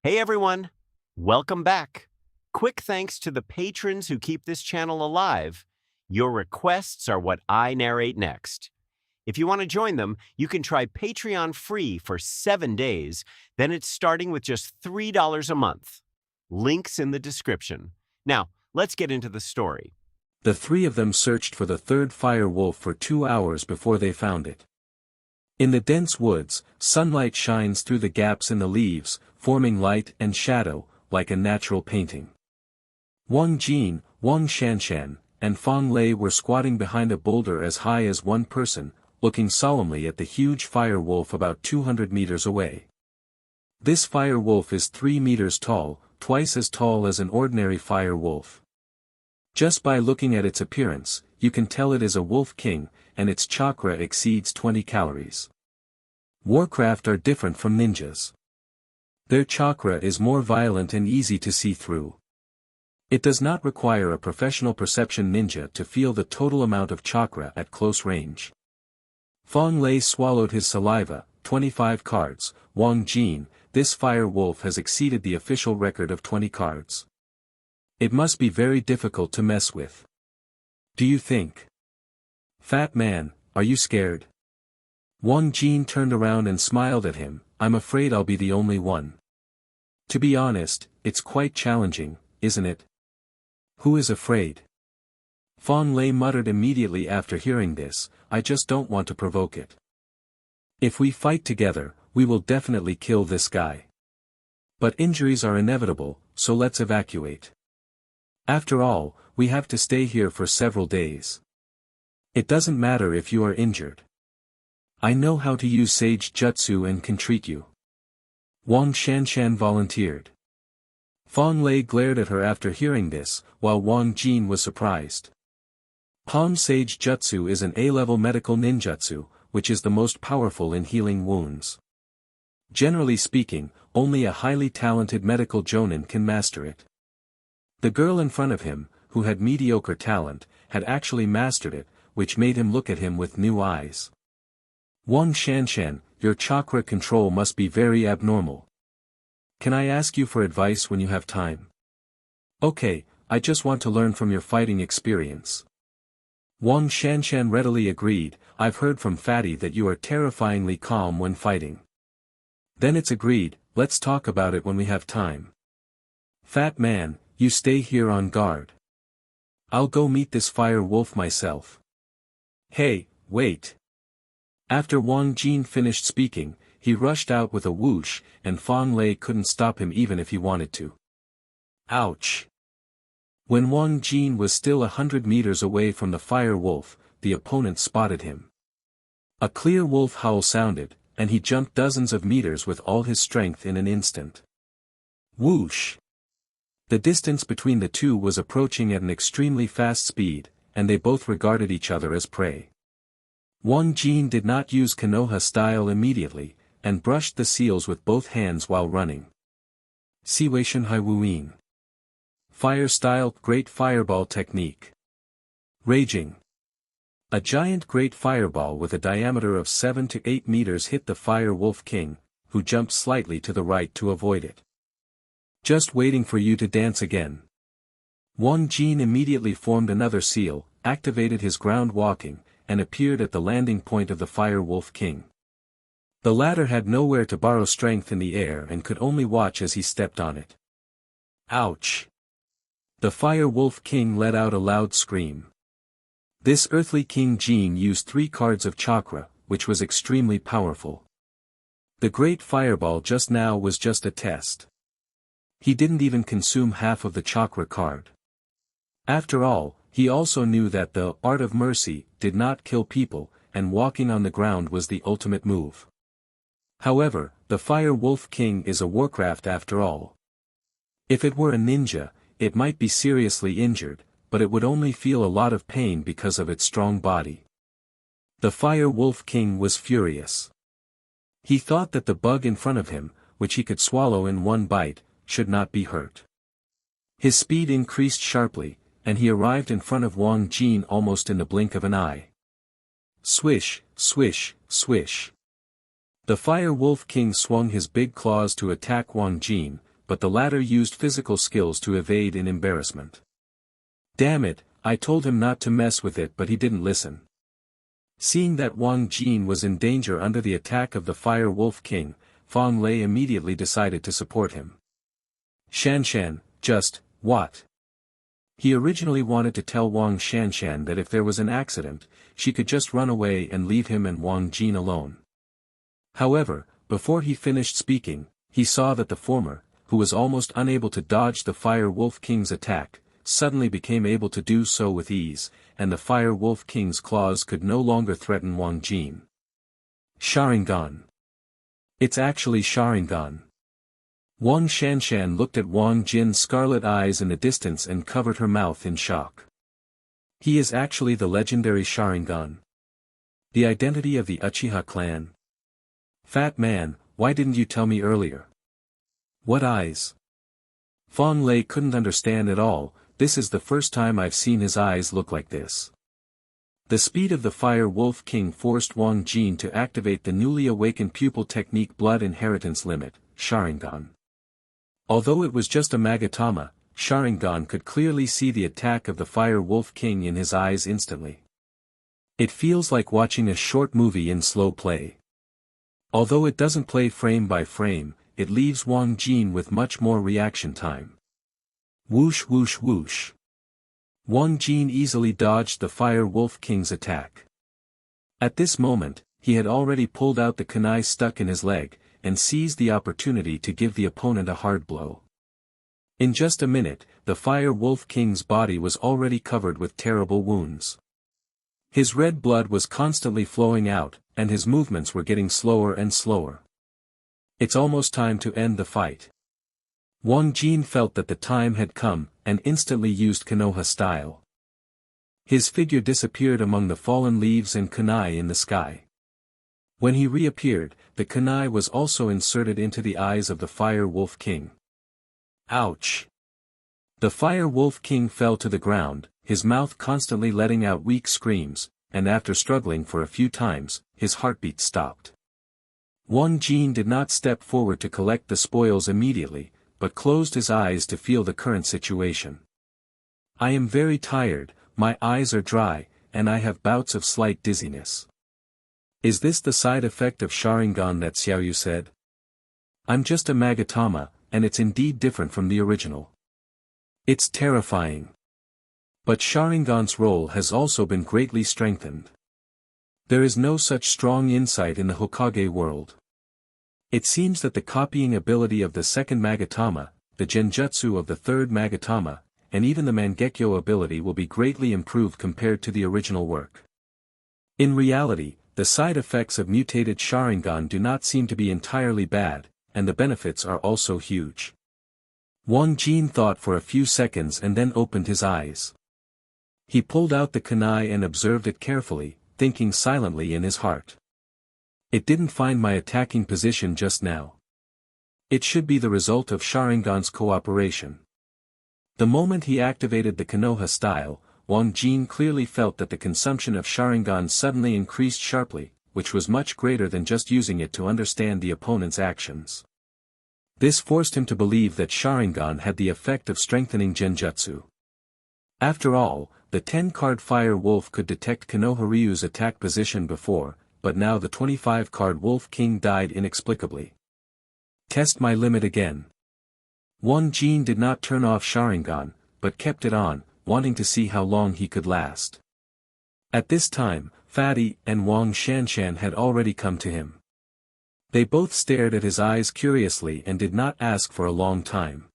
Hey everyone, welcome back. Quick thanks to the patrons who keep this channel alive. Your requests are what I narrate next. If you want to join them, you can try Patreon free for 7 days, then it's starting with just $3 a month. Links in the description. Now, let's get into the story. The three of them searched for the third fire wolf for 2 hours before they found it. In the dense woods, sunlight shines through the gaps in the leaves, forming light and shadow, like a natural painting. Wang Jin, Wang Shanshan, and Fang Lei were squatting behind a boulder as high as one person, looking solemnly at the huge fire wolf about 200 meters away. This fire wolf is 3 meters tall, twice as tall as an ordinary fire wolf. Just by looking at its appearance, you can tell it is a wolf king, and its chakra exceeds 20 calories. Warcraft are different from ninjas. Their chakra is more violent and easy to see through. It does not require a professional perception ninja to feel the total amount of chakra at close range. Fang Lei swallowed his saliva. 25 cards. Wang Jin, this fire wolf has exceeded the official record of 20 cards. It must be very difficult to mess with. Do you think? Fat man, are you scared? Wang Jin turned around and smiled at him. I'm afraid I'll be the only one. To be honest, it's quite challenging, isn't it? Who is afraid? Fang Lei muttered immediately after hearing this, I just don't want to provoke it. If we fight together, we will definitely kill this guy. But injuries are inevitable, so let's evacuate. After all, we have to stay here for several days. It doesn't matter if you are injured. I know how to use sage jutsu and can treat you. Wang Shanshan volunteered. Fang Lei glared at her after hearing this, while Wang Jin was surprised. Palm Sage Jutsu is an A-level medical ninjutsu, which is the most powerful in healing wounds. Generally speaking, only a highly talented medical jonin can master it. The girl in front of him, who had mediocre talent, had actually mastered it, which made him look at him with new eyes. Wang Shanshan, your chakra control must be very abnormal. Can I ask you for advice when you have time? Okay, I just want to learn from your fighting experience. Wang Shanshan readily agreed, I've heard from Fatty that you are terrifyingly calm when fighting. Then it's agreed, let's talk about it when we have time. Fat man, you stay here on guard. I'll go meet this fire wolf myself. Hey, wait. After Wang Jin finished speaking, he rushed out with a whoosh, and Fang Lei couldn't stop him even if he wanted to. Ouch! When Wang Jin was still 100 meters away from the fire wolf, the opponent spotted him. A clear wolf howl sounded, and he jumped dozens of meters with all his strength in an instant. Whoosh! The distance between the two was approaching at an extremely fast speed, and they both regarded each other as prey. Wang Jin did not use Konoha style immediately, and brushed the seals with both hands while running. Siwation Haiwuin. Fire style Great Fireball Technique. Raging. A giant great fireball with a diameter of 7 to 8 meters hit the Fire Wolf King, who jumped slightly to the right to avoid it. Just waiting for you to dance again. Wang Jin immediately formed another seal, activated his ground walking, and appeared at the landing point of the Fire Wolf King. The latter had nowhere to borrow strength in the air and could only watch as he stepped on it. Ouch! The Fire Wolf King let out a loud scream. This earthly King Jin used 3 cards of chakra, which was extremely powerful. The great fireball just now was just a test. He didn't even consume half of the chakra card. After all, he also knew that the art of mercy did not kill people, and walking on the ground was the ultimate move. However, the Fire Wolf King is a Warcraft after all. If it were a ninja, it might be seriously injured, but it would only feel a lot of pain because of its strong body. The Fire Wolf King was furious. He thought that the bug in front of him, which he could swallow in one bite, should not be hurt. His speed increased sharply, and he arrived in front of Wang Jin almost in the blink of an eye. Swish, swish, swish. The Fire Wolf King swung his big claws to attack Wang Jin, but the latter used physical skills to evade in embarrassment. Damn it, I told him not to mess with it but he didn't listen. Seeing that Wang Jin was in danger under the attack of the Fire Wolf King, Fang Lei immediately decided to support him. Shanshan, just, what? He originally wanted to tell Wang Shanshan that if there was an accident, she could just run away and leave him and Wang Jin alone. However, before he finished speaking, he saw that the former, who was almost unable to dodge the Fire Wolf King's attack, suddenly became able to do so with ease, and the Fire Wolf King's claws could no longer threaten Wang Jin. Sharingan. It's actually Sharingan. Wang Shanshan looked at Wang Jin's scarlet eyes in the distance and covered her mouth in shock. He is actually the legendary Sharingan. The identity of the Uchiha clan. Fat man, why didn't you tell me earlier? What eyes? Fang Lei couldn't understand at all. This is the first time I've seen his eyes look like this. The speed of the Fire Wolf King forced Wang Jin to activate the newly awakened pupil technique Blood Inheritance Limit, Sharingan. Although it was just a Magatama, Sharingan could clearly see the attack of the Fire Wolf King in his eyes instantly. It feels like watching a short movie in slow play. Although it doesn't play frame by frame, it leaves Wang Jin with much more reaction time. Whoosh whoosh whoosh. Wang Jin easily dodged the Fire Wolf King's attack. At this moment, he had already pulled out the kunai stuck in his leg, and seized the opportunity to give the opponent a hard blow. In just a minute, the Fire Wolf King's body was already covered with terrible wounds. His red blood was constantly flowing out, and his movements were getting slower and slower. It's almost time to end the fight. Wang Jin felt that the time had come, and instantly used Konoha style. His figure disappeared among the fallen leaves and kunai in the sky. When he reappeared, the kunai was also inserted into the eyes of the Fire Wolf King. Ouch! The Fire Wolf King fell to the ground, his mouth constantly letting out weak screams, and after struggling for a few times, his heartbeat stopped. Wang Jin did not step forward to collect the spoils immediately, but closed his eyes to feel the current situation. I am very tired, my eyes are dry, and I have bouts of slight dizziness. Is this the side effect of Sharingan that Xiaoyu said? I'm just a Magatama, and it's indeed different from the original. It's terrifying. But Sharingan's role has also been greatly strengthened. There is no such strong insight in the Hokage world. It seems that the copying ability of the second Magatama, the Genjutsu of the third Magatama, and even the Mangekyo ability will be greatly improved compared to the original work. In reality, the side effects of mutated Sharingan do not seem to be entirely bad, and the benefits are also huge. Wang Jin thought for a few seconds and then opened his eyes. He pulled out the kunai and observed it carefully, thinking silently in his heart. It didn't find my attacking position just now. It should be the result of Sharingan's cooperation. The moment he activated the Konoha style, Wang Jin clearly felt that the consumption of Sharingan suddenly increased sharply, which was much greater than just using it to understand the opponent's actions. This forced him to believe that Sharingan had the effect of strengthening Genjutsu. After all, the 10-card Fire Wolf could detect Konoha Ryu's attack position before, but now the 25-card Wolf King died inexplicably. Test my limit again. Wang Jin did not turn off Sharingan, but kept it on, wanting to see how long he could last. At this time, Fatty and Wang Shanshan had already come to him. They both stared at his eyes curiously and did not ask for a long time.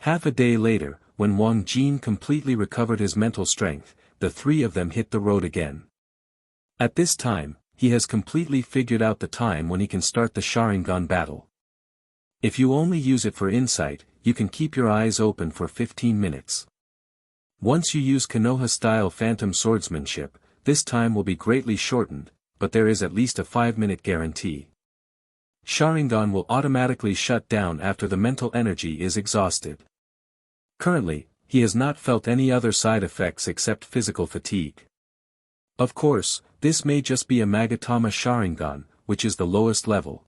Half a day later, when Wang Jin completely recovered his mental strength, the three of them hit the road again. At this time, he has completely figured out the time when he can start the Sharingan battle. If you only use it for insight, you can keep your eyes open for 15 minutes. Once you use Konoha-style phantom swordsmanship, this time will be greatly shortened, but there is at least a 5-minute guarantee. Sharingan will automatically shut down after the mental energy is exhausted. Currently, he has not felt any other side effects except physical fatigue. Of course, this may just be a Magatama Sharingan, which is the lowest level.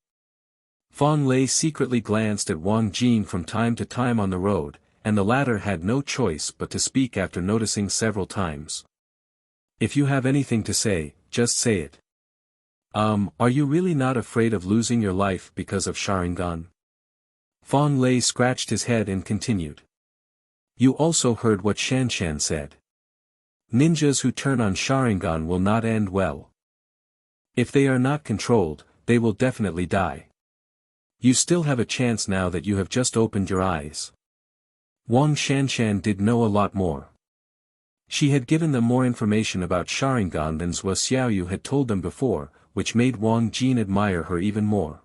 Fang Lei secretly glanced at Wang Jin from time to time on the road, and the latter had no choice but to speak after noticing several times. If you have anything to say, just say it. Are you really not afraid of losing your life because of Sharingan? Fang Lei scratched his head and continued. You also heard what Shanshan said. Ninjas who turn on Sharingan will not end well. If they are not controlled, they will definitely die. You still have a chance now that you have just opened your eyes. Wang Shanshan did know a lot more. She had given them more information about Sharingan than Zhou Xiaoyu had told them before, which made Wang Jin admire her even more.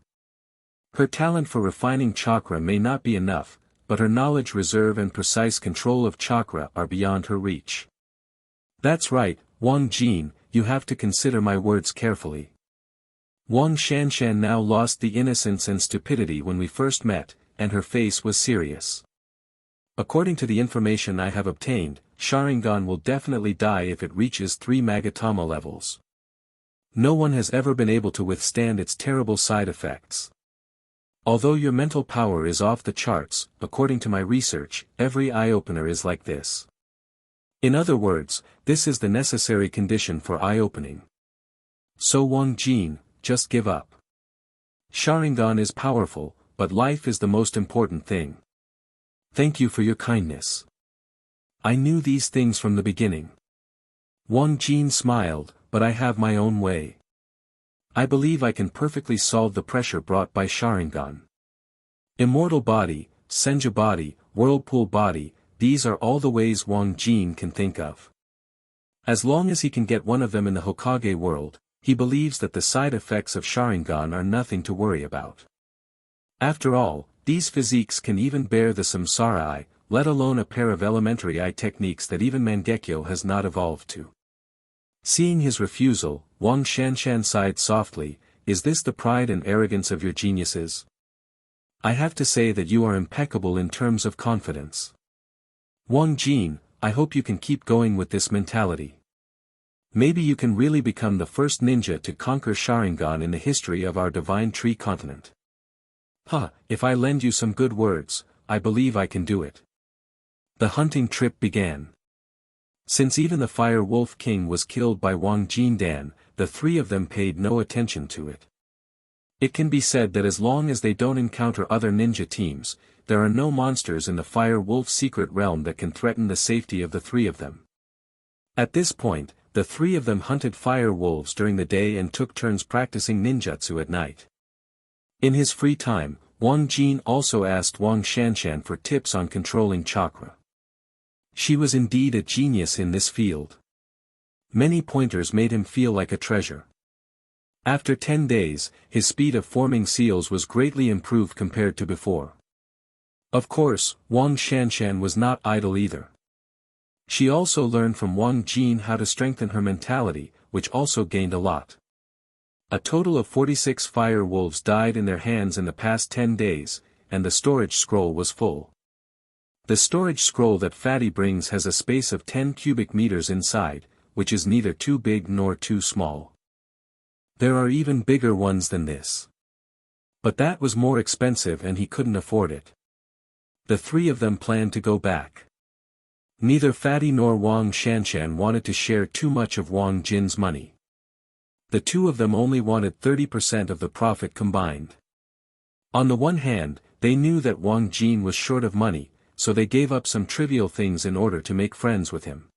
Her talent for refining chakra may not be enough, but her knowledge reserve and precise control of chakra are beyond her reach. That's right, Wang Jin, you have to consider my words carefully. Wang Shanshan now lost the innocence and stupidity when we first met, and her face was serious. According to the information I have obtained, Sharingan will definitely die if it reaches 3 Magatama levels. No one has ever been able to withstand its terrible side effects. Although your mental power is off the charts, according to my research, every eye-opener is like this. In other words, this is the necessary condition for eye-opening. So Wang Jin, just give up. Sharingan is powerful, but life is the most important thing. Thank you for your kindness. I knew these things from the beginning. Wang Jin smiled, but I have my own way. I believe I can perfectly solve the pressure brought by Sharingan. Immortal body, Senja body, whirlpool body, these are all the ways Wang Jin can think of. As long as he can get one of them in the Hokage world, he believes that the side effects of Sharingan are nothing to worry about. After all, these physiques can even bear the Samsara eye, let alone a pair of elementary eye techniques that even Mangekyo has not evolved to. Seeing his refusal, Wang Shanshan sighed softly, is this the pride and arrogance of your geniuses? I have to say that you are impeccable in terms of confidence. Wang Jin, I hope you can keep going with this mentality. Maybe you can really become the first ninja to conquer Sharingan in the history of our Divine Tree continent. If I lend you some good words, I believe I can do it. The hunting trip began. Since even the Fire Wolf King was killed by Wang Jindan, the three of them paid no attention to it. It can be said that as long as they don't encounter other ninja teams, there are no monsters in the Fire Wolf secret realm that can threaten the safety of the three of them. At this point, the three of them hunted fire wolves during the day and took turns practicing ninjutsu at night. In his free time, Wang Jin also asked Wang Shanshan for tips on controlling chakra. She was indeed a genius in this field. Many pointers made him feel like a treasure. After 10 days, his speed of forming seals was greatly improved compared to before. Of course, Wang Shanshan was not idle either. She also learned from Wang Jin how to strengthen her mentality, which also gained a lot. A total of 46 fire wolves died in their hands in the past 10 days, and the storage scroll was full. The storage scroll that Fatty brings has a space of 10 cubic meters inside, which is neither too big nor too small. There are even bigger ones than this. But that was more expensive and he couldn't afford it. The three of them planned to go back. Neither Fatty nor Wang Shanshan wanted to share too much of Wang Jin's money. The two of them only wanted 30% of the profit combined. On the one hand, they knew that Wang Jin was short of money, so they gave up some trivial things in order to make friends with him.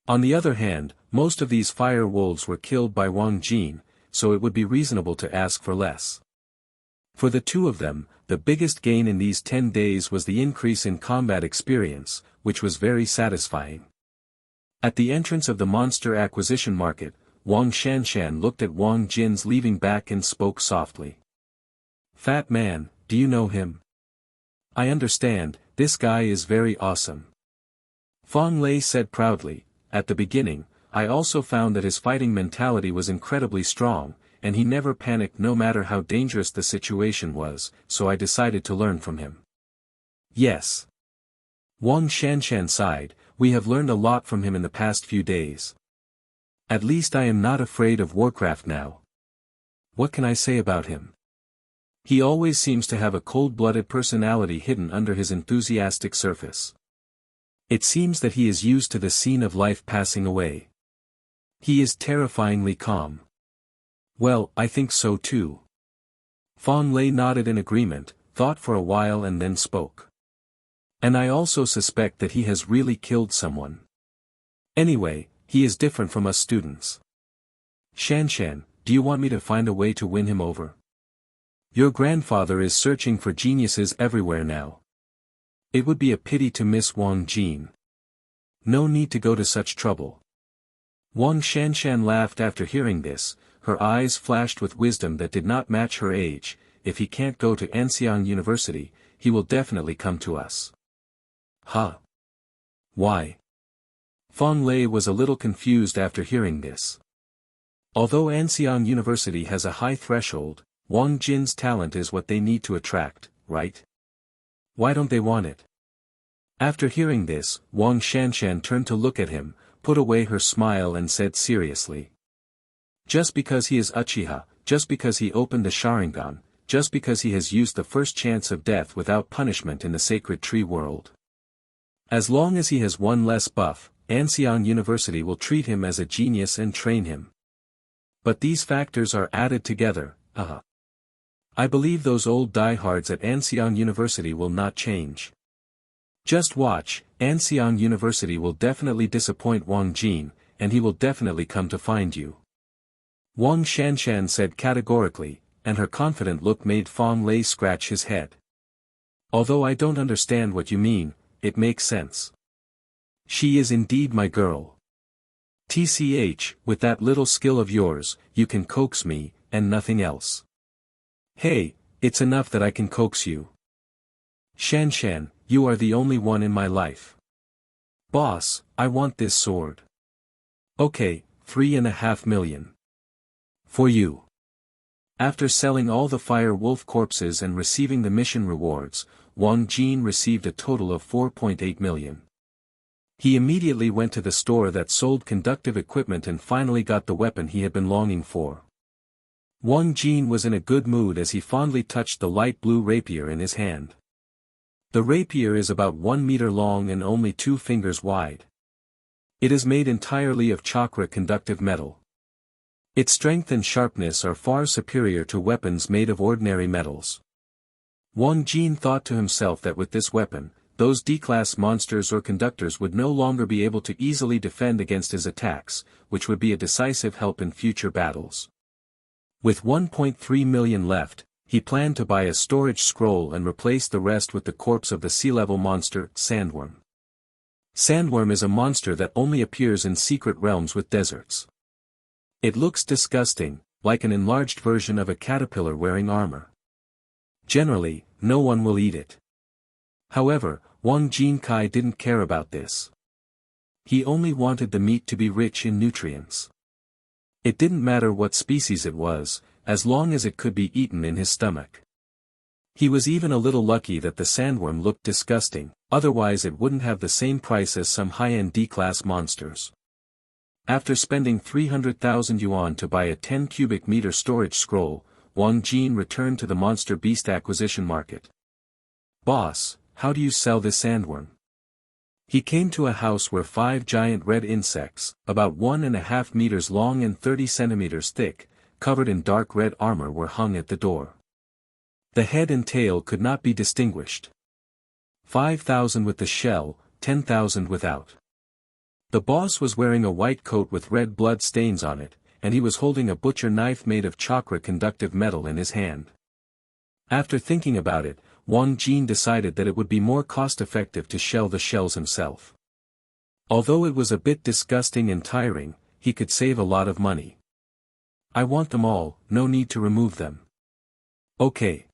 On the other hand, most of these fire wolves were killed by Wang Jin, so it would be reasonable to ask for less. For the two of them, the biggest gain in these 10 days was the increase in combat experience, which was very satisfying. At the entrance of the monster acquisition market, Wang Shanshan looked at Wang Jin's leaving back and spoke softly. Fat man, do you know him? I understand, this guy is very awesome. Fang Lei said proudly, at the beginning, I also found that his fighting mentality was incredibly strong, and he never panicked no matter how dangerous the situation was, so I decided to learn from him. Yes. Wang Shanshan sighed, we have learned a lot from him in the past few days. At least I am not afraid of Warcraft now. What can I say about him? He always seems to have a cold-blooded personality hidden under his enthusiastic surface. It seems that he is used to the scene of life passing away. He is terrifyingly calm. Well, I think so too. Fawn Lei nodded in agreement, thought for a while and then spoke. And I also suspect that he has really killed someone. Anyway, he is different from us students. Shanshan, do you want me to find a way to win him over? Your grandfather is searching for geniuses everywhere now. It would be a pity to miss Wang Jin. No need to go to such trouble. Wang Shanshan laughed after hearing this, her eyes flashed with wisdom that did not match her age. If he can't go to Anxiang University, he will definitely come to us. Huh? Why? Fong Lei was a little confused after hearing this. Although Anxiang University has a high threshold, Wang Jin's talent is what they need to attract, right? Why don't they want it? After hearing this, Wang Shanshan turned to look at him, put away her smile and said seriously. Just because he is Uchiha, just because he opened the Sharingan, just because he has used the first chance of death without punishment in the sacred tree world. As long as he has one less buff, Anxiang University will treat him as a genius and train him. But these factors are added together, I believe those old diehards at Anxiang University will not change. Just watch, Anxiang University will definitely disappoint Wang Jin, and he will definitely come to find you. Wang Shanshan said categorically, and her confident look made Fong Lei scratch his head. Although I don't understand what you mean, it makes sense. She is indeed my girl. TCH, with that little skill of yours, you can coax me, and nothing else. Hey, it's enough that I can coax you. Shanshan, you are the only one in my life. Boss, I want this sword. Okay, 3.5 million. For you. After selling all the fire wolf corpses and receiving the mission rewards, Wang Jin received a total of 4.8 million. He immediately went to the store that sold conductive equipment and finally got the weapon he had been longing for. Wang Jin was in a good mood as he fondly touched the light blue rapier in his hand. The rapier is about 1 meter long and only 2 fingers wide. It is made entirely of chakra conductive metal. Its strength and sharpness are far superior to weapons made of ordinary metals. Wang Jin thought to himself that with this weapon, those D-class monsters or conductors would no longer be able to easily defend against his attacks, which would be a decisive help in future battles. With 1.3 million left, he planned to buy a storage scroll and replace the rest with the corpse of the sea-level monster, Sandworm. Sandworm is a monster that only appears in secret realms with deserts. It looks disgusting, like an enlarged version of a caterpillar wearing armor. Generally, no one will eat it. However, Wang Jinkai didn't care about this. He only wanted the meat to be rich in nutrients. It didn't matter what species it was, as long as it could be eaten in his stomach. He was even a little lucky that the sandworm looked disgusting, otherwise it wouldn't have the same price as some high-end D-class monsters. After spending 300,000 yuan to buy a 10 cubic meter storage scroll, Wang Jin returned to the monster beast acquisition market. Boss, how do you sell this sandworm? He came to a house where 5 giant red insects, about 1.5 meters long and 30 centimeters thick, covered in dark red armor were hung at the door. The head and tail could not be distinguished. 5,000 with the shell, 10,000 without. The boss was wearing a white coat with red blood stains on it, and he was holding a butcher knife made of chakra conductive metal in his hand. After thinking about it, Wang Jin decided that it would be more cost-effective to shell the shells himself. Although it was a bit disgusting and tiring, he could save a lot of money. I want them all, no need to remove them. Okay.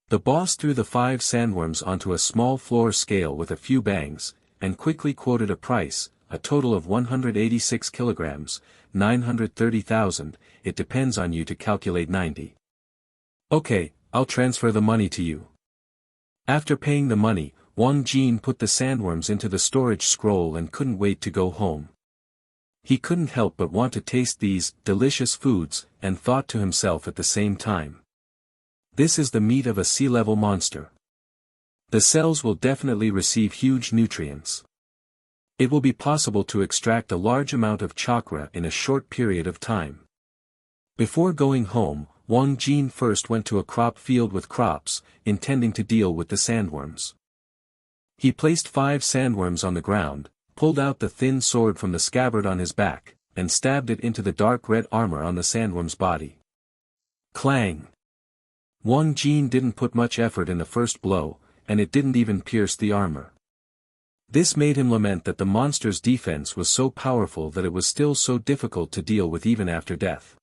The boss threw the 5 sandworms onto a small floor scale with a few bangs, and quickly quoted a price, a total of 186 kilograms, 930,000, it depends on you to calculate 90. Okay, I'll transfer the money to you. After paying the money, Wang Jin put the sandworms into the storage scroll and couldn't wait to go home. He couldn't help but want to taste these delicious foods, and thought to himself at the same time. This is the meat of a sea-level monster. The cells will definitely receive huge nutrients. It will be possible to extract a large amount of chakra in a short period of time. Before going home, Wang Jin first went to a crop field with crops, intending to deal with the sandworms. He placed 5 sandworms on the ground, pulled out the thin sword from the scabbard on his back, and stabbed it into the dark red armor on the sandworm's body. Clang! Wang Jin didn't put much effort in the first blow, and it didn't even pierce the armor. This made him lament that the monster's defense was so powerful that it was still so difficult to deal with even after death.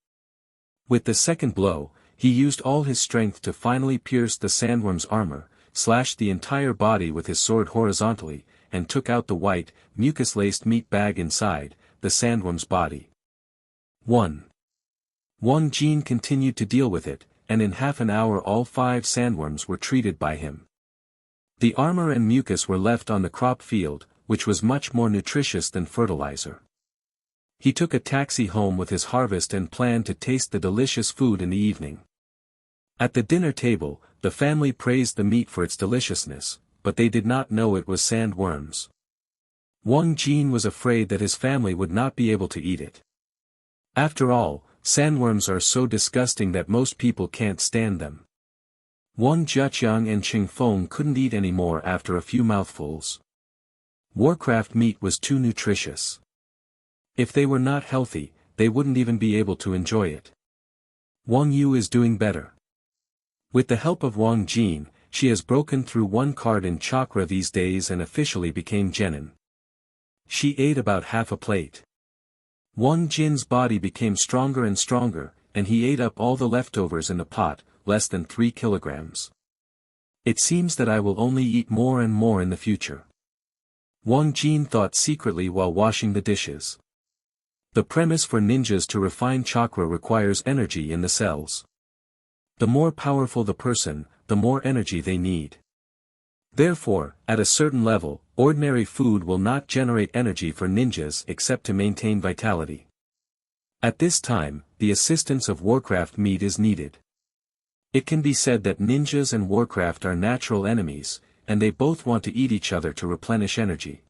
With the second blow, he used all his strength to finally pierce the sandworm's armor, slashed the entire body with his sword horizontally, and took out the white, mucus-laced meat bag inside, the sandworm's body. 1. Wang Jin continued to deal with it, and in half an hour all 5 sandworms were treated by him. The armor and mucus were left on the crop field, which was much more nutritious than fertilizer. He took a taxi home with his harvest and planned to taste the delicious food in the evening. At the dinner table, the family praised the meat for its deliciousness, but they did not know it was sandworms. Wang Jin was afraid that his family would not be able to eat it. After all, sandworms are so disgusting that most people can't stand them. Wang Jiaqiang and Qing Feng couldn't eat any more after a few mouthfuls. Warcraft meat was too nutritious. If they were not healthy, they wouldn't even be able to enjoy it. Wang Yu is doing better. With the help of Wang Jin, she has broken through 1 card in chakra these days and officially became genin. She ate about half a plate. Wang Jin's body became stronger and stronger, and he ate up all the leftovers in the pot, less than 3 kilograms. It seems that I will only eat more and more in the future. Wang Jin thought secretly while washing the dishes. The premise for ninjas to refine chakra requires energy in the cells. The more powerful the person, the more energy they need. Therefore, at a certain level, ordinary food will not generate energy for ninjas except to maintain vitality. At this time, the assistance of Warcraft meat is needed. It can be said that ninjas and Warcraft are natural enemies, and they both want to eat each other to replenish energy.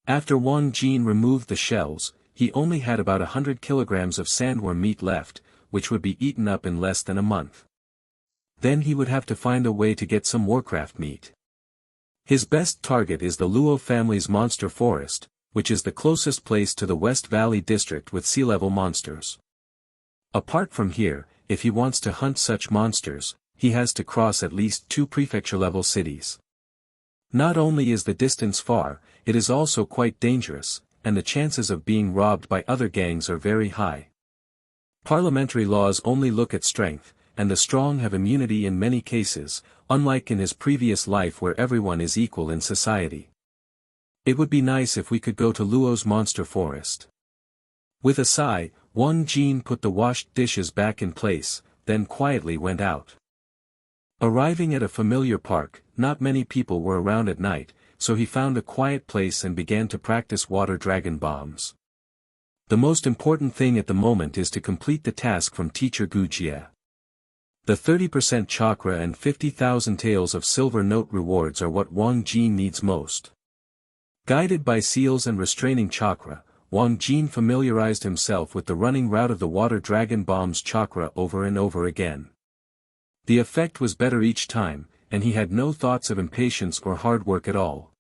After Wang Jin removed the shells, he only had about 100 kilograms of sandworm meat left, which would be eaten up in less than a month. Then he would have to find a way to get some Warcraft meat. His best target is the Luo family's monster forest, which is the closest place to the West Valley district with sea-level monsters. Apart from here, if he wants to hunt such monsters, he has to cross at least 2 prefecture-level cities. Not only is the distance far, it is also quite dangerous, and the chances of being robbed by other gangs are very high. Parliamentary laws only look at strength, and the strong have immunity in many cases, unlike in his previous life where everyone is equal in society. It would be nice if we could go to Luo's monster forest. With a sigh, Wang Jin put the washed dishes back in place, then quietly went out. Arriving at a familiar park, not many people were around at night, so he found a quiet place and began to practice water dragon bombs. The most important thing at the moment is to complete the task from teacher Uchiha. The 30% chakra and 50,000 taels of silver note rewards are what Wang Jin needs most. Guided by seals and restraining chakra, Wang Jin familiarized himself with the running route of the water dragon bomb's chakra over and over again. The effect was better each time, and he had no thoughts of impatience or hard work at all.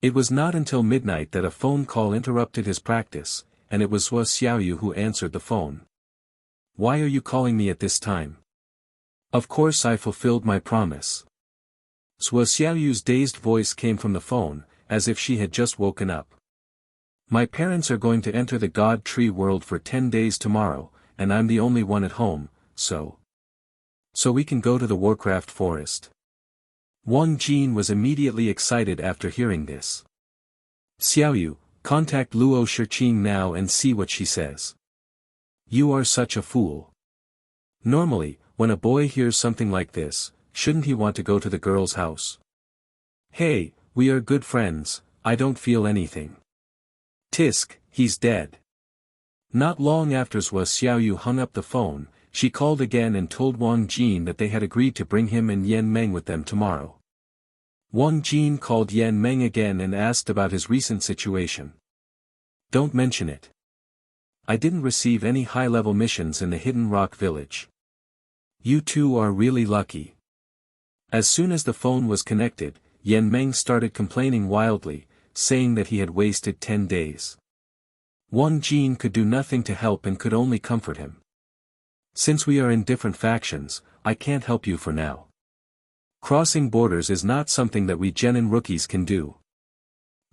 It was not until midnight that a phone call interrupted his practice, and it was Hua Xiaoyu who answered the phone. "Why are you calling me at this time?" "Of course I fulfilled my promise." Hua Xiaoyu's dazed voice came from the phone, as if she had just woken up. "My parents are going to enter the God Tree world for 10 days tomorrow, and I'm the only one at home, so we can go to the Warcraft forest." Wang Jin was immediately excited after hearing this. "Xiaoyu, contact Luo Shiqing now and see what she says." "You are such a fool." Normally, when a boy hears something like this, shouldn't he want to go to the girl's house? "Hey, we are good friends, I don't feel anything." "Tisk, he's dead." Not long after Hua Xiaoyu hung up the phone, she called again and told Wang Jin that they had agreed to bring him and Yan Meng with them tomorrow. Wang Jin called Yan Meng again and asked about his recent situation. Don't mention it. I didn't receive any high-level missions in the Hidden Rock Village. You two are really lucky. As soon as the phone was connected, Yan Meng started complaining wildly, saying that he had wasted 10 days. Wang Jin could do nothing to help and could only comfort him. Since we are in different factions, I can't help you for now. Crossing borders is not something that we genin rookies can do.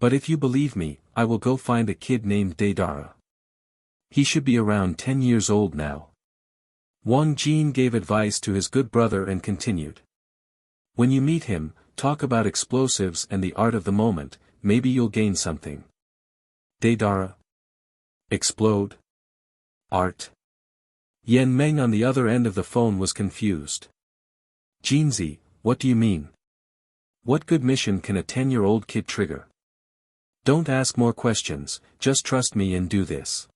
But if you believe me, I will go find a kid named Deidara. He should be around 10 years old now. Wang Jin gave advice to his good brother and continued. When you meet him, talk about explosives and the art of the moment, maybe you'll gain something. Deidara. Explode. Art. Yan Meng on the other end of the phone was confused. Jinzi, what do you mean? What good mission can a 10-year-old kid trigger? Don't ask more questions, just trust me and do this.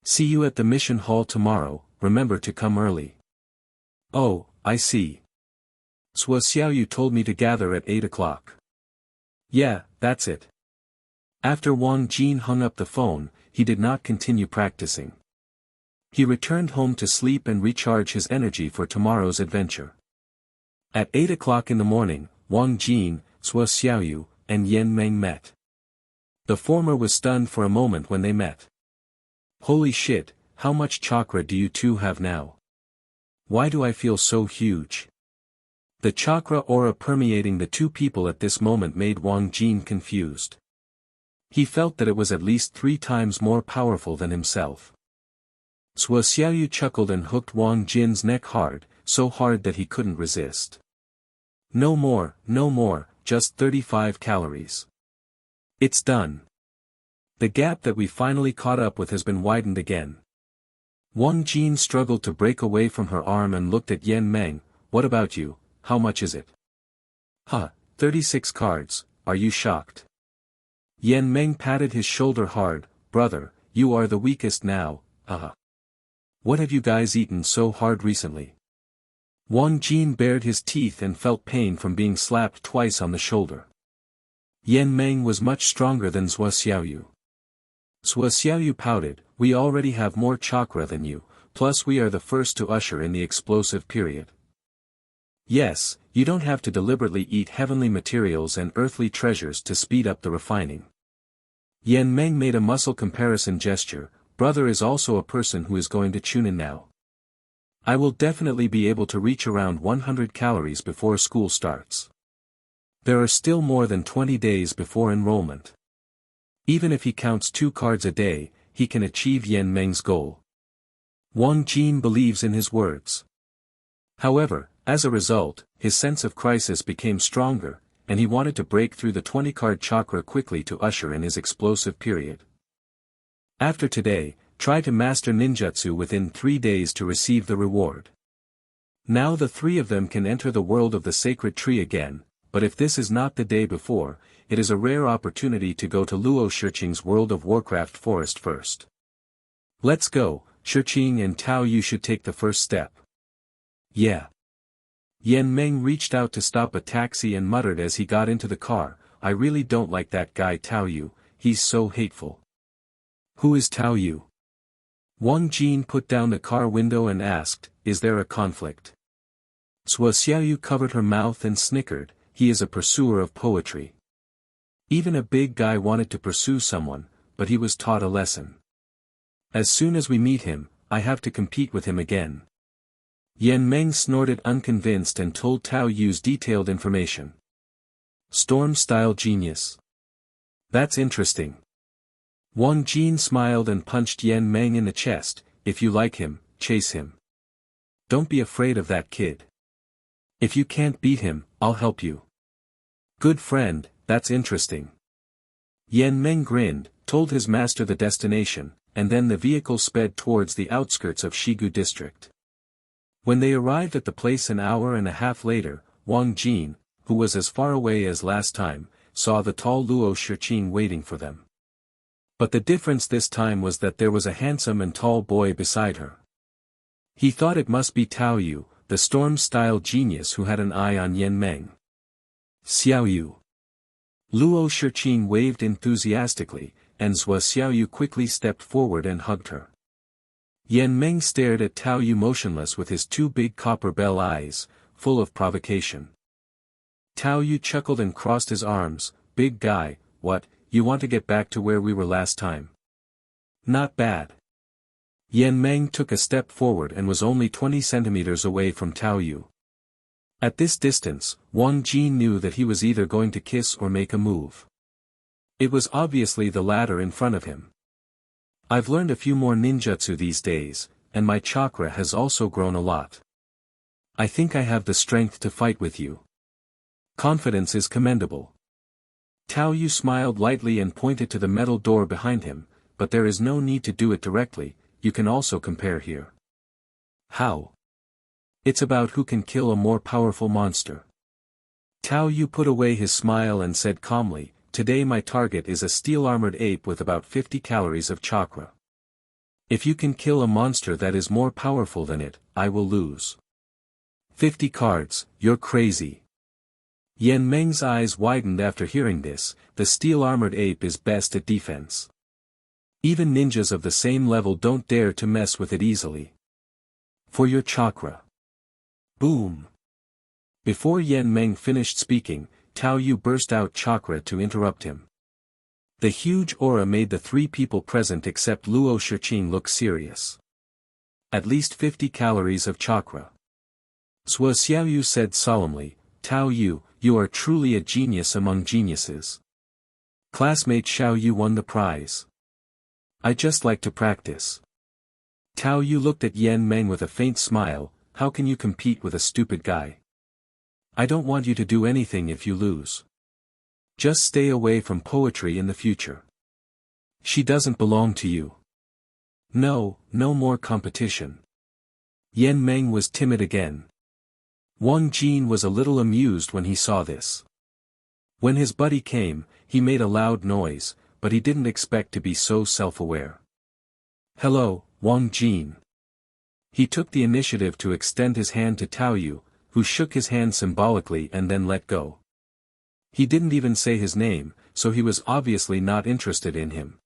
See you at the mission hall tomorrow, remember to come early. Oh, I see. Sua Xiaoyu told me to gather at 8 o'clock. Yeah, that's it. After Wang Jin hung up the phone, he did not continue practicing. He returned home to sleep and recharge his energy for tomorrow's adventure. At 8 o'clock in the morning, Wang Jin, Sua Xiaoyu, and Yan Meng met. The former was stunned for a moment when they met. Holy shit, how much chakra do you two have now? Why do I feel so huge? The chakra aura permeating the two people at this moment made Wang Jin confused. He felt that it was at least 3 times more powerful than himself. Sua Xiaoyu chuckled and hooked Wang Jin's neck hard, so hard that he couldn't resist. No more, just 35 calories. It's done. The gap that we finally caught up with has been widened again. Wang Jin struggled to break away from her arm and looked at Yan Meng. What about you, how much is it? 36 cards, are you shocked? Yan Meng patted his shoulder hard. Brother, you are the weakest now, What have you guys eaten so hard recently? Wang Jin bared his teeth and felt pain from being slapped twice on the shoulder. Yan Meng was much stronger than Sua Xiaoyu. Sua Xiaoyu pouted, we already have more chakra than you, plus we are the first to usher in the explosive period. Yes, you don't have to deliberately eat heavenly materials and earthly treasures to speed up the refining. Yan Meng made a muscle comparison gesture. Brother is also a person who is going to tune in now. I will definitely be able to reach around 100 calories before school starts. There are still more than 20 days before enrollment. Even if he counts 2 cards a day, he can achieve Yan Meng's goal. Wang Jin believes in his words. However, as a result, his sense of crisis became stronger, and he wanted to break through the 20-card chakra quickly to usher in his explosive period. After today, try to master ninjutsu within 3 days to receive the reward. Now the 3 of them can enter the world of the sacred tree again, but if this is not the day before, it is a rare opportunity to go to Luo Shiqing's World of Warcraft forest first. Let's go, Shiqing and Tao Yu should take the first step. Yeah. Yan Meng reached out to stop a taxi and muttered as he got into the car, I really don't like that guy Tao Yu, he's so hateful. Who is Tao Yu? Wang Jin put down the car window and asked, is there a conflict? Sua Xiaoyu covered her mouth and snickered, he is a pursuer of poetry. Even a big guy wanted to pursue someone, but he was taught a lesson. As soon as we meet him, I have to compete with him again. Yan Meng snorted unconvinced and told Tao Yu's detailed information. Storm-style genius. That's interesting. Wang Jin smiled and punched Yan Meng in the chest, if you like him, chase him. Don't be afraid of that kid. If you can't beat him, I'll help you. Good friend, that's interesting. Yan Meng grinned, told his master the destination, and then the vehicle sped towards the outskirts of Shigu district. When they arrived at the place an hour and a half later, Wang Jin, who was as far away as last time, saw the tall Luo Shiqing waiting for them. But the difference this time was that there was a handsome and tall boy beside her. He thought it must be Tao Yu, the storm-style genius who had an eye on Yan Meng. Xiao Yu. Luo Shiqing waved enthusiastically, and Zhuo Xiaoyu quickly stepped forward and hugged her. Yan Meng stared at Tao Yu motionless with his two big copper bell eyes, full of provocation. Tao Yu chuckled and crossed his arms. Big guy, what, you want to get back to where we were last time? Not bad. Yan Meng took a step forward and was only 20 centimeters away from Tao Yu. At this distance, Wang Jin knew that he was either going to kiss or make a move. It was obviously the latter in front of him. I've learned a few more ninjutsu these days, and my chakra has also grown a lot. I think I have the strength to fight with you. Confidence is commendable. Tao Yu smiled lightly and pointed to the metal door behind him, but there is no need to do it directly, you can also compare here. How? It's about who can kill a more powerful monster. Tao Yu put away his smile and said calmly, today my target is a steel-armored ape with about 50 calories of chakra. If you can kill a monster that is more powerful than it, I will lose. 50 cards, you're crazy. Yan Meng's eyes widened after hearing this, the steel-armored ape is best at defense. Even ninjas of the same level don't dare to mess with it easily. For your chakra. Boom. Before Yan Meng finished speaking, Tao Yu burst out chakra to interrupt him. The huge aura made the three people present except Luo Shiqing look serious. At least 50 calories of chakra. Zhuo Xiaoyu said solemnly, Tao Yu, you are truly a genius among geniuses. Classmate Xiao Yu won the prize. I just like to practice. Tao Yu looked at Yan Meng with a faint smile, how can you compete with a stupid guy? I don't want you to do anything if you lose. Just stay away from poetry in the future. She doesn't belong to you. No, no more competition. Yan Meng was timid again. Wang Jin was a little amused when he saw this. When his buddy came, he made a loud noise, but he didn't expect to be so self-aware. Hello, Wang Jin. He took the initiative to extend his hand to Tao Yu, who shook his hand symbolically and then let go. He didn't even say his name, so he was obviously not interested in him.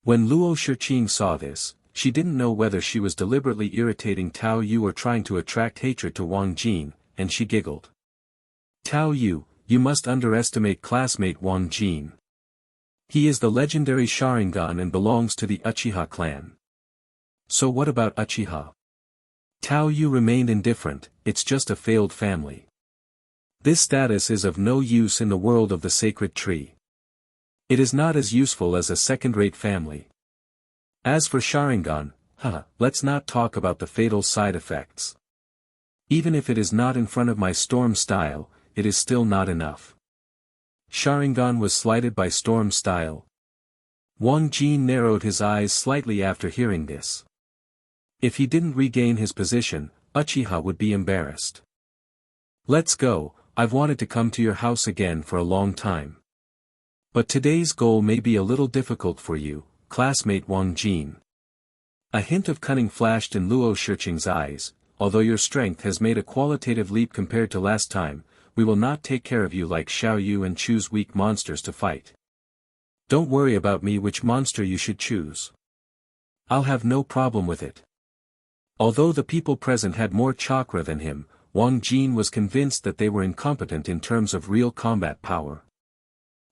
When Luo Shiqing saw this, she didn't know whether she was deliberately irritating Tao Yu or trying to attract hatred to Wang Jin, and she giggled. Tao Yu, you must underestimate classmate Wang Jin. He is the legendary Sharingan and belongs to the Uchiha clan. So what about Uchiha? Tao Yu remained indifferent, it's just a failed family. This status is of no use in the world of the sacred tree. It is not as useful as a second-rate family. As for Sharingan, let's not talk about the fatal side effects. Even if it is not in front of my storm style, it is still not enough. Sharingan was slighted by storm style. Wang Jin narrowed his eyes slightly after hearing this. If he didn't regain his position, Uchiha would be embarrassed. Let's go, I've wanted to come to your house again for a long time. But today's goal may be a little difficult for you, classmate Wang Jin. A hint of cunning flashed in Luo Shiqing's eyes, although your strength has made a qualitative leap compared to last time, we will not take care of you like Xiao Yu and choose weak monsters to fight. Don't worry about me which monster you should choose. I'll have no problem with it. Although the people present had more chakra than him, Wang Jin was convinced that they were incompetent in terms of real combat power.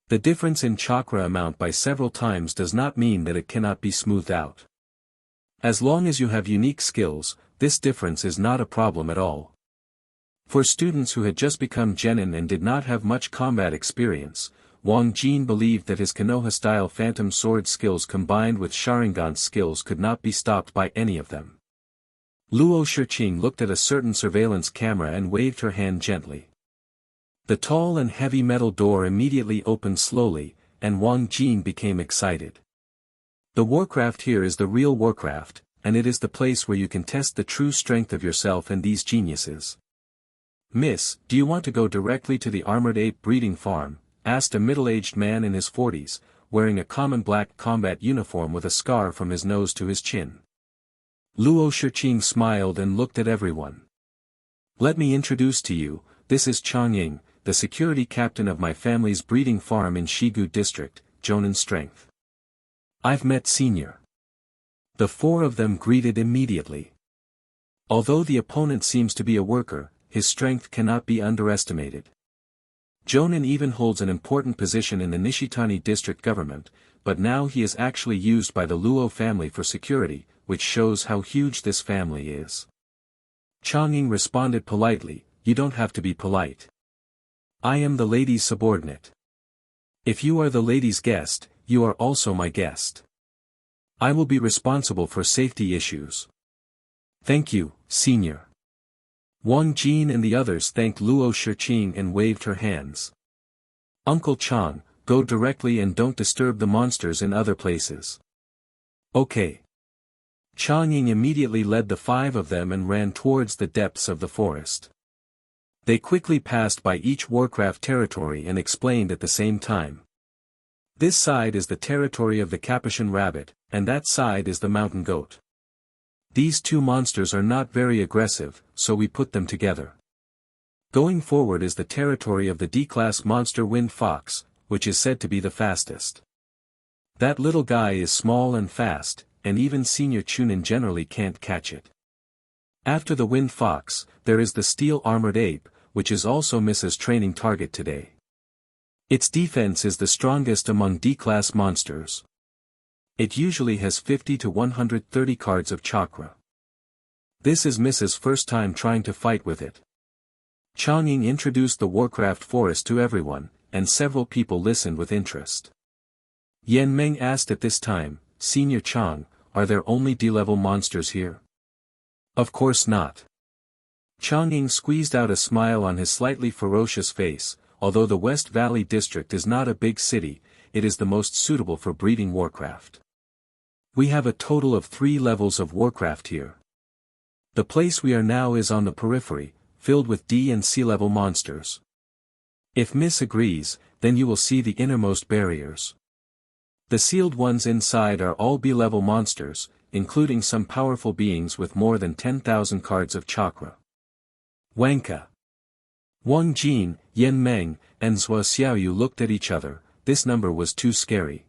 The difference in chakra amount by several times does not mean that it cannot be smoothed out. As long as you have unique skills, this difference is not a problem at all. For students who had just become genin and did not have much combat experience, Wang Jin believed that his Konoha-style phantom sword skills combined with Sharingan skills could not be stopped by any of them. Luo Shiqing looked at a certain surveillance camera and waved her hand gently. The tall and heavy metal door immediately opened slowly, and Wang Jin became excited. The Warcraft here is the real Warcraft, and it is the place where you can test the true strength of yourself and these geniuses. Miss, do you want to go directly to the armored ape breeding farm? Asked a middle-aged man in his 40s, wearing a common black combat uniform with a scar from his nose to his chin. Luo Shiqing smiled and looked at everyone. Let me introduce to you, this is Chang Ying, the security captain of my family's breeding farm in Shigu district, Jonan Strength. I've met Senior. The four of them greeted immediately. Although the opponent seems to be a worker, his strength cannot be underestimated. Jonan even holds an important position in the Nishitani district government, but now he is actually used by the Luo family for security, which shows how huge this family is. Chang Ying responded politely, you don't have to be polite. I am the lady's subordinate. If you are the lady's guest, you are also my guest. I will be responsible for safety issues. Thank you, Senior. Wang Jin and the others thanked Luo Shiqing and waved her hands. Uncle Chang, go directly and don't disturb the monsters in other places. Okay. Chang Ying immediately led the five of them and ran towards the depths of the forest. They quickly passed by each Warcraft territory and explained at the same time. This side is the territory of the Capuchin rabbit, and that side is the mountain goat. These two monsters are not very aggressive, so we put them together. Going forward is the territory of the D-class monster Wind Fox, which is said to be the fastest. That little guy is small and fast, and even Senior Chunin generally can't catch it. After the Wind Fox, there is the Steel Armored Ape, which is also Mrs. training target today. Its defense is the strongest among D-class monsters. It usually has 50 to 130 cards of chakra. This is Mrs. first time trying to fight with it. Chang Ying introduced the Warcraft forest to everyone, and several people listened with interest. Yan Meng asked at this time, Senior Chang, are there only D-level monsters here? Of course not. Chang Ying squeezed out a smile on his slightly ferocious face. Although the West Valley district is not a big city, it is the most suitable for breeding Warcraft. We have a total of 3 levels of Warcraft here. The place we are now is on the periphery, filled with D and C level monsters. If Miss agrees, then you will see the innermost barriers. The sealed ones inside are all B-level monsters, including some powerful beings with more than 10,000 cards of chakra. Wanka. Wang Jin, Yan Meng, and Zhou Xiaoyu looked at each other. This number was too scary.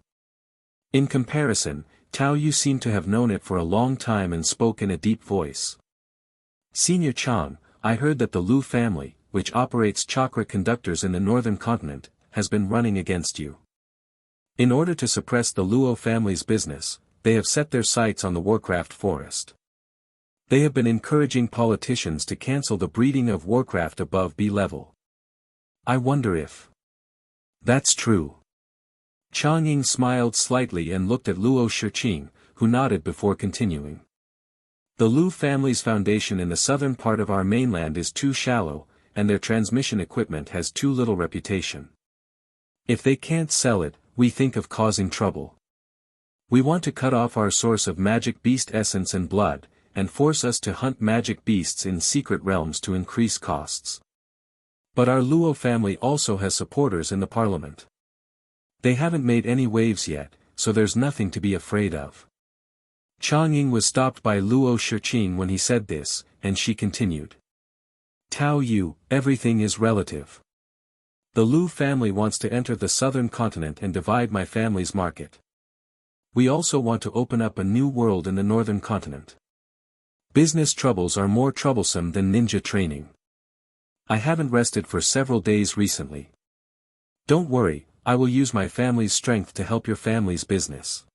In comparison, Tao Yu seemed to have known it for a long time and spoke in a deep voice. Senior Chang, I heard that the Lu family, which operates chakra conductors in the northern continent, has been running against you. In order to suppress the Luo family's business, they have set their sights on the Warcraft forest. They have been encouraging politicians to cancel the breeding of Warcraft above B level. I wonder if that's true. Chang Ying smiled slightly and looked at Luo Shiqing, who nodded before continuing. The Lu family's foundation in the southern part of our mainland is too shallow, and their transmission equipment has too little reputation. If they can't sell it, we think of causing trouble. We want to cut off our source of magic beast essence and blood, and force us to hunt magic beasts in secret realms to increase costs. But our Luo family also has supporters in the parliament. They haven't made any waves yet, so there's nothing to be afraid of. Chang Ying was stopped by Luo Shiqing when he said this, and she continued. Tao Yu, everything is relative. The Lu family wants to enter the southern continent and divide my family's market. We also want to open up a new world in the northern continent. Business troubles are more troublesome than ninja training. I haven't rested for several days recently. Don't worry, I will use my family's strength to help your family's business.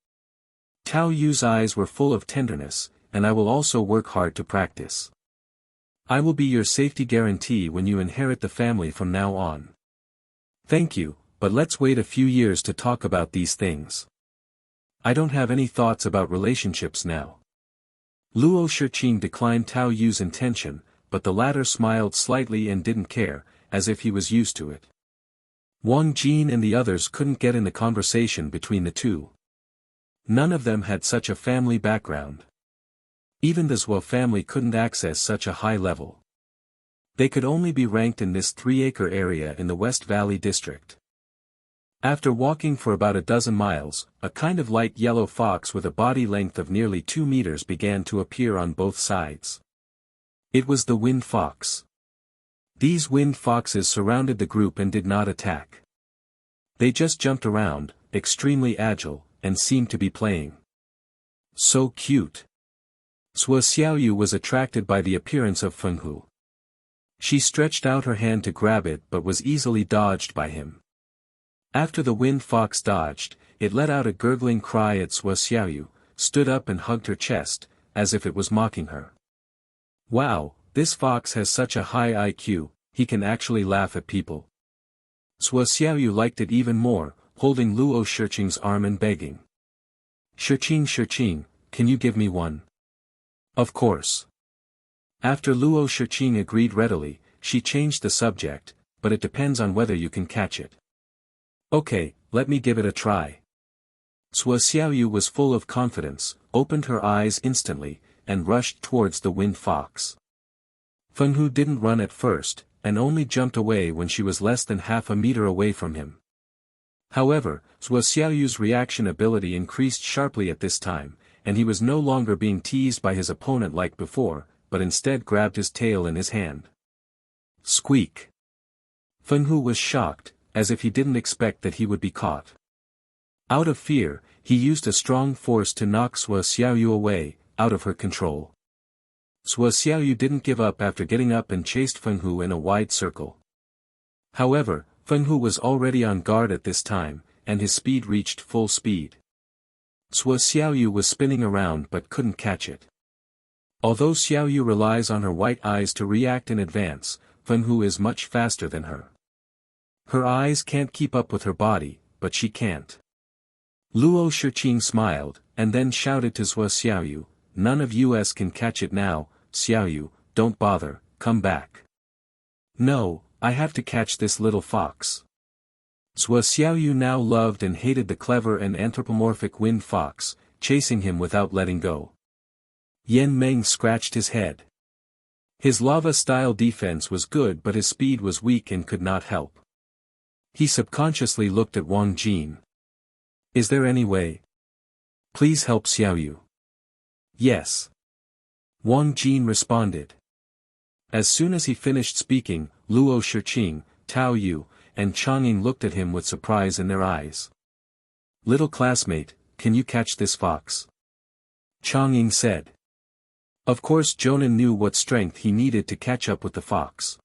Tao Yu's eyes were full of tenderness, and I will also work hard to practice. I will be your safety guarantee when you inherit the family from now on. Thank you, but let's wait a few years to talk about these things. I don't have any thoughts about relationships now. Luo Shiqing declined Tao Yu's intention, but the latter smiled slightly and didn't care, as if he was used to it. Wang Jin and the others couldn't get in the conversation between the two. None of them had such a family background. Even the Zhuo family couldn't access such a high level. They could only be ranked in this 3-acre area in the West Valley district. After walking for about a dozen miles, a kind of light yellow fox with a body length of nearly 2 meters began to appear on both sides. It was the wind fox. These wind foxes surrounded the group and did not attack. They just jumped around, extremely agile, and seemed to be playing. So cute. Sua Xiaoyu was attracted by the appearance of Feng Hu. She stretched out her hand to grab it but was easily dodged by him. After the wind fox dodged, it let out a gurgling cry at Sua Xiaoyu, stood up and hugged her chest, as if it was mocking her. Wow, this fox has such a high IQ, he can actually laugh at people. Sua Xiaoyu liked it even more, holding Luo Shiqing's arm and begging. Shiqing, can you give me one? Of course. After Luo Shiqing agreed readily, she changed the subject, but it depends on whether you can catch it. Okay, let me give it a try. Sua Xiaoyu was full of confidence, opened her eyes instantly, and rushed towards the wind fox. Feng Hu didn't run at first, and only jumped away when she was less than half a meter away from him. However, Sua Xiaoyu's reaction ability increased sharply at this time, and he was no longer being teased by his opponent like before, but instead grabbed his tail in his hand. Squeak! Feng Hu was shocked, as if he didn't expect that he would be caught. Out of fear, he used a strong force to knock Sua Xiaoyu away, out of her control. Sua Xiaoyu didn't give up after getting up and chased Feng Hu in a wide circle. However, Feng Hu was already on guard at this time, and his speed reached full speed. Sua Xiaoyu was spinning around but couldn't catch it. Although Xiaoyu relies on her white eyes to react in advance, Feng Hu is much faster than her. Her eyes can't keep up with her body, but she can't. Luo Shiqing smiled, and then shouted to Sua Xiaoyu, "None of us can catch it now, Xiaoyu, don't bother, come back." "No, I have to catch this little fox." Sua Xiaoyu now loved and hated the clever and anthropomorphic wind fox, chasing him without letting go. Yan Meng scratched his head. His lava-style defense was good but his speed was weak and could not help. He subconsciously looked at Wang Jin. "Is there any way? Please help Xiaoyu." "Yes." Wang Jin responded. As soon as he finished speaking, Luo Shiqing, Tao Yu, and Chang'ing looked at him with surprise in their eyes. "Little classmate, can you catch this fox?" Chang'ing said. Of course Jonan knew what strength he needed to catch up with the fox.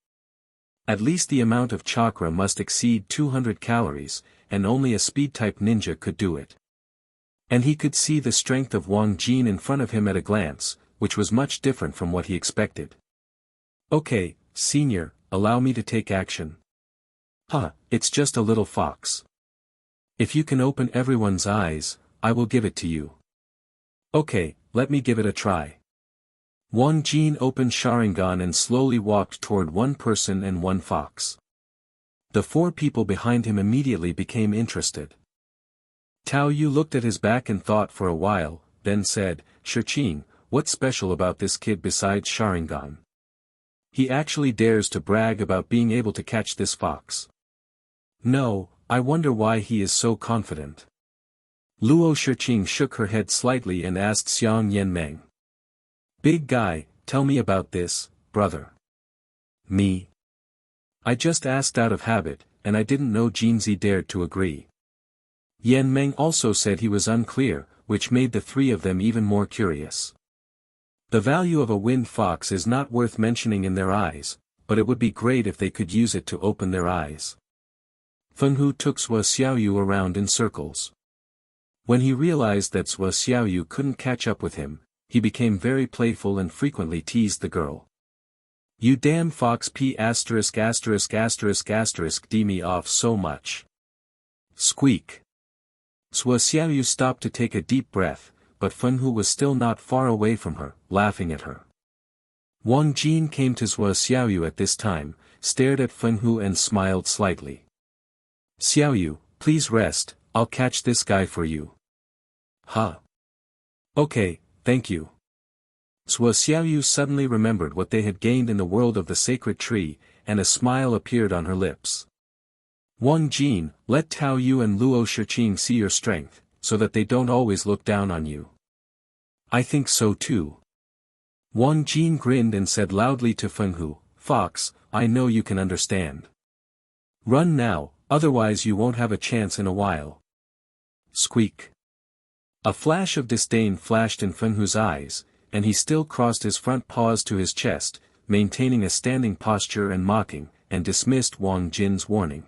At least the amount of chakra must exceed 200 calories, and only a speed-type ninja could do it. And he could see the strength of Wang Jin in front of him at a glance, which was much different from what he expected. "Okay, senior, allow me to take action." It's just a little fox. If you can open everyone's eyes, I will give it to you." "Okay, let me give it a try." Wang Jin opened Sharingan and slowly walked toward one person and one fox. The 4 people behind him immediately became interested. Tao Yu looked at his back and thought for a while, then said, "Shiqing, what's special about this kid besides Sharingan? He actually dares to brag about being able to catch this fox. No, I wonder why he is so confident." Luo Shiqing shook her head slightly and asked Xiang Yanmeng. "Big guy, tell me about this, brother." "Me? I just asked out of habit, and I didn't know Jinzi dared to agree." Yan Meng also said he was unclear, which made the 3 of them even more curious. The value of a wind fox is not worth mentioning in their eyes, but it would be great if they could use it to open their eyes. Feng Hu took Sua Xiaoyu around in circles. When he realized that Sua Xiaoyu couldn't catch up with him, he became very playful and frequently teased the girl. "You damn fox p********** d me off so much." Squeak. Sua Xiaoyu stopped to take a deep breath, but Feng Hu was still not far away from her, laughing at her. Wang Jin came to Sua Xiaoyu at this time, stared at Feng Hu and smiled slightly. "Xiaoyu, please rest, I'll catch this guy for you." "Okay, thank you." Sua Xiaoyu suddenly remembered what they had gained in the world of the sacred tree, and a smile appeared on her lips. Wang Jin, let Tao Yu and Luo Shiqing see your strength, so that they don't always look down on you. I think so too. Wang Jin grinned and said loudly to Feng Hu, Fox, I know you can understand. Run now, otherwise you won't have a chance in a while. Squeak. A flash of disdain flashed in Feng Hu's eyes, and he still crossed his front paws to his chest, maintaining a standing posture and mocking, and dismissed Wang Jin's warning.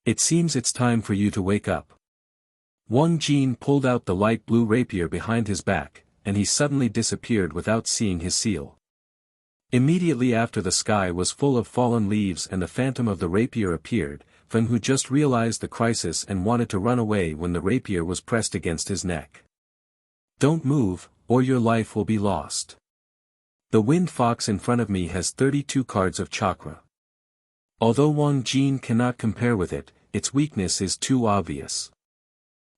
It seems it's time for you to wake up. Wang Jin pulled out the light blue rapier behind his back, and he suddenly disappeared without seeing his seal. Immediately after the sky was full of fallen leaves and the phantom of the rapier appeared, Feng Hu just realized the crisis and wanted to run away when the rapier was pressed against his neck. Don't move, or your life will be lost. The wind fox in front of me has 32 cards of chakra. Although Wang Jin cannot compare with it, its weakness is too obvious.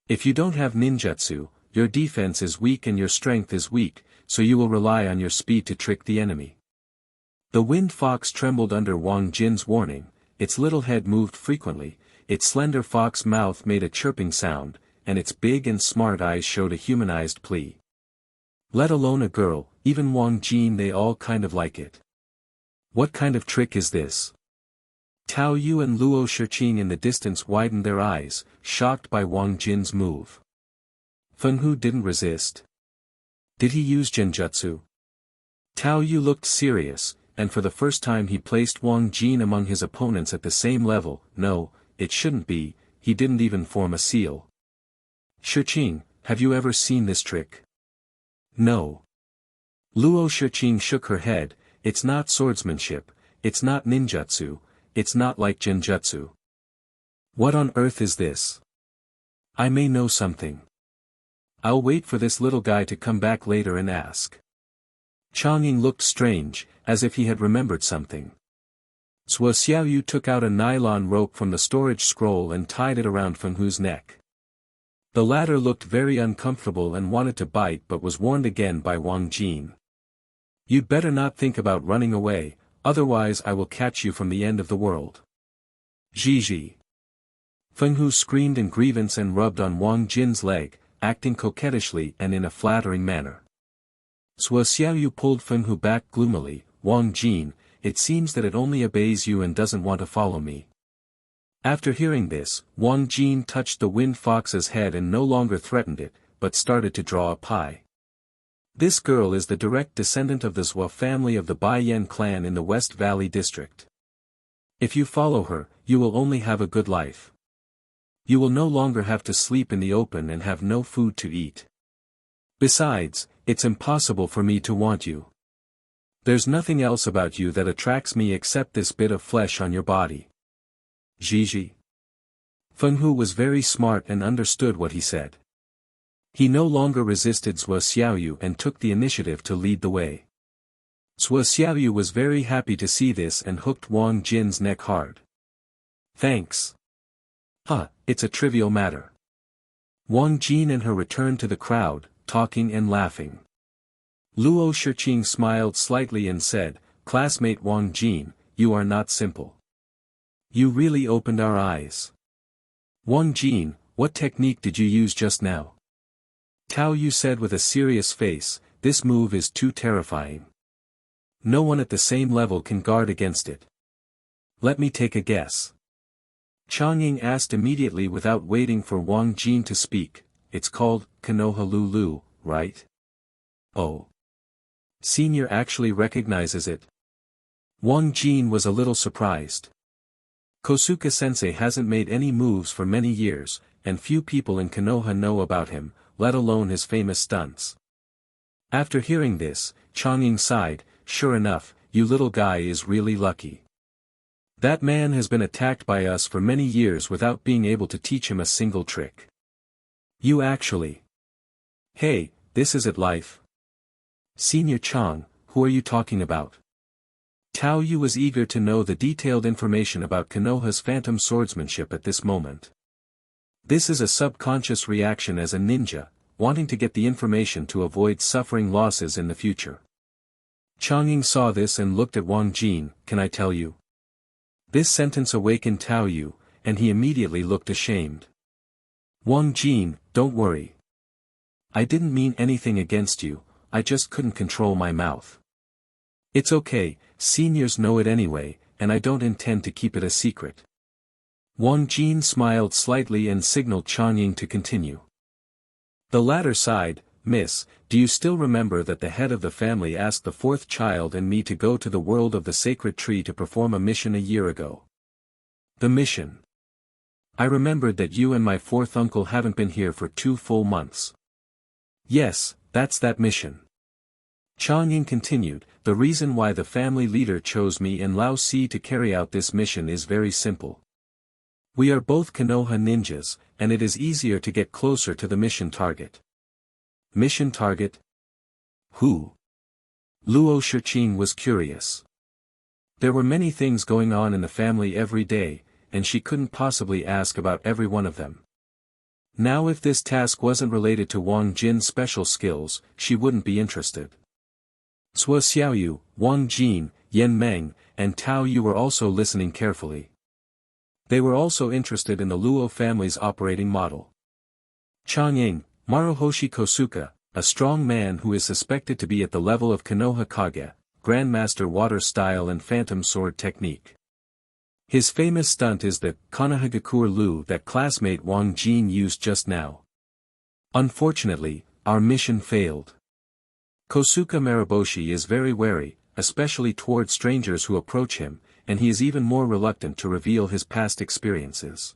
If you don't have ninjutsu, your defense is weak and your strength is weak, so you will rely on your speed to trick the enemy. The wind fox trembled under Wang Jin's warning, its little head moved frequently, its slender fox mouth made a chirping sound, and its big and smart eyes showed a humanized plea. Let alone a girl, even Wang Jin, they all kind of like it. What kind of trick is this? Tao Yu and Luo Shiqing in the distance widened their eyes, shocked by Wang Jin's move. Feng Hu didn't resist. Did he use genjutsu? Tao Yu looked serious, and for the first time he placed Wang Jin among his opponents at the same level. No, it shouldn't be, he didn't even form a seal. Shiqing, have you ever seen this trick? No. Luo Shiqing shook her head, it's not swordsmanship, it's not ninjutsu, it's not like genjutsu. What on earth is this? I may know something. I'll wait for this little guy to come back later and ask. Chang'ing looked strange, as if he had remembered something. Zhuo Xiaoyu took out a nylon rope from the storage scroll and tied it around Feng Hu's neck. The latter looked very uncomfortable and wanted to bite but was warned again by Wang Jin. You'd better not think about running away, otherwise I will catch you from the end of the world. Zhi. Feng Hu screamed in grievance and rubbed on Wang Jin's leg, acting coquettishly and in a flattering manner. Zhuo Xiaoyu pulled Feng Hu back gloomily, Wang Jin, it seems that it only obeys you and doesn't want to follow me. After hearing this, Wang Jin touched the wind fox's head and no longer threatened it, but started to draw a pie. This girl is the direct descendant of the Zhuo family of the Baiyan clan in the West Valley district. If you follow her, you will only have a good life. You will no longer have to sleep in the open and have no food to eat. Besides, it's impossible for me to want you. There's nothing else about you that attracts me except this bit of flesh on your body. Zhi. Feng Hu was very smart and understood what he said. He no longer resisted Zhuo Xiaoyu and took the initiative to lead the way. Zhuo Xiaoyu was very happy to see this and hooked Wang Jin's neck hard. Thanks. It's a trivial matter. Wang Jin and her returned to the crowd, talking and laughing. Luo Shiqing smiled slightly and said, Classmate Wang Jin, you are not simple. You really opened our eyes. Wang Jin, what technique did you use just now? Tao Yu said with a serious face, this move is too terrifying. No one at the same level can guard against it. Let me take a guess. Chang'ing asked immediately without waiting for Wang Jin to speak, it's called Konoha Lulu, right? Oh. Senior actually recognizes it. Wang Jin was a little surprised. Kosuke-sensei hasn't made any moves for many years, and few people in Konoha know about him, let alone his famous stunts. After hearing this, Chang'ing sighed, sure enough, you little guy is really lucky. That man has been attacked by us for many years without being able to teach him a single trick. You actually. Hey, this is it life. Senior Chang, who are you talking about? Tao Yu was eager to know the detailed information about Konoha's phantom swordsmanship at this moment. This is a subconscious reaction as a ninja, wanting to get the information to avoid suffering losses in the future. Chang'ing saw this and looked at Wang Jin, can I tell you? This sentence awakened Tao Yu, and he immediately looked ashamed. Wang Jin, don't worry. I didn't mean anything against you, I just couldn't control my mouth. It's okay, seniors know it anyway, and I don't intend to keep it a secret. Wang Jin smiled slightly and signaled Changying to continue. The latter sighed, Miss, do you still remember that the head of the family asked the fourth child and me to go to the world of the sacred tree to perform a mission a year ago? The mission. I remembered that you and my fourth uncle haven't been here for 2 full months. Yes, that's that mission. Changying continued, the reason why the family leader chose me and Lao Si to carry out this mission is very simple. We are both Konoha ninjas, and it is easier to get closer to the mission target. Mission target? Who? Luo Shiqing was curious. There were many things going on in the family every day, and she couldn't possibly ask about every one of them. Now if this task wasn't related to Wang Jin's special skills, she wouldn't be interested. Sua Xiaoyu, Wang Jin, Yan Meng, and Tao Yu were also listening carefully. They were also interested in the Luo family's operating model. Changying, Maruhoshi Kosuke, a strong man who is suspected to be at the level of Konoha Kage, Grandmaster Water Style and Phantom Sword Technique. His famous stunt is the Konohagakur Lu that classmate Wang Jin used just now. Unfortunately, our mission failed. Kosuke Mariboshi is very wary, especially toward strangers who approach him, and he is even more reluctant to reveal his past experiences.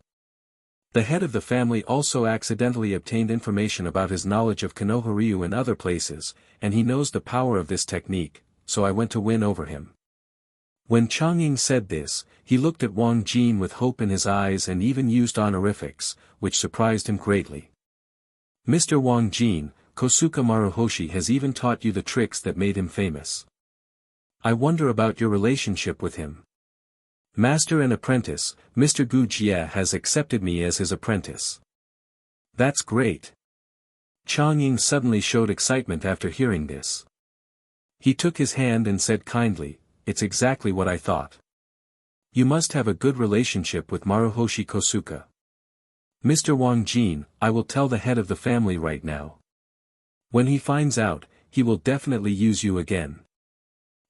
The head of the family also accidentally obtained information about his knowledge of Konoha-ryu in other places, and he knows the power of this technique, so I went to win over him. When Changying said this, he looked at Wang Jin with hope in his eyes and even used honorifics, which surprised him greatly. Mr. Wang Jin, Kosuke Maruhoshi has even taught you the tricks that made him famous. I wonder about your relationship with him. Master and apprentice, Mr. Gu Jie has accepted me as his apprentice. That's great. Changying suddenly showed excitement after hearing this. He took his hand and said kindly, it's exactly what I thought. You must have a good relationship with Maruhoshi Kosuke. Mr. Wang Jin, I will tell the head of the family right now. When he finds out, he will definitely use you again.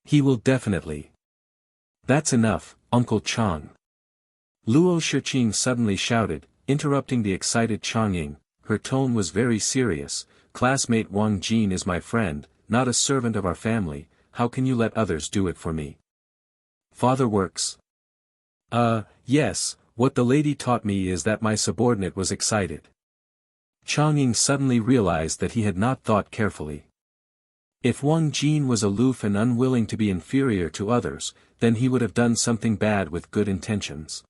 He will definitely. That's enough, Uncle Chang. Luo Shiqing suddenly shouted, interrupting the excited Changying. Her tone was very serious. Classmate Wang Jin is my friend, not a servant of our family. How can you let others do it for me? Father works. Yes, what the lady taught me is that my subordinate was excited. Changying suddenly realized that he had not thought carefully. If Wang Jin was aloof and unwilling to be inferior to others, then he would have done something bad with good intentions.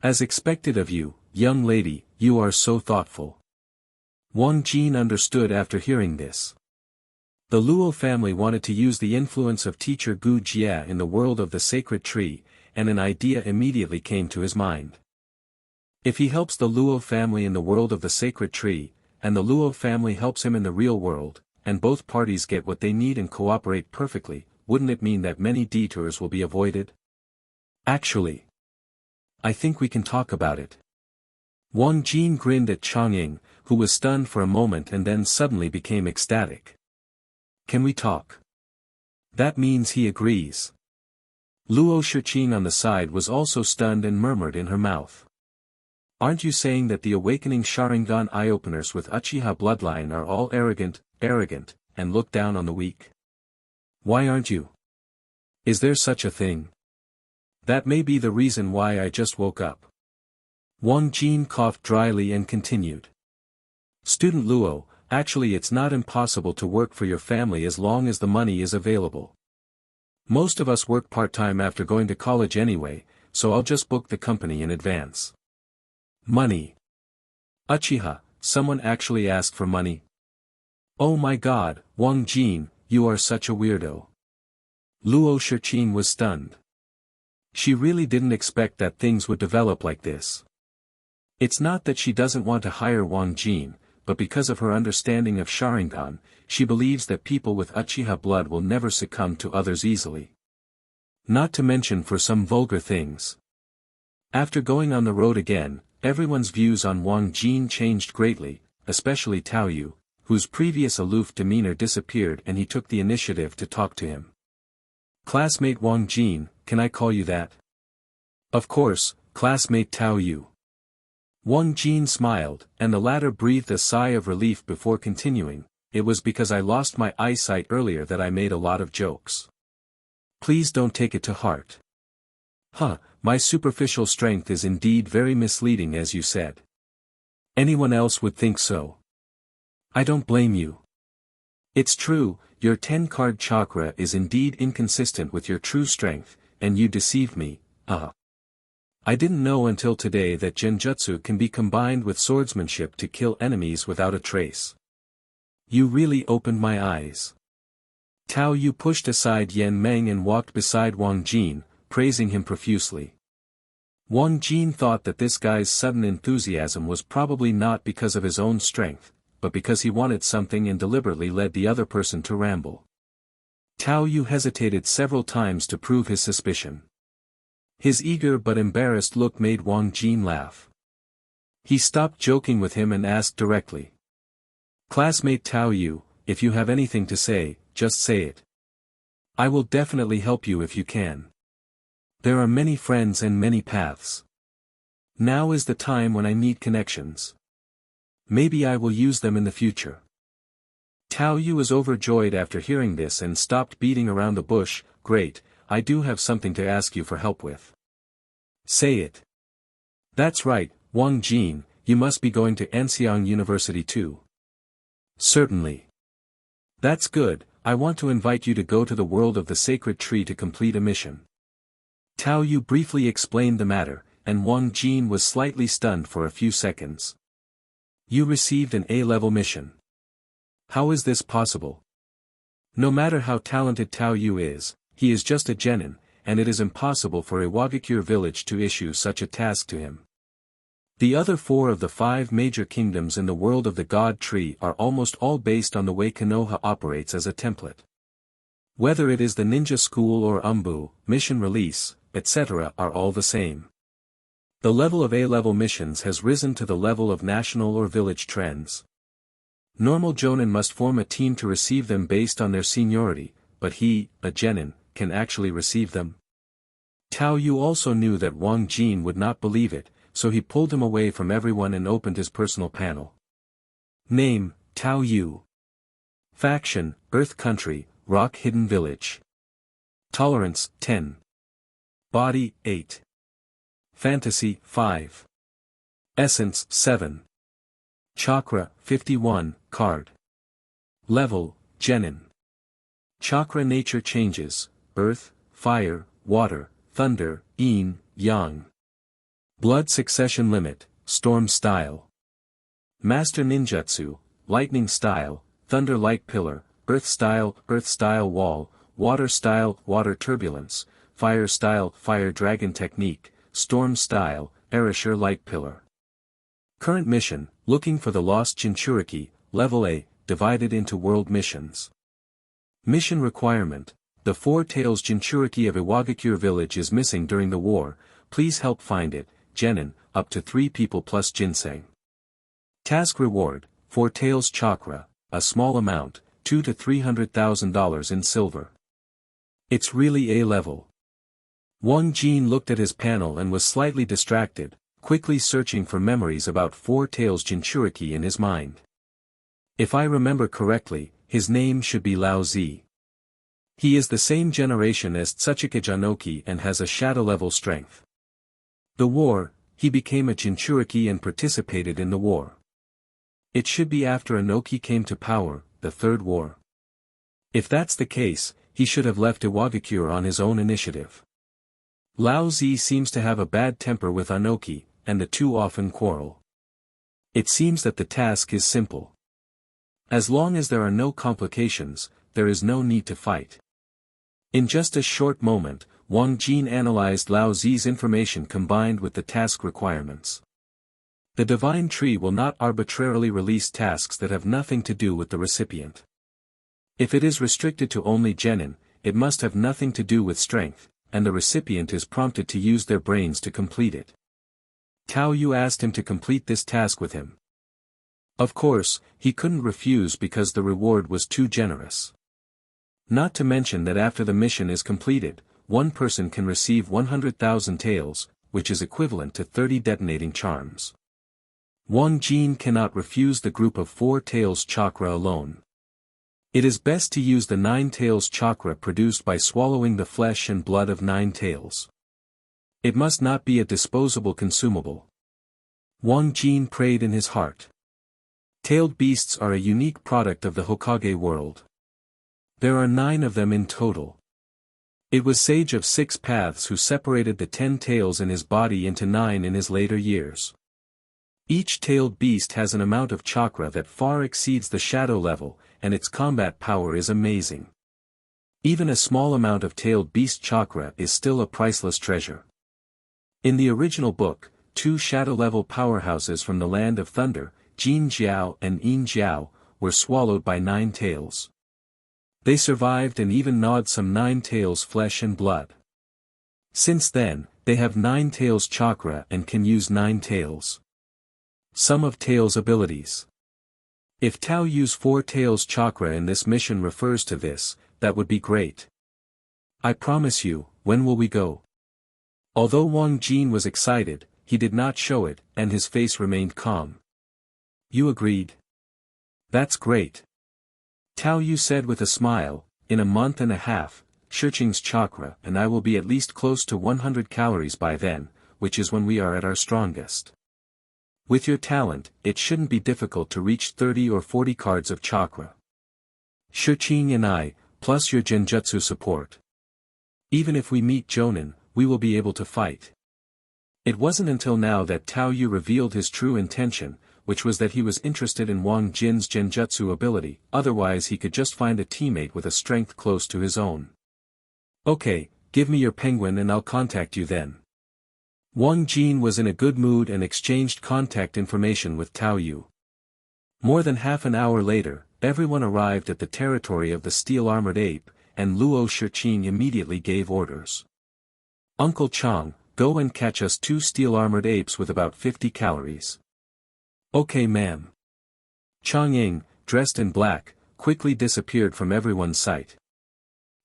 As expected of you, young lady, you are so thoughtful. Wang Jin understood after hearing this. The Luo family wanted to use the influence of teacher Gu Jie in the world of the sacred tree, and an idea immediately came to his mind. If he helps the Luo family in the world of the sacred tree, and the Luo family helps him in the real world, and both parties get what they need and cooperate perfectly, wouldn't it mean that many detours will be avoided? Actually, I think we can talk about it. Wang Jin grinned at Changying, who was stunned for a moment and then suddenly became ecstatic. Can we talk? That means he agrees. Luo Shiqing on the side was also stunned and murmured in her mouth. Aren't you saying that the awakening Sharingan eye-openers with Uchiha bloodline are all arrogant, and look down on the weak? Why aren't you? Is there such a thing? That may be the reason why I just woke up. Wang Jin coughed dryly and continued. Student Luo, actually it's not impossible to work for your family as long as the money is available. Most of us work part-time after going to college anyway, so I'll just book the company in advance. Money. Uchiha, someone actually asked for money? Oh my god, Wang Jin, you are such a weirdo. Luo Shiqing was stunned. She really didn't expect that things would develop like this. It's not that she doesn't want to hire Wang Jin, but because of her understanding of Sharingan, she believes that people with Uchiha blood will never succumb to others easily. Not to mention for some vulgar things. After going on the road again, everyone's views on Wang Jin changed greatly, especially Tao Yu, whose previous aloof demeanor disappeared and he took the initiative to talk to him. "Classmate Wang Jin, can I call you that?" "Of course, classmate Tao Yu." Wang Jin smiled, and the latter breathed a sigh of relief before continuing, "It was because I lost my eyesight earlier that I made a lot of jokes. Please don't take it to heart." "Huh, my superficial strength is indeed very misleading as you said. Anyone else would think so. I don't blame you. It's true, your 10-card chakra is indeed inconsistent with your true strength, and you deceived me, I didn't know until today that genjutsu can be combined with swordsmanship to kill enemies without a trace. You really opened my eyes." Tao Yu pushed aside Yan Meng and walked beside Wang Jin, praising him profusely. Wang Jin thought that this guy's sudden enthusiasm was probably not because of his own strength, but because he wanted something and deliberately led the other person to ramble. Tao Yu hesitated several times to prove his suspicion. His eager but embarrassed look made Wang Jin laugh. He stopped joking with him and asked directly. "Classmate Tao Yu, if you have anything to say, just say it. I will definitely help you if you can. There are many friends and many paths. Now is the time when I need connections. Maybe I will use them in the future." Tao Yu was overjoyed after hearing this and stopped beating around the bush. "Great, I do have something to ask you for help with." "Say it." "That's right, Wang Jin, you must be going to Anxiang University too." "Certainly." "That's good, I want to invite you to go to the world of the sacred tree to complete a mission." Tao Yu briefly explained the matter, and Wang Jin was slightly stunned for a few seconds. "You received an A-level mission. How is this possible? No matter how talented Tao Yu is, he is just a genin, and it is impossible for Iwagakure village to issue such a task to him. The other 4 of the 5 major kingdoms in the world of the God Tree are almost all based on the way Konoha operates as a template. Whether it is the ninja school or Umbu, mission release, etc. are all the same. The level of A-level missions has risen to the level of national or village trends. Normal jonin must form a team to receive them based on their seniority, but he, a genin, can actually receive them." Tao Yu also knew that Wang Jin would not believe it, so he pulled him away from everyone and opened his personal panel. Name, Tao Yu. Faction, Earth Country, Rock Hidden Village. Tolerance, 10. Body, 8. Fantasy, 5. Essence, 7. Chakra, 51, card. Level, genin. Chakra nature changes, earth, fire, water, thunder, yin, yang. Blood succession limit, storm style. Master ninjutsu, lightning style, thunder light pillar, earth style wall, water style, water turbulence, fire style, fire dragon technique, storm style, erasure light pillar. Current mission, looking for the lost Jinchuriki, level A, divided into world missions. Mission requirement, the 4 Tails Jinchuriki of Iwagakure village is missing during the war, please help find it, genin, up to 3 people plus ginseng. Task reward, 4 Tails chakra, a small amount, $200,000 to $300,000 in silver. It's really A-level. Wang Jin looked at his panel and was slightly distracted, quickly searching for memories about 4 Tails Jinchuriki in his mind. If I remember correctly, his name should be Lao Zi. He is the same generation as Tsuchika Janoki and has a shadow-level strength. The war, he became a Jinchuriki and participated in the war. It should be after Inoki came to power, the Third War. If that's the case, he should have left Iwagakure on his own initiative. Lao Zi seems to have a bad temper with Inoki, and the two often quarrel. It seems that the task is simple. As long as there are no complications, there is no need to fight. In just a short moment, Wang Jin analyzed Lao Zi's information combined with the task requirements. The divine tree will not arbitrarily release tasks that have nothing to do with the recipient. If it is restricted to only genin, it must have nothing to do with strength, and the recipient is prompted to use their brains to complete it. Tao Yu asked him to complete this task with him. Of course, he couldn't refuse because the reward was too generous. Not to mention that after the mission is completed, one person can receive 100,000 taels, which is equivalent to 30 detonating charms. Wang Jin cannot refuse the group of 4 taels chakra alone. It is best to use the 9 taels chakra produced by swallowing the flesh and blood of 9 taels. It must not be a disposable consumable. Wang Jin prayed in his heart. Tailed beasts are a unique product of the Hokage world. There are 9 of them in total. It was Sage of 6 Paths who separated the 10 tails in his body into 9 in his later years. Each tailed beast has an amount of chakra that far exceeds the shadow level, and its combat power is amazing. Even a small amount of tailed beast chakra is still a priceless treasure. In the original book, 2 shadow-level powerhouses from the Land of Thunder, Jin Jiao and Yin Jiao, were swallowed by 9 tails. They survived and even gnawed some 9 tails flesh and blood. Since then, they have 9 tails chakra and can use 9 tails. Some of Tails' abilities. If Tao Yu's 4 tails chakra in this mission refers to this, that would be great. I promise you, when will we go? Although Wang Jin was excited, he did not show it, and his face remained calm. You agreed? That's great. Tao Yu said with a smile, in a month and a half, Shiqing's chakra and I will be at least close to 100 calories by then, which is when we are at our strongest. With your talent, it shouldn't be difficult to reach 30 or 40 cards of chakra. Shiqing and I, plus your genjutsu support. Even if we meet Jonin, we will be able to fight. It wasn't until now that Tao Yu revealed his true intention, which was that he was interested in Wang Jin's genjutsu ability, otherwise he could just find a teammate with a strength close to his own. Okay, give me your penguin and I'll contact you then. Wang Jin was in a good mood and exchanged contact information with Tao Yu. More than half an hour later, everyone arrived at the territory of the steel-armored ape, and Luo Shiqing immediately gave orders. Uncle Chang, go and catch us 2 steel-armored apes with about 50 calories. Okay ma'am. Chang Ying, dressed in black, quickly disappeared from everyone's sight.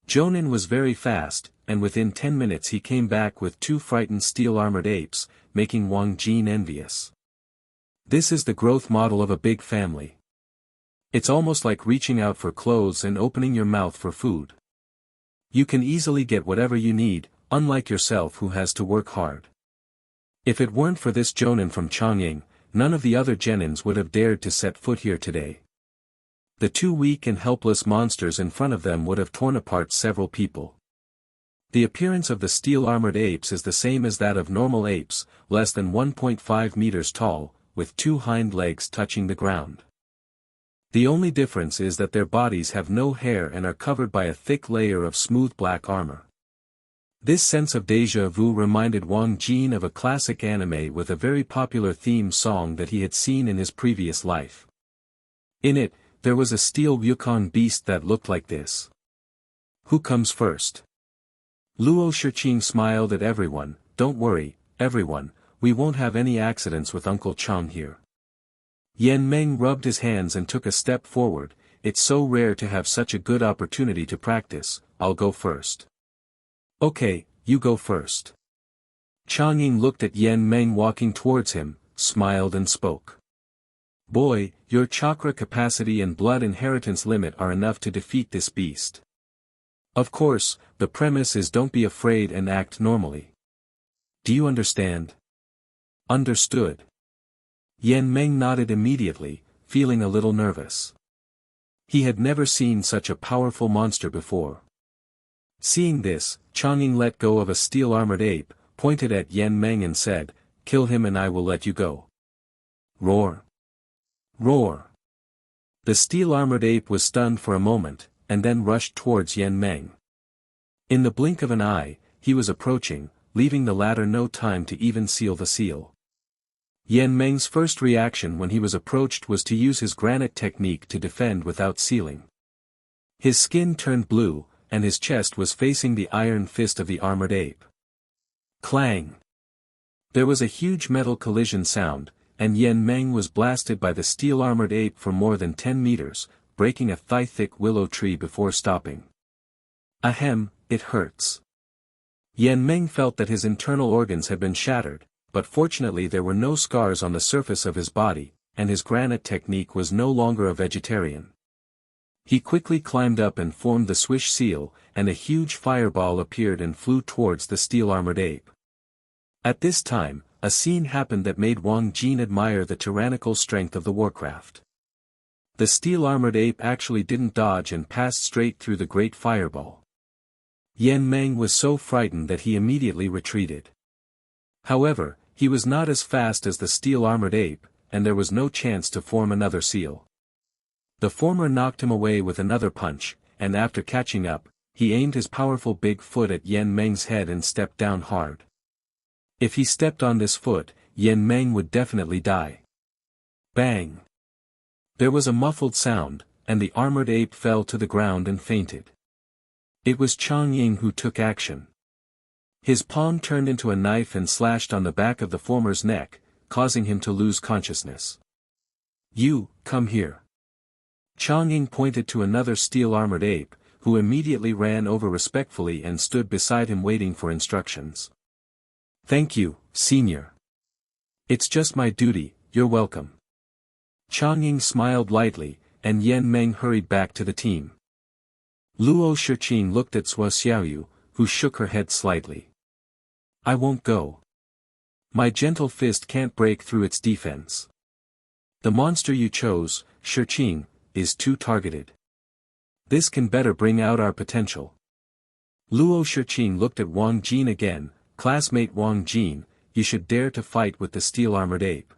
Jonin was very fast, and within 10 minutes he came back with 2 frightened steel-armored apes, making Wang Jin envious. This is the growth model of a big family. It's almost like reaching out for clothes and opening your mouth for food. You can easily get whatever you need, unlike yourself who has to work hard. If it weren't for this Jonin from Changying, none of the other genins would have dared to set foot here today. The 2 weak and helpless monsters in front of them would have torn apart several people. The appearance of the steel-armored apes is the same as that of normal apes, less than 1.5 meters tall, with 2 hind legs touching the ground. The only difference is that their bodies have no hair and are covered by a thick layer of smooth black armor. This sense of déjà vu reminded Wang Jin of a classic anime with a very popular theme song that he had seen in his previous life. In it, there was a steel Yukon beast that looked like this. Who comes first? Luo Shiqing smiled at everyone. Don't worry, everyone, we won't have any accidents with Uncle Chang here. Yan Meng rubbed his hands and took a step forward. It's so rare to have such a good opportunity to practice. I'll go first. Okay, you go first. Chang Ying looked at Yan Meng walking towards him, smiled and spoke. Boy, your chakra capacity and blood inheritance limit are enough to defeat this beast. Of course, the premise is don't be afraid and act normally. Do you understand? Understood. Yan Meng nodded immediately, feeling a little nervous. He had never seen such a powerful monster before. Seeing this, Changying let go of a steel-armored ape, pointed at Yan Meng and said, "Kill him and I will let you go." Roar! Roar! The steel-armored ape was stunned for a moment, and then rushed towards Yan Meng. In the blink of an eye, he was approaching, leaving the latter no time to even seal the seal. Yan Meng's first reaction when he was approached was to use his granite technique to defend without sealing. His skin turned blue, and his chest was facing the iron fist of the armored ape. Clang! There was a huge metal collision sound, and Yen Meng was blasted by the steel-armored ape for more than 10 meters, breaking a thigh-thick willow tree before stopping. Ahem, it hurts. Yen Meng felt that his internal organs had been shattered, but fortunately there were no scars on the surface of his body, and his granite technique was no longer a vegetarian. He quickly climbed up and formed the swish seal, and a huge fireball appeared and flew towards the steel-armored ape. At this time, a scene happened that made Wang Jin admire the tyrannical strength of the warcraft. The steel-armored ape actually didn't dodge and passed straight through the great fireball. Yen Meng was so frightened that he immediately retreated. However, he was not as fast as the steel-armored ape, and there was no chance to form another seal. The former knocked him away with another punch, and after catching up, he aimed his powerful big foot at Yen Meng's head and stepped down hard. If he stepped on this foot, Yen Meng would definitely die. Bang! There was a muffled sound, and the armored ape fell to the ground and fainted. It was Chang Ying who took action. His palm turned into a knife and slashed on the back of the former's neck, causing him to lose consciousness. You, come here. Chang Ying pointed to another steel-armored ape, who immediately ran over respectfully and stood beside him waiting for instructions. Thank you, senior. It's just my duty, you're welcome. Chang Ying smiled lightly, and Yen Meng hurried back to the team. Luo Shiqing looked at Sua Xiaoyu, who shook her head slightly. I won't go. My gentle fist can't break through its defense. The monster you chose, Shiqing, is too targeted. This can better bring out our potential. Luo Shiqing looked at Wang Jin again. Classmate Wang Jin, you should dare to fight with the steel-armored ape.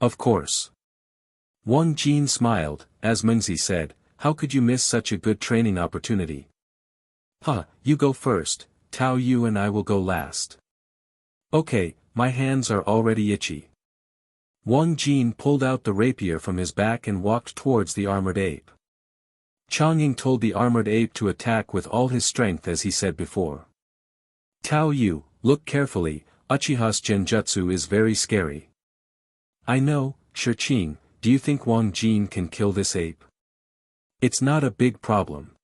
Of course. Wang Jin smiled, as Mengzi said, how could you miss such a good training opportunity? You go first, Tao Yu and I will go last. Okay, my hands are already itchy. Wang Jin pulled out the rapier from his back and walked towards the armored ape. Chang Ying told the armored ape to attack with all his strength as he said before. Tao Yu, look carefully, Uchiha's genjutsu is very scary. I know, Shiqing, do you think Wang Jin can kill this ape? It's not a big problem.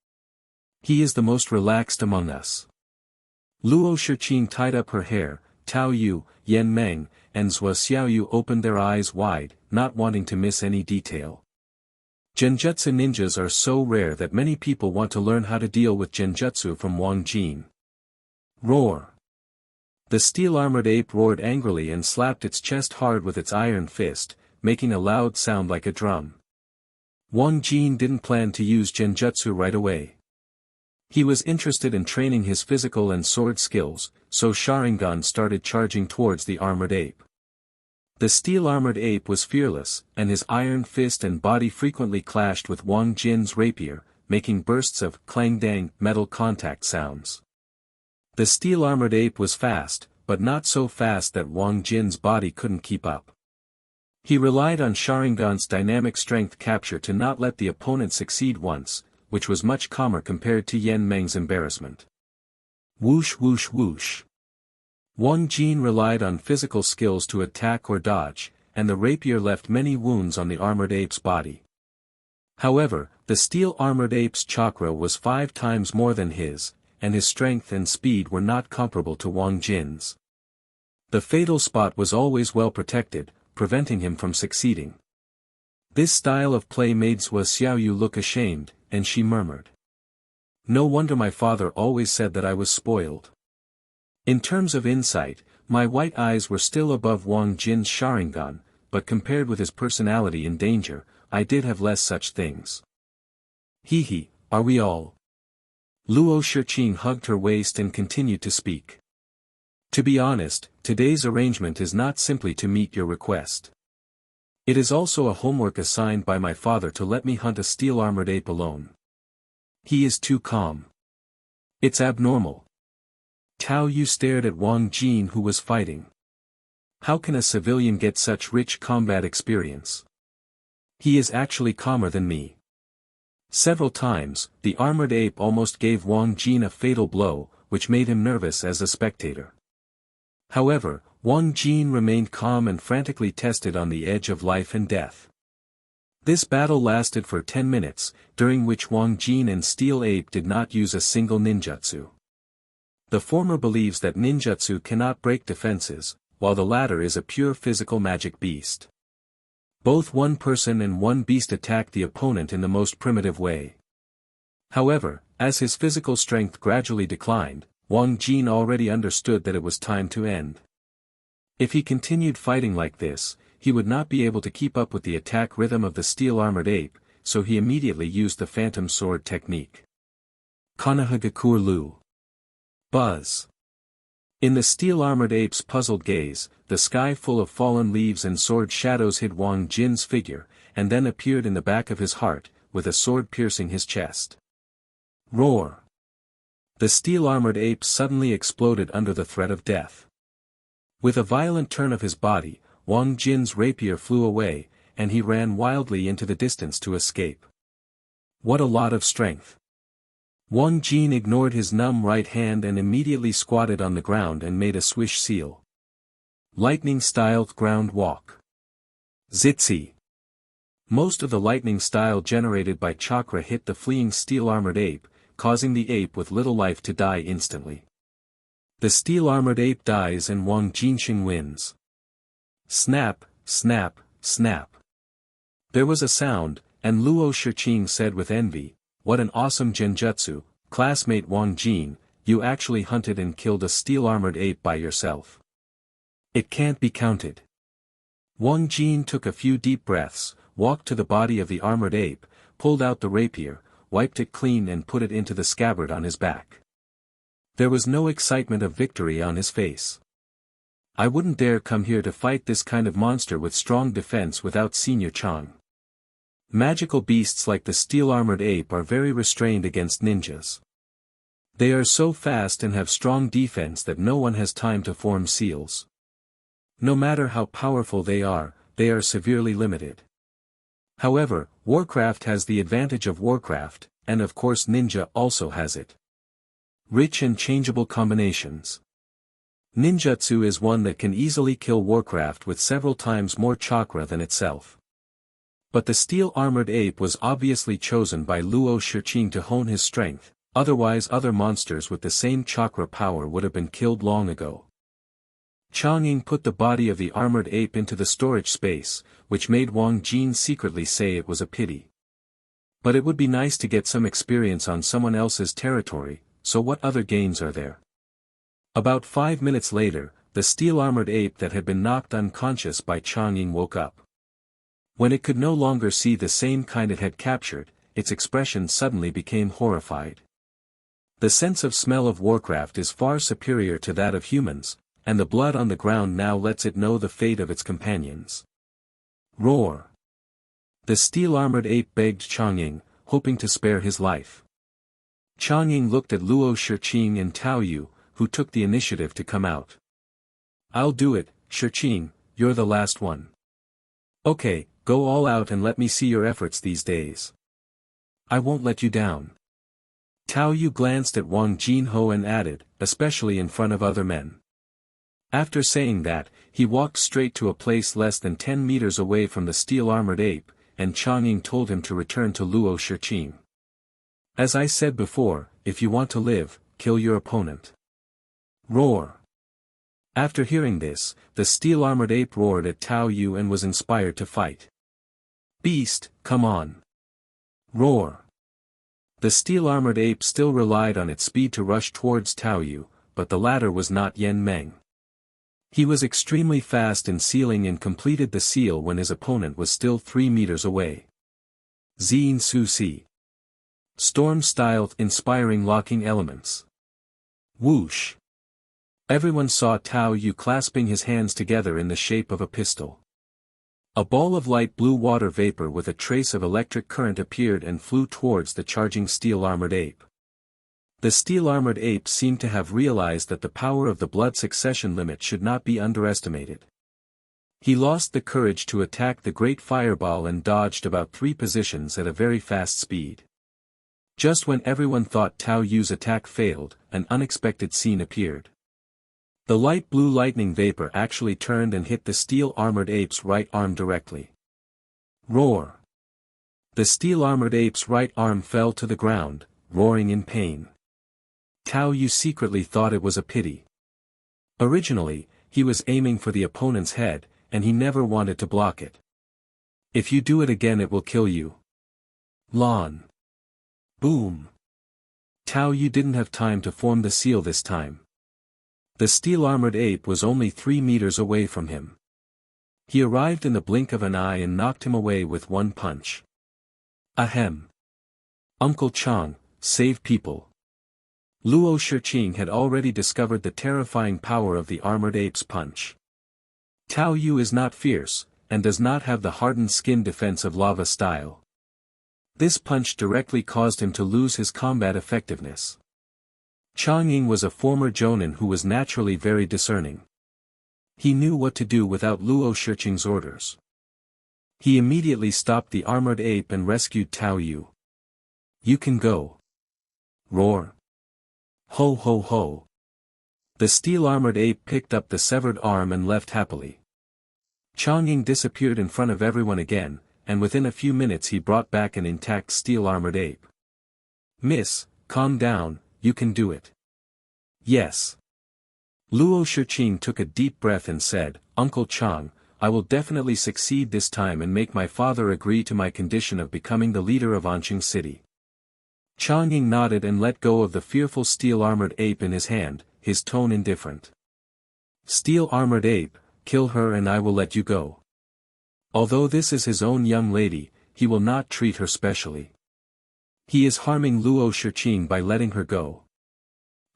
He is the most relaxed among us. Luo Shiqing tied up her hair, Tao Yu, Yen Meng, and Zhua Xiaoyu opened their eyes wide, not wanting to miss any detail. Genjutsu ninjas are so rare that many people want to learn how to deal with genjutsu from Wang Jin. Roar! The steel-armored ape roared angrily and slapped its chest hard with its iron fist, making a loud sound like a drum. Wang Jin didn't plan to use genjutsu right away. He was interested in training his physical and sword skills, so Sharingan started charging towards the armored ape. The steel-armored ape was fearless, and his iron fist and body frequently clashed with Wang Jin's rapier, making bursts of clang-dang metal contact sounds. The steel-armored ape was fast, but not so fast that Wang Jin's body couldn't keep up. He relied on Sharingan's dynamic strength capture to not let the opponent succeed once, which was much calmer compared to Yen Meng's embarrassment. Whoosh whoosh whoosh. Wang Jin relied on physical skills to attack or dodge, and the rapier left many wounds on the armored ape's body. However, the steel-armored ape's chakra was 5 times more than his, and his strength and speed were not comparable to Wang Jin's. The fatal spot was always well protected, preventing him from succeeding. This style of play made Zhua Xiaoyu look ashamed, and she murmured. No wonder my father always said that I was spoiled. In terms of insight, my white eyes were still above Wang Jin's Sharingan, but compared with his personality in danger, I did have less such things. Hee, are we all? Luo Shiqing hugged her waist and continued to speak. To be honest, today's arrangement is not simply to meet your request. It is also a homework assigned by my father to let me hunt a steel-armored ape alone. He is too calm. It's abnormal. Tao Yu stared at Wang Jin who was fighting. How can a civilian get such rich combat experience? He is actually calmer than me. Several times, the armored ape almost gave Wang Jin a fatal blow, which made him nervous as a spectator. However, Wang Jin remained calm and frantically tested on the edge of life and death. This battle lasted for 10 minutes, during which Wang Jin and Steel Ape did not use a single ninjutsu. The former believes that ninjutsu cannot break defenses, while the latter is a pure physical magic beast. Both one person and one beast attacked the opponent in the most primitive way. However, as his physical strength gradually declined, Wang Jin already understood that it was time to end. If he continued fighting like this, he would not be able to keep up with the attack rhythm of the steel-armored ape, so he immediately used the phantom sword technique. Konohagakur Lu. Buzz. In the steel-armored ape's puzzled gaze, the sky full of fallen leaves and sword shadows hid Wang Jin's figure, and then appeared in the back of his heart, with a sword piercing his chest. Roar. The steel-armored ape suddenly exploded under the threat of death. With a violent turn of his body, Wang Jin's rapier flew away, and he ran wildly into the distance to escape. What a lot of strength. Wang Jin ignored his numb right hand and immediately squatted on the ground and made a swish seal. Lightning-styled ground walk. Zitzi. Most of the lightning style generated by chakra hit the fleeing steel-armored ape, causing the ape with little life to die instantly. The steel-armored ape dies and Wang Jinxing wins. Snap, snap, snap. There was a sound, and Luo Shiqing said with envy, "What an awesome genjutsu, classmate Wang Jin, you actually hunted and killed a steel-armored ape by yourself. It can't be counted." Wang Jin took a few deep breaths, walked to the body of the armored ape, pulled out the rapier, wiped it clean and put it into the scabbard on his back. There was no excitement of victory on his face. "I wouldn't dare come here to fight this kind of monster with strong defense without Senior Chang. Magical beasts like the steel-armored ape are very restrained against ninjas. They are so fast and have strong defense that no one has time to form seals. No matter how powerful they are severely limited. However, Warcraft has the advantage of Warcraft, and of course Ninja also has it. Rich and changeable combinations. Ninjutsu is one that can easily kill Warcraft with several times more chakra than itself. But the steel-armored ape was obviously chosen by Luo Shiqing to hone his strength, otherwise other monsters with the same chakra power would have been killed long ago. Chang'ing put the body of the armored ape into the storage space, which made Wang Jin secretly say it was a pity. But it would be nice to get some experience on someone else's territory, so what other games are there? About 5 minutes later, the steel-armored ape that had been knocked unconscious by Chang'ing woke up. When it could no longer see the same kind it had captured, its expression suddenly became horrified. The sense of smell of Warcraft is far superior to that of humans, and the blood on the ground now lets it know the fate of its companions. Roar. The steel-armored ape begged Chang'ing, hoping to spare his life. Chang'ing looked at Luo Shiqing and Tao Yu, who took the initiative to come out. "I'll do it, Shiqing, you're the last one. Okay, go all out and let me see your efforts these days. I won't let you down." Tao Yu glanced at Wang Jinho and added, especially in front of other men. After saying that, he walked straight to a place less than 10 meters away from the steel-armored ape, and Chang'ing told him to return to Luo Shiqing. "As I said before, if you want to live, kill your opponent." Roar. After hearing this, the steel-armored ape roared at Tao Yu and was inspired to fight. "Beast, come on." Roar. The steel-armored ape still relied on its speed to rush towards Tao Yu, but the latter was not Yen Meng. He was extremely fast in sealing and completed the seal when his opponent was still 3 meters away. Zien Su Si. Storm-styled inspiring locking elements. Whoosh. Everyone saw Tao Yu clasping his hands together in the shape of a pistol. A ball of light blue water vapor with a trace of electric current appeared and flew towards the charging steel-armored ape. The steel-armored ape seemed to have realized that the power of the blood succession limit should not be underestimated. He lost the courage to attack the great fireball and dodged about 3 positions at a very fast speed. Just when everyone thought Tao Yu's attack failed, an unexpected scene appeared. The light blue lightning vapor actually turned and hit the steel-armored ape's right arm directly. Roar! The steel-armored ape's right arm fell to the ground, roaring in pain. Tao Yu secretly thought it was a pity. Originally, he was aiming for the opponent's head, and he never wanted to block it. If you do it again it will kill you. Lon. Boom. Tao Yu didn't have time to form the seal this time. The steel-armored ape was only 3 meters away from him. He arrived in the blink of an eye and knocked him away with one punch. Ahem. Uncle Chang, save people. Luo Shiqing had already discovered the terrifying power of the armored ape's punch. Tao Yu is not fierce, and does not have the hardened skin defense of lava style. This punch directly caused him to lose his combat effectiveness. Chang Ying was a former jonin who was naturally very discerning. He knew what to do without Luo Shiqing's orders. He immediately stopped the armored ape and rescued Tao Yu. You can go. Roar. Ho ho ho. The steel-armored ape picked up the severed arm and left happily. Chang Ying disappeared in front of everyone again, and within a few minutes he brought back an intact steel-armored ape. Miss, calm down, you can do it. Yes. Luo Shiqing took a deep breath and said, Uncle Chang, I will definitely succeed this time and make my father agree to my condition of becoming the leader of Anqing City. Chang Ying nodded and let go of the fearful steel-armored ape in his hand, his tone indifferent. Steel-armored ape, kill her and I will let you go. Although this is his own young lady, he will not treat her specially. He is harming Luo Shiqing by letting her go.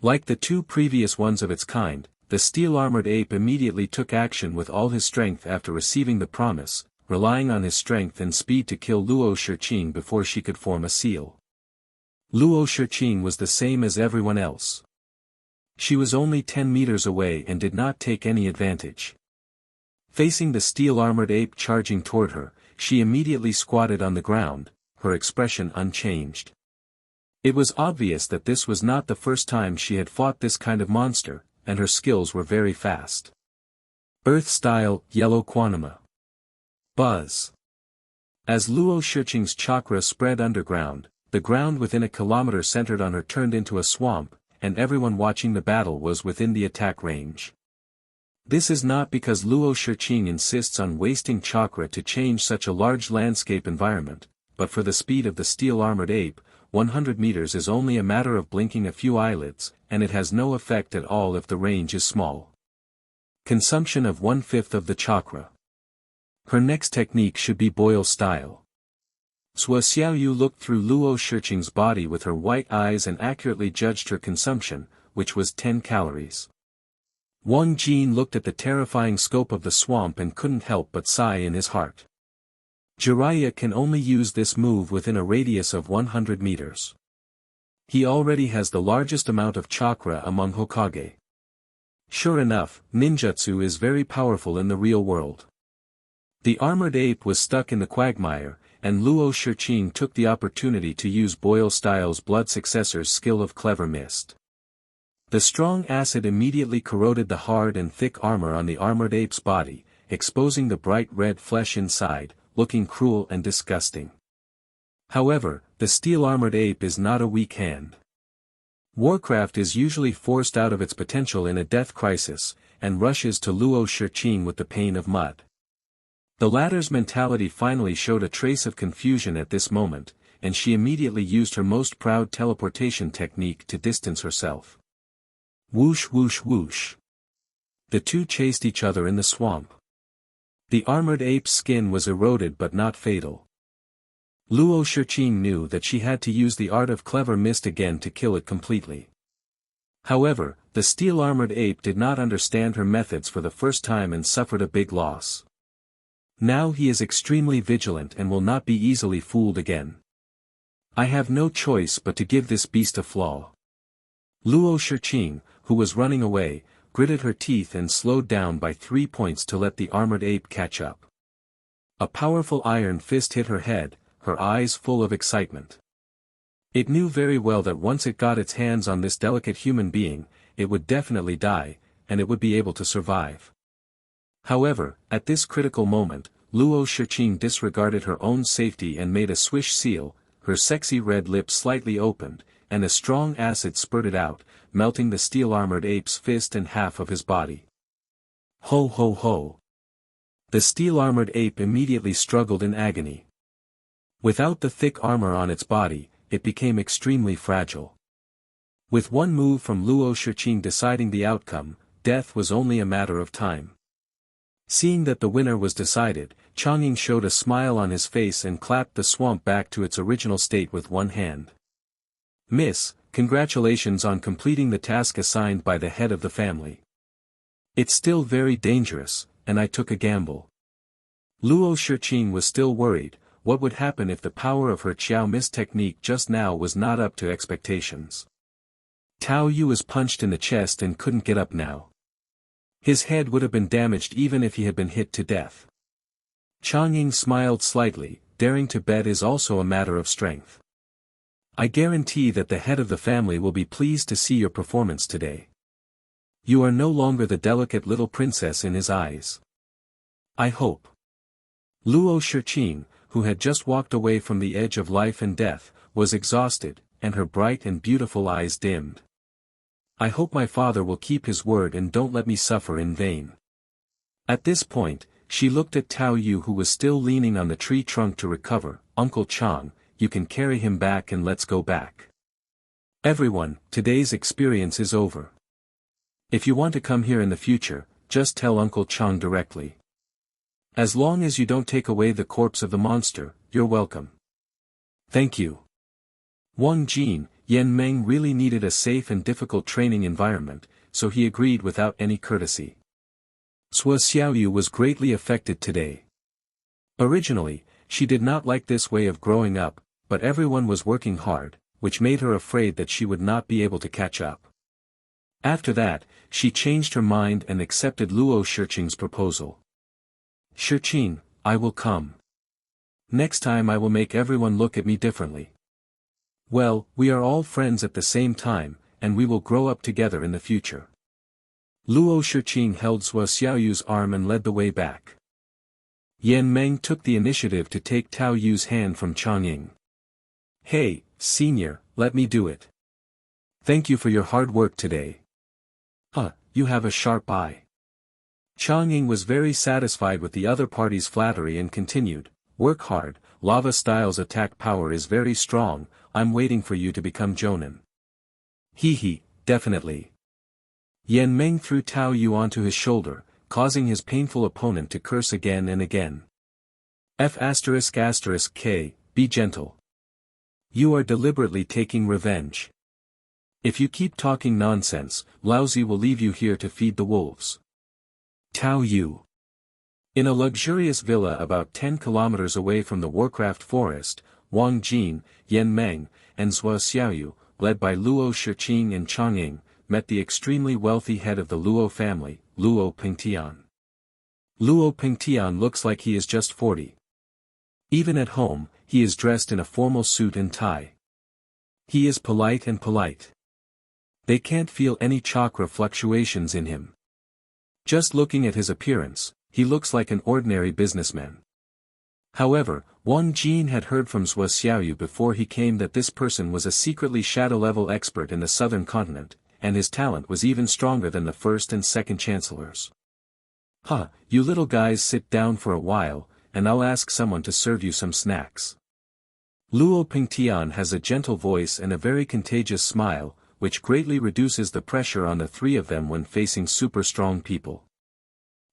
Like the 2 previous ones of its kind, the steel-armored ape immediately took action with all his strength after receiving the promise, relying on his strength and speed to kill Luo Shiqing before she could form a seal. Luo Shiqing was the same as everyone else. She was only 10 meters away and did not take any advantage. Facing the steel-armored ape charging toward her, she immediately squatted on the ground, her expression unchanged. It was obvious that this was not the first time she had fought this kind of monster, and her skills were very fast. Earth-style, yellow Quanima. Buzz. As Luo Shiqing's chakra spread underground, the ground within a kilometer centered on her turned into a swamp, and everyone watching the battle was within the attack range. This is not because Luo Shiqing insists on wasting chakra to change such a large landscape environment, but for the speed of the steel-armored ape, 100 meters is only a matter of blinking a few eyelids, and it has no effect at all if the range is small. Consumption of 1/5 of the chakra. Her next technique should be boil style. Sua Xiaoyu looked through Luo Shiqing's body with her white eyes and accurately judged her consumption, which was 10 calories. Wang Jin looked at the terrifying scope of the swamp and couldn't help but sigh in his heart. Jiraiya can only use this move within a radius of 100 meters. He already has the largest amount of chakra among Hokage. Sure enough, ninjutsu is very powerful in the real world. The armored ape was stuck in the quagmire, and Luo Shiqing took the opportunity to use Boyle Style's blood successor's skill of Clever Mist. The strong acid immediately corroded the hard and thick armor on the armored ape's body, exposing the bright red flesh inside, looking cruel and disgusting. However, the steel-armored ape is not a weak hand. Warcraft is usually forced out of its potential in a death crisis, and rushes to Luo Shiqing with the pain of mud. The latter's mentality finally showed a trace of confusion at this moment, and she immediately used her most proud teleportation technique to distance herself. Whoosh whoosh whoosh. The two chased each other in the swamp. The armored ape's skin was eroded but not fatal. Luo Shiqing knew that she had to use the art of Clever Mist again to kill it completely. However, the steel-armored ape did not understand her methods for the first time and suffered a big loss. Now he is extremely vigilant and will not be easily fooled again. I have no choice but to give this beast a flaw. Luo Shiqing, who was running away, gritted her teeth and slowed down by 3 points to let the armored ape catch up. A powerful iron fist hit her head, her eyes full of excitement. It knew very well that once it got its hands on this delicate human being, it would definitely die, and it would be able to survive. However, at this critical moment, Luo Shiqing disregarded her own safety and made a swish seal, her sexy red lips slightly opened, and a strong acid spurted out, melting the steel-armored ape's fist and half of his body. Ho ho ho! The steel-armored ape immediately struggled in agony. Without the thick armor on its body, it became extremely fragile. With one move from Luo Shiqing deciding the outcome, death was only a matter of time. Seeing that the winner was decided, Chang'ing showed a smile on his face and clapped the swamp back to its original state with one hand. "Miss, congratulations on completing the task assigned by the head of the family. It's still very dangerous, and I took a gamble." Luo Shiqing was still worried. What would happen if the power of her Qiao Miss technique just now was not up to expectations? Tao Yu was punched in the chest and couldn't get up now. His head would have been damaged even if he had been hit to death. Chang'ing smiled slightly, daring to bet is also a matter of strength. "I guarantee that the head of the family will be pleased to see your performance today. You are no longer the delicate little princess in his eyes. I hope." Luo Shiqing, who had just walked away from the edge of life and death, was exhausted, and her bright and beautiful eyes dimmed. "I hope my father will keep his word and don't let me suffer in vain." At this point, she looked at Tao Yu who was still leaning on the tree trunk to recover. "Uncle Chang, you can carry him back and let's go back. Everyone, today's experience is over. If you want to come here in the future, just tell Uncle Chang directly. As long as you don't take away the corpse of the monster, you're welcome." "Thank you." Wang Jin, Yan Meng really needed a safe and difficult training environment, so he agreed without any courtesy. Sua Xiaoyu was greatly affected today. Originally, she did not like this way of growing up, but everyone was working hard, which made her afraid that she would not be able to catch up. After that, she changed her mind and accepted Luo Shiqing's proposal. "Shiqing, I will come. Next time I will make everyone look at me differently. Well, we are all friends at the same time, and we will grow up together in the future." Luo Shiqing held Sua Xiaoyu's arm and led the way back. Yan Meng took the initiative to take Tao Yu's hand from Chang'ing. "Hey, senior, let me do it. Thank you for your hard work today. You have a sharp eye." Chang'ing was very satisfied with the other party's flattery and continued, "Work hard, Lava Style's attack power is very strong, I'm waiting for you to become Jonin." "Hee, definitely." Yan Meng threw Tao Yu onto his shoulder, causing his painful opponent to curse again and again. F***K, be gentle. You are deliberately taking revenge. If you keep talking nonsense, Laozi will leave you here to feed the wolves. Tao Yu. In a luxurious villa about 10 kilometers away from the Warcraft forest, Wang Jin, Yan Meng, and Sua Xiaoyu, led by Luo Shiqing and Chang'ing, met the extremely wealthy head of the Luo family, Luo Pingtian. Luo Pingtian looks like he is just 40. Even at home, he is dressed in a formal suit and tie. He is polite and polite. They can't feel any chakra fluctuations in him. Just looking at his appearance, he looks like an ordinary businessman. However, Wang Jin had heard from Sua Xiaoyu before he came that this person was a secretly shadow-level expert in the southern continent, and his talent was even stronger than the first and second chancellors. You little guys sit down for a while, and I'll ask someone to serve you some snacks." Luo Pingtian has a gentle voice and a very contagious smile, which greatly reduces the pressure on the three of them when facing super strong people.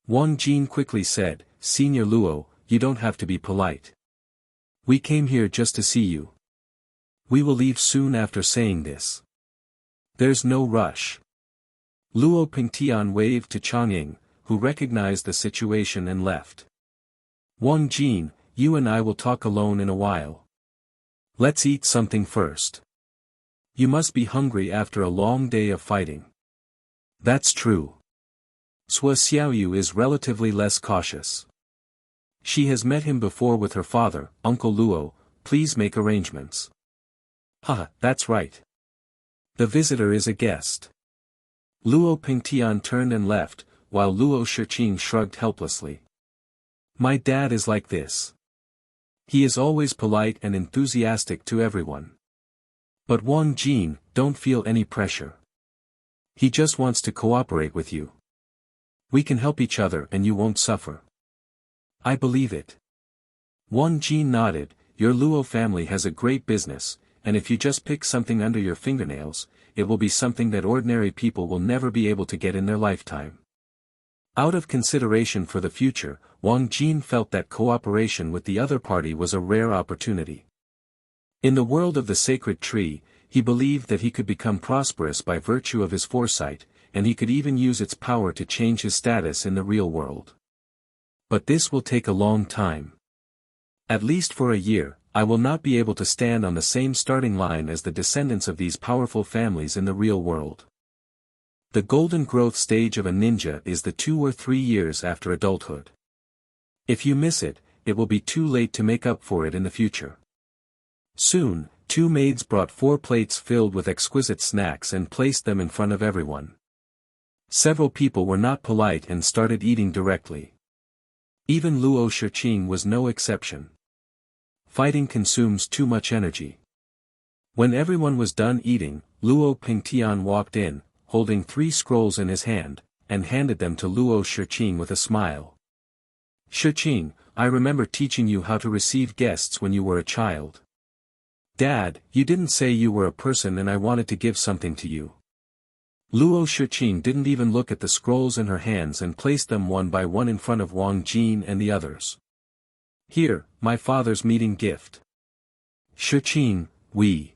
Wang Jin quickly said, "Senior Luo, you don't have to be polite. We came here just to see you. We will leave soon after saying this. There's no rush." Luo Pingtian waved to Chang'ing, who recognized the situation and left. "Wang Jin, you and I will talk alone in a while. Let's eat something first. You must be hungry after a long day of fighting." "That's true." Sua Xiaoyu is relatively less cautious. She has met him before with her father, Uncle Luo, please make arrangements. That's right. The visitor is a guest. Luo Pingtian turned and left, while Luo Shiqing shrugged helplessly. My dad is like this. He is always polite and enthusiastic to everyone. But Wang Jin, don't feel any pressure. He just wants to cooperate with you. We can help each other and you won't suffer. I believe it. Wang Jin nodded. Your Luo family has a great business, and if you just pick something under your fingernails, it will be something that ordinary people will never be able to get in their lifetime. Out of consideration for the future, Wang Jin felt that cooperation with the other party was a rare opportunity. In the world of the sacred tree, he believed that he could become prosperous by virtue of his foresight, and he could even use its power to change his status in the real world. But this will take a long time. At least for a year, I will not be able to stand on the same starting line as the descendants of these powerful families in the real world. The golden growth stage of a ninja is the 2 or 3 years after adulthood. If you miss it, it will be too late to make up for it in the future. Soon, 2 maids brought 4 plates filled with exquisite snacks and placed them in front of everyone. Several people were not polite and started eating directly. Even Luo Shiqing was no exception. Fighting consumes too much energy. When everyone was done eating, Luo Pingtian walked in, holding 3 scrolls in his hand, and handed them to Luo Shiqing with a smile. Shiqing, I remember teaching you how to receive guests when you were a child. Dad, you didn't say you were a person and I wanted to give something to you. Luo Shiqing didn't even look at the scrolls in her hands and placed them one by one in front of Wang Jin and the others. Here, my father's meeting gift. Shiqing, we.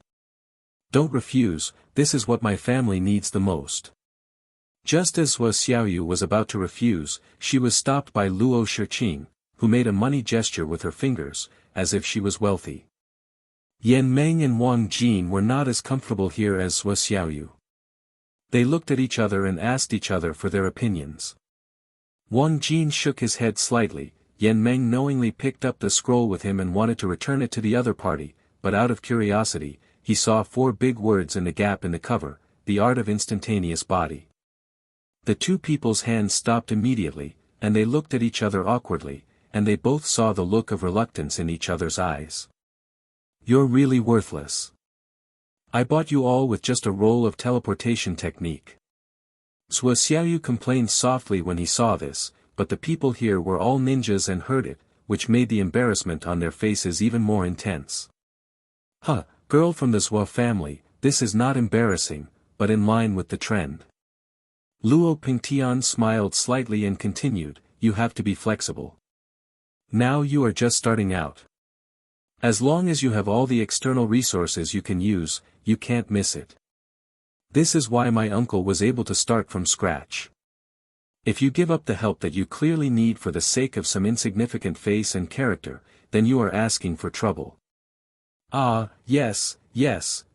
Don't refuse, this is what my family needs the most. Just as Hua Xiaoyu was about to refuse, she was stopped by Luo Shiqing, who made a money gesture with her fingers, as if she was wealthy. Yan Meng and Wang Jin were not as comfortable here as Hua Xiaoyu. They looked at each other and asked each other for their opinions. Wang Jin shook his head slightly. Yan Meng knowingly picked up the scroll with him and wanted to return it to the other party, but out of curiosity, he saw 4 big words in the gap in the cover, the art of instantaneous body. The 2 people's hands stopped immediately, and they looked at each other awkwardly, and they both saw the look of reluctance in each other's eyes. You're really worthless. I bought you all with just a roll of teleportation technique. Hua Xiaoyu complained softly when he saw this, but the people here were all ninjas and heard it, which made the embarrassment on their faces even more intense. Huh, girl from the Zhua family, this is not embarrassing, but in line with the trend. Luo Pingtian smiled slightly and continued, you have to be flexible. Now you are just starting out. As long as you have all the external resources you can use, you can't miss it. This is why my uncle was able to start from scratch. If you give up the help that you clearly need for the sake of some insignificant face and character, then you are asking for trouble. Ah, yes,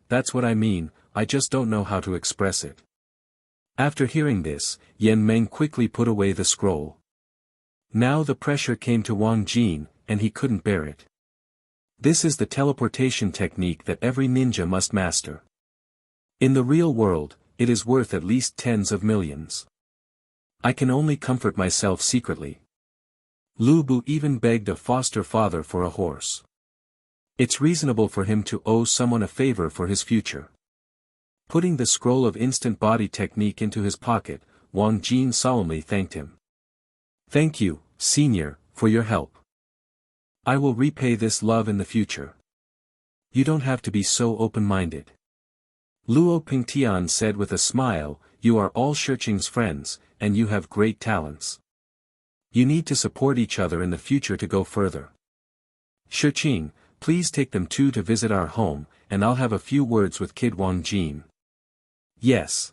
that's what I mean, I just don't know how to express it. After hearing this, Yan Meng quickly put away the scroll. Now the pressure came to Wang Jin, and he couldn't bear it. This is the teleportation technique that every ninja must master. In the real world, it is worth at least tens of millions. I can only comfort myself secretly. Lu Bu even begged a foster father for a horse. It's reasonable for him to owe someone a favor for his future. Putting the scroll of instant body technique into his pocket, Wang Jin solemnly thanked him. Thank you, senior, for your help. I will repay this love in the future. You don't have to be so open-minded. Luo Pingtian said with a smile, you are all Shiqing's friends, and you have great talents. You need to support each other in the future to go further. Shiqing, please take them 2 to visit our home, and I'll have a few words with Kid Wang Jin. Yes.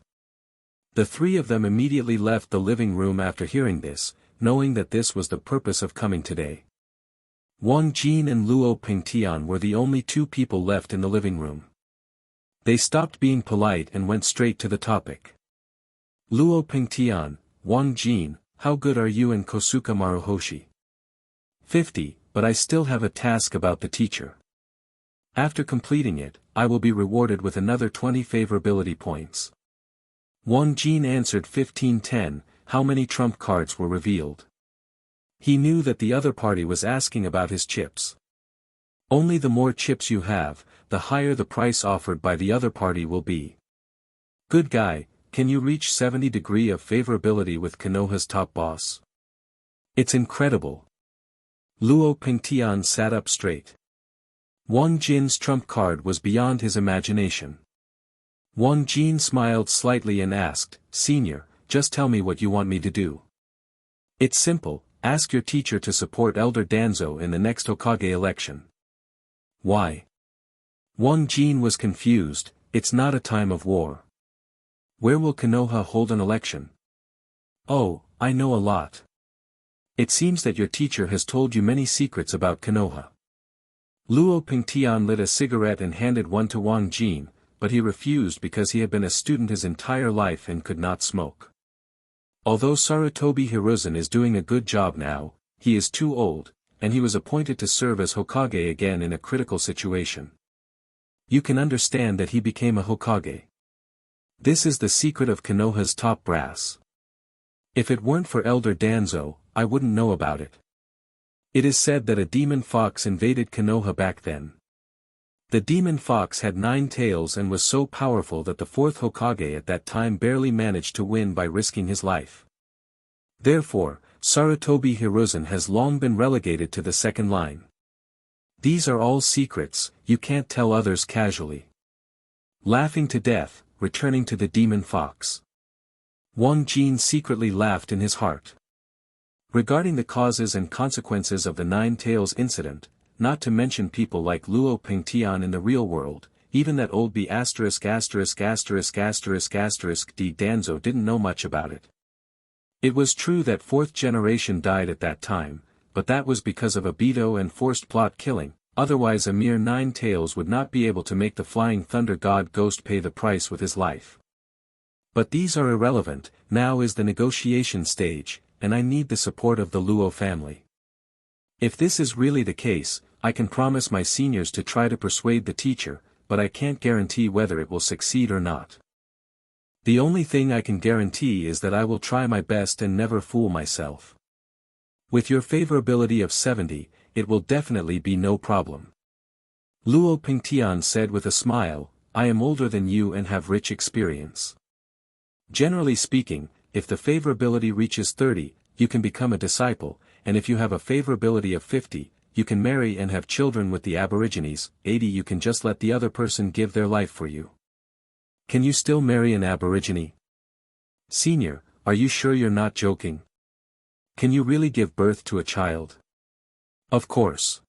The 3 of them immediately left the living room after hearing this, knowing that this was the purpose of coming today. Wang Jin and Luo Pingtian were the only 2 people left in the living room. They stopped being polite and went straight to the topic. Luo Pingtian, Wang Jin, how good are you in Kosuka Maruhoshi? 50, but I still have a task about the teacher. After completing it, I will be rewarded with another 20 favorability points. Wang Jin answered 1510, how many trump cards were revealed. He knew that the other party was asking about his chips. Only the more chips you have, the higher the price offered by the other party will be. Good guy, can you reach 70 degree of favorability with Konoha's top boss? It's incredible. Luo Pingtian sat up straight. Wang Jin's trump card was beyond his imagination. Wang Jin smiled slightly and asked, Senior, just tell me what you want me to do. It's simple, ask your teacher to support Elder Danzo in the next Hokage election. Why? Wang Jin was confused, it's not a time of war. Where will Konoha hold an election? Oh, I know a lot. It seems that your teacher has told you many secrets about Konoha. Luo Pingtian lit a cigarette and handed one to Wang Jin, but he refused because he had been a student his entire life and could not smoke. Although Sarutobi Hiruzen is doing a good job now, he is too old, and he was appointed to serve as Hokage again in a critical situation. You can understand that he became a Hokage. This is the secret of Konoha's top brass. If it weren't for Elder Danzo, I wouldn't know about it. It is said that a demon fox invaded Konoha back then. The demon fox had 9 tails and was so powerful that the 4th Hokage at that time barely managed to win by risking his life. Therefore, Sarutobi Hiruzen has long been relegated to the second line. These are all secrets, you can't tell others casually. Laughing to death, returning to the demon fox. Wang Jin secretly laughed in his heart. Regarding the causes and consequences of the 9 tails incident, not to mention people like Luo Pingtian in the real world, even that old D Danzo didn't know much about it. It was true that 4th generation died at that time, but that was because of Obito and forced plot killing, otherwise a mere 9 tails would not be able to make the Flying Thunder God Ghost pay the price with his life. But these are irrelevant, now is the negotiation stage, and I need the support of the Luo family. If this is really the case, I can promise my seniors to try to persuade the teacher, but I can't guarantee whether it will succeed or not. The only thing I can guarantee is that I will try my best and never fool myself. With your favorability of 70, it will definitely be no problem. Luo Pingtian said with a smile, I am older than you and have rich experience. Generally speaking, if the favorability reaches 30, you can become a disciple, and if you have a favorability of 50, you can marry and have children with the Aborigines, 80 you can just let the other person give their life for you. Can you still marry an Aborigine? Senior, are you sure you're not joking? Can you really give birth to a child? Of course.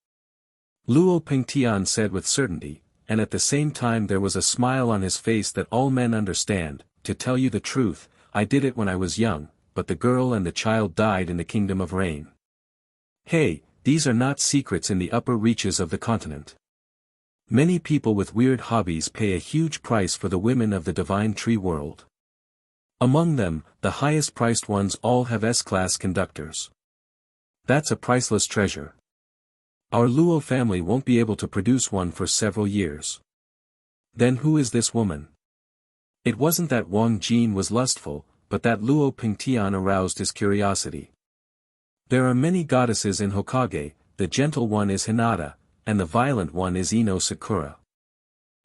Luo Pingtian said with certainty, and at the same time there was a smile on his face that all men understand, to tell you the truth, I did it when I was young, but the girl and the child died in the Kingdom of Rain. Hey, these are not secrets in the upper reaches of the continent. Many people with weird hobbies pay a huge price for the women of the Divine Tree world. Among them, the highest priced ones all have S-class conductors. That's a priceless treasure. Our Luo family won't be able to produce one for several years. Then who is this woman? It wasn't that Wang Jin was lustful, but that Luo Pingtian aroused his curiosity. There are many goddesses in Hokage, the gentle one is Hinata, and the violent one is Ino Sakura.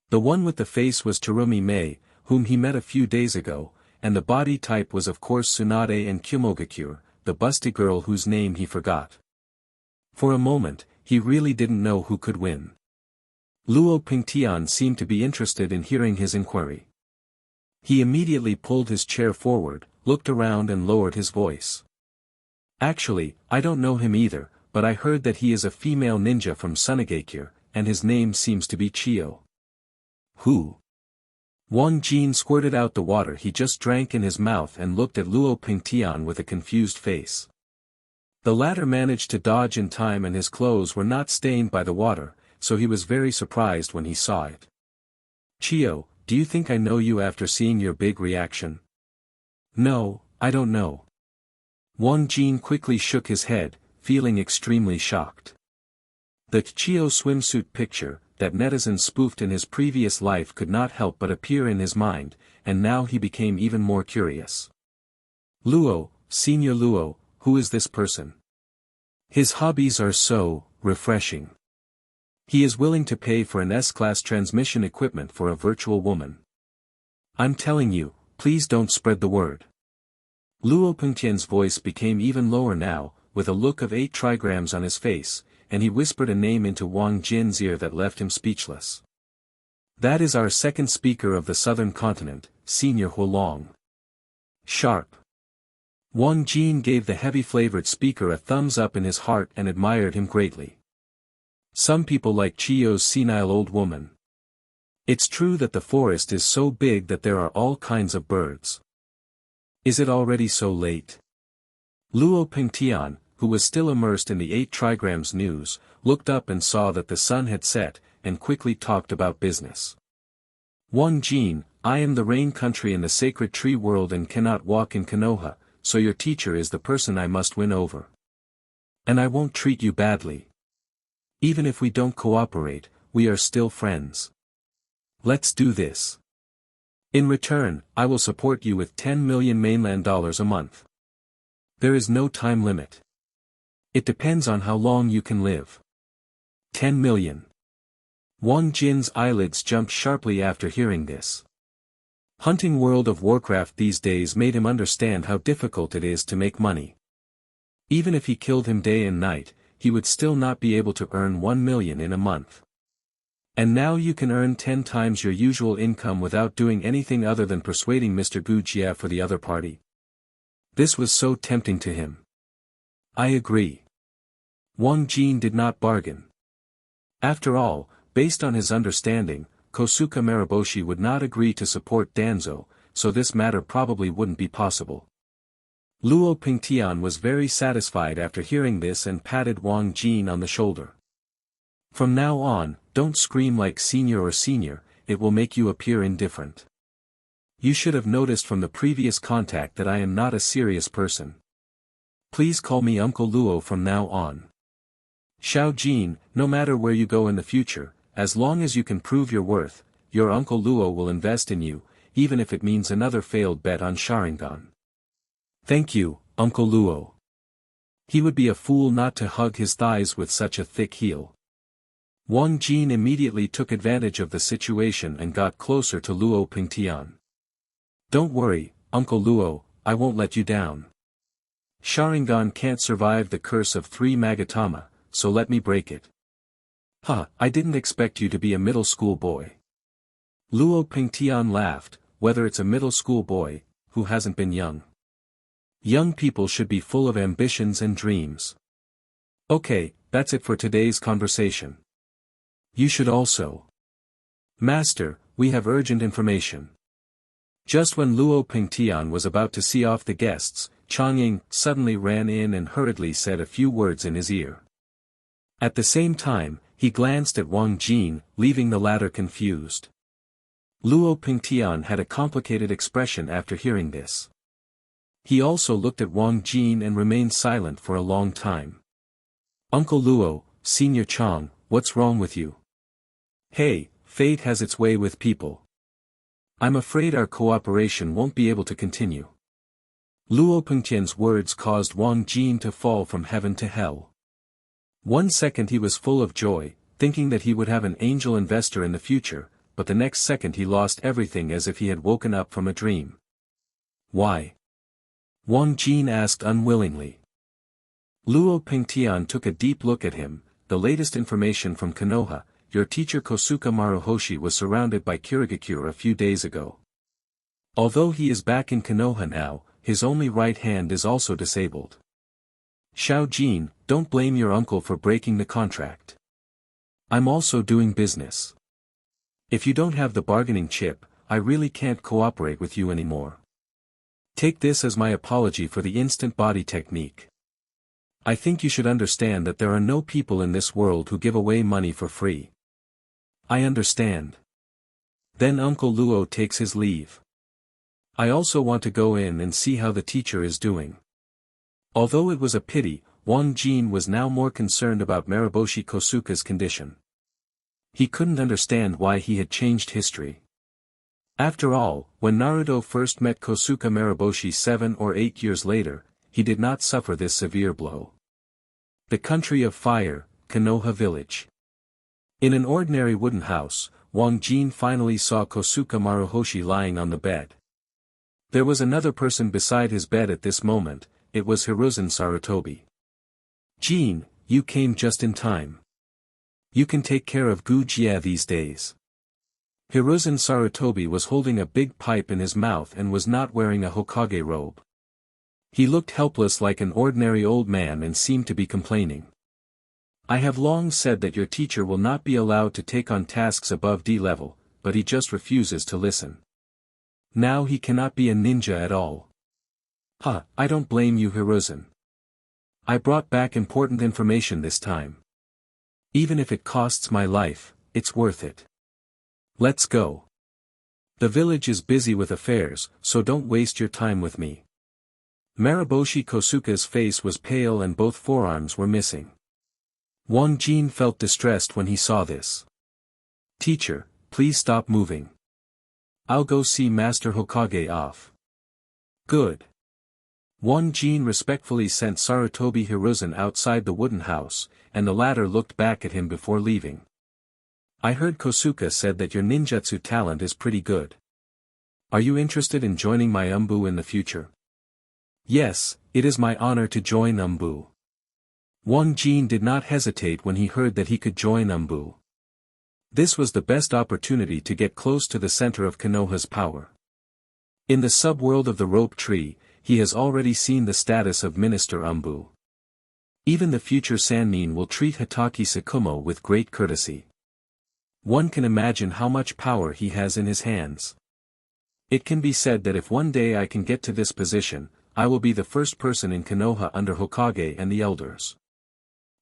The one with the face was Terumi Mei, whom he met a few days ago, and the body type was of course Tsunade and Kyomogakure, the busty girl whose name he forgot. For a moment, he really didn't know who could win. Luo Pingtian seemed to be interested in hearing his inquiry. He immediately pulled his chair forward, looked around and lowered his voice. Actually, I don't know him either, but I heard that he is a female ninja from Sunagakure, and his name seems to be Chiyo. Who? Wang Jin squirted out the water he just drank in his mouth and looked at Luo Pingtian with a confused face. The latter managed to dodge in time and his clothes were not stained by the water, so he was very surprised when he saw it. Chiyo, do you think I know you after seeing your big reaction? No, I don't know. Wang Jin quickly shook his head, feeling extremely shocked. The Chiyo swimsuit picture, that netizens spoofed in his previous life could not help but appear in his mind, and now he became even more curious. Luo, Senior Luo, who is this person? His hobbies are so refreshing. He is willing to pay for an S-class transmission equipment for a virtual woman. I'm telling you, please don't spread the word. Luo Pengtian's voice became even lower now, with a look of 8 trigrams on his face, and he whispered a name into Wang Jin's ear that left him speechless. That is our second speaker of the southern continent, Senior Huolong. Sharp. Wang Jin gave the heavy-flavored speaker a thumbs up in his heart and admired him greatly. Some people like Chiyo's senile old woman. It's true that the forest is so big that there are all kinds of birds. Is it already so late? Luo Pengtian, who was still immersed in the 8 trigrams news, looked up and saw that the sun had set, and quickly talked about business. Wang Jin, I am the rain country in the sacred tree world and cannot walk in Konoha, so your teacher is the person I must win over. And I won't treat you badly. Even if we don't cooperate, we are still friends. Let's do this. In return, I will support you with 10 million mainland dollars a month. There is no time limit. It depends on how long you can live. 10 million. Wang Jin's eyelids jumped sharply after hearing this. Hunting World of Warcraft these days made him understand how difficult it is to make money. Even if he killed him day and night, he would still not be able to earn 1 million in a month. And now you can earn 10 times your usual income without doing anything other than persuading Mr. Uchiha for the other party. This was so tempting to him. I agree. Wang Jin did not bargain. After all, based on his understanding, Kosuke Mariboshi would not agree to support Danzo, so this matter probably wouldn't be possible. Luo Pengtian was very satisfied after hearing this and patted Wang Jin on the shoulder. From now on, don't scream like senior or senior, it will make you appear indifferent. You should have noticed from the previous contact that I am not a serious person. Please call me Uncle Luo from now on. Xiao Jin, no matter where you go in the future, as long as you can prove your worth, your Uncle Luo will invest in you, even if it means another failed bet on Sharingan. Thank you, Uncle Luo. He would be a fool not to hug his thighs with such a thick heel. Wang Jin immediately took advantage of the situation and got closer to Luo Pengtian. Don't worry, Uncle Luo, I won't let you down. Sharingan can't survive the curse of 3 Magatama, so let me break it. I didn't expect you to be a middle school boy. Luo Pengtian laughed, whether it's a middle school boy, who hasn't been young. Young people should be full of ambitions and dreams. Okay, that's it for today's conversation. You should also. Master, we have urgent information. Just when Luo Pengtian was about to see off the guests, Changying suddenly ran in and hurriedly said a few words in his ear. At the same time, he glanced at Wang Jin, leaving the latter confused. Luo Pengtian had a complicated expression after hearing this. He also looked at Wang Jin and remained silent for a long time. Uncle Luo, Senior Chang, what's wrong with you? Hey, fate has its way with people. I'm afraid our cooperation won't be able to continue. Luo Pengtian's words caused Wang Jin to fall from heaven to hell. 1 second he was full of joy, thinking that he would have an angel investor in the future, but the next second he lost everything as if he had woken up from a dream. Why? Wang Jin asked unwillingly. Luo Pengtian took a deep look at him. The latest information from Konoha, your teacher Kosuke Maruhoshi was surrounded by Kirigakure a few days ago. Although he is back in Konoha now, his only right hand is also disabled. Xiao Jin, don't blame your uncle for breaking the contract. I'm also doing business. If you don't have the bargaining chip, I really can't cooperate with you anymore. Take this as my apology for the instant body technique. I think you should understand that there are no people in this world who give away money for free. I understand. Then Uncle Luo takes his leave. I also want to go in and see how the teacher is doing. Although it was a pity, Wang Jin was now more concerned about Mariboshi Kosuke's condition. He couldn't understand why he had changed history. After all, when Naruto first met Kosuke Maraboshi 7 or 8 years later, he did not suffer this severe blow. The country of fire, Konoha village. In an ordinary wooden house, Wang Jin finally saw Kosuke Maruhoshi lying on the bed. There was another person beside his bed at this moment. It was Hiruzen Sarutobi. "Jin, you came just in time. You can take care of Uchiha these days." Hiruzen Sarutobi was holding a big pipe in his mouth and was not wearing a Hokage robe. He looked helpless like an ordinary old man and seemed to be complaining. "I have long said that your teacher will not be allowed to take on tasks above D level, but he just refuses to listen. Now he cannot be a ninja at all." I don't blame you, Hiruzen. I brought back important information this time. Even if it costs my life, it's worth it. Let's go. The village is busy with affairs, so don't waste your time with me. Maraboshi Kosuke's face was pale and both forearms were missing. Wang Jin felt distressed when he saw this. "Teacher, please stop moving. I'll go see Master Hokage off." "Good." Wang Jin respectfully sent Sarutobi Hiruzen outside the wooden house, and the latter looked back at him before leaving. "I heard Kosuke said that your ninjutsu talent is pretty good. Are you interested in joining my umbu in the future?" "Yes, it is my honor to join umbu." Wang Jin did not hesitate when he heard that he could join umbu. This was the best opportunity to get close to the center of Konoha's power. In the subworld of the rope tree, he has already seen the status of Minister Umbu. Even the future Sannin will treat Hitaki Tsukumo with great courtesy. One can imagine how much power he has in his hands. It can be said that if one day I can get to this position, I will be the first person in Konoha under Hokage and the elders.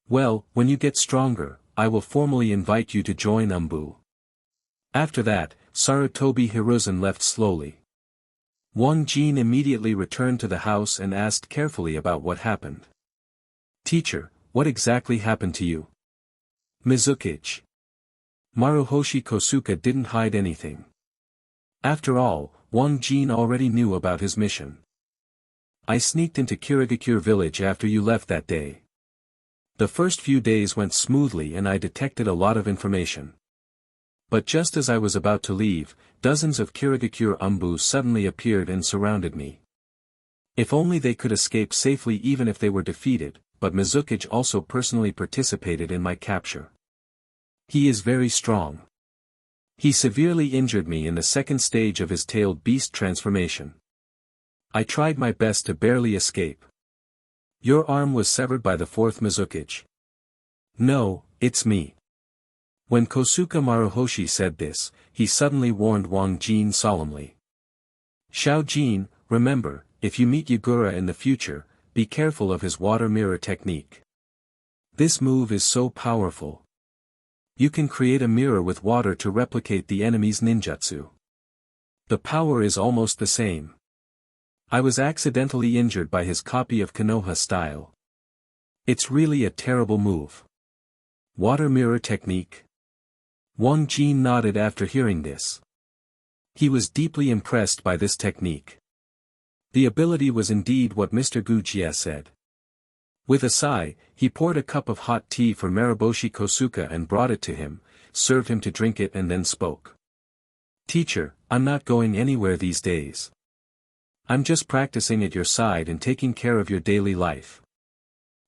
Well, when you get stronger, I will formally invite you to join umbu. After that, Sarutobi Hiruzen left slowly. Wang Jin immediately returned to the house and asked carefully about what happened. "Teacher, what exactly happened to you?" "Mizukage." Maruhoshi Kosuke didn't hide anything. After all, Wang Jin already knew about his mission. "I sneaked into Kirigakure village after you left that day. The first few days went smoothly and I detected a lot of information. But just as I was about to leave, dozens of Kirigakure umbu suddenly appeared and surrounded me. If only they could escape safely even if they were defeated, but Mizukage also personally participated in my capture. He is very strong. He severely injured me in the second stage of his tailed beast transformation. I tried my best to barely escape." "Your arm was severed by the fourth Mizukage." "No, it's me." When Kosuke Maruhoshi said this, he suddenly warned Wang Jin solemnly. "Xiao Jin, remember, if you meet Yagura in the future, be careful of his water mirror technique. This move is so powerful. You can create a mirror with water to replicate the enemy's ninjutsu. The power is almost the same. I was accidentally injured by his copy of Konoha style. It's really a terrible move. Water mirror technique?" Wang Jin nodded after hearing this. He was deeply impressed by this technique. The ability was indeed what Mr. Uchiha said. With a sigh, he poured a cup of hot tea for Maraboshi Kosuke and brought it to him, served him to drink it and then spoke. "Teacher, I'm not going anywhere these days. I'm just practicing at your side and taking care of your daily life."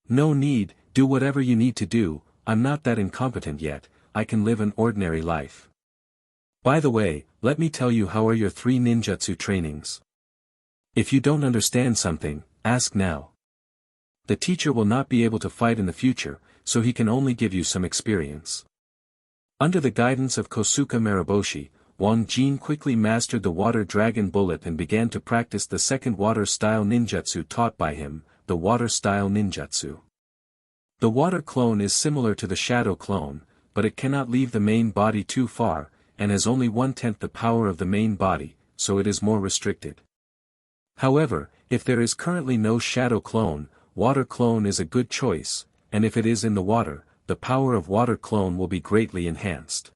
"No need, do whatever you need to do, I'm not that incompetent yet, I can live an ordinary life. By the way, let me tell you how are your 3 ninjutsu trainings. If you don't understand something, ask now. The teacher will not be able to fight in the future, so he can only give you some experience." Under the guidance of Kosuke Maraboshi, Wang Jin quickly mastered the water dragon bullet and began to practice the second water-style ninjutsu taught by him, the water-style ninjutsu. The water clone is similar to the shadow clone, but it cannot leave the main body too far, and has only 1/10 the power of the main body, so it is more restricted. However, if there is currently no shadow clone, water clone is a good choice, and if it is in the water the power of water clone will be greatly enhanced.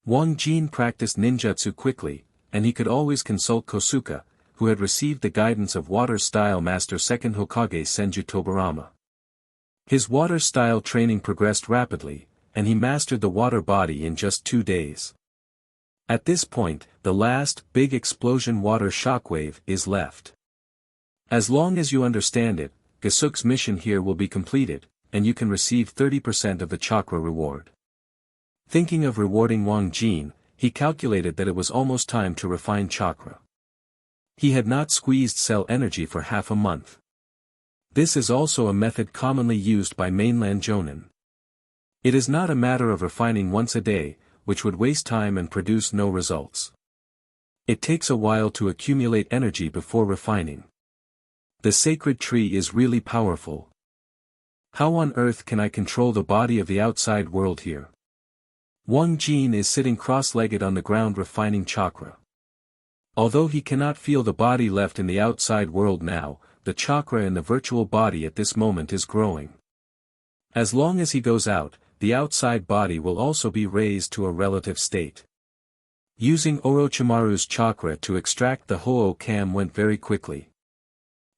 Wang Jin practiced ninjutsu quickly, and he could always consult Kosuke, who had received the guidance of water-style master second Hokage Senju Tobarama. His water-style training progressed rapidly, and he mastered the water body in just 2 days. At this point, the last, big explosion water shockwave is left. As long as you understand it, Gasuke's mission here will be completed, and you can receive 30% of the chakra reward. Thinking of rewarding Wang Jin, he calculated that it was almost time to refine chakra. He had not squeezed cell energy for half a month. This is also a method commonly used by mainland Jonin. It is not a matter of refining once a day, which would waste time and produce no results. It takes a while to accumulate energy before refining. The sacred tree is really powerful. How on earth can I control the body of the outside world here? Wang Jin is sitting cross-legged on the ground refining chakra. Although he cannot feel the body left in the outside world now, the chakra in the virtual body at this moment is growing. As long as he goes out, the outside body will also be raised to a relative state. Using Orochimaru's chakra to extract the Ho-Oh-Kam went very quickly.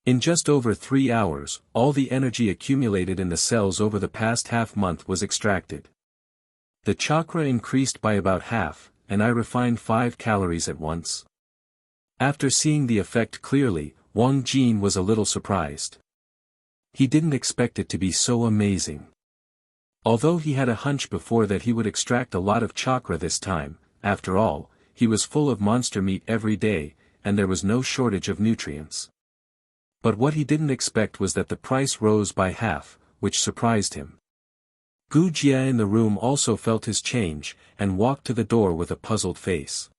In just over 3 hours, all the energy accumulated in the cells over the past half-month was extracted. The chakra increased by about half, and I refined 5 calories at once. After seeing the effect clearly, Wang Jin was a little surprised. He didn't expect it to be so amazing. Although he had a hunch before that he would extract a lot of chakra this time, after all, he was full of monster meat every day, and there was no shortage of nutrients. But what he didn't expect was that the price rose by half, which surprised him. Gu Jie in the room also felt his change, and walked to the door with a puzzled face.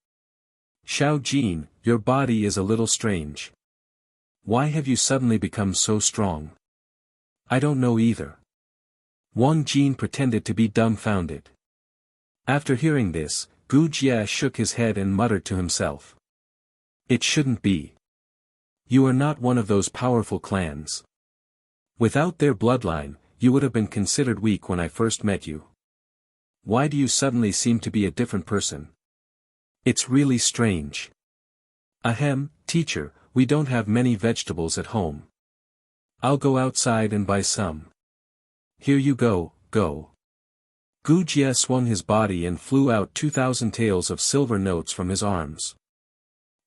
Xiao Jin, your body is a little strange. Why have you suddenly become so strong? I don't know either. Wang Jin pretended to be dumbfounded. After hearing this, Gu Jie shook his head and muttered to himself. It shouldn't be. You are not one of those powerful clans. Without their bloodline, you would have been considered weak when I first met you. Why do you suddenly seem to be a different person? It's really strange. Ahem, teacher, we don't have many vegetables at home. I'll go outside and buy some. Here you go, go. Gu Jie swung his body and flew out 2,000 taels of silver notes from his arms.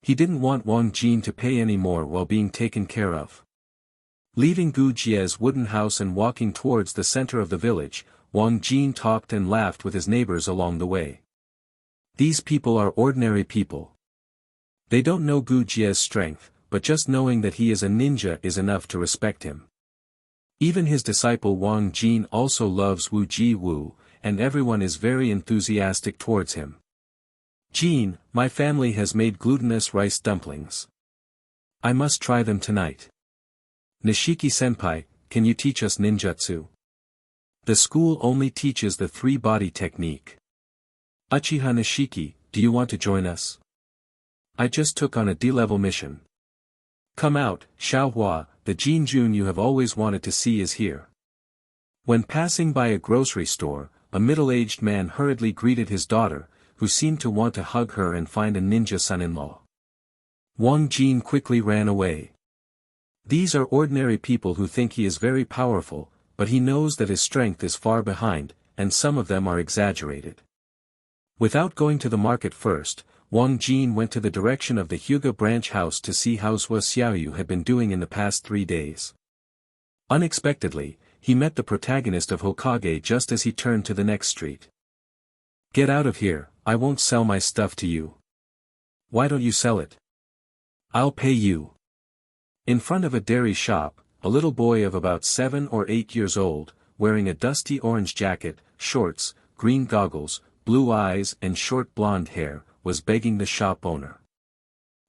He didn't want Wang Jin to pay any more while being taken care of. Leaving Gu Jie's wooden house and walking towards the center of the village, Wang Jin talked and laughed with his neighbors along the way. These people are ordinary people. They don't know Gu Jie's strength, but just knowing that he is a ninja is enough to respect him. Even his disciple Wang Jin also loves Wu Ji Wu, and everyone is very enthusiastic towards him. Jin, my family has made glutinous rice dumplings. I must try them tonight. Nishiki-senpai, can you teach us ninjutsu? The school only teaches the 3-body technique. Uchiha Nishiki, do you want to join us? I just took on a D-level mission. Come out, Xiaohua, the Jinjun you have always wanted to see is here. When passing by a grocery store, a middle-aged man hurriedly greeted his daughter, who seemed to want to hug her and find a ninja son-in-law. Wang Jin quickly ran away. These are ordinary people who think he is very powerful, but he knows that his strength is far behind, and some of them are exaggerated. Without going to the market first, Wang Jin went to the direction of the Hyuga branch house to see how Zhou Xiaoyu had been doing in the past 3 days. Unexpectedly, he met the protagonist of Hokage just as he turned to the next street. Get out of here, I won't sell my stuff to you. Why don't you sell it? I'll pay you. In front of a dairy shop, a little boy of about 7 or 8 years old, wearing a dusty orange jacket, shorts, green goggles, blue eyes and short blonde hair, was begging the shop owner.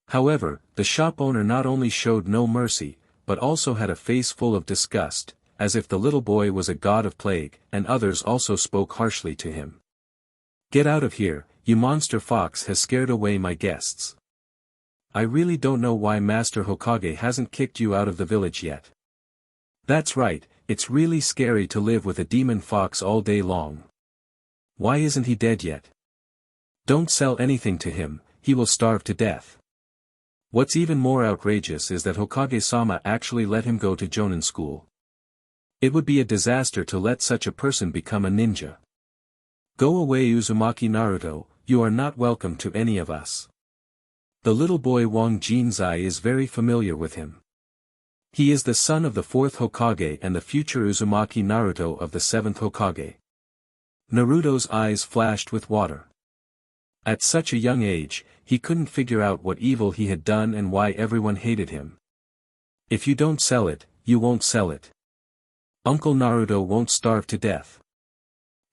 However, the shop owner not only showed no mercy, but also had a face full of disgust, as if the little boy was a god of plague, and others also spoke harshly to him. Get out of here, you monster fox has scared away my guests. I really don't know why Master Hokage hasn't kicked you out of the village yet. That's right, it's really scary to live with a demon fox all day long. Why isn't he dead yet? Don't sell anything to him, he will starve to death. What's even more outrageous is that Hokage-sama actually let him go to Jonin school. It would be a disaster to let such a person become a ninja. Go away Uzumaki Naruto, you are not welcome to any of us. The little boy Wang Jin's eye is very familiar with him. He is the son of the 4th Hokage and the future Uzumaki Naruto of the 7th Hokage. Naruto's eyes flashed with water. At such a young age, he couldn't figure out what evil he had done and why everyone hated him. If you don't sell it, you won't sell it. Uncle Naruto won't starve to death.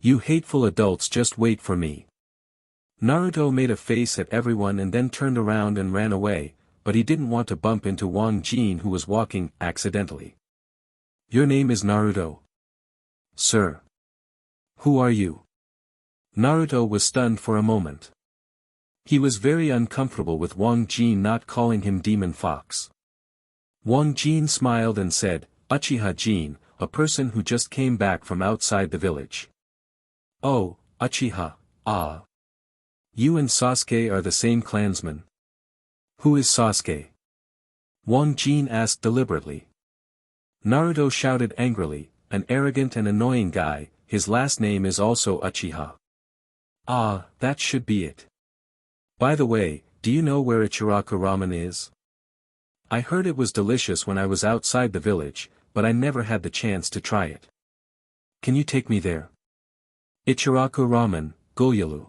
You hateful adults just wait for me. Naruto made a face at everyone and then turned around and ran away, but he didn't want to bump into Wang Jin who was walking accidentally. Your name is Naruto? Sir. Who are you? Naruto was stunned for a moment. He was very uncomfortable with Wang Jin not calling him Demon Fox. Wang Jin smiled and said, Uchiha Jin, a person who just came back from outside the village. Oh, Uchiha, ah. You and Sasuke are the same clansman. Who is Sasuke? Wang Jin asked deliberately. Naruto shouted angrily, an arrogant and annoying guy, his last name is also Uchiha. Ah, that should be it. By the way, do you know where Ichiraku ramen is? I heard it was delicious when I was outside the village, but I never had the chance to try it. Can you take me there? Ichiraku ramen, Goyalu.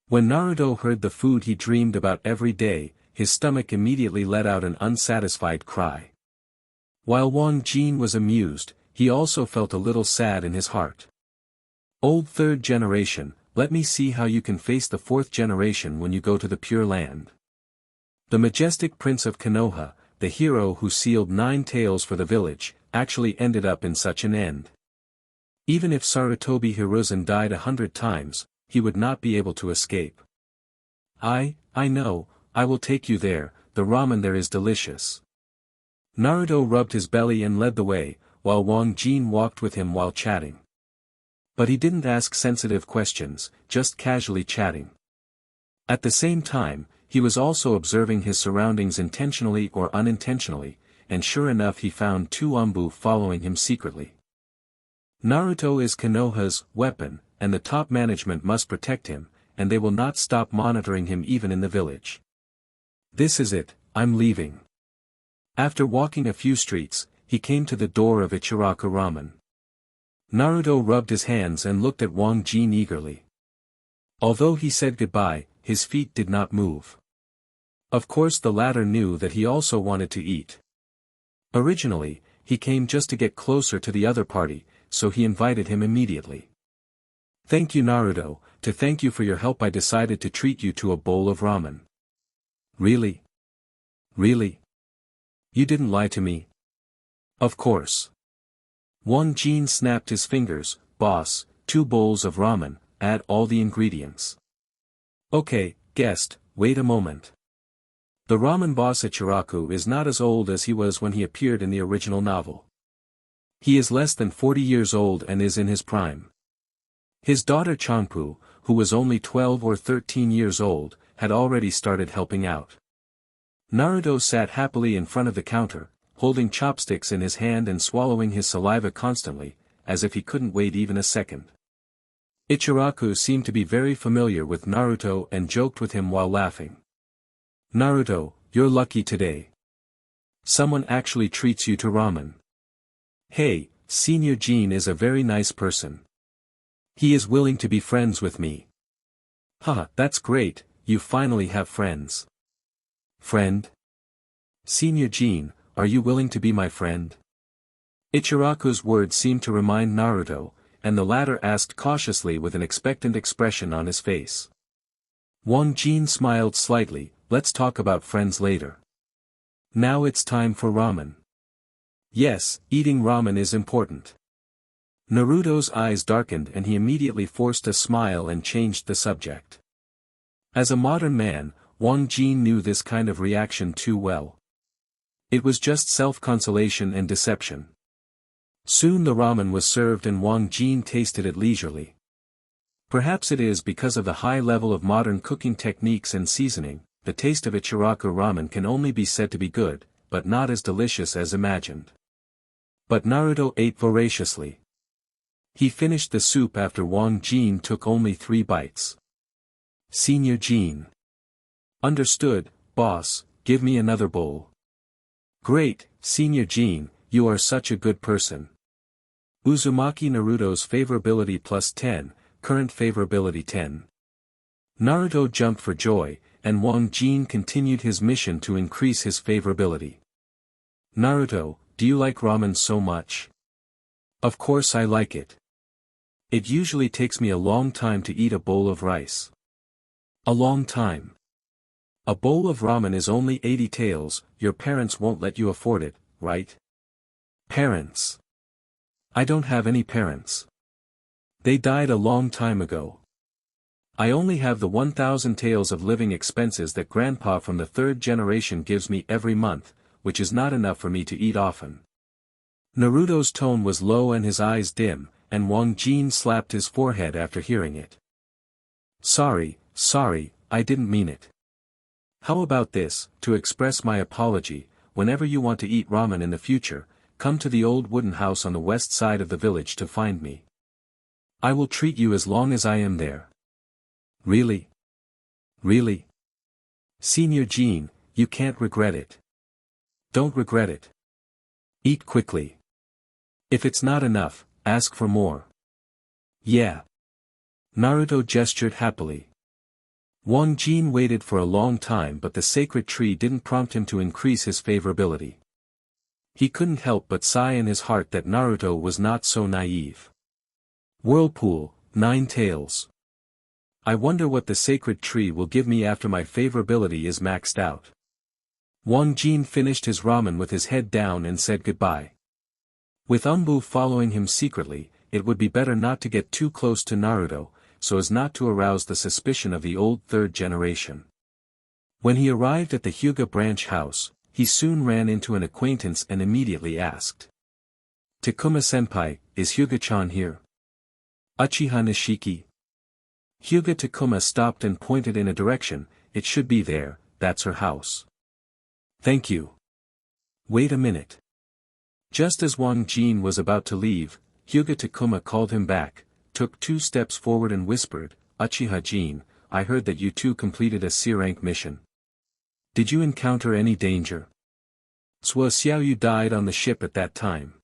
When Naruto heard the food he dreamed about every day, his stomach immediately let out an unsatisfied cry. While Wang Jin was amused, he also felt a little sad in his heart. Old 3rd generation, let me see how you can face the 4th generation when you go to the Pure Land. The majestic Prince of Konoha, the hero who sealed 9 tails for the village, actually ended up in such an end. Even if Sarutobi Hiruzen died 100 times, he would not be able to escape. I know, I will take you there, the ramen there is delicious. Naruto rubbed his belly and led the way, while Wang Jin walked with him while chatting. But he didn't ask sensitive questions, just casually chatting. At the same time, he was also observing his surroundings intentionally or unintentionally, and sure enough he found 2 Umbu following him secretly. Naruto is Konoha's weapon, and the top management must protect him, and they will not stop monitoring him even in the village. This is it, I'm leaving. After walking a few streets, he came to the door of Ichiraku ramen. Naruto rubbed his hands and looked at Wang Jin eagerly. Although he said goodbye, his feet did not move. Of course the latter knew that he also wanted to eat. Originally, he came just to get closer to the other party, so he invited him immediately. Thank you Naruto, to thank you for your help I decided to treat you to a bowl of ramen. Really? Really? You didn't lie to me? Of course. Wang Jin snapped his fingers, boss, 2 bowls of ramen, add all the ingredients. Okay, guest, wait a moment. The ramen boss Ichiraku is not as old as he was when he appeared in the original novel. He is less than 40 years old and is in his prime. His daughter Chanpu, who was only 12 or 13 years old, had already started helping out. Naruto sat happily in front of the counter, holding chopsticks in his hand and swallowing his saliva constantly, as if he couldn't wait even a second. Ichiraku seemed to be very familiar with Naruto and joked with him while laughing. Naruto, you're lucky today. Someone actually treats you to ramen. Hey, Senior Jin is a very nice person. He is willing to be friends with me. Haha, that's great, you finally have friends. Friend? Senior Jin, are you willing to be my friend? Ichiraku's words seemed to remind Naruto, and the latter asked cautiously with an expectant expression on his face. Wang Jin smiled slightly, let's talk about friends later. Now it's time for ramen. Yes, eating ramen is important. Naruto's eyes darkened and he immediately forced a smile and changed the subject. As a modern man, Wang Jin knew this kind of reaction too well. It was just self-consolation and deception. Soon the ramen was served and Wang Jin tasted it leisurely. Perhaps it is because of the high level of modern cooking techniques and seasoning, the taste of Ichiraku ramen can only be said to be good, but not as delicious as imagined. But Naruto ate voraciously. He finished the soup after Wang Jin took only 3 bites. Senior Jin. Understood, boss, give me another bowl. Great, Senior Jin, you are such a good person. Uzumaki Naruto's favorability plus 10, current favorability 10. Naruto jumped for joy, and Wang Jin continued his mission to increase his favorability. Naruto, do you like ramen so much? Of course I like it. It usually takes me a long time to eat a bowl of rice. A long time. A bowl of ramen is only 80 taels, your parents won't let you afford it, right? Parents. I don't have any parents. They died a long time ago. I only have the 1,000 taels of living expenses that grandpa from the 3rd generation gives me every month, which is not enough for me to eat often. Naruto's tone was low and his eyes dim, and Wang Jin slapped his forehead after hearing it. Sorry, I didn't mean it. How about this, to express my apology, whenever you want to eat ramen in the future, come to the old wooden house on the west side of the village to find me. I will treat you as long as I am there. Really? Really? Senior Jin, you can't regret it. Don't regret it. Eat quickly. If it's not enough, ask for more. Yeah. Naruto gestured happily. Wang Jin waited for a long time but the sacred tree didn't prompt him to increase his favorability. He couldn't help but sigh in his heart that Naruto was not so naive. Whirlpool, 9 taels. I wonder what the sacred tree will give me after my favorability is maxed out. Wang Jin finished his ramen with his head down and said goodbye. With Umbu following him secretly, it would be better not to get too close to Naruto, so as not to arouse the suspicion of the old 3rd generation. When he arrived at the Hyuga branch house, he soon ran into an acquaintance and immediately asked. Takuma-senpai, is Hyuga-chan here? Uchiha Nishiki. Hyuga Takuma stopped and pointed in a direction, it should be there, that's her house. Thank you. Wait a minute. Just as Wang Jin was about to leave, Hyuga Takuma called him back, took 2 steps forward and whispered, Uchiha Jin, I heard that you 2 completed a C-rank mission. Did you encounter any danger? Suo Xiaoyu died on the ship at that time.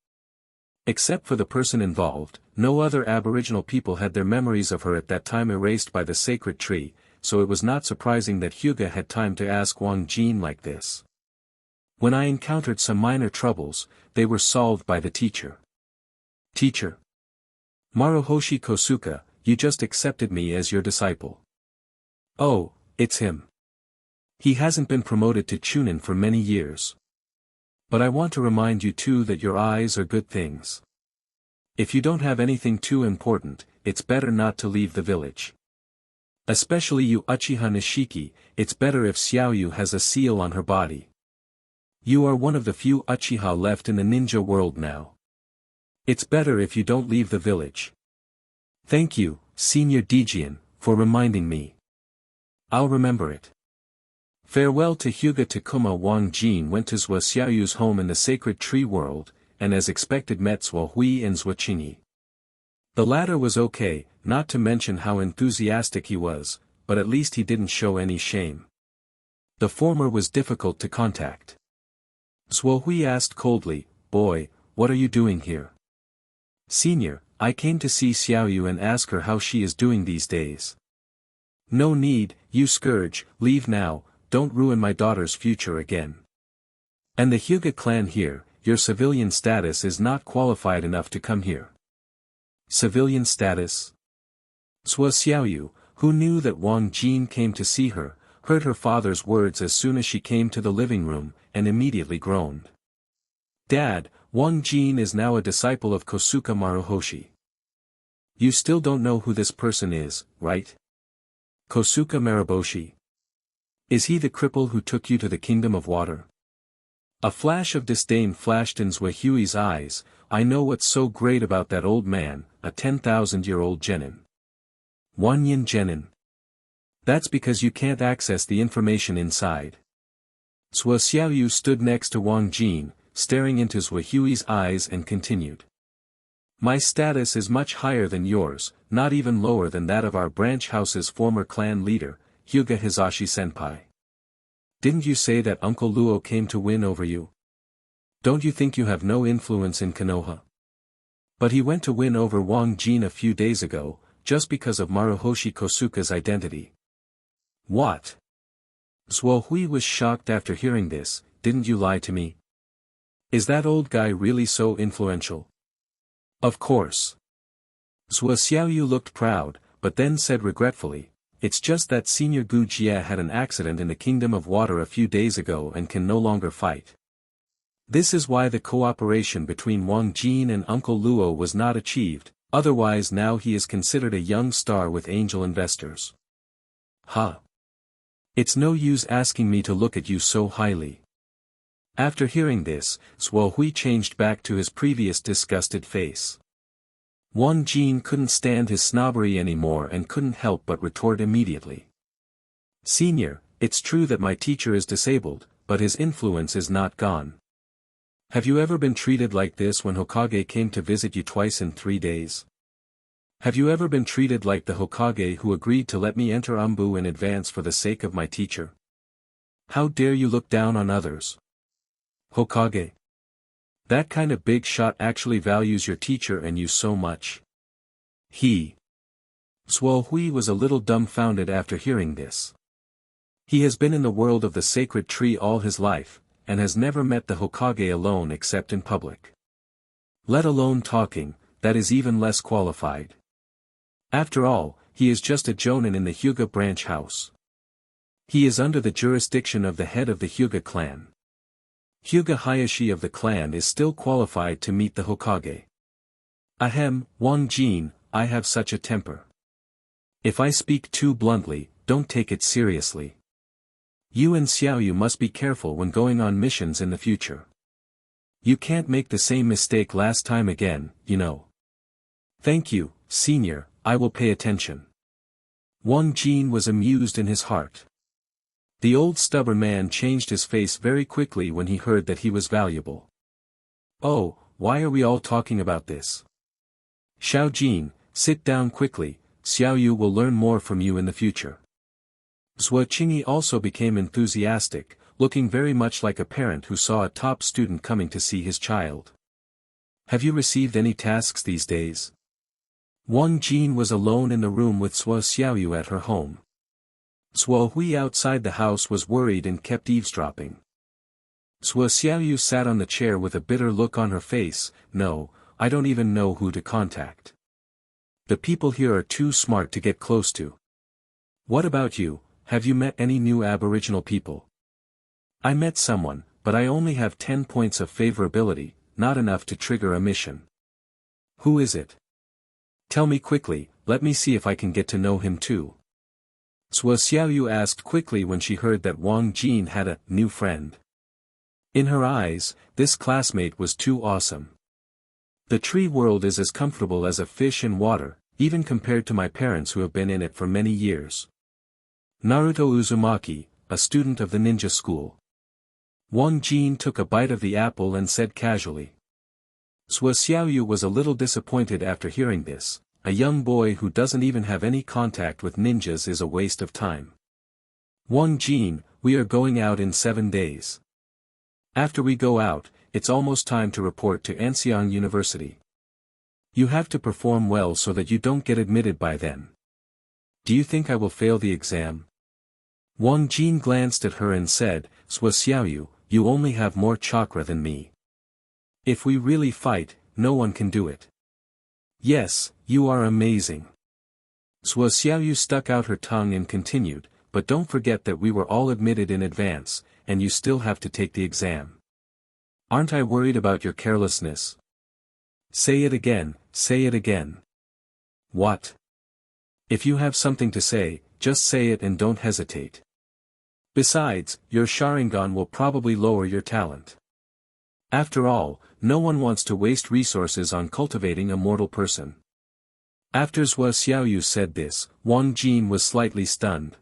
Except for the person involved, no other aboriginal people had their memories of her at that time erased by the sacred tree, so it was not surprising that Hyuga had time to ask Wang Jin like this. When I encountered some minor troubles, they were solved by the teacher. Teacher? Maruhoshi Kosuke, you just accepted me as your disciple. Oh, it's him. He hasn't been promoted to Chunin for many years. But I want to remind you too that your eyes are good things. If you don't have anything too important, it's better not to leave the village. Especially you Uchiha Nishiki, it's better if Xiaoyu has a seal on her body. You are one of the few Uchiha left in the ninja world now. It's better if you don't leave the village. Thank you, Senior Dijian, for reminding me. I'll remember it. Farewell to Hyuga Takuma. Wang Jin went to Zhuo Xiaoyu's home in the sacred tree world, and as expected met Zhuo Hui and Zhuo Qingyi. The latter was okay, not to mention how enthusiastic he was, but at least he didn't show any shame. The former was difficult to contact. Zhuo Hui asked coldly, Boy, what are you doing here? Senior, I came to see Xiaoyu and ask her how she is doing these days. No need, you scourge, leave now, don't ruin my daughter's future again. And the Hyuga clan here, your civilian status is not qualified enough to come here. Civilian status? Zhuo Xiaoyu, who knew that Wang Jin came to see her, heard her father's words as soon as she came to the living room, and immediately groaned. Dad, Wang Jin is now a disciple of Kosuke Maruhoshi. You still don't know who this person is, right? Kosuke Maruhoshi. Is he the cripple who took you to the Kingdom of Water? A flash of disdain flashed in Zhou Hui's eyes. I know what's so great about that old man, a 10,000-year-old genin. Wang Yin genin. That's because you can't access the information inside. Zhou Xiaoyu stood next to Wang Jin, staring into Zhou Hui's eyes and continued. My status is much higher than yours, not even lower than that of our branch house's former clan leader, Hyuga Hizashi-senpai. Didn't you say that Uncle Luo came to win over you? Don't you think you have no influence in Konoha? But he went to win over Wang Jin a few days ago, just because of Maruhoshi Kosuka's identity. What? Zhou Hui was shocked after hearing this. Didn't you lie to me? Is that old guy really so influential? Of course. Zhou Xiaoyu looked proud, but then said regretfully, it's just that Senior Gu Jie had an accident in the Kingdom of Water a few days ago and can no longer fight. This is why the cooperation between Wang Jin and Uncle Luo was not achieved, otherwise now he is considered a young star with angel investors. Huh. It's no use asking me to look at you so highly. After hearing this, Zhou Hui changed back to his previous disgusted face. Wang Jin couldn't stand his snobbery anymore and couldn't help but retort immediately. Senior, it's true that my teacher is disabled, but his influence is not gone. Have you ever been treated like this when Hokage came to visit you twice in 3 days? Have you ever been treated like the Hokage who agreed to let me enter Anbu in advance for the sake of my teacher? How dare you look down on others? Hokage. That kind of big shot actually values your teacher and you so much. Zhou Hui was a little dumbfounded after hearing this. He has been in the world of the sacred tree all his life, and has never met the Hokage alone except in public. Let alone talking, that is even less qualified. After all, he is just a jonin in the Hyuga branch house. He is under the jurisdiction of the head of the Hyuga clan. Hyuga Hayashi of the clan is still qualified to meet the Hokage. Ahem, Wang Jin, I have such a temper. If I speak too bluntly, don't take it seriously. You and Xiaoyu must be careful when going on missions in the future. You can't make the same mistake last time again, you know. Thank you, senior, I will pay attention. Wang Jin was amused in his heart. The old stubborn man changed his face very quickly when he heard that he was valuable. Oh, why are we all talking about this? Xiao Jin, sit down quickly, Xiaoyu will learn more from you in the future. Zhou Qingyi also became enthusiastic, looking very much like a parent who saw a top student coming to see his child. Have you received any tasks these days? Wang Jin was alone in the room with Zhou Xiaoyu at her home. Zhou Hui outside the house was worried and kept eavesdropping. Zhou Xiaoyu sat on the chair with a bitter look on her face. No, I don't even know who to contact. The people here are too smart to get close to. What about you? Have you met any new Aboriginal people? I met someone, but I only have 10 points of favorability, not enough to trigger a mission. Who is it? Tell me quickly, let me see if I can get to know him too. Zhou Xiaoyu asked quickly when she heard that Wang Jin had a new friend. In her eyes, this classmate was too awesome. The tree world is as comfortable as a fish in water, even compared to my parents who have been in it for many years. Naruto Uzumaki, a student of the ninja school. Wang Jin took a bite of the apple and said casually. Zhou Xiaoyu was a little disappointed after hearing this. A young boy who doesn't even have any contact with ninjas is a waste of time. Wang Jin, we are going out in 7 days. After we go out, it's almost time to report to Anxiang University. You have to perform well so that you don't get admitted by then. Do you think I will fail the exam? Wang Jin glanced at her and said, Zhou Xiaoyu, you only have more chakra than me. If we really fight, no one can do it. Yes, you are amazing. Zhou Xiaoyu stuck out her tongue and continued, but don't forget that we were all admitted in advance, and you still have to take the exam. Aren't I worried about your carelessness? Say it again, say it again. What? If you have something to say, just say it and don't hesitate. Besides, your Sharingan will probably lower your talent. After all, no one wants to waste resources on cultivating a mortal person. After Zhuo Xiaoyu said this, Wang Jin was slightly stunned.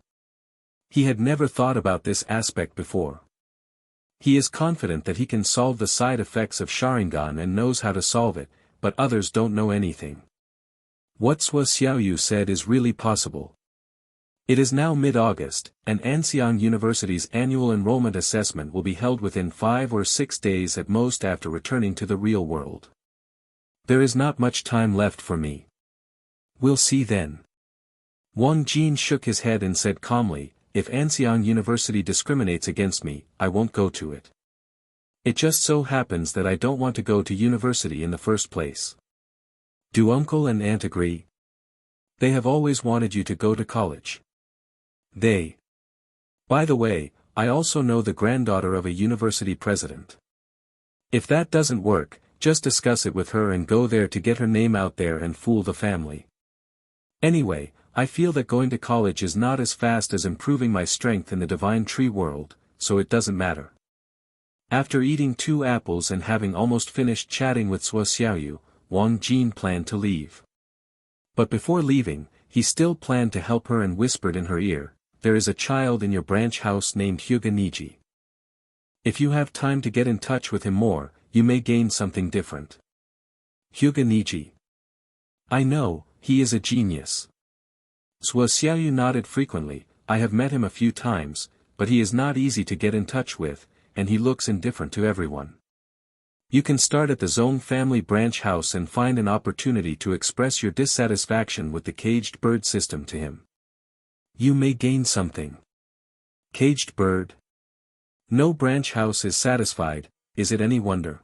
He had never thought about this aspect before. He is confident that he can solve the side effects of Sharingan and knows how to solve it, but others don't know anything. What Zhuo Xiaoyu said is really possible. It is now mid-August, and Anxiang University's annual enrollment assessment will be held within 5 or 6 days at most after returning to the real world. There is not much time left for me. We'll see then. Wang Jin shook his head and said calmly, if Anxiang University discriminates against me, I won't go to it. It just so happens that I don't want to go to university in the first place. Do uncle and aunt agree? They have always wanted you to go to college. By the way, I also know the granddaughter of a university president. If that doesn't work, just discuss it with her and go there to get her name out there and fool the family. Anyway, I feel that going to college is not as fast as improving my strength in the divine tree world, so it doesn't matter. After eating 2 apples and having almost finished chatting with Zhuo Xiaoyu, Wang Jin planned to leave. But before leaving, he still planned to help her and whispered in her ear, there is a child in your branch house named Hyuga Niji. If you have time to get in touch with him more, you may gain something different. Hyuga Niji. I know, he is a genius. Zhuo Xiaoyu nodded frequently, I have met him a few times, but he is not easy to get in touch with, and he looks indifferent to everyone. You can start at the Zong family branch house and find an opportunity to express your dissatisfaction with the caged bird system to him. You may gain something. Caged bird? No branch house is satisfied, is it any wonder?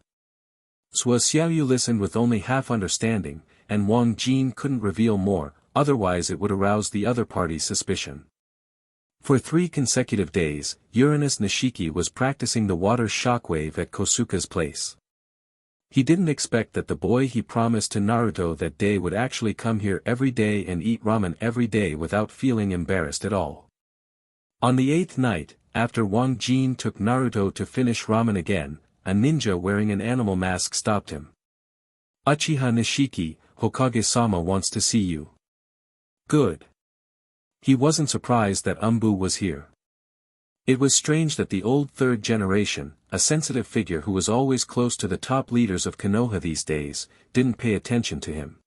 Zhuo Xiaoyu listened with only half understanding, and Wang Jin couldn't reveal more, otherwise it would arouse the other party's suspicion. For 3 consecutive days, Uranus Nishiki was practicing the water shockwave at Kosuka's place. He didn't expect that the boy he promised to Naruto that day would actually come here every day and eat ramen every day without feeling embarrassed at all. On the 8th night, after Wang Jin took Naruto to finish ramen again, a ninja wearing an animal mask stopped him. Uchiha Nishiki, Hokage-sama wants to see you. Good. He wasn't surprised that Umbu was here. It was strange that the old 3rd generation, a sensitive figure who was always close to the top leaders of Konoha these days, didn't pay attention to him.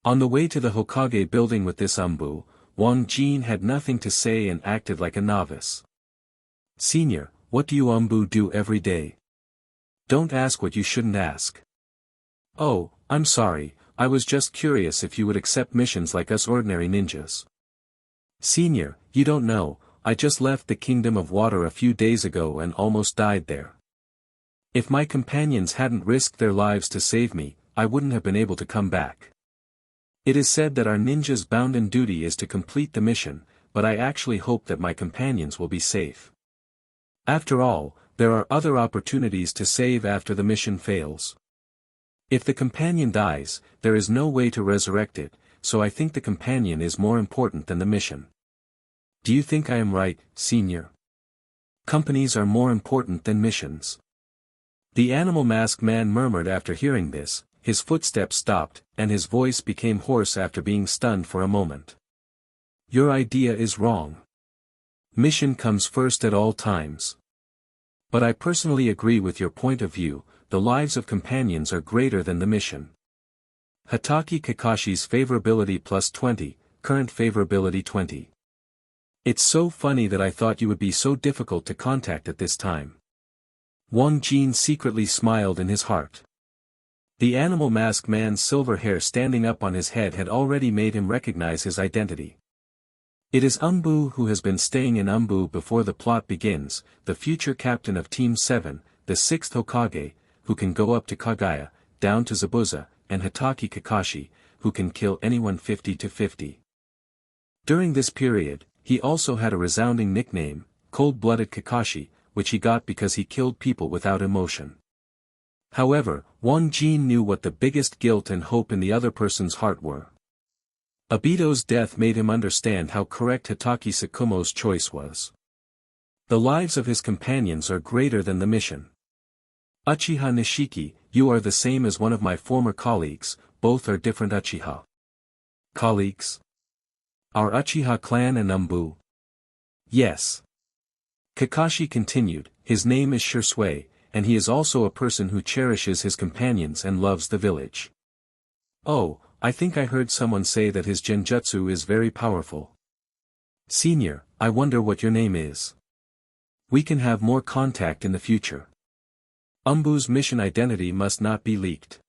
On the way to the Hokage building with this Umbu, Wang Jin had nothing to say and acted like a novice. Senior, what do you Umbu do every day? Don't ask what you shouldn't ask. Oh, I'm sorry, I was just curious if you would accept missions like us ordinary ninjas. Senior, you don't know, I just left the Kingdom of Water a few days ago and almost died there. If my companions hadn't risked their lives to save me, I wouldn't have been able to come back. It is said that our ninja's bounden duty is to complete the mission, but I actually hope that my companions will be safe. After all, there are other opportunities to save after the mission fails. If the companion dies, there is no way to resurrect it, so I think the companion is more important than the mission. Do you think I am right, Senior? Companies are more important than missions. The animal mask man murmured after hearing this, his footsteps stopped, and his voice became hoarse after being stunned for a moment. Your idea is wrong. Mission comes first at all times. But I personally agree with your point of view, the lives of companions are greater than the mission. Hatake Kakashi's favorability plus 20, current favorability 20. It's so funny that I thought you would be so difficult to contact at this time. Wang Jin secretly smiled in his heart. The animal mask man's silver hair standing up on his head had already made him recognize his identity. It is Umbu who has been staying in Umbu before the plot begins, the future captain of Team 7, the 6th Hokage, who can go up to Kaguya, down to Zabuza, and Hatake Kakashi, who can kill anyone 50 to 50. During this period, he also had a resounding nickname, Cold-Blooded Kakashi, which he got because he killed people without emotion. However, Wang Jin knew what the biggest guilt and hope in the other person's heart were. Obito's death made him understand how correct Hatake Tsukumo's choice was. The lives of his companions are greater than the mission. Uchiha Nishiki, you are the same as one of my former colleagues, both are different Uchiha. Colleagues? Our Uchiha clan and Umbu? Yes. Kakashi continued, his name is Shisui, and he is also a person who cherishes his companions and loves the village. Oh, I think I heard someone say that his genjutsu is very powerful. Senior, I wonder what your name is. We can have more contact in the future. Umbu's mission identity must not be leaked.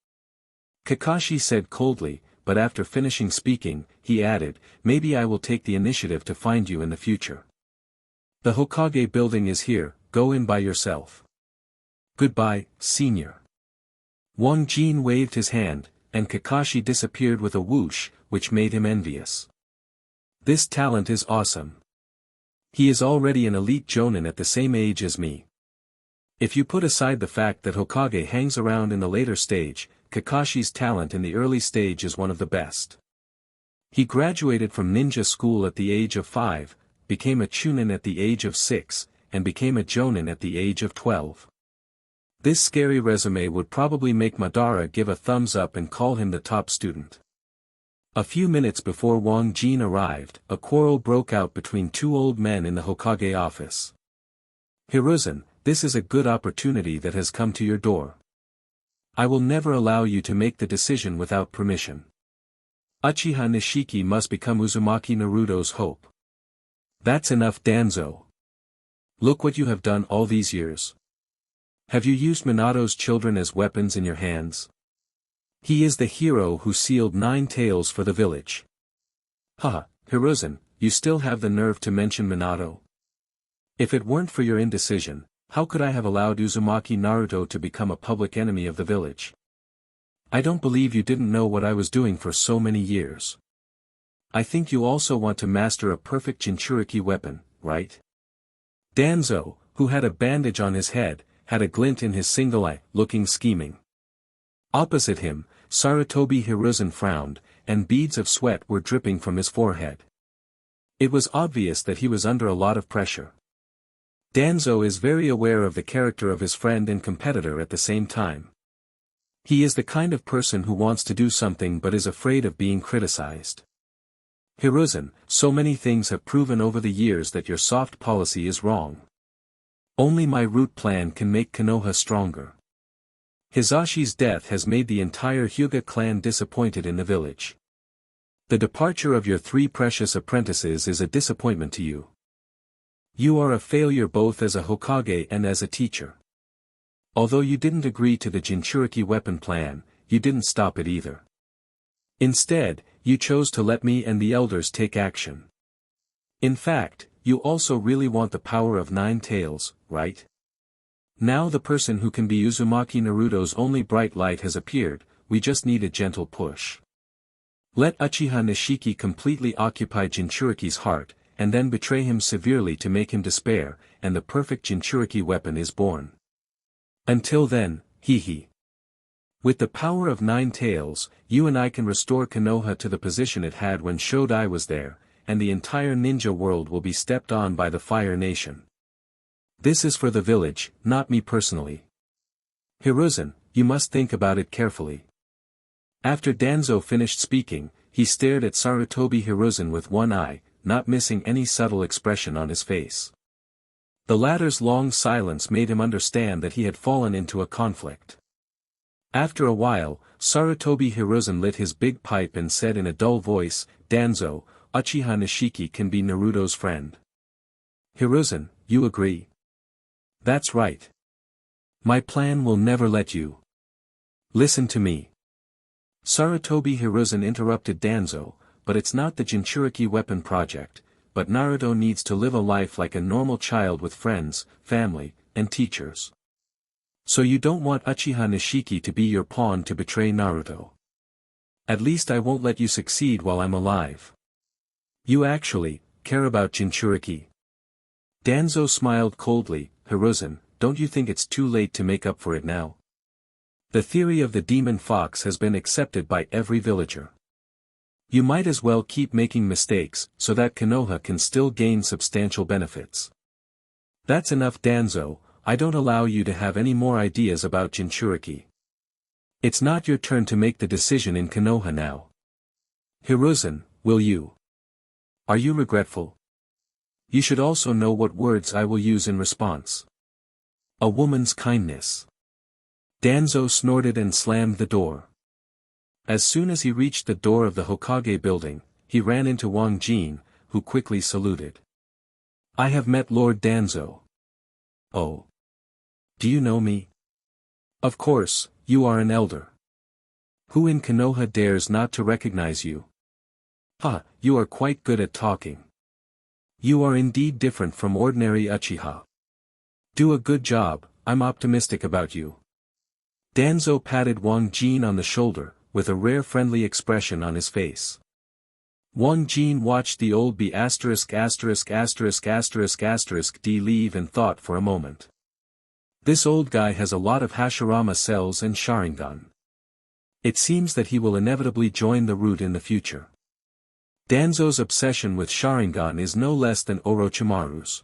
Kakashi said coldly, but after finishing speaking, he added, maybe I will take the initiative to find you in the future. The Hokage building is here, go in by yourself. Goodbye, senior. Wang Jin waved his hand, and Kakashi disappeared with a whoosh, which made him envious. This talent is awesome. He is already an elite jonin at the same age as me. If you put aside the fact that Hokage hangs around in the later stage, Kakashi's talent in the early stage is one of the best. He graduated from ninja school at the age of 5, became a chunin at the age of 6, and became a jonin at the age of 12. This scary resume would probably make Madara give a thumbs up and call him the top student. A few minutes before Wang Jin arrived, a quarrel broke out between two old men in the Hokage office. Hiruzen, this is a good opportunity that has come to your door. I will never allow you to make the decision without permission. Uchiha Nishiki must become Uzumaki Naruto's hope. That's enough, Danzo. Look what you have done all these years. Have you used Minato's children as weapons in your hands? He is the hero who sealed 9 tails for the village. Haha, Hiruzen, you still have the nerve to mention Minato? If it weren't for your indecision, how could I have allowed Uzumaki Naruto to become a public enemy of the village? I don't believe you didn't know what I was doing for so many years. I think you also want to master a perfect Jinchuriki weapon, right? Danzo, who had a bandage on his head, had a glint in his single eye, looking scheming. Opposite him, Sarutobi Hiruzen frowned, and beads of sweat were dripping from his forehead. It was obvious that he was under a lot of pressure. Danzo is very aware of the character of his friend and competitor at the same time. He is the kind of person who wants to do something but is afraid of being criticized. Hiruzen, so many things have proven over the years that your soft policy is wrong. Only my root plan can make Konoha stronger. Hisashi's death has made the entire Hyuga clan disappointed in the village. The departure of your 3 precious apprentices is a disappointment to you. You are a failure both as a Hokage and as a teacher. Although you didn't agree to the Jinchuriki weapon plan, you didn't stop it either. Instead, you chose to let me and the elders take action. In fact, you also really want the power of 9 tails, right? Now the person who can be Uzumaki Naruto's only bright light has appeared, we just need a gentle push. Let Uchiha Nishiki completely occupy Jinchuriki's heart, and then betray him severely to make him despair, and the perfect Jinchuriki weapon is born. Until then, hee. With the power of 9 tails, you and I can restore Konoha to the position it had when Shodai was there, and the entire ninja world will be stepped on by the Fire Nation. This is for the village, not me personally. Hiruzen, you must think about it carefully. After Danzo finished speaking, he stared at Sarutobi Hiruzen with one eye, not missing any subtle expression on his face. The latter's long silence made him understand that he had fallen into a conflict. After a while, Sarutobi Hiruzen lit his big pipe and said in a dull voice, Danzo, Uchiha Nishiki can be Naruto's friend. Hiruzen, you agree? That's right. My plan will never let you. Listen to me. Sarutobi Hiruzen interrupted Danzo, but it's not the Jinchuriki weapon project, but Naruto needs to live a life like a normal child with friends, family, and teachers. So you don't want Uchiha Nishiki to be your pawn to betray Naruto. At least I won't let you succeed while I'm alive. You actually care about Jinchuriki. Danzo smiled coldly, Hiruzen, don't you think it's too late to make up for it now? The theory of the demon fox has been accepted by every villager. You might as well keep making mistakes, so that Konoha can still gain substantial benefits. That's enough Danzo, I don't allow you to have any more ideas about Jinchuriki. It's not your turn to make the decision in Konoha now. Hiruzen, will you? Are you regretful? You should also know what words I will use in response. A woman's kindness. Danzo snorted and slammed the door. As soon as he reached the door of the Hokage building, he ran into Wang Jin, who quickly saluted. I have met Lord Danzo. Oh. Do you know me? Of course, you are an elder. Who in Konoha dares not to recognize you? Ha, you are quite good at talking. You are indeed different from ordinary Uchiha. Do a good job, I'm optimistic about you. Danzo patted Wang Jin on the shoulder, with a rare friendly expression on his face. Wang Jin watched the old B************* D leave and thought for a moment. This old guy has a lot of Hashirama cells and Sharingan. It seems that he will inevitably join the route in the future. Danzo's obsession with Sharingan is no less than Orochimaru's.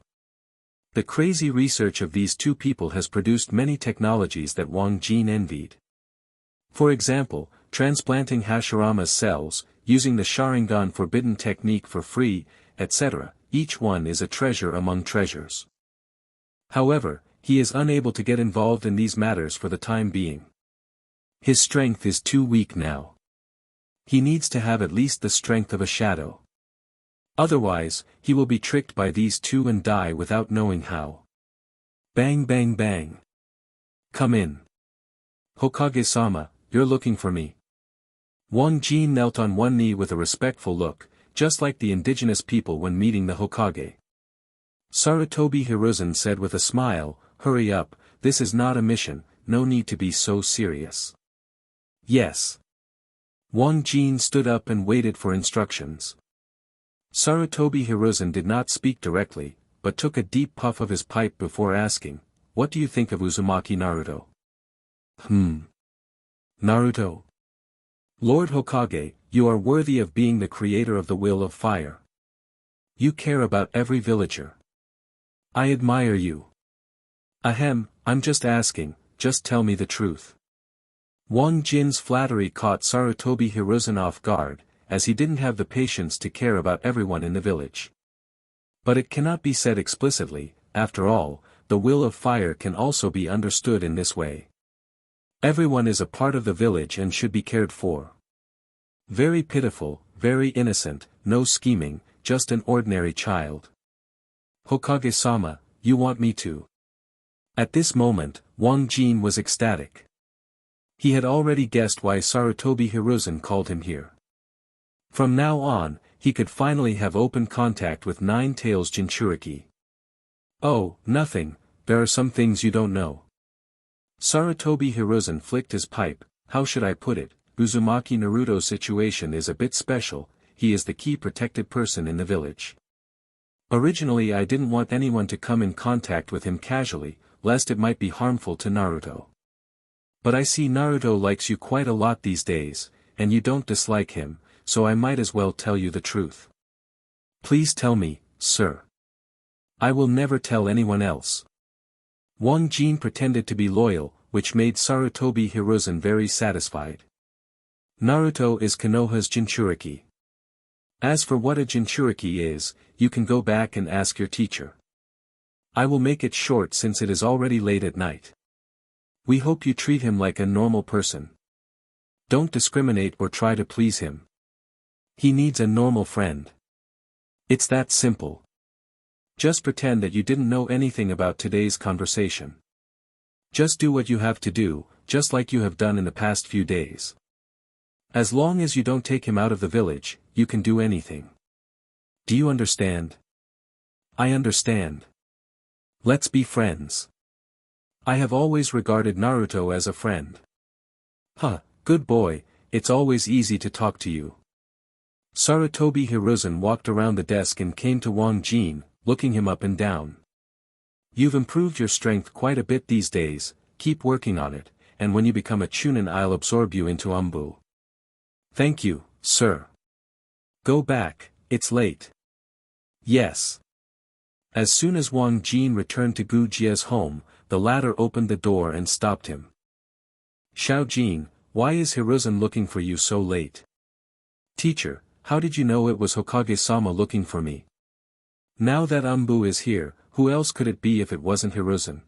The crazy research of these two people has produced many technologies that Wang Jin envied. For example, transplanting Hashirama's cells, using the Sharingan forbidden technique for free, etc., each one is a treasure among treasures. However, he is unable to get involved in these matters for the time being. His strength is too weak now. He needs to have at least the strength of a shadow. Otherwise, he will be tricked by these two and die without knowing how. Bang bang bang. Come in. Hokage-sama, you're looking for me. Wang Jin knelt on one knee with a respectful look, just like the indigenous people when meeting the Hokage. Sarutobi Hiruzen said with a smile, hurry up, this is not a mission, no need to be so serious. Yes. Wang Jin stood up and waited for instructions. Sarutobi Hiruzen did not speak directly, but took a deep puff of his pipe before asking, what do you think of Uzumaki Naruto? Naruto. Lord Hokage, you are worthy of being the creator of the will of fire. You care about every villager. I admire you. Ahem, I'm just asking, just tell me the truth. Wang Jin's flattery caught Sarutobi Hiruzen off guard, as he didn't have the patience to care about everyone in the village. But it cannot be said explicitly, after all, the will of fire can also be understood in this way. Everyone is a part of the village and should be cared for. Very pitiful, very innocent, no scheming, just an ordinary child. Hokage-sama, you want me to? At this moment, Wang Jin was ecstatic. He had already guessed why Sarutobi Hiruzen called him here. From now on, he could finally have open contact with Nine Tails Jinchuriki. Oh, nothing, there are some things you don't know. Sarutobi Hiruzen flicked his pipe, how should I put it, Uzumaki Naruto's situation is a bit special, he is the key protected person in the village. Originally I didn't want anyone to come in contact with him casually, lest it might be harmful to Naruto. But I see Naruto likes you quite a lot these days, and you don't dislike him, so I might as well tell you the truth. Please tell me, sir. I will never tell anyone else. Wang Jin pretended to be loyal, which made Sarutobi Hiruzen very satisfied. Naruto is Konoha's Jinchuriki. As for what a Jinchuriki is, you can go back and ask your teacher. I will make it short since it is already late at night. We hope you treat him like a normal person. Don't discriminate or try to please him. He needs a normal friend. It's that simple. Just pretend that you didn't know anything about today's conversation. Just do what you have to do, just like you have done in the past few days. As long as you don't take him out of the village, you can do anything. Do you understand? I understand. Let's be friends. I have always regarded Naruto as a friend. Huh, good boy, it's always easy to talk to you. Sarutobi Hiruzen walked around the desk and came to Wang Jin, looking him up and down. You've improved your strength quite a bit these days, keep working on it, and when you become a Chunin I'll absorb you into Anbu. Thank you, sir. Go back, it's late. Yes. As soon as Wang Jin returned to Gujia's home, the latter opened the door and stopped him. "Xiao Jin, why is Hiruzen looking for you so late?" "Teacher, how did you know it was Hokage-sama looking for me?" "Now that Umbu is here, who else could it be if it wasn't Hiruzen?"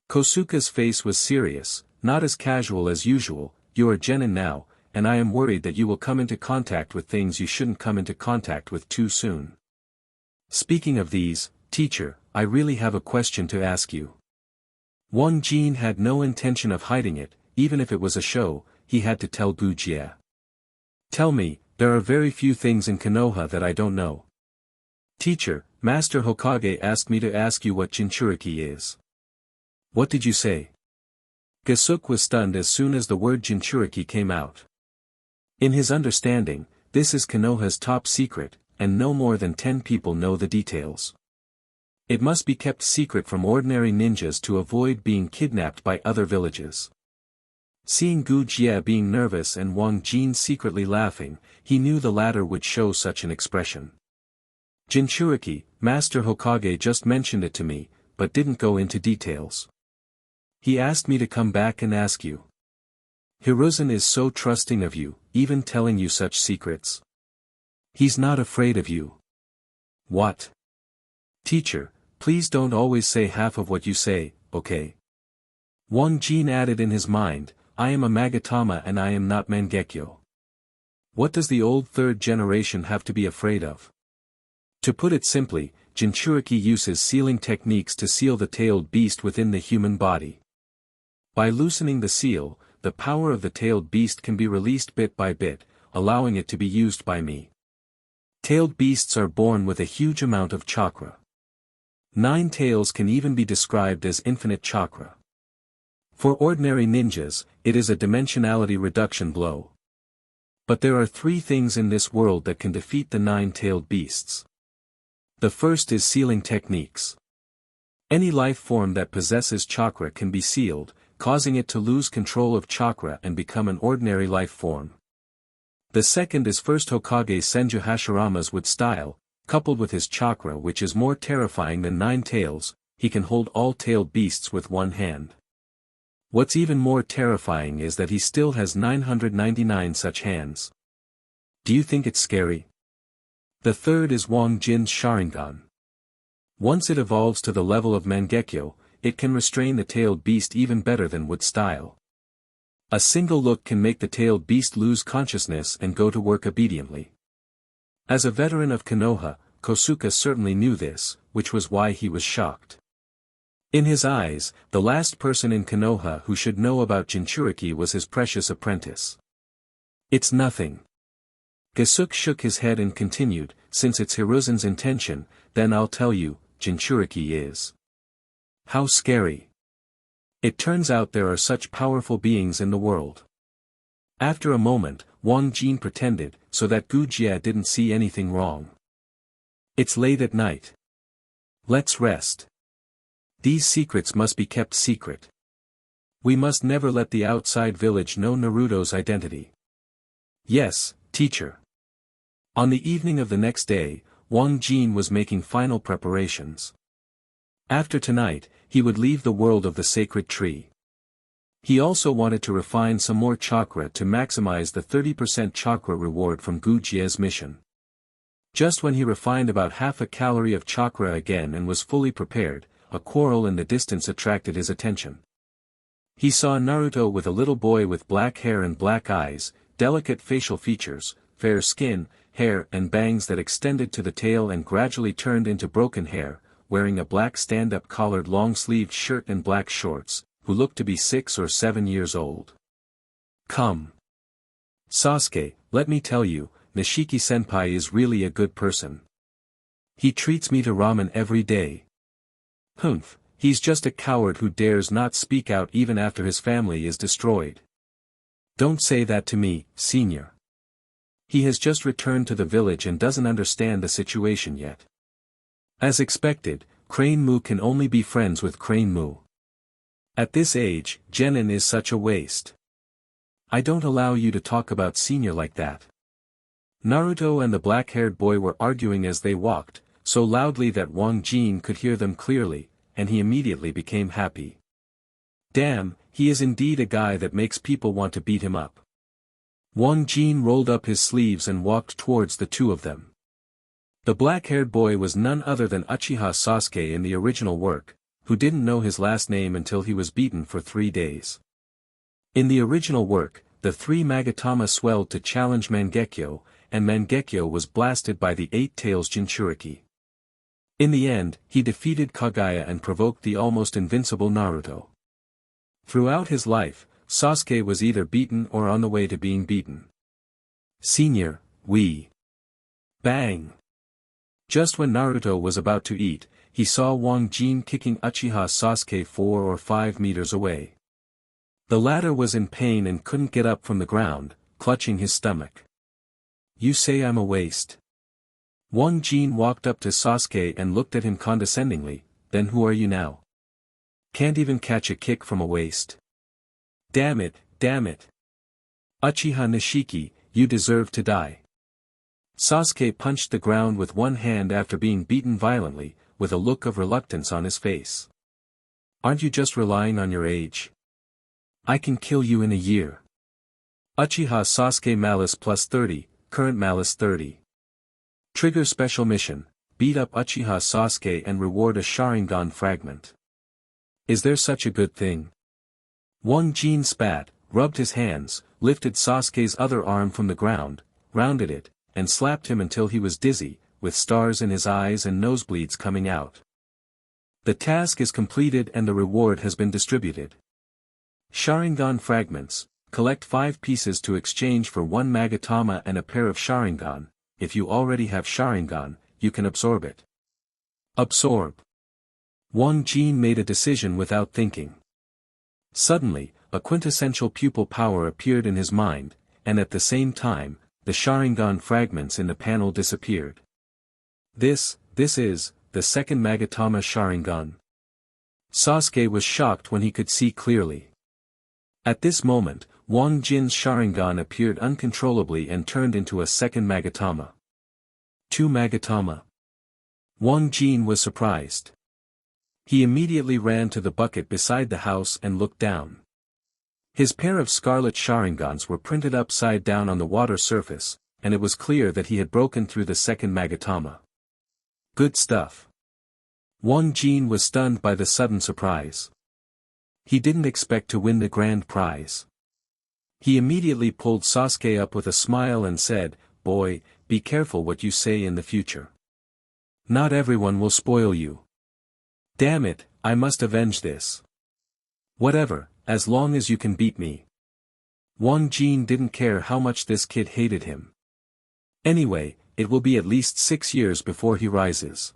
Kosuke's face was serious, not as casual as usual. "You are genin now, and I am worried that you will come into contact with things you shouldn't come into contact with too soon. Speaking of these, teacher, I really have a question to ask you." Wang Jin had no intention of hiding it, even if it was a show, he had to tell Uchiha. "Tell me, there are very few things in Konoha that I don't know." "Teacher, Master Hokage asked me to ask you what Jinchuriki is." "What did you say?" Kosuke was stunned as soon as the word Jinchuriki came out. In his understanding, this is Konoha's top secret, and no more than 10 people know the details. It must be kept secret from ordinary ninjas to avoid being kidnapped by other villages. Seeing Gu Jie being nervous and Wang Jin secretly laughing, he knew the latter would show such an expression. "Jinchuriki, Master Hokage just mentioned it to me, but didn't go into details. He asked me to come back and ask you. Hiruzen is so trusting of you, even telling you such secrets. He's not afraid of you." "What?" "Teacher, please don't always say half of what you say, okay?" Wang Jin added in his mind, "I am a Magatama and I am not Mangekyo. What does the old third generation have to be afraid of?" To put it simply, Jinchuriki uses sealing techniques to seal the tailed beast within the human body. By loosening the seal, the power of the tailed beast can be released bit by bit, allowing it to be used by me. Tailed beasts are born with a huge amount of chakra. 9 tails can even be described as infinite chakra. For ordinary ninjas, it is a dimensionality reduction blow. But there are 3 things in this world that can defeat the 9-tailed beasts. The first is sealing techniques. Any life form that possesses chakra can be sealed, causing it to lose control of chakra and become an ordinary life form. The second is first Hokage Senju Hashirama's wood style, coupled with his chakra, which is more terrifying than 9 tails, he can hold all tailed beasts with one hand. What's even more terrifying is that he still has 999 such hands. Do you think it's scary? The third is Wang Jin's Sharingan. Once it evolves to the level of Mangekyo, it can restrain the tailed beast even better than wood style. A single look can make the tailed beast lose consciousness and go to work obediently. As a veteran of Konoha, Kosuke certainly knew this, which was why he was shocked. In his eyes, the last person in Konoha who should know about Jinchuriki was his precious apprentice. "It's nothing." Kosuke shook his head and continued, "Since it's Hiruzen's intention, then I'll tell you, Jinchuriki is. How scary. It turns out there are such powerful beings in the world." After a moment, Wang Jin pretended, so that Gu Jie didn't see anything wrong. "It's late at night. Let's rest. These secrets must be kept secret. We must never let the outside village know Naruto's identity." "Yes, teacher." On the evening of the next day, Wang Jin was making final preparations. After tonight, he would leave the world of the sacred tree. He also wanted to refine some more chakra to maximize the 30% chakra reward from Gu Jie's mission. Just when he refined about half a calorie of chakra again and was fully prepared, a quarrel in the distance attracted his attention. He saw Naruto with a little boy with black hair and black eyes, delicate facial features, fair skin, hair and bangs that extended to the tail and gradually turned into broken hair, wearing a black stand-up collared long-sleeved shirt and black shorts, who looked to be 6 or 7 years old. "Come. Sasuke, let me tell you, Nishiki-senpai is really a good person. He treats me to ramen every day." "Humph, he's just a coward who dares not speak out even after his family is destroyed." "Don't say that to me, senior. He has just returned to the village and doesn't understand the situation yet." As expected, Crane Mu can only be friends with Crane Mu. At this age, genin is such a waste. "I don't allow you to talk about senior like that." Naruto and the black-haired boy were arguing as they walked, so loudly that Wang Jin could hear them clearly, and he immediately became happy. Damn, he is indeed a guy that makes people want to beat him up. Wang Jin rolled up his sleeves and walked towards the two of them. The black-haired boy was none other than Uchiha Sasuke in the original work, who didn't know his last name until he was beaten for 3 days. In the original work, the 3 Magatama swelled to challenge Mangekyo, and Mangekyo was blasted by the 8 Tails Jinchuriki. In the end, he defeated Kaguya and provoked the almost invincible Naruto. Throughout his life, Sasuke was either beaten or on the way to being beaten. Senior, we. Bang! Just when Naruto was about to eat, he saw Wang Jin kicking Uchiha Sasuke 4 or 5 meters away. The latter was in pain and couldn't get up from the ground, clutching his stomach. You say I'm a waste. Wang Jin walked up to Sasuke and looked at him condescendingly, then who are you now? Can't even catch a kick from a waist. Damn it, damn it. Uchiha Nishiki, you deserve to die. Sasuke punched the ground with one hand after being beaten violently, with a look of reluctance on his face. Aren't you just relying on your age? I can kill you in a year. Uchiha Sasuke Malice plus 30, current Malice 30. Trigger special mission, beat up Uchiha Sasuke and reward a Sharingan fragment. Is there such a good thing? Wang Jin spat, rubbed his hands, lifted Sasuke's other arm from the ground, rounded it, and slapped him until he was dizzy, with stars in his eyes and nosebleeds coming out. The task is completed and the reward has been distributed. Sharingan fragments, collect 5 pieces to exchange for 1 Magatama and a pair of Sharingan. If you already have Sharingan, you can absorb it. Absorb. Wang Jin made a decision without thinking. Suddenly, a quintessential pupil power appeared in his mind, and at the same time, the Sharingan fragments in the panel disappeared. This is, the second Magatama Sharingan. Sasuke was shocked when he could see clearly. At this moment, Wang Jin's Sharingan appeared uncontrollably and turned into a second Magatama. 2 Magatama. Wang Jin was surprised. He immediately ran to the bucket beside the house and looked down. His pair of scarlet Sharingans were printed upside down on the water surface, and it was clear that he had broken through the second Magatama. Good stuff. Wang Jin was stunned by the sudden surprise. He didn't expect to win the grand prize. He immediately pulled Sasuke up with a smile and said, "Boy, be careful what you say in the future. Not everyone will spoil you. Damn it, I must avenge this. Whatever, as long as you can beat me." Wang Jin didn't care how much this kid hated him. Anyway, it will be at least 6 years before he rises.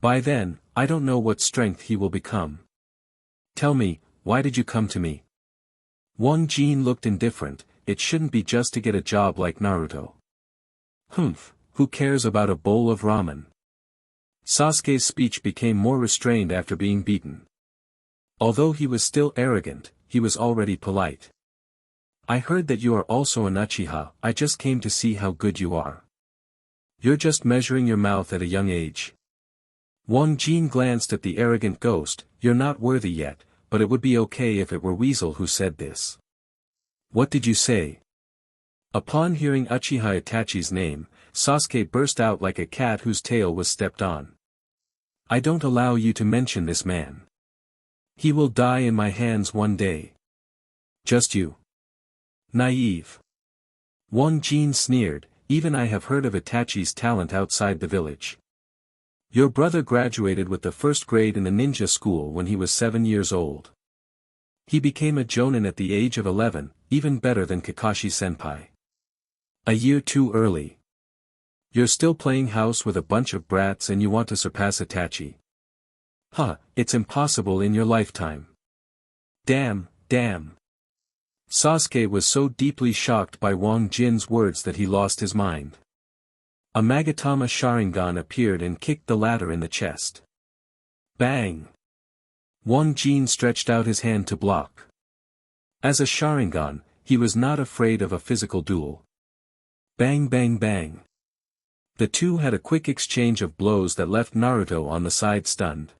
By then, I don't know what strength he will become. Tell me, why did you come to me? Wang Jin looked indifferent. It shouldn't be just to get a job like Naruto. Humph, who cares about a bowl of ramen? Sasuke's speech became more restrained after being beaten. Although he was still arrogant, he was already polite. I heard that you are also an Uchiha. I just came to see how good you are. You're just measuring your mouth at a young age. Wang Jin glanced at the arrogant ghost. You're not worthy yet, but it would be okay if it were Weasel who said this. What did you say? Upon hearing Uchiha Itachi's name, Sasuke burst out like a cat whose tail was stepped on. I don't allow you to mention this man. He will die in my hands one day. Just you. Naive. Wang Jin sneered, even I have heard of Itachi's talent outside the village. Your brother graduated with the first grade in the ninja school when he was 7 years old. He became a jonin at the age of 11, even better than Kakashi-senpai. A year too early. You're still playing house with a bunch of brats and you want to surpass Itachi. Huh, it's impossible in your lifetime. Damn. Sasuke was so deeply shocked by Wang Jin's words that he lost his mind. A Magatama Sharingan appeared and kicked the latter in the chest. Bang! Wang Jin stretched out his hand to block. As a Sharingan, he was not afraid of a physical duel. Bang bang bang. The two had a quick exchange of blows that left Naruto on the side stunned.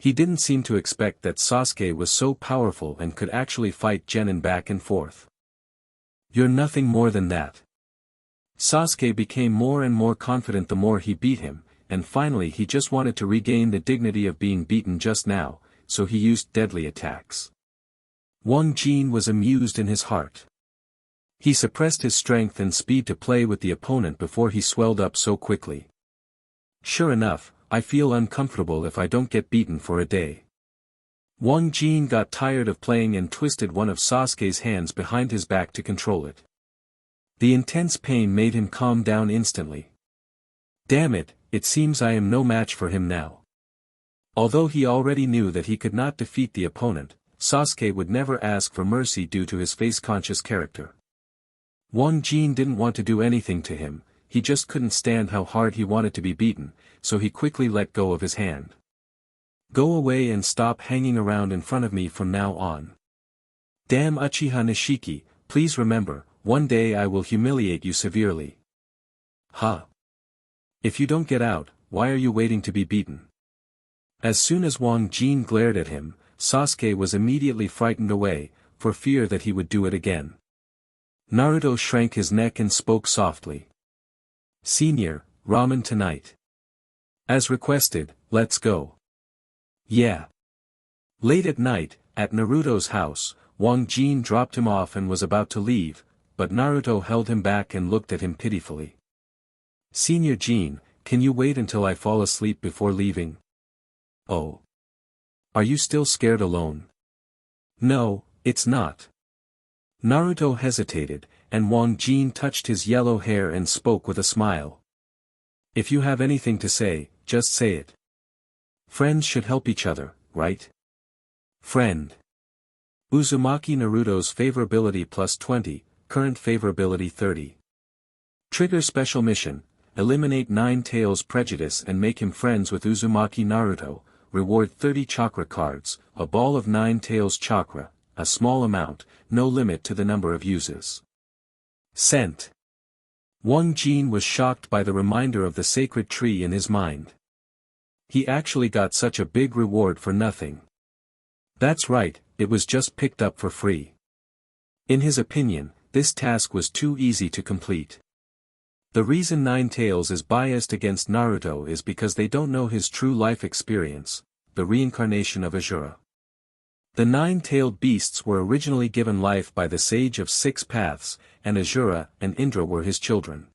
He didn't seem to expect that Sasuke was so powerful and could actually fight Genin back and forth. You're nothing more than that. Sasuke became more and more confident the more he beat him, and finally he just wanted to regain the dignity of being beaten just now, so he used deadly attacks. Wang Jin was amused in his heart. He suppressed his strength and speed to play with the opponent before he swelled up so quickly. Sure enough, I feel uncomfortable if I don't get beaten for a day. Wang Jin got tired of playing and twisted one of Sasuke's hands behind his back to control it. The intense pain made him calm down instantly. Damn it, it seems I am no match for him now. Although he already knew that he could not defeat the opponent, Sasuke would never ask for mercy due to his face-conscious character. Wang Jin didn't want to do anything to him, he just couldn't stand how hard he wanted to be beaten, so he quickly let go of his hand. Go away and stop hanging around in front of me from now on. Damn Uchiha Nishiki, please remember, one day I will humiliate you severely. Huh? If you don't get out, why are you waiting to be beaten? As soon as Wang Jin glared at him, Sasuke was immediately frightened away, for fear that he would do it again. Naruto shrank his neck and spoke softly. Senior, ramen tonight. As requested, let's go. Yeah. Late at night, at Naruto's house, Wang Jin dropped him off and was about to leave, but Naruto held him back and looked at him pitifully. Senior Jin, can you wait until I fall asleep before leaving? Oh. Are you still scared alone? No, it's not. Naruto hesitated, and Wang Jin touched his yellow hair and spoke with a smile. If you have anything to say, just say it. Friends should help each other, right? Friend. Uzumaki Naruto's favorability plus 20, current favorability 30. Trigger special mission, eliminate Nine Tails prejudice and make him friends with Uzumaki Naruto, reward 30 chakra cards, a ball of Nine Tails chakra, a small amount, no limit to the number of uses. Sent. Wang Jin was shocked by the reminder of the sacred tree in his mind. He actually got such a big reward for nothing. That's right, it was just picked up for free. In his opinion, this task was too easy to complete. The reason Nine Tails is biased against Naruto is because they don't know his true life experience, the reincarnation of Asura. The nine-tailed beasts were originally given life by the Sage of Six Paths, and Asura and Indra were his children.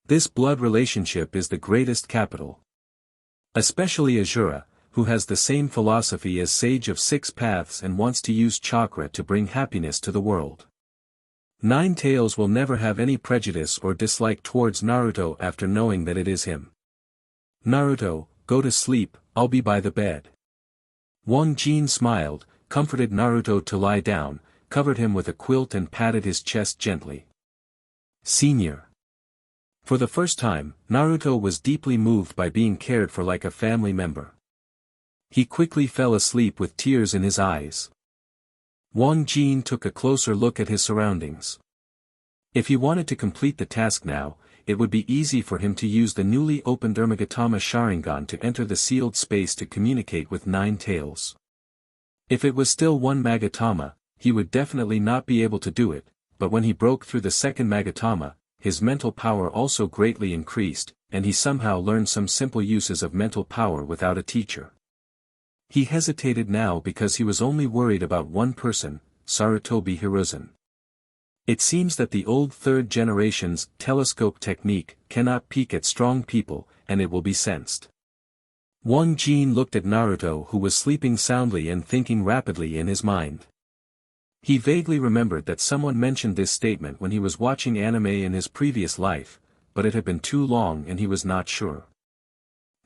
This blood relationship is the greatest capital. Especially Asura, who has the same philosophy as Sage of Six Paths and wants to use chakra to bring happiness to the world. Nine Tails will never have any prejudice or dislike towards Naruto after knowing that it is him. Naruto, go to sleep, I'll be by the bed. Wang Jin smiled, comforted Naruto to lie down, covered him with a quilt and patted his chest gently. Senior. For the first time, Naruto was deeply moved by being cared for like a family member. He quickly fell asleep with tears in his eyes. Wang Jin took a closer look at his surroundings. If he wanted to complete the task now, it would be easy for him to use the newly opened Ermagatama Sharingan to enter the sealed space to communicate with Nine Tails. If it was still one Magatama, he would definitely not be able to do it, but when he broke through the second Magatama, his mental power also greatly increased, and he somehow learned some simple uses of mental power without a teacher. He hesitated now because he was only worried about one person, Sarutobi Hiruzen. It seems that the old third generation's telescope technique cannot peek at strong people, and it will be sensed. Wang Jin looked at Naruto who was sleeping soundly and thinking rapidly in his mind. He vaguely remembered that someone mentioned this statement when he was watching anime in his previous life, but it had been too long and he was not sure.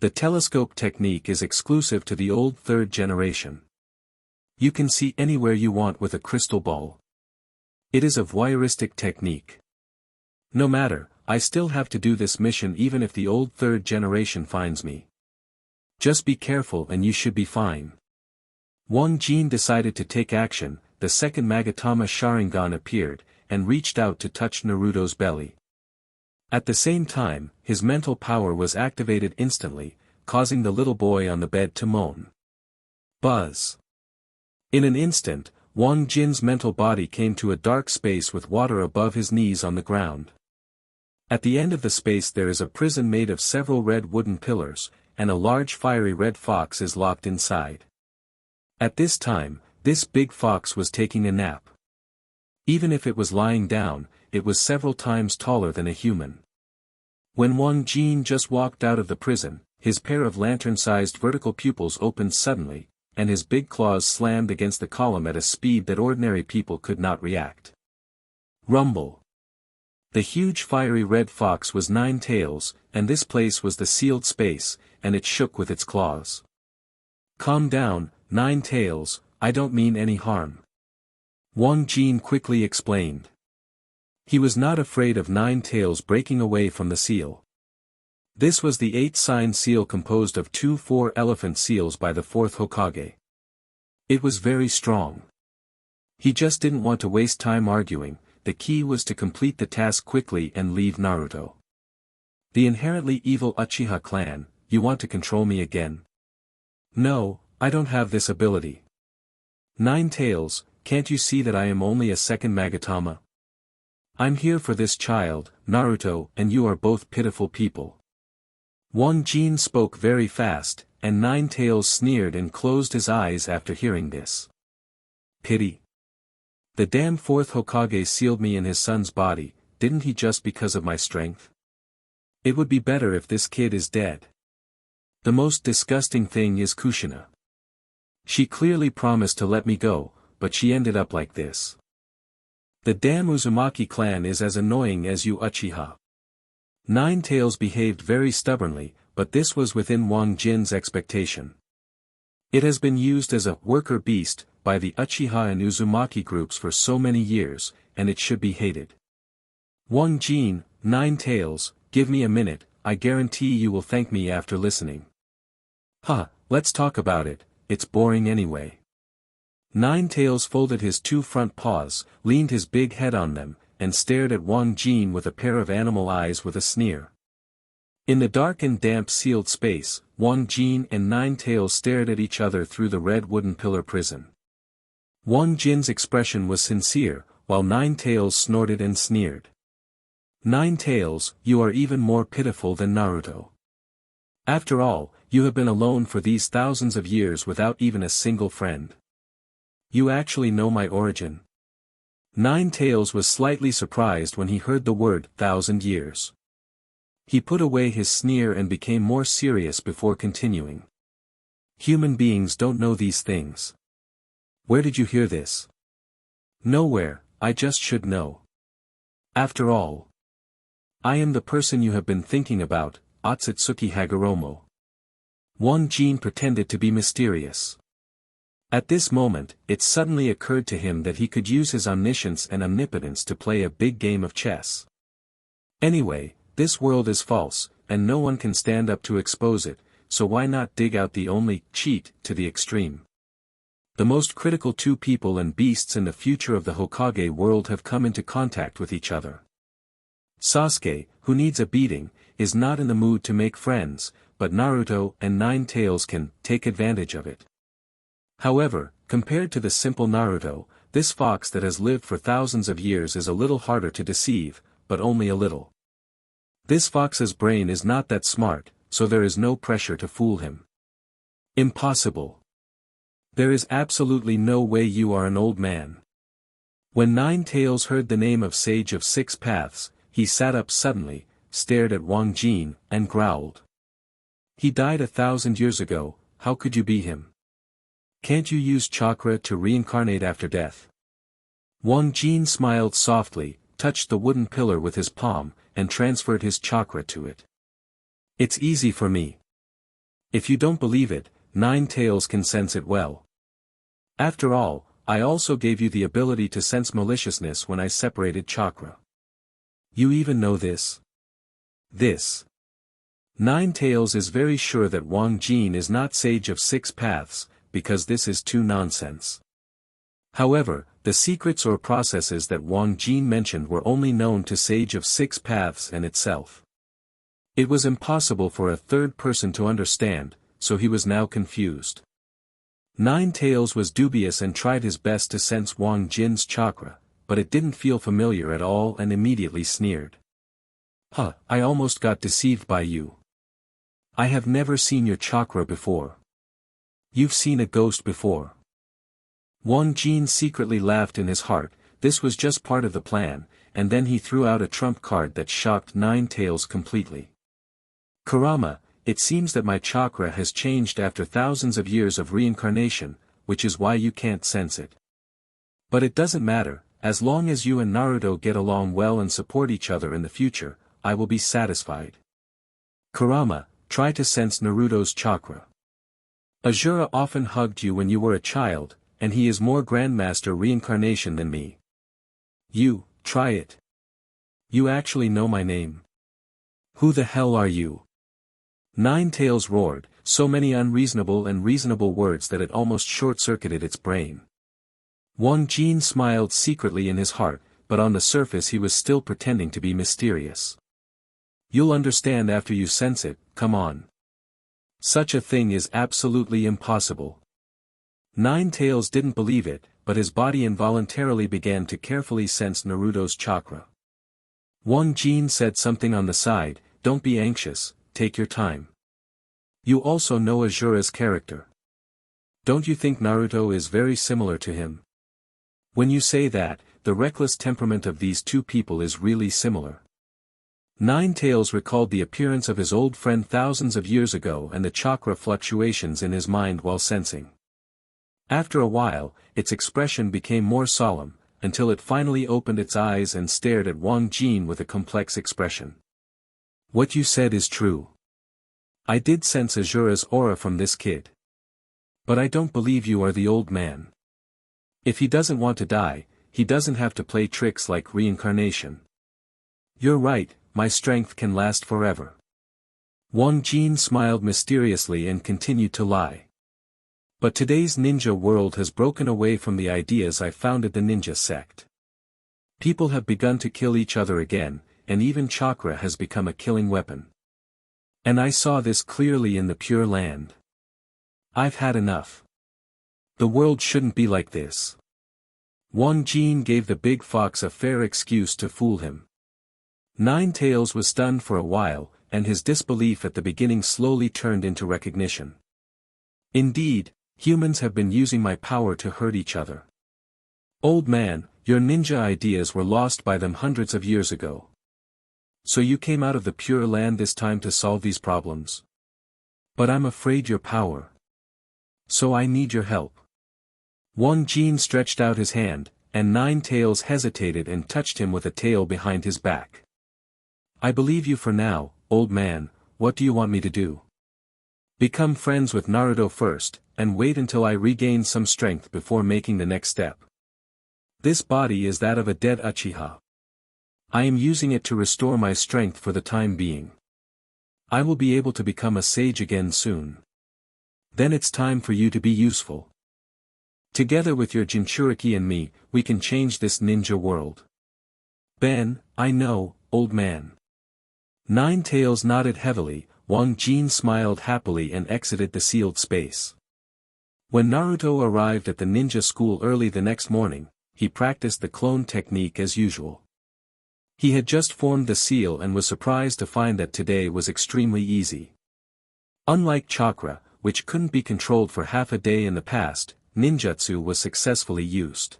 The telescope technique is exclusive to the old third generation. You can see anywhere you want with a crystal ball. It is a voyeuristic technique. No matter, I still have to do this mission even if the old third generation finds me. Just be careful and you should be fine. Wang Jin decided to take action. The second Magatama Sharingan appeared, and reached out to touch Naruto's belly. At the same time, his mental power was activated instantly, causing the little boy on the bed to moan. Buzz. In an instant, Wang Jin's mental body came to a dark space with water above his knees on the ground. At the end of the space there is a prison made of several red wooden pillars, and a large fiery red fox is locked inside. At this time, this big fox was taking a nap. Even if it was lying down, it was several times taller than a human. When Wang Jin just walked out of the prison, his pair of lantern-sized vertical pupils opened suddenly, and his big claws slammed against the column at a speed that ordinary people could not react. Rumble. The huge fiery red fox was 9 tails, and this place was the sealed space, and it shook with its claws. Calm down, 9 tails, I don't mean any harm. Wang Jin quickly explained. He was not afraid of 9 tails breaking away from the seal. This was the 8-sign seal composed of 2 4-elephant seals by the 4th Hokage. It was very strong. He just didn't want to waste time arguing, the key was to complete the task quickly and leave Naruto. The inherently evil Uchiha clan, you want to control me again? No, I don't have this ability. 9 tails, can't you see that I am only a second Magatama? I'm here for this child, Naruto, and you are both pitiful people. Wang Jin spoke very fast, and 9 tails sneered and closed his eyes after hearing this. Pity. The damn 4th Hokage sealed me in his son's body, didn't he, just because of my strength? It would be better if this kid is dead. The most disgusting thing is Kushina. She clearly promised to let me go, but she ended up like this. The damn Uzumaki clan is as annoying as you Uchiha. 9 tails behaved very stubbornly, but this was within Wang Jin's expectation. It has been used as a worker beast by the Uchiha and Uzumaki groups for so many years, and it should be hated. Wang Jin, 9 tails, give me a minute, I guarantee you will thank me after listening. Let's talk about it, it's boring anyway. 9 tails folded his 2 front paws, leaned his big head on them, and stared at Wang Jin with a pair of animal eyes with a sneer. In the dark and damp sealed space, Wang Jin and 9 tails stared at each other through the red wooden pillar prison. Wang Jin's expression was sincere, while 9 tails snorted and sneered. 9 tails, you are even more pitiful than Naruto. After all, you have been alone for these thousands of years without even a single friend. You actually know my origin. 9 tails was slightly surprised when he heard the word 1,000 years. He put away his sneer and became more serious before continuing. Human beings don't know these things. Where did you hear this? Nowhere, I just should know. After all, I am the person you have been thinking about, Otsutsuki Hagoromo. Wang Jin pretended to be mysterious. At this moment, it suddenly occurred to him that he could use his omniscience and omnipotence to play a big game of chess. Anyway, this world is false, and no one can stand up to expose it, so why not dig out the only cheat to the extreme? The most critical 2 people and beasts in the future of the Hokage world have come into contact with each other. Sasuke, who needs a beating, is not in the mood to make friends, but Naruto and 9 tails can take advantage of it. However, compared to the simple Naruto, this fox that has lived for thousands of years is a little harder to deceive, but only a little. This fox's brain is not that smart, so there is no pressure to fool him. Impossible. There is absolutely no way you are an old man. When 9 tails heard the name of Sage of 6 Paths, he sat up suddenly, stared at Wang Jin, and growled. He died 1,000 years ago, how could you be him? Can't you use chakra to reincarnate after death? Wang Jin smiled softly, touched the wooden pillar with his palm, and transferred his chakra to it. It's easy for me. If you don't believe it, 9 tails can sense it well. After all, I also gave you the ability to sense maliciousness when I separated chakra. You even know this? This. 9 tails is very sure that Wang Jin is not Sage of 6 Paths, because this is too nonsense. However, the secrets or processes that Wang Jin mentioned were only known to Sage of 6 Paths and itself. It was impossible for a third person to understand, so he was now confused. Ninetales was dubious and tried his best to sense Wang Jin's chakra, but it didn't feel familiar at all and immediately sneered. Huh, I almost got deceived by you. I have never seen your chakra before. You've seen a ghost before. Wang Jin secretly laughed in his heart. This was just part of the plan, and then he threw out a trump card that shocked Ninetales completely. Kurama, it seems that my chakra has changed after thousands of years of reincarnation, which is why you can't sense it. But it doesn't matter, as long as you and Naruto get along well and support each other in the future, I will be satisfied. Kurama, try to sense Naruto's chakra. Azura often hugged you when you were a child, and he is more Grandmaster reincarnation than me. You, try it. You actually know my name. Who the hell are you? Ninetales roared, so many unreasonable and reasonable words that it almost short-circuited its brain. Wang Jin smiled secretly in his heart, but on the surface he was still pretending to be mysterious. You'll understand after you sense it, come on. Such a thing is absolutely impossible. Ninetales didn't believe it, but his body involuntarily began to carefully sense Naruto's chakra. Wang Jin said something on the side, don't be anxious, take your time. You also know Azura's character. Don't you think Naruto is very similar to him? When you say that, the reckless temperament of these two people is really similar. Ninetales recalled the appearance of his old friend thousands of years ago and the chakra fluctuations in his mind while sensing. After a while, its expression became more solemn, until it finally opened its eyes and stared at Wang Jin with a complex expression. What you said is true. I did sense Azura's aura from this kid. But I don't believe you are the old man. If he doesn't want to die, he doesn't have to play tricks like reincarnation. You're right, my strength can last forever. Wang Jin smiled mysteriously and continued to lie. But today's ninja world has broken away from the ideas I founded the ninja sect. People have begun to kill each other again, and even chakra has become a killing weapon. And I saw this clearly in the Pure Land. I've had enough. The world shouldn't be like this. Wang Jin gave the big fox a fair excuse to fool him. Ninetales was stunned for a while, and his disbelief at the beginning slowly turned into recognition. Indeed, humans have been using my power to hurt each other. Old man, your ninja ideas were lost by them hundreds of years ago. So you came out of the Pure Land this time to solve these problems. But I'm afraid your power. So I need your help. Wang Jin stretched out his hand, and Ninetales hesitated and touched him with a tail behind his back. I believe you for now, old man, what do you want me to do? Become friends with Naruto first, and wait until I regain some strength before making the next step. This body is that of a dead Uchiha. I am using it to restore my strength for the time being. I will be able to become a sage again soon. Then it's time for you to be useful. Together with your Jinchuriki and me, we can change this ninja world. Ben, I know, old man. Ninetales nodded heavily, Wang Jin smiled happily and exited the sealed space. When Naruto arrived at the ninja school early the next morning, he practiced the clone technique as usual. He had just formed the seal and was surprised to find that today was extremely easy. Unlike chakra, which couldn't be controlled for half a day in the past, ninjutsu was successfully used.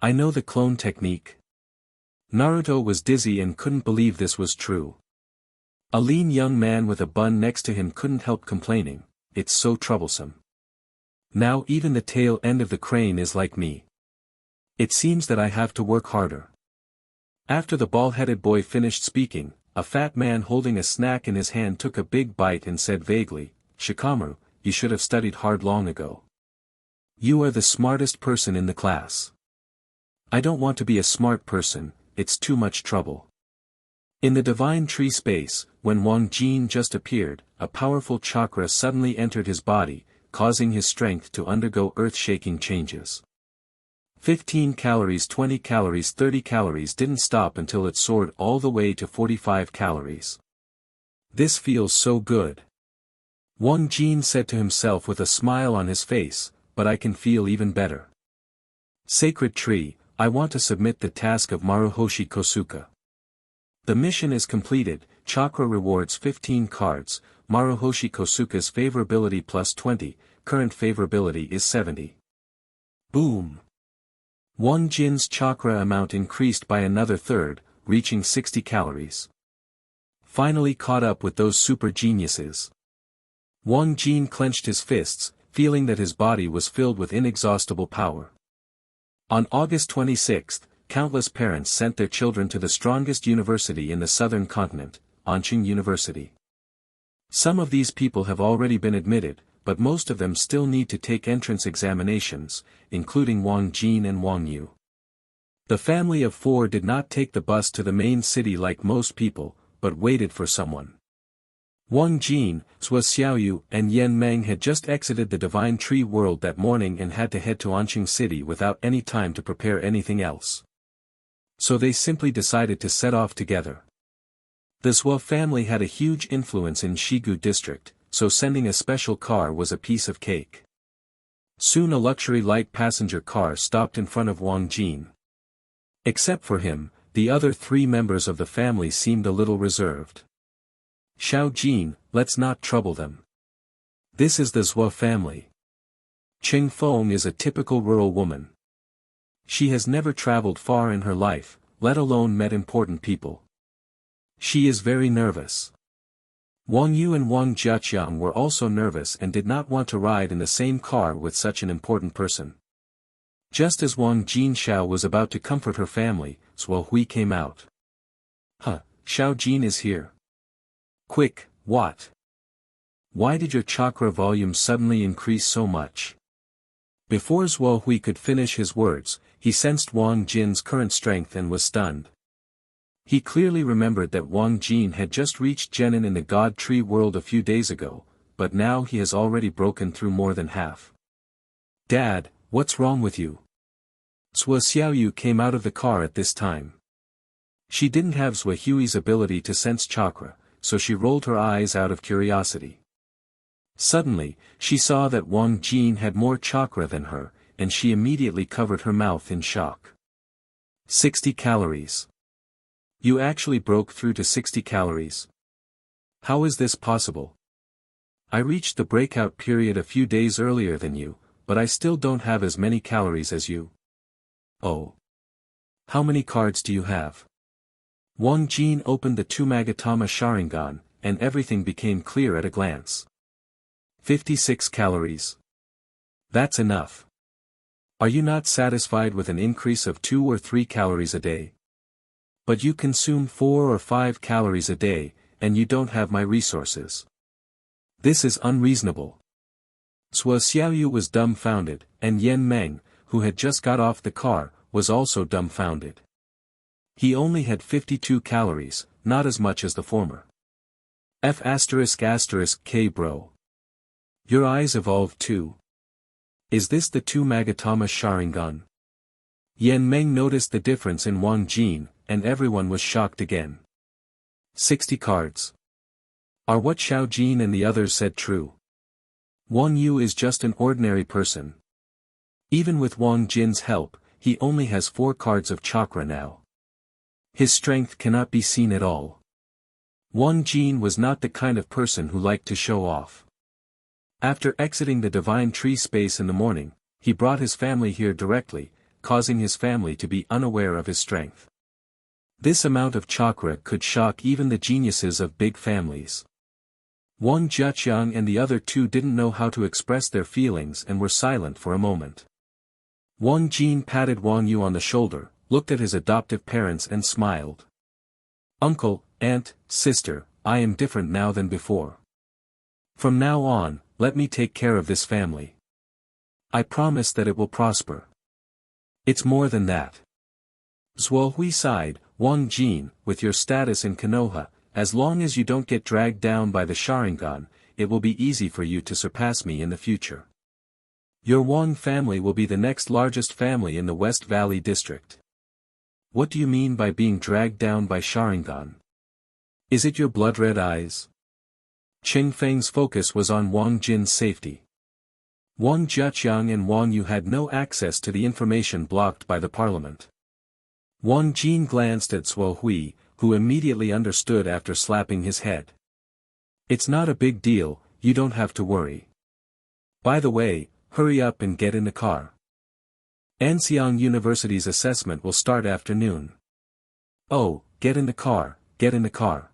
I know the clone technique. Naruto was dizzy and couldn't believe this was true. A lean young man with a bun next to him couldn't help complaining, it's so troublesome. Now even the tail end of the crane is like me. It seems that I have to work harder. After the bald-headed boy finished speaking, a fat man holding a snack in his hand took a big bite and said vaguely, Shikamaru, you should have studied hard long ago. You are the smartest person in the class. I don't want to be a smart person, it's too much trouble. In the divine tree space, when Wang Jin just appeared, a powerful chakra suddenly entered his body, causing his strength to undergo earth-shaking changes. 15 calories, 20 calories, 30 calories didn't stop until it soared all the way to 45 calories. This feels so good. Wang Jin said to himself with a smile on his face, but I can feel even better. Sacred Tree, I want to submit the task of Maruhoshi Kosuka. The mission is completed, chakra rewards 15 cards, Maruhoshi Kosuka's favorability plus 20, current favorability is 70. Boom! Wang Jin's chakra amount increased by another third, reaching 60 calories. Finally caught up with those super geniuses. Wang Jin clenched his fists, feeling that his body was filled with inexhaustible power. On August 26, countless parents sent their children to the strongest university in the southern continent, Anqing University. Some of these people have already been admitted, but most of them still need to take entrance examinations, including Wang Jin and Wang Yu. The family of four did not take the bus to the main city like most people, but waited for someone. Wang Jin, Zhuo Xiaoyu and Yan Meng had just exited the Divine Tree world that morning and had to head to Anqing City without any time to prepare anything else. So they simply decided to set off together. The Zhuo family had a huge influence in Shigu district, so sending a special car was a piece of cake. Soon a luxury light passenger car stopped in front of Wang Jin. Except for him, the other three members of the family seemed a little reserved. Xiao Jin, let's not trouble them. This is the Zhuo family. Cheng Feng is a typical rural woman. She has never traveled far in her life, let alone met important people. She is very nervous. Wang Yu and Wang Jiaqiang were also nervous and did not want to ride in the same car with such an important person. Just as Wang Jinxiao was about to comfort her family, Zhuo Hui came out. Huh, Xiao Jin is here. Quick, what? Why did your chakra volume suddenly increase so much? Before Zhuo Hui could finish his words, he sensed Wang Jin's current strength and was stunned. He clearly remembered that Wang Jin had just reached Genin in the God Tree world a few days ago, but now he has already broken through more than half. Dad, what's wrong with you? Zhuo Xiaoyu came out of the car at this time. She didn't have Zhuo Hui's ability to sense chakra, so she rolled her eyes out of curiosity. Suddenly, she saw that Wang Jin had more chakra than her, and she immediately covered her mouth in shock. 60 calories. You actually broke through to 60 calories. How is this possible? I reached the breakout period a few days earlier than you, but I still don't have as many calories as you. Oh. How many cards do you have? Wang Jin opened the Tumagatama Sharingan, and everything became clear at a glance. 56 calories. That's enough. Are you not satisfied with an increase of 2 or 3 calories a day? But you consume 4 or 5 calories a day, and you don't have my resources. This is unreasonable. Zhuo Xiaoyu was dumbfounded, and Yan Meng, who had just got off the car, was also dumbfounded. He only had 52 calories, not as much as the former. F***K bro. Your eyes evolved too. Is this the Tumagatama Sharingan? Yan Meng noticed the difference in Wang Jin, and everyone was shocked again. 60 cards. Are what Xiao Jin and the others said true? Wang Yu is just an ordinary person. Even with Wang Jin's help, he only has 4 cards of chakra now. His strength cannot be seen at all. Wang Jin was not the kind of person who liked to show off. After exiting the Divine Tree space in the morning, he brought his family here directly, causing his family to be unaware of his strength. This amount of chakra could shock even the geniuses of big families. Wang Jiaqiang and the other two didn't know how to express their feelings and were silent for a moment. Wang Jin patted Wang Yu on the shoulder, looked at his adoptive parents and smiled. Uncle, aunt, sister, I am different now than before. From now on, let me take care of this family. I promise that it will prosper. It's more than that. Zhuo Hui sighed, Wang Jin, with your status in Konoha, as long as you don't get dragged down by the Sharingan, it will be easy for you to surpass me in the future. Your Wang family will be the next largest family in the West Valley district. What do you mean by being dragged down by Sharingan? Is it your blood-red eyes? Cheng Feng's focus was on Wang Jin's safety. Wang Jiaqiang and Wang Yu had no access to the information blocked by the parliament. Wang Jin glanced at Zuo Hui, who immediately understood after slapping his head. It's not a big deal, you don't have to worry. By the way, hurry up and get in the car. Anxiang University's assessment will start afternoon. Oh, get in the car, get in the car.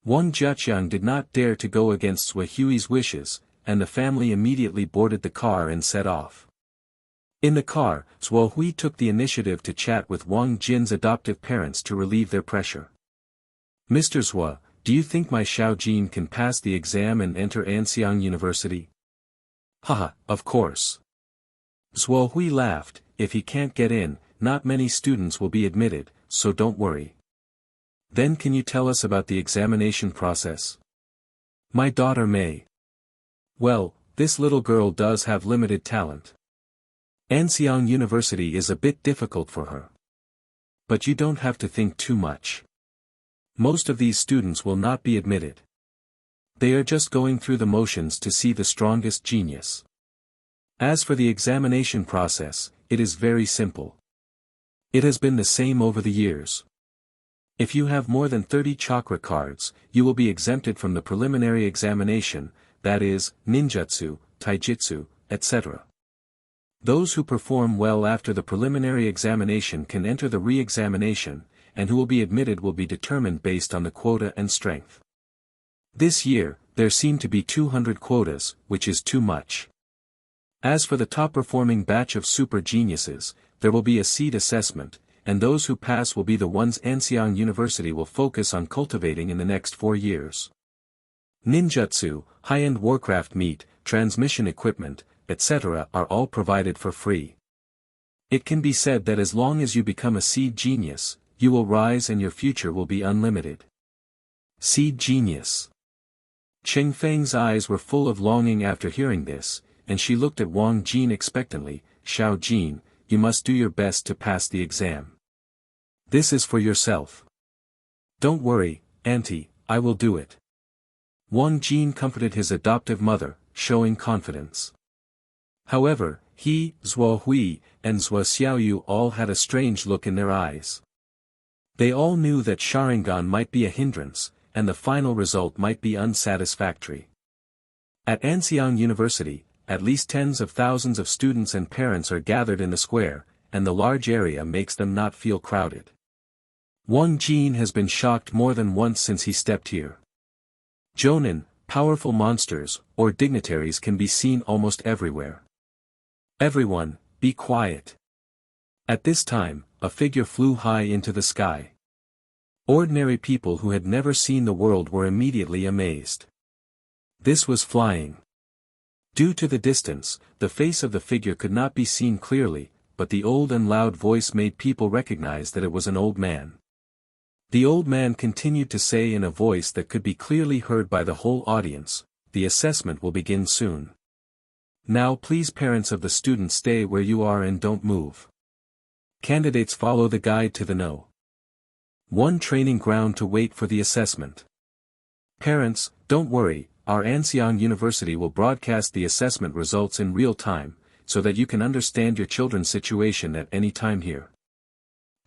Wang Jiaqiang did not dare to go against Zuo Hui's wishes, and the family immediately boarded the car and set off. In the car, Zuo Hui took the initiative to chat with Wang Jin's adoptive parents to relieve their pressure. Mr. Zuo, do you think my Xiao Jin can pass the exam and enter Anxiang University? Haha, of course. Zuo Hui laughed, if he can't get in, not many students will be admitted, so don't worry. Then can you tell us about the examination process? My daughter may. Well, this little girl does have limited talent. Anxiang University is a bit difficult for her. But you don't have to think too much. Most of these students will not be admitted. They are just going through the motions to see the strongest genius. As for the examination process, it is very simple. It has been the same over the years. If you have more than 30 chakra cards, you will be exempted from the preliminary examination, that is, ninjutsu, taijutsu, etc. Those who perform well after the preliminary examination can enter the re-examination, and who will be admitted will be determined based on the quota and strength. This year, there seem to be 200 quotas, which is too much. As for the top-performing batch of super geniuses, there will be a seed assessment, and those who pass will be the ones Anxiang University will focus on cultivating in the next 4 years. Ninjutsu, high-end Warcraft meat, transmission equipment, etc. are all provided for free. It can be said that as long as you become a seed genius, you will rise and your future will be unlimited. Seed genius. Cheng Feng's eyes were full of longing after hearing this, and she looked at Wang Jin expectantly. Xiao Jin, you must do your best to pass the exam. This is for yourself. Don't worry, Auntie, I will do it. Wang Jin comforted his adoptive mother, showing confidence. However, he, Zuo Hui, and Zuo Xiaoyu all had a strange look in their eyes. They all knew that Sharingan might be a hindrance, and the final result might be unsatisfactory. At Anxiang University, at least tens of thousands of students and parents are gathered in the square, and the large area makes them not feel crowded. Wang Jin has been shocked more than once since he stepped here. Jonin, powerful monsters, or dignitaries can be seen almost everywhere. Everyone, be quiet. At this time, a figure flew high into the sky. Ordinary people who had never seen the world were immediately amazed. This was flying. Due to the distance, the face of the figure could not be seen clearly, but the old and loud voice made people recognize that it was an old man. The old man continued to say in a voice that could be clearly heard by the whole audience, "The assessment will begin soon. Now please parents of the students stay where you are and don't move. Candidates follow the guide to the No. 1 training ground to wait for the assessment. Parents, don't worry, our Anxiang University will broadcast the assessment results in real time, so that you can understand your children's situation at any time here.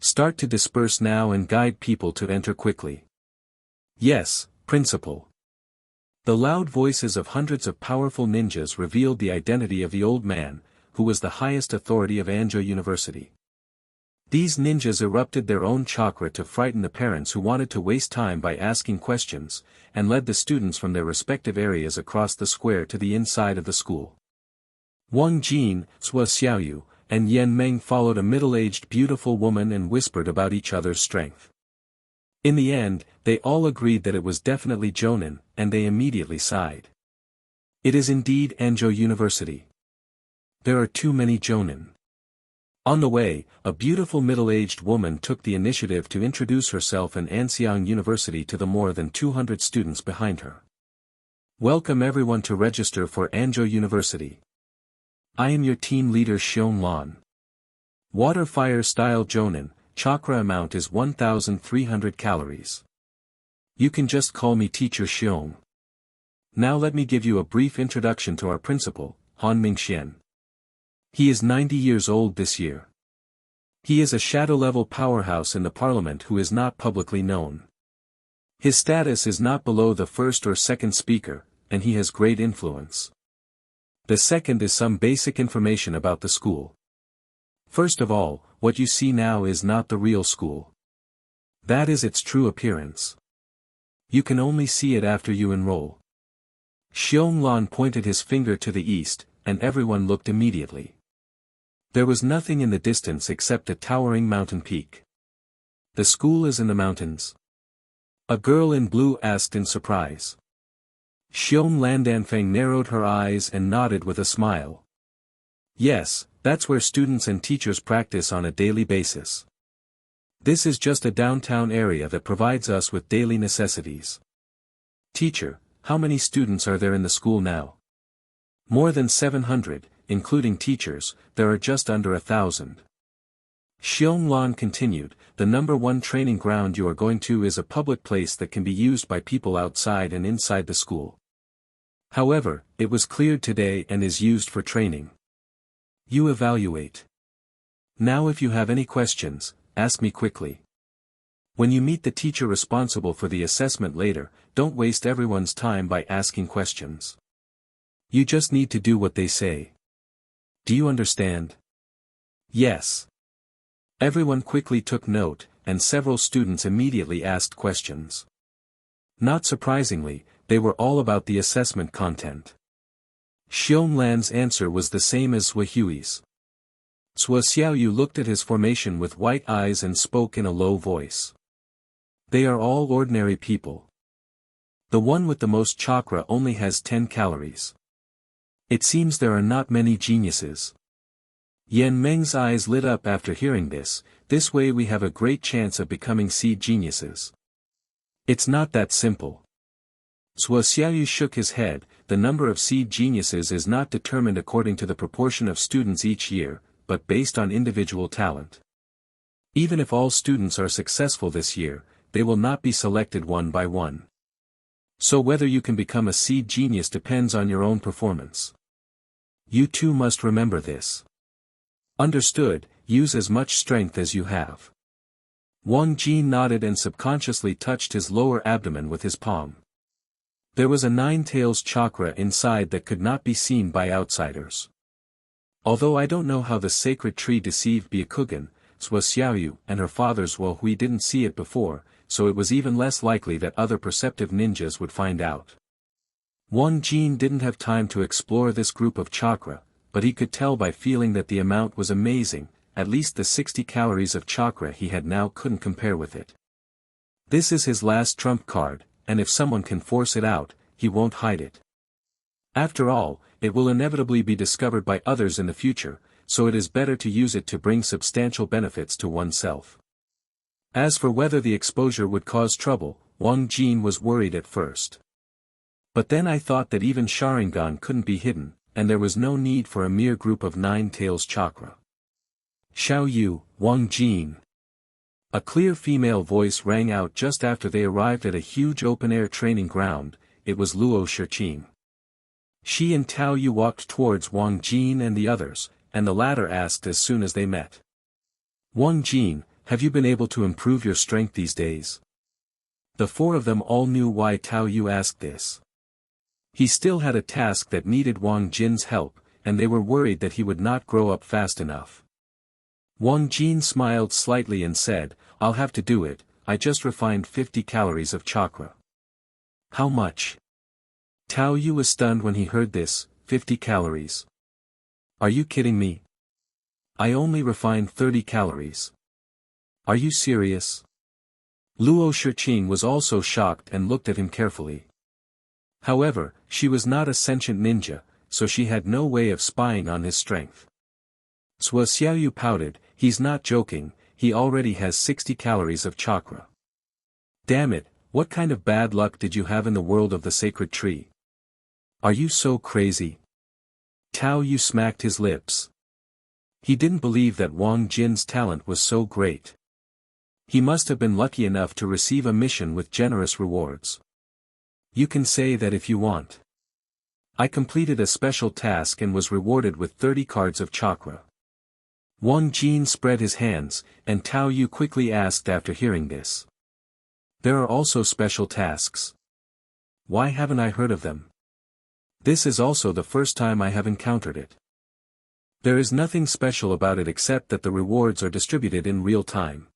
Start to disperse now and guide people to enter quickly." Yes, Principal. The loud voices of hundreds of powerful ninjas revealed the identity of the old man, who was the highest authority of Anjo University. These ninjas erupted their own chakra to frighten the parents who wanted to waste time by asking questions, and led the students from their respective areas across the square to the inside of the school. Wang Jin, Zuo Xiaoyu, and Yan Meng followed a middle-aged beautiful woman and whispered about each other's strength. In the end, they all agreed that it was definitely Jonin, and they immediately sighed. It is indeed Anjo University. There are too many Jonin. On the way, a beautiful middle-aged woman took the initiative to introduce herself and Anxiang University to the more than 200 students behind her. Welcome everyone to register for Anjo University. I am your team leader Xiong Lan. Water fire style Jonin, chakra amount is 1,300 calories. You can just call me Teacher Xiong. Now let me give you a brief introduction to our principal, Han Mingxian. He is 90 years old this year. He is a shadow-level powerhouse in the parliament who is not publicly known. His status is not below the first or second speaker, and he has great influence. The second is some basic information about the school. First of all, what you see now is not the real school. That is its true appearance. You can only see it after you enroll. Xionglan pointed his finger to the east, and everyone looked immediately. There was nothing in the distance except a towering mountain peak. The school is in the mountains? A girl in blue asked in surprise. Xiong Landanfeng narrowed her eyes and nodded with a smile. Yes, that's where students and teachers practice on a daily basis. This is just a downtown area that provides us with daily necessities. Teacher, how many students are there in the school now? More than 700, including teachers, there are just under 1,000. Xionglan continued, the number one training ground you are going to is a public place that can be used by people outside and inside the school. However, it was cleared today and is used for training. You evaluate. Now if you have any questions, ask me quickly. When you meet the teacher responsible for the assessment later, don't waste everyone's time by asking questions. You just need to do what they say. Do you understand? Yes. Everyone quickly took note, and several students immediately asked questions. Not surprisingly, they were all about the assessment content. Xionglan's answer was the same as Suohui's. Suo Xiaoyu looked at his formation with white eyes and spoke in a low voice. They are all ordinary people. The one with the most chakra only has 10 calories. It seems there are not many geniuses. Yan Meng's eyes lit up after hearing this way we have a great chance of becoming seed geniuses. It's not that simple. Suo Xiaoyu shook his head, the number of seed geniuses is not determined according to the proportion of students each year, but based on individual talent. Even if all students are successful this year, they will not be selected one by one. So whether you can become a seed genius depends on your own performance. You too must remember this. Understood, use as much strength as you have. Wang Jin nodded and subconsciously touched his lower abdomen with his palm. There was a 9-tails chakra inside that could not be seen by outsiders. Although I don't know how the sacred tree deceived Byakugan, Suo Xiaoyu and her father's Hui didn't see it before, so it was even less likely that other perceptive ninjas would find out. Wang Jin didn't have time to explore this group of chakra, but he could tell by feeling that the amount was amazing, at least the 60 calories of chakra he had now couldn't compare with it. This is his last trump card, and if someone can force it out, he won't hide it. After all, it will inevitably be discovered by others in the future, so it is better to use it to bring substantial benefits to oneself. As for whether the exposure would cause trouble, Wang Jin was worried at first. But then I thought that even Sharingan couldn't be hidden, and there was no need for a mere group of 9-tails chakra. Xiao Yu, Wang Jin. A clear female voice rang out just after they arrived at a huge open-air training ground. It was Luo Shiqing. She and Tao Yu walked towards Wang Jin and the others, and the latter asked as soon as they met. Wang Jin, have you been able to improve your strength these days? The four of them all knew why Tao Yu asked this. He still had a task that needed Wang Jin's help, and they were worried that he would not grow up fast enough. Wang Jin smiled slightly and said, I'll have to do it, I just refined 50 calories of chakra. How much? Tao Yu was stunned when he heard this, 50 calories. Are you kidding me? I only refined 30 calories. Are you serious? Luo Shiqing was also shocked and looked at him carefully. However, she was not a sentient ninja, so she had no way of spying on his strength. Suo Xiaoyu pouted, he's not joking, he already has 60 calories of chakra. Damn it, what kind of bad luck did you have in the world of the sacred tree? Are you so crazy? Tao Yu smacked his lips. He didn't believe that Wang Jin's talent was so great. He must have been lucky enough to receive a mission with generous rewards. You can say that if you want. I completed a special task and was rewarded with 30 cards of chakra. Wang Jin spread his hands, and Tao Yu quickly asked after hearing this. There are also special tasks. Why haven't I heard of them? This is also the first time I have encountered it. There is nothing special about it except that the rewards are distributed in real time.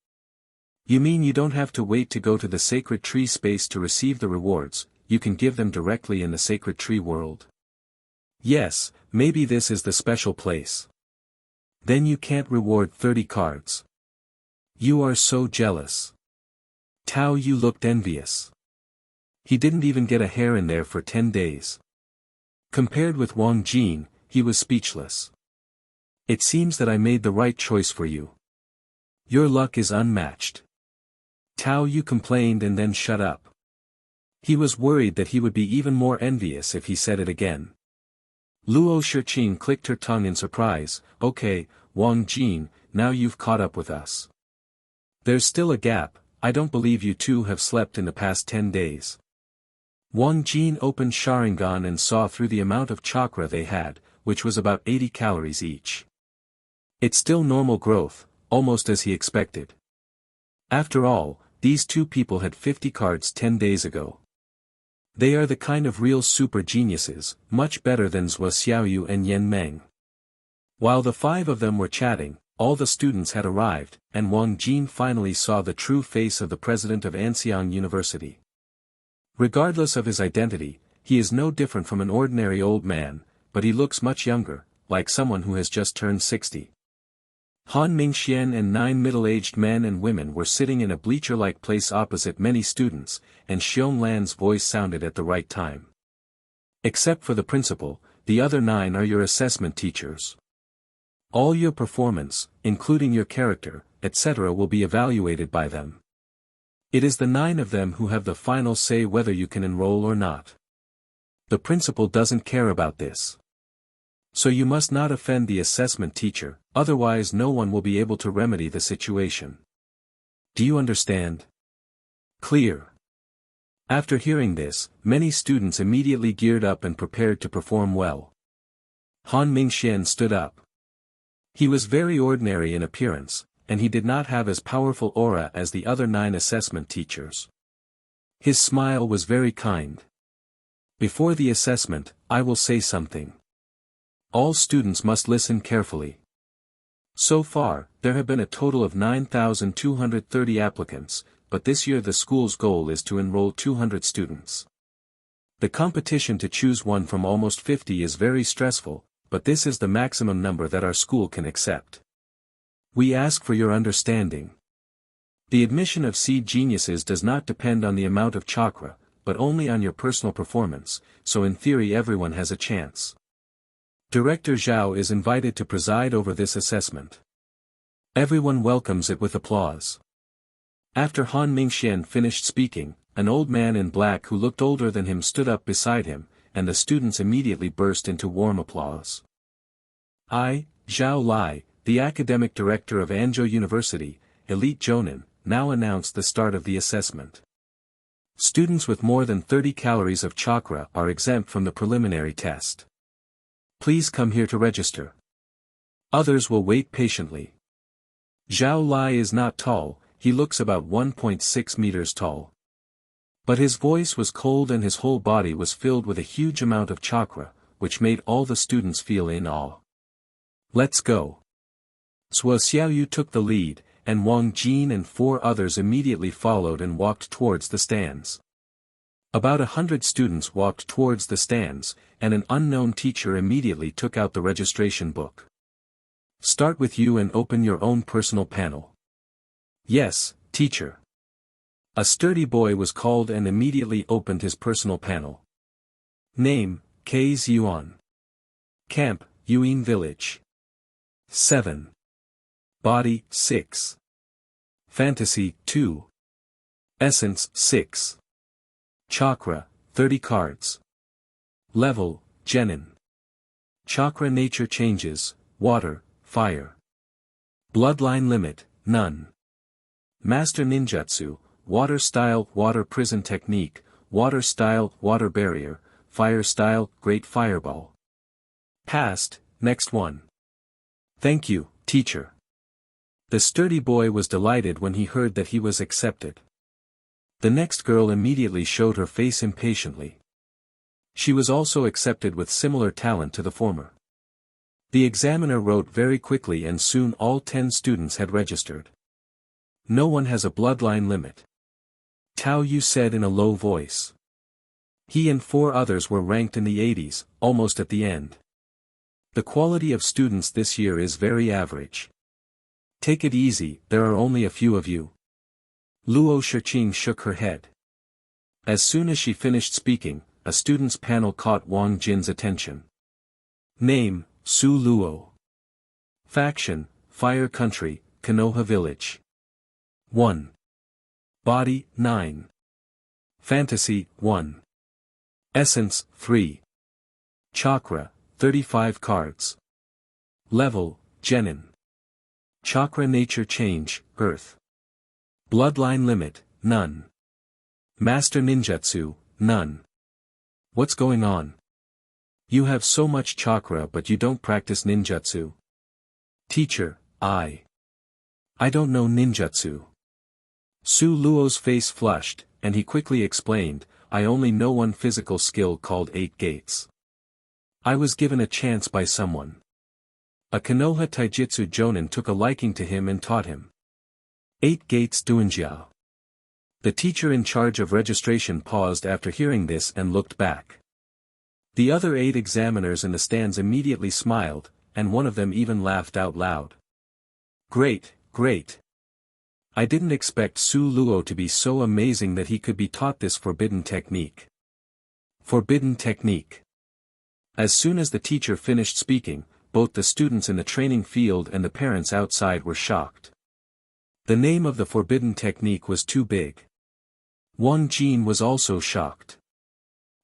You mean you don't have to wait to go to the sacred tree space to receive the rewards, you can give them directly in the sacred tree world? Yes, maybe this is the special place. Then you can't reward 30 cards. You are so jealous. Tao Yu looked envious. He didn't even get a hair in there for 10 days. Compared with Wang Jin, he was speechless. It seems that I made the right choice for you. Your luck is unmatched. Tao Yu complained and then shut up. He was worried that he would be even more envious if he said it again. Luo Shiqing clicked her tongue in surprise. Okay, Wang Jin, now you've caught up with us. There's still a gap, I don't believe you two have slept in the past 10 days. Wang Jin opened Sharingan and saw through the amount of chakra they had, which was about 80 calories each. It's still normal growth, almost as he expected. After all, these two people had 50 cards 10 days ago. They are the kind of real super geniuses, much better than Zhuo Xiaoyu and Yan Meng. While the 5 of them were chatting, all the students had arrived, and Wang Jin finally saw the true face of the president of Anxiang University. Regardless of his identity, he is no different from an ordinary old man, but he looks much younger, like someone who has just turned 60. Han Mingxian and 9 middle-aged men and women were sitting in a bleacher-like place opposite many students, and Xiong Lan's voice sounded at the right time. Except for the principal, the other 9 are your assessment teachers. All your performance, including your character, etc. will be evaluated by them. It is the 9 of them who have the final say whether you can enroll or not. The principal doesn't care about this. So you must not offend the assessment teacher, otherwise no one will be able to remedy the situation. Do you understand? Clear. After hearing this, many students immediately geared up and prepared to perform well. Han Mingxian stood up. He was very ordinary in appearance, and he did not have as powerful aura as the other 9 assessment teachers. His smile was very kind. Before the assessment, I will say something. All students must listen carefully. So far, there have been a total of 9,230 applicants, but this year the school's goal is to enroll 200 students. The competition to choose one from almost 50 is very stressful, but this is the maximum number that our school can accept. We ask for your understanding. The admission of seed geniuses does not depend on the amount of chakra, but only on your personal performance, so in theory everyone has a chance. Director Zhao is invited to preside over this assessment. Everyone welcomes it with applause. After Han Mingxian finished speaking, an old man in black who looked older than him stood up beside him, and the students immediately burst into warm applause. I, Zhao Lai, the academic director of Anzhou University, Elite Jonin, now announce the start of the assessment. Students with more than 30 calories of chakra are exempt from the preliminary test. Please come here to register. Others will wait patiently. Zhao Lai is not tall, he looks about 1.6 meters tall. But his voice was cold and his whole body was filled with a huge amount of chakra, which made all the students feel in awe. Let's go. Zhuo Xiaoyu took the lead, and Wang Jin and 4 others immediately followed and walked towards the stands. About 100 students walked towards the stands, and an unknown teacher immediately took out the registration book. Start with you and open your own personal panel. Yes, teacher. A sturdy boy was called and immediately opened his personal panel. Name, K. Yuan. Camp, Yuin Village. 7. Body, 6. Fantasy, 2. Essence, 6. Chakra, 30 cards. Level, Genin. Chakra nature changes, water, fire. Bloodline limit, none. Master ninjutsu, water style, water prison technique, water style, water barrier, fire style, great fireball. Passed, next one. Thank you, teacher. The sturdy boy was delighted when he heard that he was accepted. The next girl immediately showed her face impatiently. She was also accepted with similar talent to the former. The examiner wrote very quickly and soon all 10 students had registered. No one has a bloodline limit. Tao Yu said in a low voice. He and 4 others were ranked in the 80s, almost at the end. The quality of students this year is very average. Take it easy, there are only a few of you. Luo Shiqing shook her head. As soon as she finished speaking, a students' panel caught Wang Jin's attention. Name, Su Luo. Faction, Fire Country, Konoha Village. 1. Body, 9. Fantasy, 1. Essence, 3. Chakra, 35 cards. Level, Genin. Chakra nature change, Earth. Bloodline limit, none. Master ninjutsu, none. What's going on? You have so much chakra but you don't practice ninjutsu. Teacher, I don't know ninjutsu. Su Luo's face flushed, and he quickly explained, I only know one physical skill called 8 gates. I was given a chance by someone. A Konoha Taijutsu Jonin took a liking to him and taught him. 8 gates Duinjia. The teacher in charge of registration paused after hearing this and looked back. The other 8 examiners in the stands immediately smiled, and one of them even laughed out loud. Great, great. I didn't expect Su Luo to be so amazing that he could be taught this forbidden technique. Forbidden technique. As soon as the teacher finished speaking, both the students in the training field and the parents outside were shocked. The name of the forbidden technique was too big. Wang Jin was also shocked.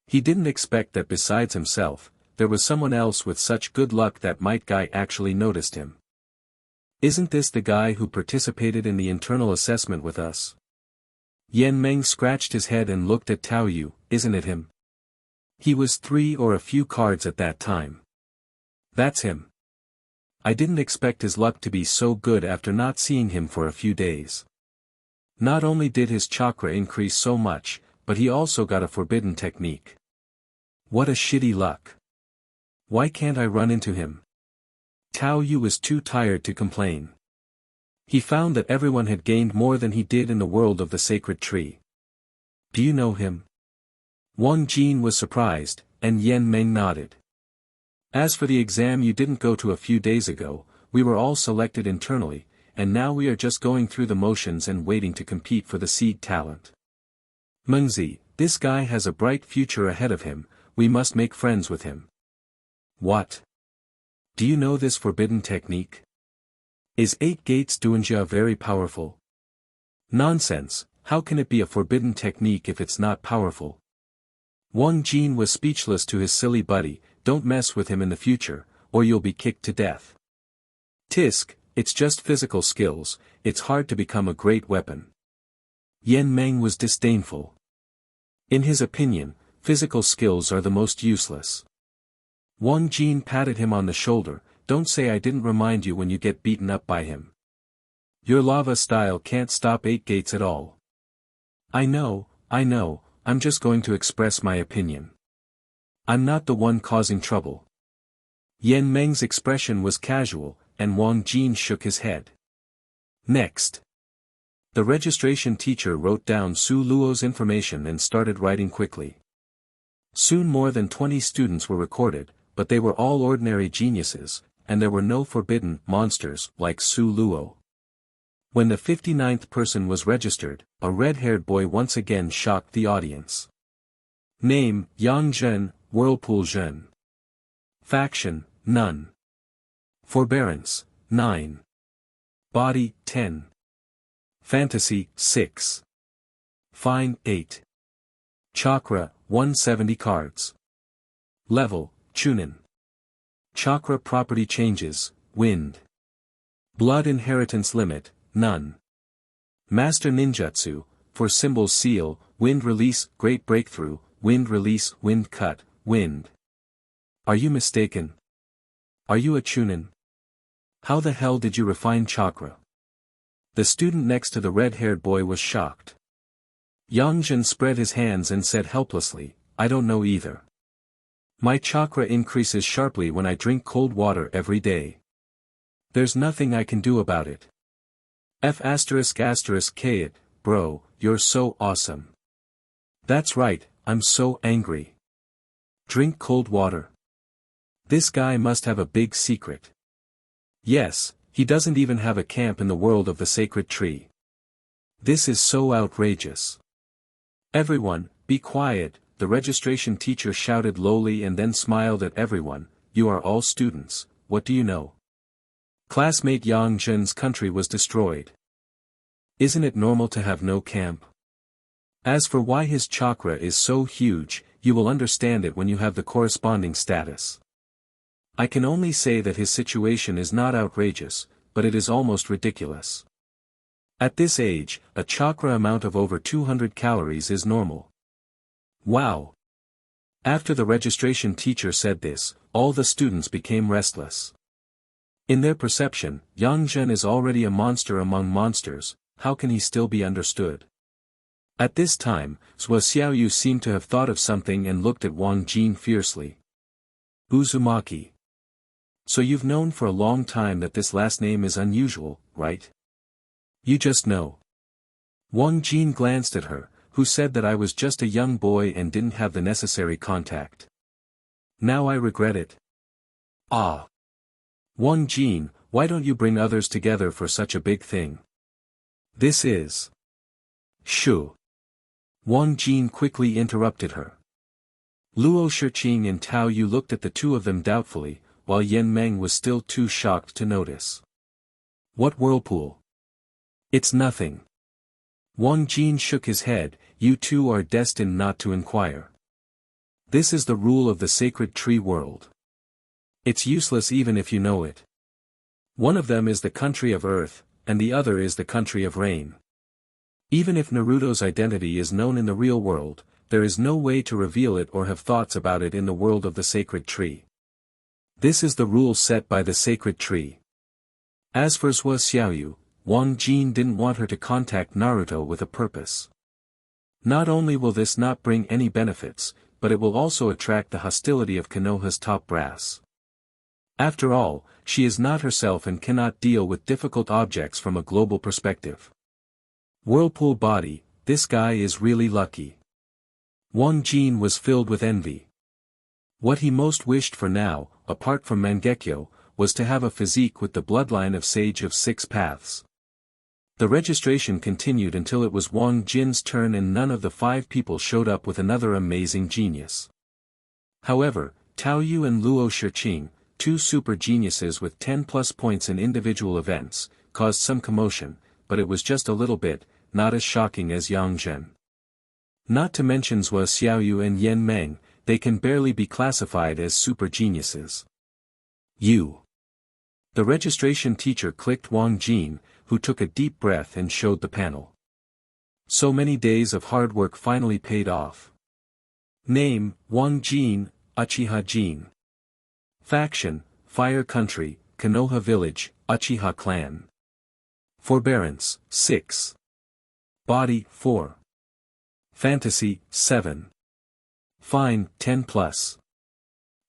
He didn't expect that besides himself, there was someone else with such good luck that Might Guy actually noticed him. Isn't this the guy who participated in the internal assessment with us? Yan Meng scratched his head and looked at Tao Yu, isn't it him? He was 3 or a few cards at that time. That's him. I didn't expect his luck to be so good after not seeing him for a few days. Not only did his chakra increase so much, but he also got a forbidden technique. What a shitty luck. Why can't I run into him? Tao Yu was too tired to complain. He found that everyone had gained more than he did in the world of the sacred tree. Do you know him? Wang Jin was surprised, and Yan Meng nodded. As for the exam you didn't go to a few days ago, we were all selected internally, and now we are just going through the motions and waiting to compete for the seed talent. Mengzi, this guy has a bright future ahead of him, we must make friends with him. What? Do you know this forbidden technique? Is 8 gates Duinjia very powerful? Nonsense, how can it be a forbidden technique if it's not powerful? Wang Jin was speechless to his silly buddy, don't mess with him in the future, or you'll be kicked to death. Tisk, it's just physical skills, it's hard to become a great weapon. Yan Meng was disdainful. In his opinion, physical skills are the most useless. Wang Jin patted him on the shoulder, don't say I didn't remind you when you get beaten up by him. Your lava style can't stop 8 gates at all. I know, I'm just going to express my opinion. I'm not the one causing trouble. Yan Meng's expression was casual, and Wang Jin shook his head. Next. The registration teacher wrote down Su Luo's information and started writing quickly. Soon more than 20 students were recorded, but they were all ordinary geniuses, and there were no forbidden monsters like Su Luo. When the 59th person was registered, a red-haired boy once again shocked the audience. Name, Yang Zhen, Whirlpool Zhen. Faction, none. Forbearance, 9. Body, 10. Fantasy, 6. Fine, 8. Chakra, 170 cards. Level, Chunin. Chakra property changes, wind. Blood inheritance limit, none. Master ninjutsu, for symbol seal, wind release, great breakthrough, wind release, wind cut, wind. Are you mistaken? Are you a chunin? How the hell did you refine chakra? The student next to the red-haired boy was shocked. Wang Jin spread his hands and said helplessly, I don't know either. My chakra increases sharply when I drink cold water every day. There's nothing I can do about it. K it, bro, you're so awesome. That's right, I'm so angry. Drink cold water. This guy must have a big secret. Yes, he doesn't even have a camp in the world of the sacred tree. This is so outrageous. Everyone, be quiet, the registration teacher shouted lowly and then smiled at everyone, you are all students, what do you know? Classmate Wang Jin's country was destroyed. Isn't it normal to have no camp? As for why his chakra is so huge, you will understand it when you have the corresponding status. I can only say that his situation is not outrageous, but it is almost ridiculous. At this age, a chakra amount of over 200 calories is normal. Wow! After the registration teacher said this, all the students became restless. In their perception, Wang Jin is already a monster among monsters, how can he still be understood? At this time, Zhuo Xiaoyu seemed to have thought of something and looked at Wang Jin fiercely. Uzumaki. So you've known for a long time that this last name is unusual, right? You just know. Wang Jin glanced at her, who said that I was just a young boy and didn't have the necessary contact. Now I regret it. Ah. Wang Jin, why don't you bring others together for such a big thing? This is. Shu. Wang Jin quickly interrupted her. Luo Shiqing and Tao Yu looked at the two of them doubtfully, while Yan Meng was still too shocked to notice. What whirlpool? It's nothing. Wang Jin shook his head, you two are destined not to inquire. This is the rule of the sacred tree world. It's useless even if you know it. One of them is the country of earth, and the other is the country of rain. Even if Naruto's identity is known in the real world, there is no way to reveal it or have thoughts about it in the world of the sacred tree. This is the rule set by the sacred tree. As for Zhuo Xiaoyu, Wang Jin didn't want her to contact Naruto with a purpose. Not only will this not bring any benefits, but it will also attract the hostility of Konoha's top brass. After all, she is not herself and cannot deal with difficult objects from a global perspective. Whirlpool body, this guy is really lucky. Wang Jin was filled with envy. What he most wished for now, apart from Mangekyo, was to have a physique with the bloodline of Sage of Six Paths. The registration continued until it was Wang Jin's turn and none of the 5 people showed up with another amazing genius. However, Tao Yu and Luo Shiqing, 2 super geniuses with 10+ points in individual events, caused some commotion, but it was just a little bit, not as shocking as Wang Jin. Not to mention Zhuo Xiaoyu and Yan Meng, they can barely be classified as super geniuses. You. The registration teacher clicked Wang Jin, who took a deep breath and showed the panel. So many days of hard work finally paid off. Name, Wang Jin, Uchiha Jin. Faction, Fire Country, Konoha Village, Uchiha Clan. Forbearance, 6. Body, 4. Fantasy, 7. Fine, 10+.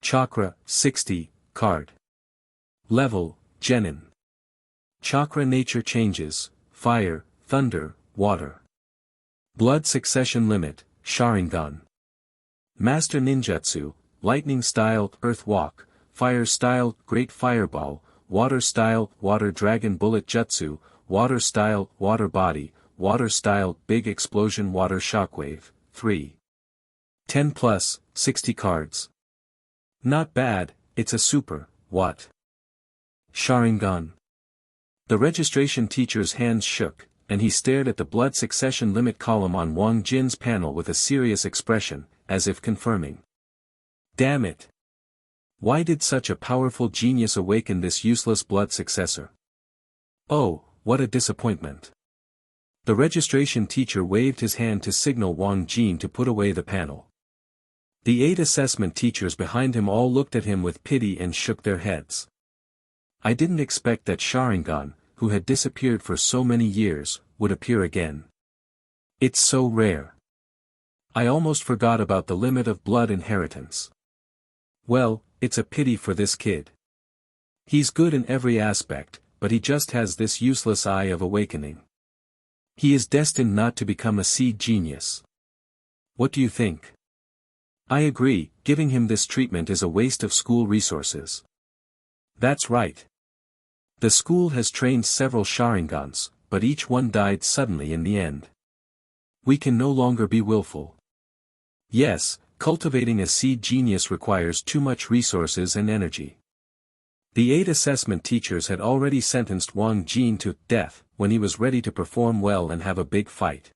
Chakra, 60, card. Level, Genin. Chakra nature changes, fire, thunder, water. Blood succession limit, Sharingan. Master ninjutsu, lightning style, earth walk, fire style, great fireball, water style, water dragon bullet jutsu, water style, water body, water style, big explosion water shockwave, 3. 10+, 60 cards. Not bad, it's a super, what? Sharingan. The registration teacher's hands shook, and he stared at the blood succession limit column on Wang Jin's panel with a serious expression, as if confirming. Damn it! Why did such a powerful genius awaken this useless blood successor? Oh, what a disappointment. The registration teacher waved his hand to signal Wang Jin to put away the panel. The 8 assessment teachers behind him all looked at him with pity and shook their heads. I didn't expect that Sharingan, who had disappeared for so many years, would appear again. It's so rare. I almost forgot about the limit of blood inheritance. Well, it's a pity for this kid. He's good in every aspect, but he just has this useless eye of awakening. He is destined not to become a seed genius. What do you think? I agree, giving him this treatment is a waste of school resources. That's right. The school has trained several Sharingans, but each one died suddenly in the end. We can no longer be willful. Yes, cultivating a seed genius requires too much resources and energy. The 8 assessment teachers had already sentenced Wang Jin to death when he was ready to perform well and have a big fight.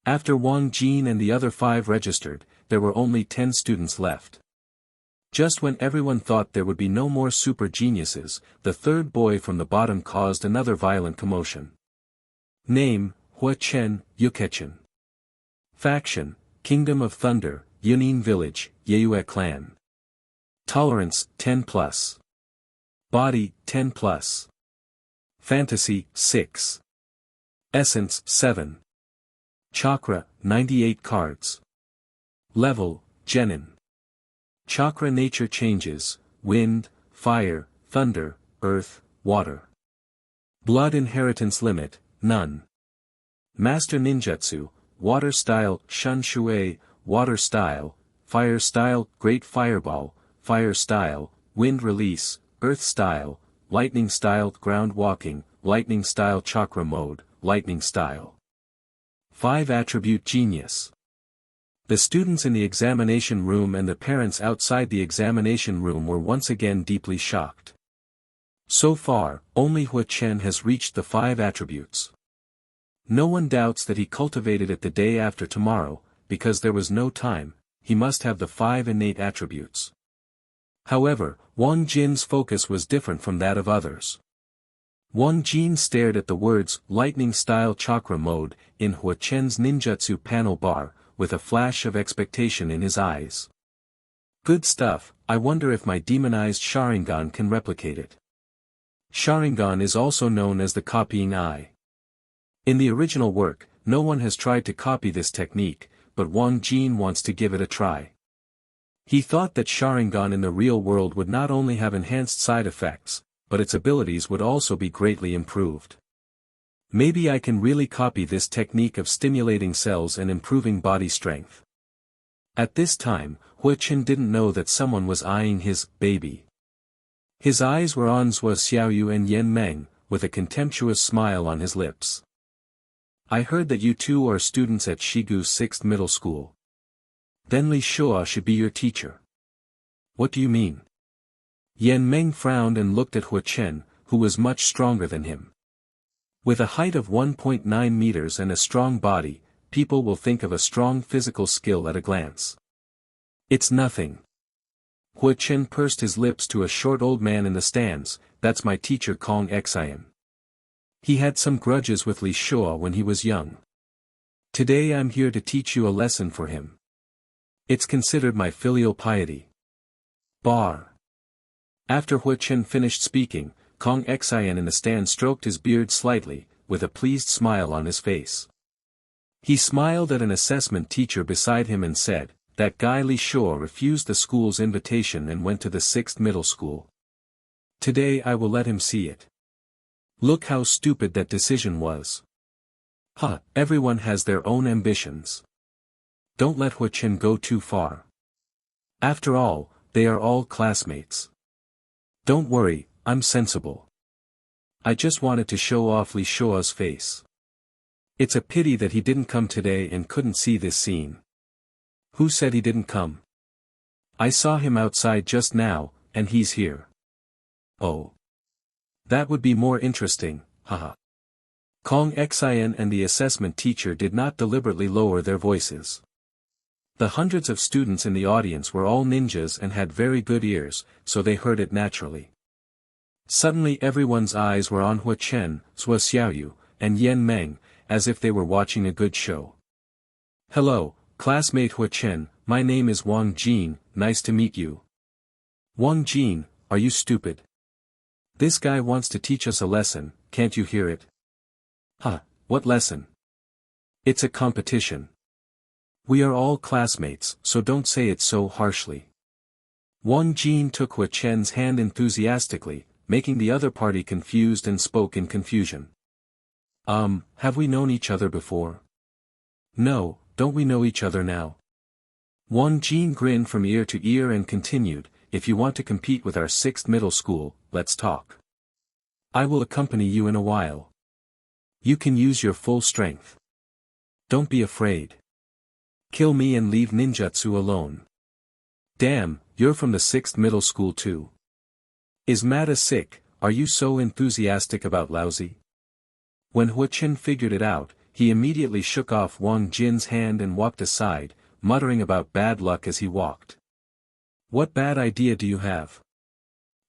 After Wang Jin and the other 5 registered, there were only 10 students left. Just when everyone thought there would be no more super geniuses, the 3rd boy from the bottom caused another violent commotion. Name, Hua Chen, Yukechen. Faction, Kingdom of Thunder, Yunin Village, Yeyue Clan. Tolerance, 10+. Body, 10+. Fantasy, 6. Essence, 7. Chakra, 98 cards. Level, Genin. Chakra nature changes, wind, fire, thunder, earth, water. Blood inheritance limit, none. Master ninjutsu, water style, shun shui, water style, fire style, great fireball, fire style, wind release, earth style, lightning style, ground walking, lightning style, chakra mode, lightning style. 5 attribute genius. The students in the examination room and the parents outside the examination room were once again deeply shocked. So far, only Hua Chen has reached the 5 attributes. No one doubts that he cultivated it the day after tomorrow, because there was no time, he must have the 5 innate attributes. However, Wang Jin's focus was different from that of others. Wang Jin stared at the words lightning style chakra mode in Hua Chen's ninjutsu panel bar, with a flash of expectation in his eyes. Good stuff, I wonder if my demonized Sharingan can replicate it. Sharingan is also known as the copying eye. In the original work, no one has tried to copy this technique, but Wang Jin wants to give it a try. He thought that Sharingan in the real world would not only have enhanced side effects, but its abilities would also be greatly improved. Maybe I can really copy this technique of stimulating cells and improving body strength. At this time, Hua Chen didn't know that someone was eyeing his baby. His eyes were on Zhuo Xiaoyu and Yan Meng, with a contemptuous smile on his lips. I heard that you two are students at Shigu 6th Middle School. Then Li Shua should be your teacher. What do you mean? Yan Meng frowned and looked at Hua Chen, who was much stronger than him. With a height of 1.9 meters and a strong body, people will think of a strong physical skill at a glance. It's nothing. Hua Chen pursed his lips to a short old man in the stands. That's my teacher Kong Xian. He had some grudges with Li Shua when he was young. Today I'm here to teach you a lesson for him. It's considered my filial piety. Bar. After Hua Chen finished speaking, Kong Xian in the stand stroked his beard slightly, with a pleased smile on his face. He smiled at an assessment teacher beside him and said, that guy Li Shua refused the school's invitation and went to the 6th middle school. Today I will let him see it. Look how stupid that decision was. Everyone has their own ambitions. Don't let Hua Chen go too far. After all, they are all classmates. Don't worry, I'm sensible. I just wanted to show off Li Shua's face. It's a pity that he didn't come today and couldn't see this scene. Who said he didn't come? I saw him outside just now, and he's here. Oh. That would be more interesting, haha. Kong Xian and the assessment teacher did not deliberately lower their voices. The hundreds of students in the audience were all ninjas and had very good ears, so they heard it naturally. Suddenly everyone's eyes were on Hua Chen, Zhuo Xiaoyu, and Yan Meng, as if they were watching a good show. Hello, classmate Hua Chen, my name is Wang Jin, nice to meet you. Wang Jin, are you stupid? This guy wants to teach us a lesson, can't you hear it? Huh, what lesson? It's a competition. We are all classmates, so don't say it so harshly. Wang Jin took Hua Chen's hand enthusiastically, making the other party confused and spoke in confusion. Have we known each other before? No, don't we know each other now? Wang Jin grinned from ear to ear and continued, if you want to compete with our 6th middle school, let's talk. I will accompany you in a while. You can use your full strength. Don't be afraid. Kill me and leave ninjutsu alone. Damn, you're from the 6th middle school too. Is Mata sick, are you so enthusiastic about lousy? When Hua Chen figured it out, he immediately shook off Wang Jin's hand and walked aside, muttering about bad luck as he walked. What bad idea do you have?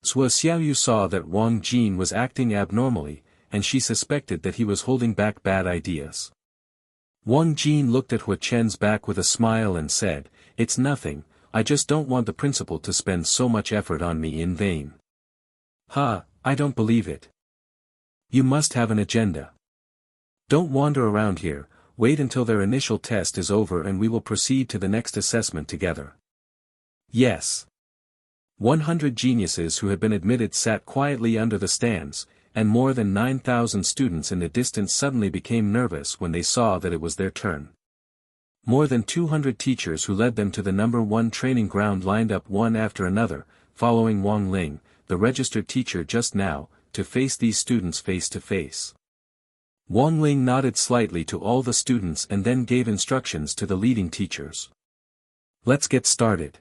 Sua Xiaoyu saw that Wang Jin was acting abnormally, and she suspected that he was holding back bad ideas. Wang Jin looked at Hua Chen's back with a smile and said, it's nothing, I just don't want the principal to spend so much effort on me in vain. Ha, I don't believe it. You must have an agenda. Don't wander around here, wait until their initial test is over and we will proceed to the next assessment together. Yes. 100 geniuses who had been admitted sat quietly under the stands, and more than 9,000 students in the distance suddenly became nervous when they saw that it was their turn. More than 200 teachers who led them to the number 1 training ground lined up one after another, following Wang Ling, the registered teacher just now, to face these students face to face. Wang Ling nodded slightly to all the students and then gave instructions to the leading teachers. Let's get started.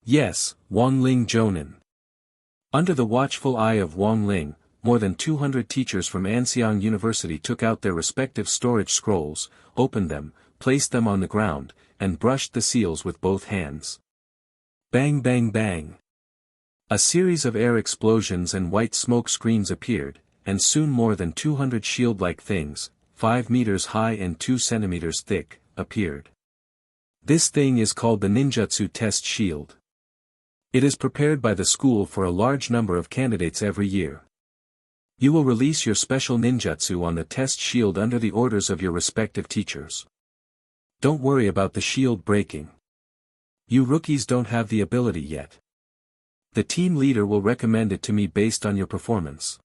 Yes, Wang Ling Jonin. Under the watchful eye of Wang Ling, more than 200 teachers from Anxiang University took out their respective storage scrolls, opened them, placed them on the ground, and brushed the seals with both hands. Bang bang bang. A series of air explosions and white smoke screens appeared, and soon more than 200 shield-like things, 5 meters high and 2 centimeters thick, appeared. This thing is called the ninjutsu test shield. It is prepared by the school for a large number of candidates every year. You will release your special ninjutsu on the test shield under the orders of your respective teachers. Don't worry about the shield breaking. You rookies don't have the ability yet. The team leader will recommend it to me based on your performance.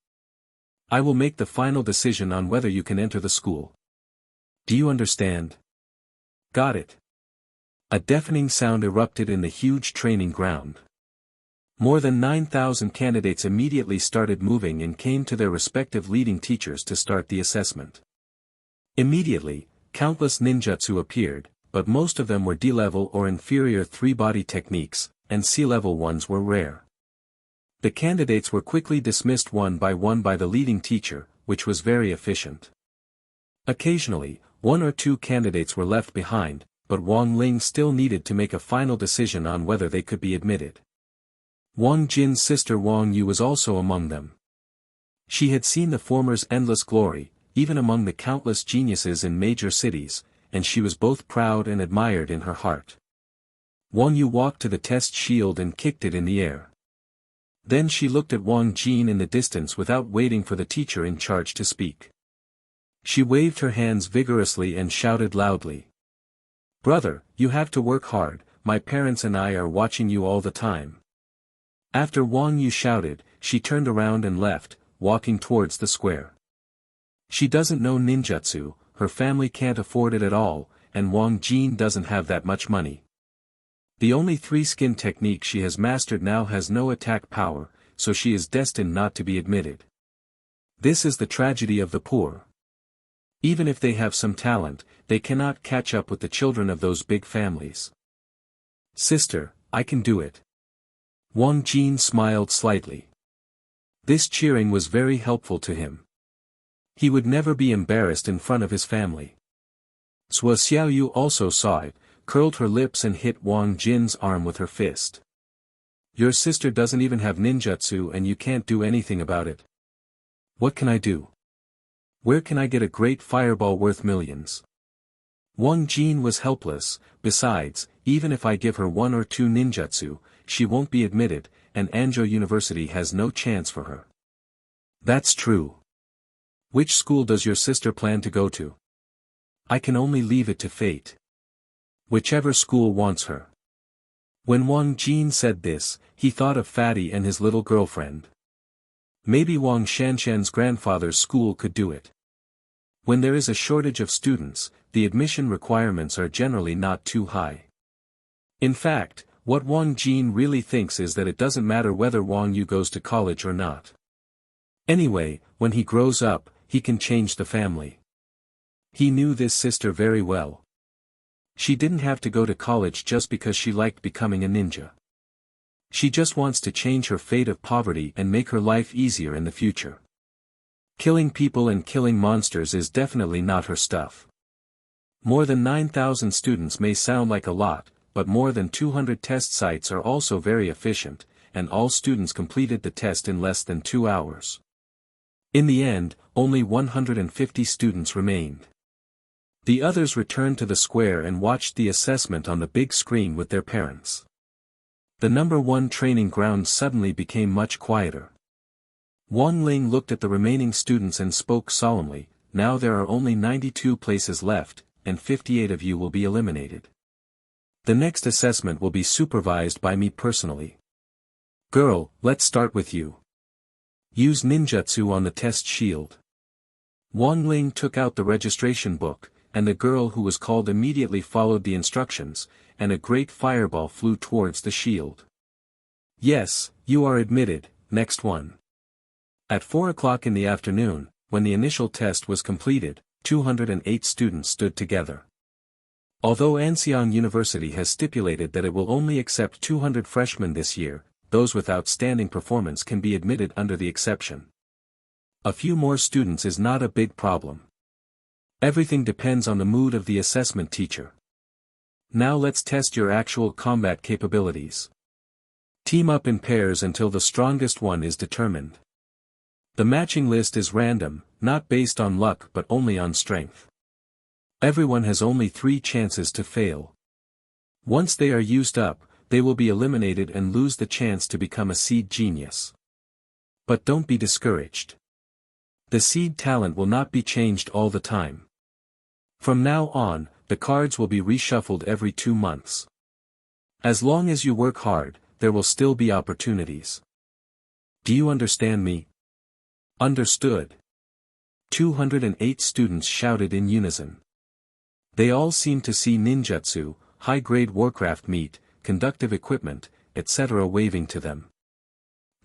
I will make the final decision on whether you can enter the school. Do you understand? Got it. A deafening sound erupted in the huge training ground. More than 9,000 candidates immediately started moving and came to their respective leading teachers to start the assessment. Immediately, countless ninjutsu appeared, but most of them were D-level or inferior 3-body techniques, and C-level ones were rare. The candidates were quickly dismissed one by the leading teacher, which was very efficient. Occasionally, 1 or 2 candidates were left behind, but Wang Ling still needed to make a final decision on whether they could be admitted. Wang Jin's sister Wang Yu was also among them. She had seen the former's endless glory, even among the countless geniuses in major cities, and she was both proud and admired in her heart. Wang Yu walked to the test shield and kicked it in the air. Then she looked at Wang Jin in the distance without waiting for the teacher in charge to speak. She waved her hands vigorously and shouted loudly. Brother, you have to work hard, my parents and I are watching you all the time. After Wang Yu shouted, she turned around and left, walking towards the square. She doesn't know ninjutsu, her family can't afford it at all, and Wang Jin doesn't have that much money. The only 3-skin technique she has mastered now has no attack power, so she is destined not to be admitted. This is the tragedy of the poor. Even if they have some talent, they cannot catch up with the children of those big families. Sister, I can do it. Wang Jin smiled slightly. This cheering was very helpful to him. He would never be embarrassed in front of his family. Sua Xiaoyu also saw it, curled her lips and hit Wang Jin's arm with her fist. Your sister doesn't even have ninjutsu and you can't do anything about it. What can I do? Where can I get a great fireball worth millions? Wang Jin was helpless. Besides, even if I give her 1 or 2 ninjutsu, she won't be admitted, and Anjo University has no chance for her. That's true. Which school does your sister plan to go to? I can only leave it to fate. Whichever school wants her. When Wang Jin said this, he thought of Fatty and his little girlfriend. Maybe Wang Shanshan's grandfather's school could do it. When there is a shortage of students, the admission requirements are generally not too high. In fact, what Wang Jin really thinks is that it doesn't matter whether Wang Yu goes to college or not. Anyway, when he grows up, he can change the family. He knew this sister very well. She didn't have to go to college just because she liked becoming a ninja. She just wants to change her fate of poverty and make her life easier in the future. Killing people and killing monsters is definitely not her stuff. More than 9,000 students may sound like a lot, but more than 200 test sites are also very efficient, and all students completed the test in less than 2 hours. In the end, only 150 students remained. The others returned to the square and watched the assessment on the big screen with their parents. The number 1 training ground suddenly became much quieter. Wang Ling looked at the remaining students and spoke solemnly, "Now there are only 92 places left, and 58 of you will be eliminated. The next assessment will be supervised by me personally. Girl, let's start with you. Use ninjutsu on the test shield." Wang Ling took out the registration book, and the girl who was called immediately followed the instructions, and a great fireball flew towards the shield. "Yes, you are admitted, next one." At 4 o'clock in the afternoon, when the initial test was completed, 208 students stood together. Although Anxiang University has stipulated that it will only accept 200 freshmen this year, those with outstanding performance can be admitted under the exception. A few more students is not a big problem. Everything depends on the mood of the assessment teacher. Now let's test your actual combat capabilities. Team up in pairs until the strongest one is determined. The matching list is random, not based on luck but only on strength. Everyone has only 3 chances to fail. Once they are used up, they will be eliminated and lose the chance to become a seed genius. But don't be discouraged. The seed talent will not be changed all the time. From now on, the cards will be reshuffled every 2 months. As long as you work hard, there will still be opportunities. Do you understand me? Understood. 208 students shouted in unison. They all seemed to see ninjutsu, high-grade Warcraft meat, conductive equipment, etc. waving to them.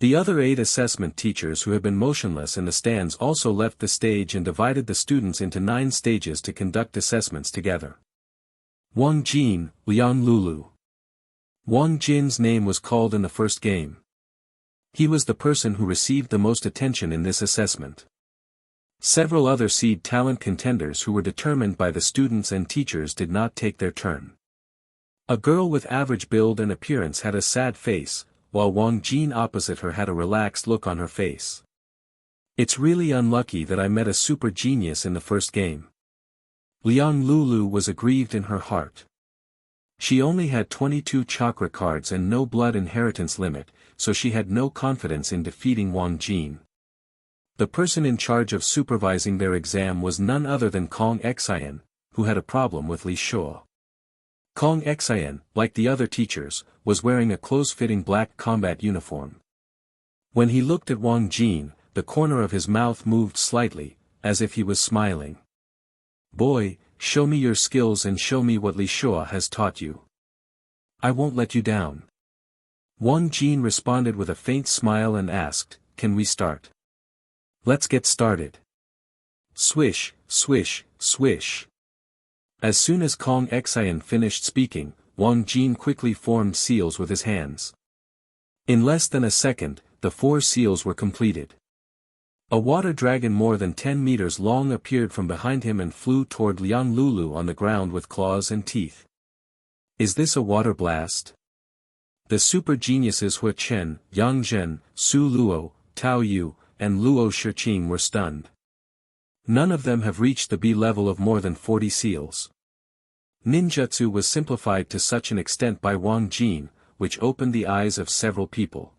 The other 8 assessment teachers who had been motionless in the stands also left the stage and divided the students into 9 stages to conduct assessments together. Wang Jin, Liang Lulu. Wang Jin's name was called in the first game. He was the person who received the most attention in this assessment. Several other seed talent contenders who were determined by the students and teachers did not take their turn. A girl with average build and appearance had a sad face, while Wang Jin opposite her had a relaxed look on her face. "It's really unlucky that I met a super genius in the first game." Liang Lulu was aggrieved in her heart. She only had 22 chakra cards and no blood inheritance limit, so she had no confidence in defeating Wang Jin. The person in charge of supervising their exam was none other than Kong Xian, who had a problem with Li Shuo. Kong Xian, like the other teachers, was wearing a close-fitting black combat uniform. When he looked at Wang Jin, the corner of his mouth moved slightly, as if he was smiling. "Boy, show me your skills and show me what Li Shuo has taught you. I won't let you down." Wang Jin responded with a faint smile and asked, "Can we start?" "Let's get started." Swish, swish, swish. As soon as Kong Xian finished speaking, Wang Jin quickly formed seals with his hands. In less than a second, the 4 seals were completed. A water dragon more than 10 meters long appeared from behind him and flew toward Liang Lulu on the ground with claws and teeth. Is this a water blast? The super geniuses Hua Chen, Yang Zhen, Su Luo, Tao Yu, and Luo Shiqing were stunned. None of them have reached the B level of more than 40 seals. Ninjutsu was simplified to such an extent by Wang Jin, which opened the eyes of several people.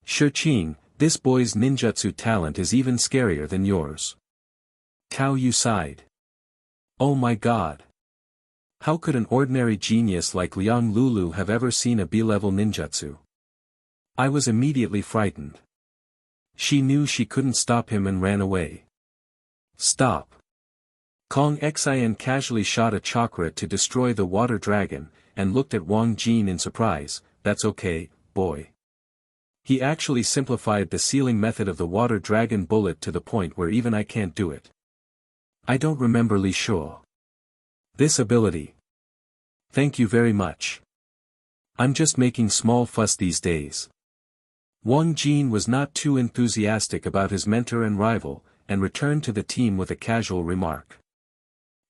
Shiqing, this boy's ninjutsu talent is even scarier than yours. Tao Yu sighed. Oh my god. How could an ordinary genius like Liang Lulu have ever seen a B-level ninjutsu? I was immediately frightened. She knew she couldn't stop him and ran away. Stop. Kong Xian casually shot a chakra to destroy the water dragon, and looked at Wang Jin in surprise. That's okay, boy. He actually simplified the sealing method of the water dragon bullet to the point where even I can't do it. I don't remember Li Shuo. This ability. Thank you very much. I'm just making small fuss these days. Wang Jin was not too enthusiastic about his mentor and rival, and returned to the team with a casual remark.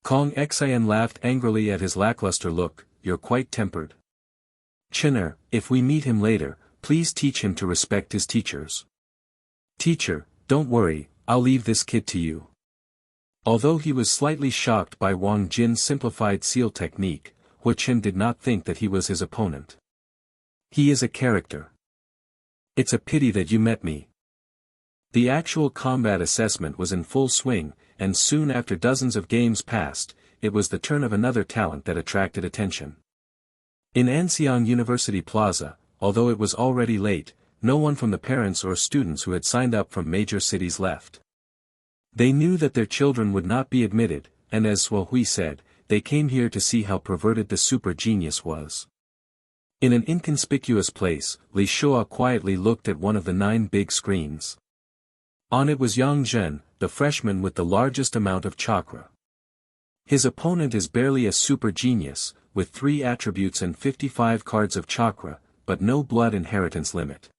Kong Xian laughed angrily at his lackluster look. You're quite tempered. Chinner, if we meet him later, please teach him to respect his teachers. Teacher, don't worry, I'll leave this kid to you. Although he was slightly shocked by Wang Jin's simplified seal technique, Hu Qin did not think that he was his opponent. He is a character. It's a pity that you met me. The actual combat assessment was in full swing, and soon after dozens of games passed, it was the turn of another talent that attracted attention. In Anxiang University Plaza, although it was already late, no one from the parents or students who had signed up from major cities left. They knew that their children would not be admitted, and as Suo Hui said, they came here to see how perverted the super genius was. In an inconspicuous place, Li Shuo quietly looked at one of the 9 big screens. On it was Yang Zhen, the freshman with the largest amount of chakra. His opponent is barely a super genius, with 3 attributes and 55 cards of chakra, but no blood inheritance limit.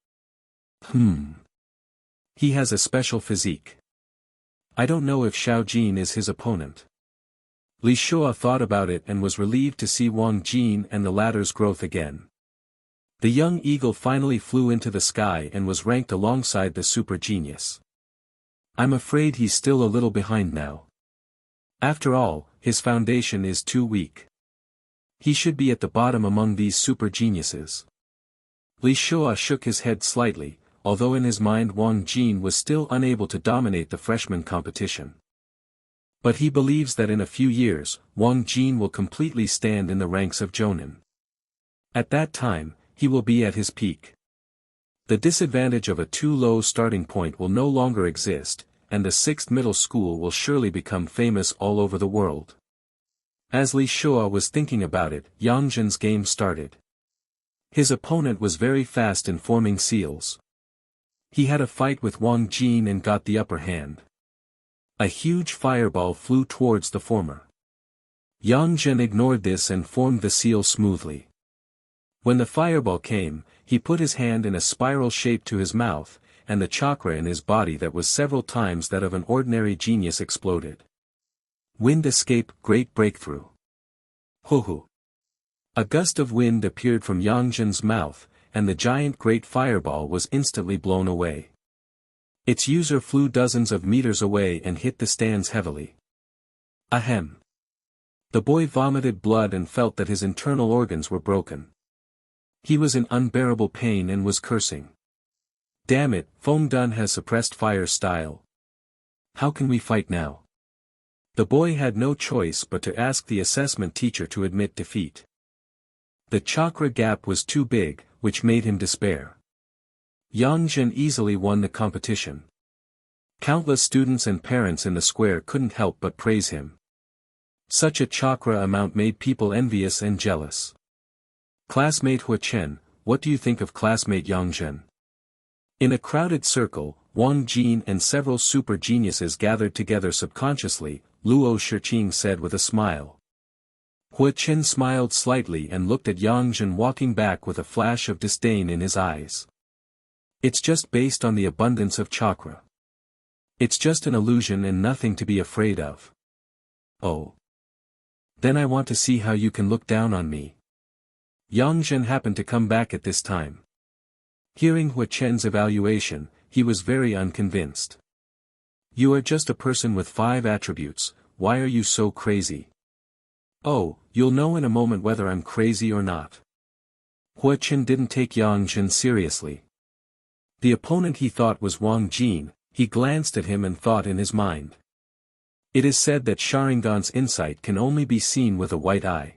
He has a special physique. I don't know if Xiao Jin is his opponent. Li Shuo thought about it and was relieved to see Wang Jin and the latter's growth again. The young eagle finally flew into the sky and was ranked alongside the super genius. I'm afraid he's still a little behind now. After all, his foundation is too weak. He should be at the bottom among these super geniuses. Li Shuo shook his head slightly, although in his mind Wang Jin was still unable to dominate the freshman competition. But he believes that in a few years, Wang Jin will completely stand in the ranks of Jonin. At that time, he will be at his peak. The disadvantage of a too low starting point will no longer exist, and the 6th middle school will surely become famous all over the world. As Li Shuo was thinking about it, Yang Zhen's game started. His opponent was very fast in forming seals. He had a fight with Wang Jin and got the upper hand. A huge fireball flew towards the former. Yang Zhen ignored this and formed the seal smoothly. When the fireball came, he put his hand in a spiral shape to his mouth, and the chakra in his body that was several times that of an ordinary genius exploded. Wind escape, great breakthrough. Hoo-hoo. A gust of wind appeared from Yang Zhen's mouth, and the giant great fireball was instantly blown away. Its user flew dozens of meters away and hit the stands heavily. Ahem. The boy vomited blood and felt that his internal organs were broken. He was in unbearable pain and was cursing. Damn it, Feng Dun has suppressed fire style. How can we fight now? The boy had no choice but to ask the assessment teacher to admit defeat. The chakra gap was too big, which made him despair. Yang Zhen easily won the competition. Countless students and parents in the square couldn't help but praise him. Such a chakra amount made people envious and jealous. Classmate Hu Chen, what do you think of classmate Yang Zhen? In a crowded circle, Wang Jin and several super geniuses gathered together subconsciously, Luo Shiqing said with a smile. Hu Chen smiled slightly and looked at Yang Zhen walking back with a flash of disdain in his eyes. It's just based on the abundance of chakra. It's just an illusion and nothing to be afraid of. Oh. Then I want to see how you can look down on me. Yang Zhen happened to come back at this time. Hearing Hu Chen's evaluation, he was very unconvinced. You are just a person with 5 attributes, why are you so crazy? Oh, You'll know in a moment whether I'm crazy or not. Hua Qin didn't take Wang Jin seriously. The opponent he thought was Wang Jin. He glanced at him and thought in his mind. It is said that Sharingan's insight can only be seen with a white eye.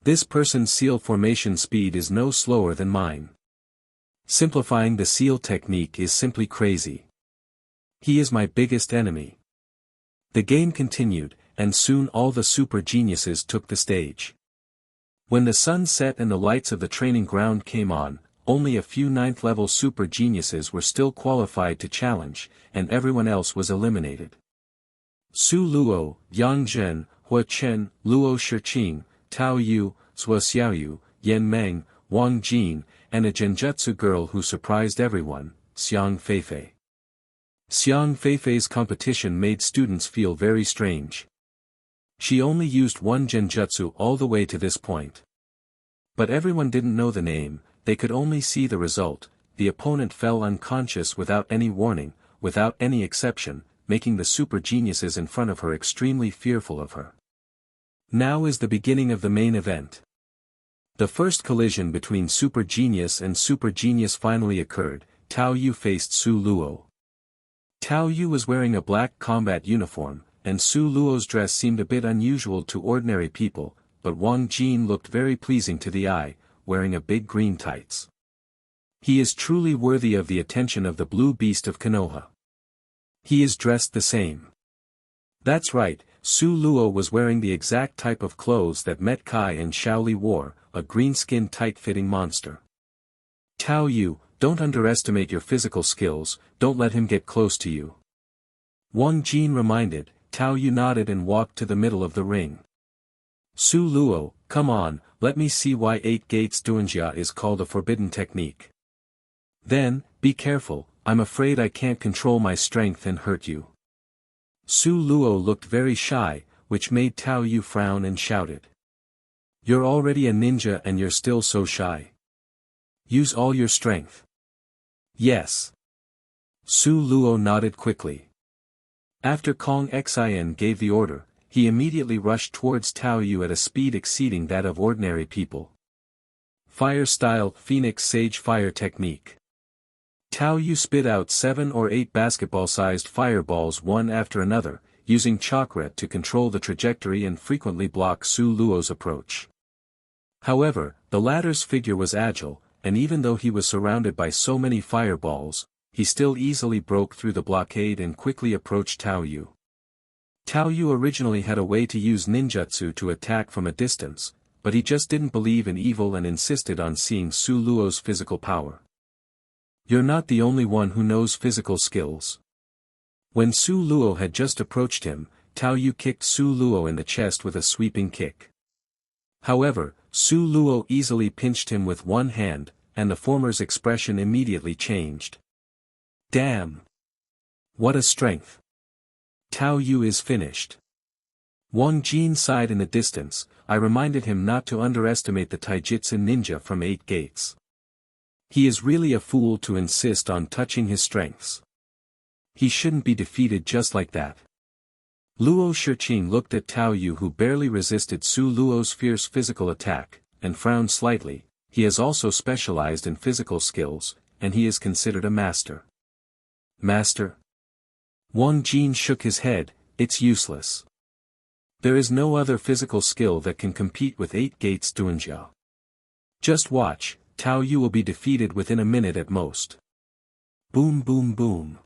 This person's seal formation speed is no slower than mine. Simplifying the seal technique is simply crazy. He is my biggest enemy. The game continued, and soon all the super geniuses took the stage. When the sun set and the lights of the training ground came on, only a few 9th-level super geniuses were still qualified to challenge, and everyone else was eliminated. Su Luo, Yang Zhen, Hua Chen, Luo Shiqing, Tao Yu, Zhuo Xiaoyu, Yan Meng, Wang Jin, and a genjutsu girl who surprised everyone, Xiang Feifei. Xiang Feifei's competition made students feel very strange. She only used one genjutsu all the way to this point. But everyone didn't know the name, they could only see the result. The opponent fell unconscious without any warning, without any exception, making the super geniuses in front of her extremely fearful of her. Now is the beginning of the main event. The first collision between super genius and super genius finally occurred. Tao Yu faced Su Luo. Tao Yu was wearing a black combat uniform, and Su Luo's dress seemed a bit unusual to ordinary people, but Wang Jin looked very pleasing to the eye, wearing a big green tights. He is truly worthy of the attention of the blue beast of Konoha. He is dressed the same. That's right, Su Luo was wearing the exact type of clothes that Met Kai and Shaoli wore, a green-skinned tight-fitting monster. Tao Yu, don't underestimate your physical skills, don't let him get close to you. Wang Jin reminded. Tao Yu nodded and walked to the middle of the ring. Su Luo, come on, let me see why 8 Gates Duanjia is called a forbidden technique. Then, be careful, I'm afraid I can't control my strength and hurt you. Su Luo looked very shy, which made Tao Yu frown and shouted. You're already a ninja and you're still so shy. Use all your strength. Yes. Su Luo nodded quickly. After Kong Xin gave the order, he immediately rushed towards Tao Yu at a speed exceeding that of ordinary people. Fire style Phoenix Sage Fire Technique. Tao Yu spit out 7 or 8 basketball-sized fireballs one after another, using chakra to control the trajectory and frequently block Su Luo's approach. However, the latter's figure was agile, and even though he was surrounded by so many fireballs, he still easily broke through the blockade and quickly approached Tao Yu. Tao Yu originally had a way to use ninjutsu to attack from a distance, but he just didn't believe in evil and insisted on seeing Su Luo's physical power. You're not the only one who knows physical skills. When Su Luo had just approached him, Tao Yu kicked Su Luo in the chest with a sweeping kick. However, Su Luo easily pinched him with one hand, and the former's expression immediately changed. Damn! What a strength! Tao Yu is finished. Wang Jin sighed in the distance. I reminded him not to underestimate the Taijutsu ninja from 8 Gates. He is really a fool to insist on touching his strengths. He shouldn't be defeated just like that. Luo Shiqing looked at Tao Yu, who barely resisted Su Luo's fierce physical attack, and frowned slightly. He has also specialized in physical skills, and he is considered a master. Master? Wang Jin shook his head. It's useless. There is no other physical skill that can compete with 8 Gates Duanjia. Just watch, Tao Yu will be defeated within a minute at most. Boom boom boom.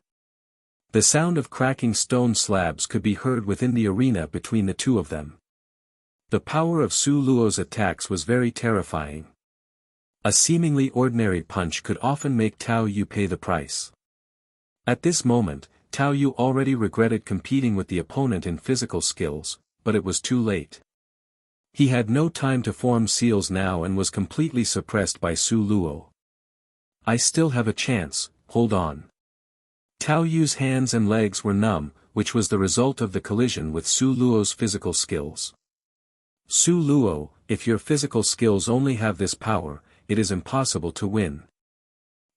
The sound of cracking stone slabs could be heard within the arena between the two of them. The power of Su Luo's attacks was very terrifying. A seemingly ordinary punch could often make Tao Yu pay the price. At this moment, Tao Yu already regretted competing with the opponent in physical skills, but it was too late. He had no time to form seals now and was completely suppressed by Su Luo. I still have a chance, hold on. Tao Yu's hands and legs were numb, which was the result of the collision with Su Luo's physical skills. Su Luo, if your physical skills only have this power, it is impossible to win.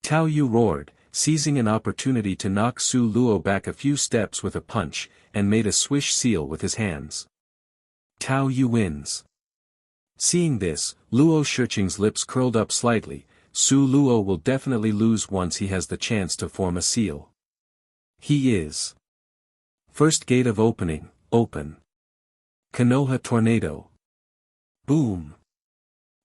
Tao Yu roared, seizing an opportunity to knock Su Luo back a few steps with a punch, and made a swish seal with his hands. Tao Yu wins. Seeing this, Luo Shiqing's lips curled up slightly. Su Luo will definitely lose once he has the chance to form a seal. He is. First gate of opening, open. Konoha tornado. Boom.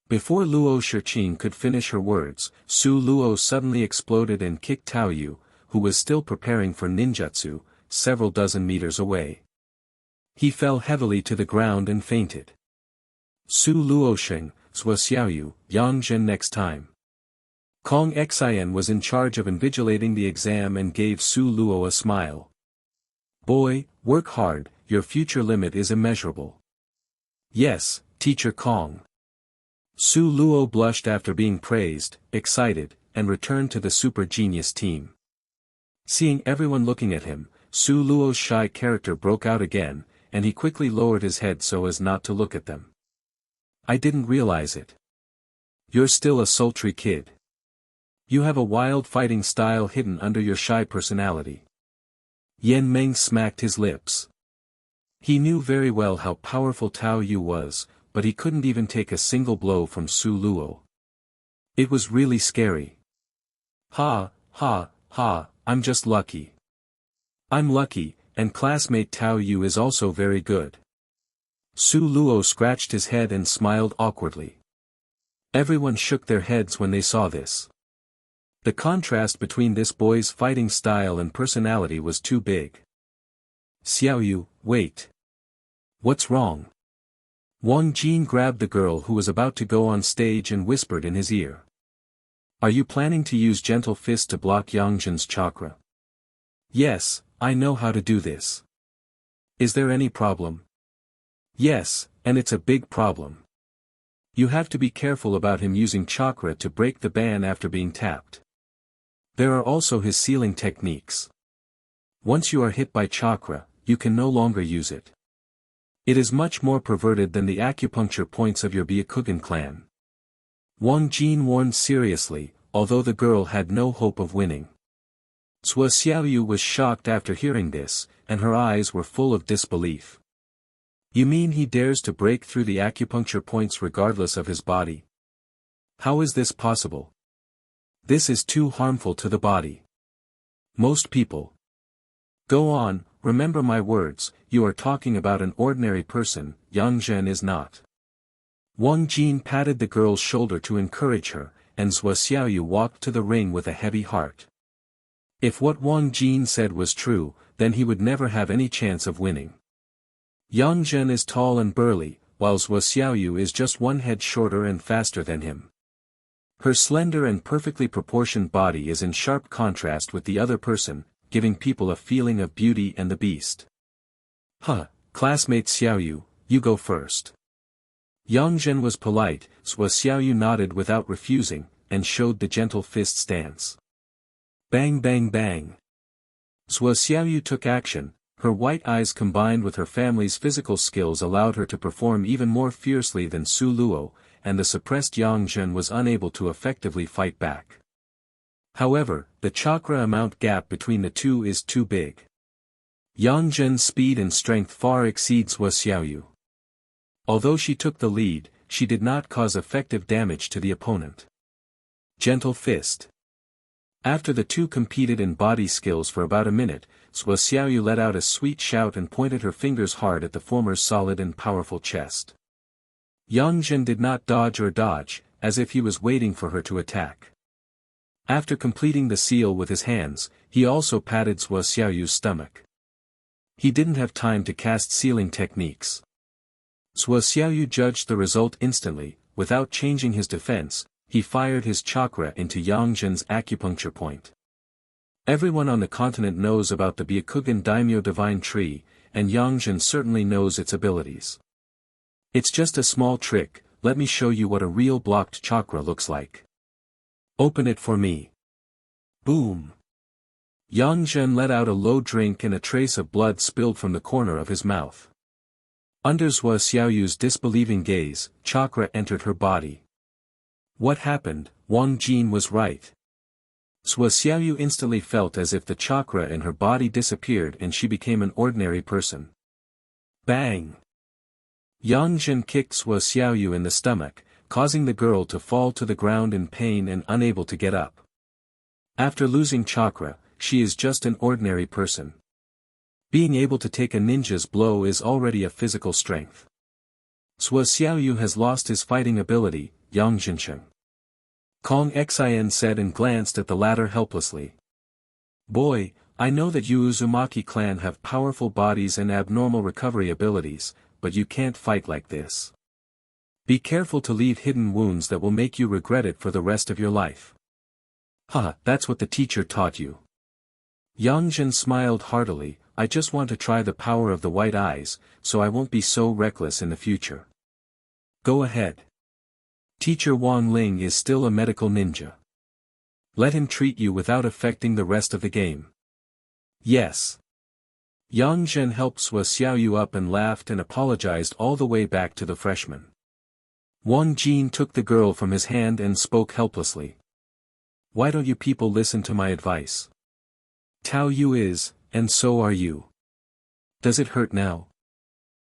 Before Luo Shiqing could finish her words, Su Luo suddenly exploded and kicked Tao Yu, who was still preparing for ninjutsu, several dozen meters away. He fell heavily to the ground and fainted. Su Luosheng, Zhuo Xiaoyu, Yang Jin next time. Kong Xian was in charge of invigilating the exam and gave Su Luo a smile. Boy, work hard, your future limit is immeasurable. Yes, Teacher Kong. Su Luo blushed after being praised, excited, and returned to the super genius team. Seeing everyone looking at him, Su Luo's shy character broke out again, and he quickly lowered his head so as not to look at them. I didn't realize it. You're still a sultry kid. You have a wild fighting style hidden under your shy personality. Yan Meng smacked his lips. He knew very well how powerful Tao Yu was, but he couldn't even take a single blow from Su Luo. It was really scary. Ha, ha, ha, I'm just lucky. I'm lucky, and classmate Tao Yu is also very good. Su Luo scratched his head and smiled awkwardly. Everyone shook their heads when they saw this. The contrast between this boy's fighting style and personality was too big. Xiaoyu, wait. What's wrong? Wang Jin grabbed the girl who was about to go on stage and whispered in his ear. Are you planning to use gentle fist to block Yang Jin's chakra? Yes, I know how to do this. Is there any problem? Yes, and it's a big problem. You have to be careful about him using chakra to break the ban after being tapped. There are also his sealing techniques. Once you are hit by chakra, you can no longer use it. It is much more perverted than the acupuncture points of your Byakugan clan. Wang Jin warned seriously, although the girl had no hope of winning. Zhuo Xiaoyu was shocked after hearing this, and her eyes were full of disbelief. You mean he dares to break through the acupuncture points regardless of his body? How is this possible? This is too harmful to the body. Most people. Go on, remember my words, you are talking about an ordinary person, Yang Zhen is not. Wang Jin patted the girl's shoulder to encourage her, and Zhuo Xiaoyu walked to the ring with a heavy heart. If what Wang Jin said was true, then he would never have any chance of winning. Yang Zhen is tall and burly, while Zhuo Xiaoyu is just one head shorter and faster than him. Her slender and perfectly proportioned body is in sharp contrast with the other person, giving people a feeling of beauty and the beast. Classmate Xiaoyu, you go first. Yang Zhen was polite, Zhuo Xiaoyu nodded without refusing, and showed the gentle fist stance. Bang bang bang. Zhuo Xiaoyu took action, her white eyes combined with her family's physical skills allowed her to perform even more fiercely than Su Luo, and the suppressed Yang Zhen was unable to effectively fight back. However, the chakra amount gap between the two is too big. Yang Zhen's speed and strength far exceeds Zhuo Xiaoyu. Although she took the lead, she did not cause effective damage to the opponent. Gentle fist. After the two competed in body skills for about a minute, Zhuo Xiaoyu let out a sweet shout and pointed her fingers hard at the former's solid and powerful chest. Yang Zhen did not dodge or dodge, as if he was waiting for her to attack. After completing the seal with his hands, he also patted Zhuo Xiaoyu's stomach. He didn't have time to cast sealing techniques. Zhuo Xiaoyu judged the result instantly, without changing his defense, he fired his chakra into Yang Zhen's acupuncture point. Everyone on the continent knows about the Byakugan Daimyo Divine Tree, and Yang Zhen certainly knows its abilities. It's just a small trick, let me show you what a real blocked chakra looks like. Open it for me. Boom. Yang Zhen let out a low drink and a trace of blood spilled from the corner of his mouth. Under Zhuo Xiaoyu's disbelieving gaze, chakra entered her body. What happened? Wang Jin was right. Zhuo Xiaoyu instantly felt as if the chakra in her body disappeared and she became an ordinary person. Bang! Yang Jin kicked Sua Xiaoyu in the stomach, causing the girl to fall to the ground in pain and unable to get up. After losing chakra, she is just an ordinary person. Being able to take a ninja's blow is already a physical strength. Sua Xiaoyu has lost his fighting ability, Yang Jincheng. Kong Xin said and glanced at the latter helplessly. Boy, I know that you Uzumaki clan have powerful bodies and abnormal recovery abilities, but you can't fight like this. Be careful to leave hidden wounds that will make you regret it for the rest of your life. Haha, that's what the teacher taught you. Yang Jin smiled heartily. I just want to try the power of the white eyes, so I won't be so reckless in the future. Go ahead. Teacher Wang Ling is still a medical ninja. Let him treat you without affecting the rest of the game. Yes. Yang Jin helped Sua Xiaoyu up and laughed and apologized all the way back to the freshman. Wang Jin took the girl from his hand and spoke helplessly. Why don't you people listen to my advice? Tao Yu is, and so are you. Does it hurt now?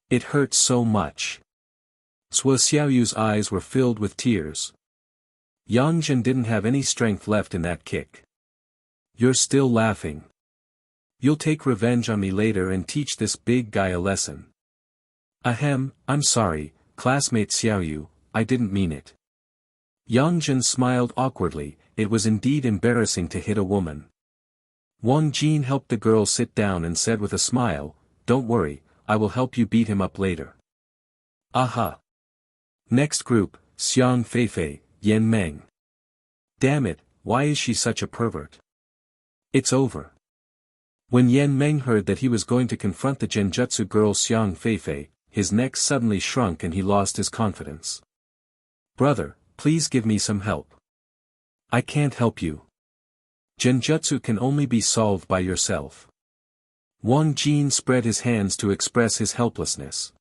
It hurts so much. Sua Xiaoyu's eyes were filled with tears. Yang Jin didn't have any strength left in that kick. You're still laughing. You'll take revenge on me later and teach this big guy a lesson. Ahem, I'm sorry, classmate Xiaoyu, I didn't mean it. Yang Jin smiled awkwardly. It was indeed embarrassing to hit a woman. Wang Jin helped the girl sit down and said with a smile, Don't worry, I will help you beat him up later. Aha. Next group, Xiang Feifei, Yan Meng. Damn it, why is she such a pervert? It's over. When Yan Meng heard that he was going to confront the genjutsu girl Xiang Feifei, his neck suddenly shrunk and he lost his confidence. Brother, please give me some help. I can't help you. Genjutsu can only be solved by yourself. Wang Jin spread his hands to express his helplessness.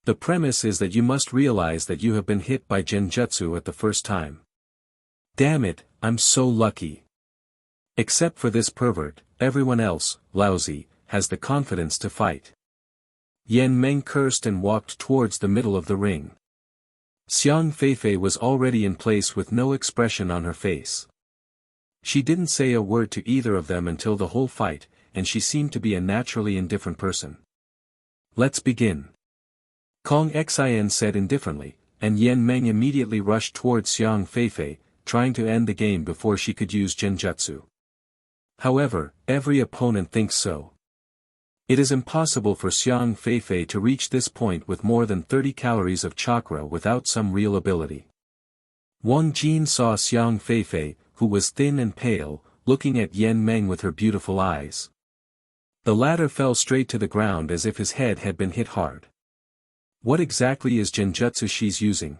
The premise is that you must realize that you have been hit by genjutsu at the first time. Damn it, I'm so lucky. Except for this pervert, everyone else, lousy, has the confidence to fight. Yan Meng cursed and walked towards the middle of the ring. Xiang Feifei was already in place with no expression on her face. She didn't say a word to either of them until the whole fight, and she seemed to be a naturally indifferent person. Let's begin. Kong Xin said indifferently, and Yan Meng immediately rushed towards Xiang Feifei, trying to end the game before she could use genjutsu. However, every opponent thinks so. It is impossible for Xiang Feifei to reach this point with more than 30 calories of chakra without some real ability. Wang Jin saw Xiang Feifei, who was thin and pale, looking at Yan Meng with her beautiful eyes. The latter fell straight to the ground as if his head had been hit hard. What exactly is genjutsu she's using?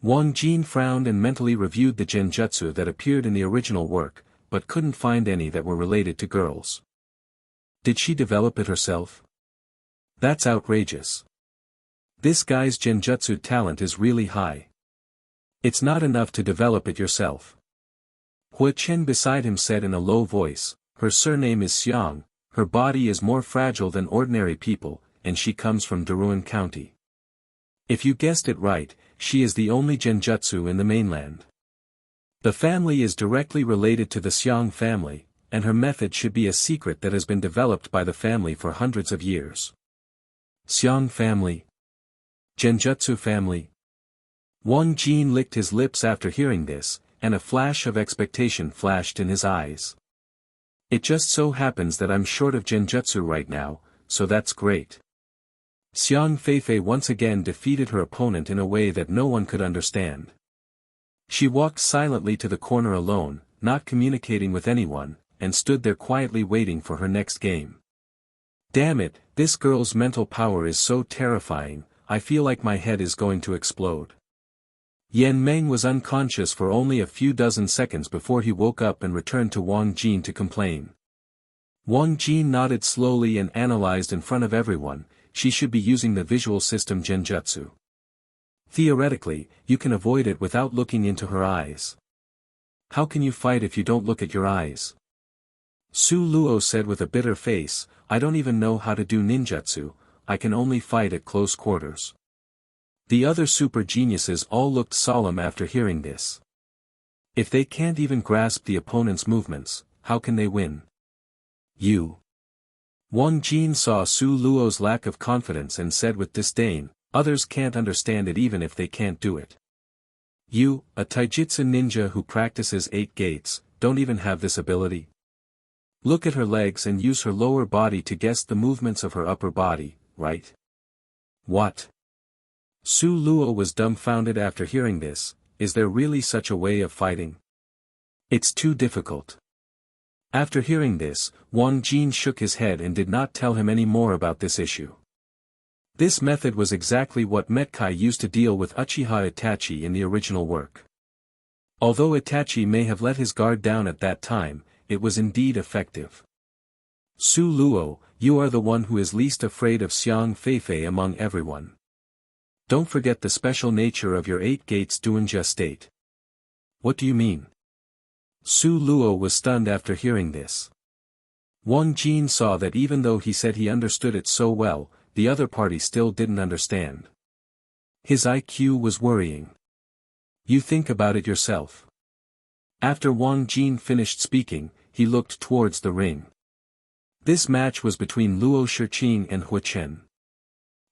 Wang Jin frowned and mentally reviewed the genjutsu that appeared in the original work, but couldn't find any that were related to girls. Did she develop it herself? That's outrageous. This guy's genjutsu talent is really high. It's not enough to develop it yourself. Hua Chen beside him said in a low voice, her surname is Xiang, her body is more fragile than ordinary people, and she comes from Daruan County. If you guessed it right, she is the only genjutsu in the mainland. The family is directly related to the Xiang family, and her method should be a secret that has been developed by the family for hundreds of years. Xiang family? Genjutsu family? Wang Jin licked his lips after hearing this, and a flash of expectation flashed in his eyes. It just so happens that I'm short of genjutsu right now, so that's great. Xiang Feifei once again defeated her opponent in a way that no one could understand. She walked silently to the corner alone, not communicating with anyone, and stood there quietly waiting for her next game. Damn it, this girl's mental power is so terrifying, I feel like my head is going to explode. Yan Meng was unconscious for only a few dozen seconds before he woke up and returned to Wang Jin to complain. Wang Jin nodded slowly and analyzed in front of everyone, she should be using the visual system genjutsu. Theoretically, you can avoid it without looking into her eyes. How can you fight if you don't look at your eyes? Su Luo said with a bitter face, I don't even know how to do ninjutsu, I can only fight at close quarters. The other super geniuses all looked solemn after hearing this. If they can't even grasp the opponent's movements, how can they win? Wang Jin saw Su Luo's lack of confidence and said with disdain, others can't understand it even if they can't do it. You, a taijutsu ninja who practices 8 gates, don't even have this ability? Look at her legs and use her lower body to guess the movements of her upper body, right? What? Su Luo was dumbfounded after hearing this. Is there really such a way of fighting? It's too difficult. After hearing this, Wang Jin shook his head and did not tell him any more about this issue. This method was exactly what Metkai used to deal with Uchiha Itachi in the original work. Although Itachi may have let his guard down at that time, it was indeed effective. Su Luo, you are the one who is least afraid of Xiang Feifei among everyone. Don't forget the special nature of your 8 gates Duanjia state. What do you mean? Su Luo was stunned after hearing this. Wang Jin saw that even though he said he understood it so well, the other party still didn't understand. His IQ was worrying. You think about it yourself. After Wang Jin finished speaking, he looked towards the ring. This match was between Luo Shiqing and Hua Chen.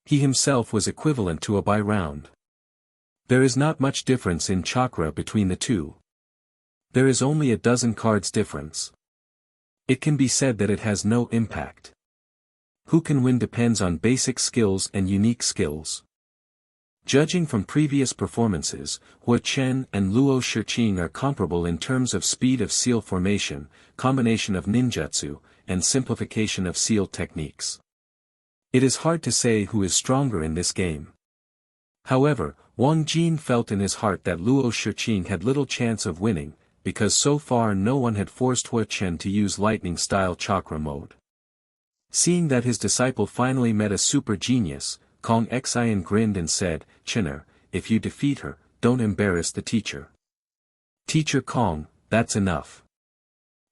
He himself was equivalent to a bye round. There is not much difference in chakra between the two. There is only a dozen cards difference. It can be said that it has no impact. Who can win depends on basic skills and unique skills. Judging from previous performances, Hua Chen and Luo Shiqing are comparable in terms of speed of seal formation, combination of ninjutsu, and simplification of seal techniques. It is hard to say who is stronger in this game. However, Wang Jin felt in his heart that Luo Shiqing had little chance of winning, because so far no one had forced Hua Chen to use lightning-style chakra mode. Seeing that his disciple finally met a super genius, Kong Xian grinned and said, Chinner, if you defeat her, don't embarrass the teacher. Teacher Kong, that's enough.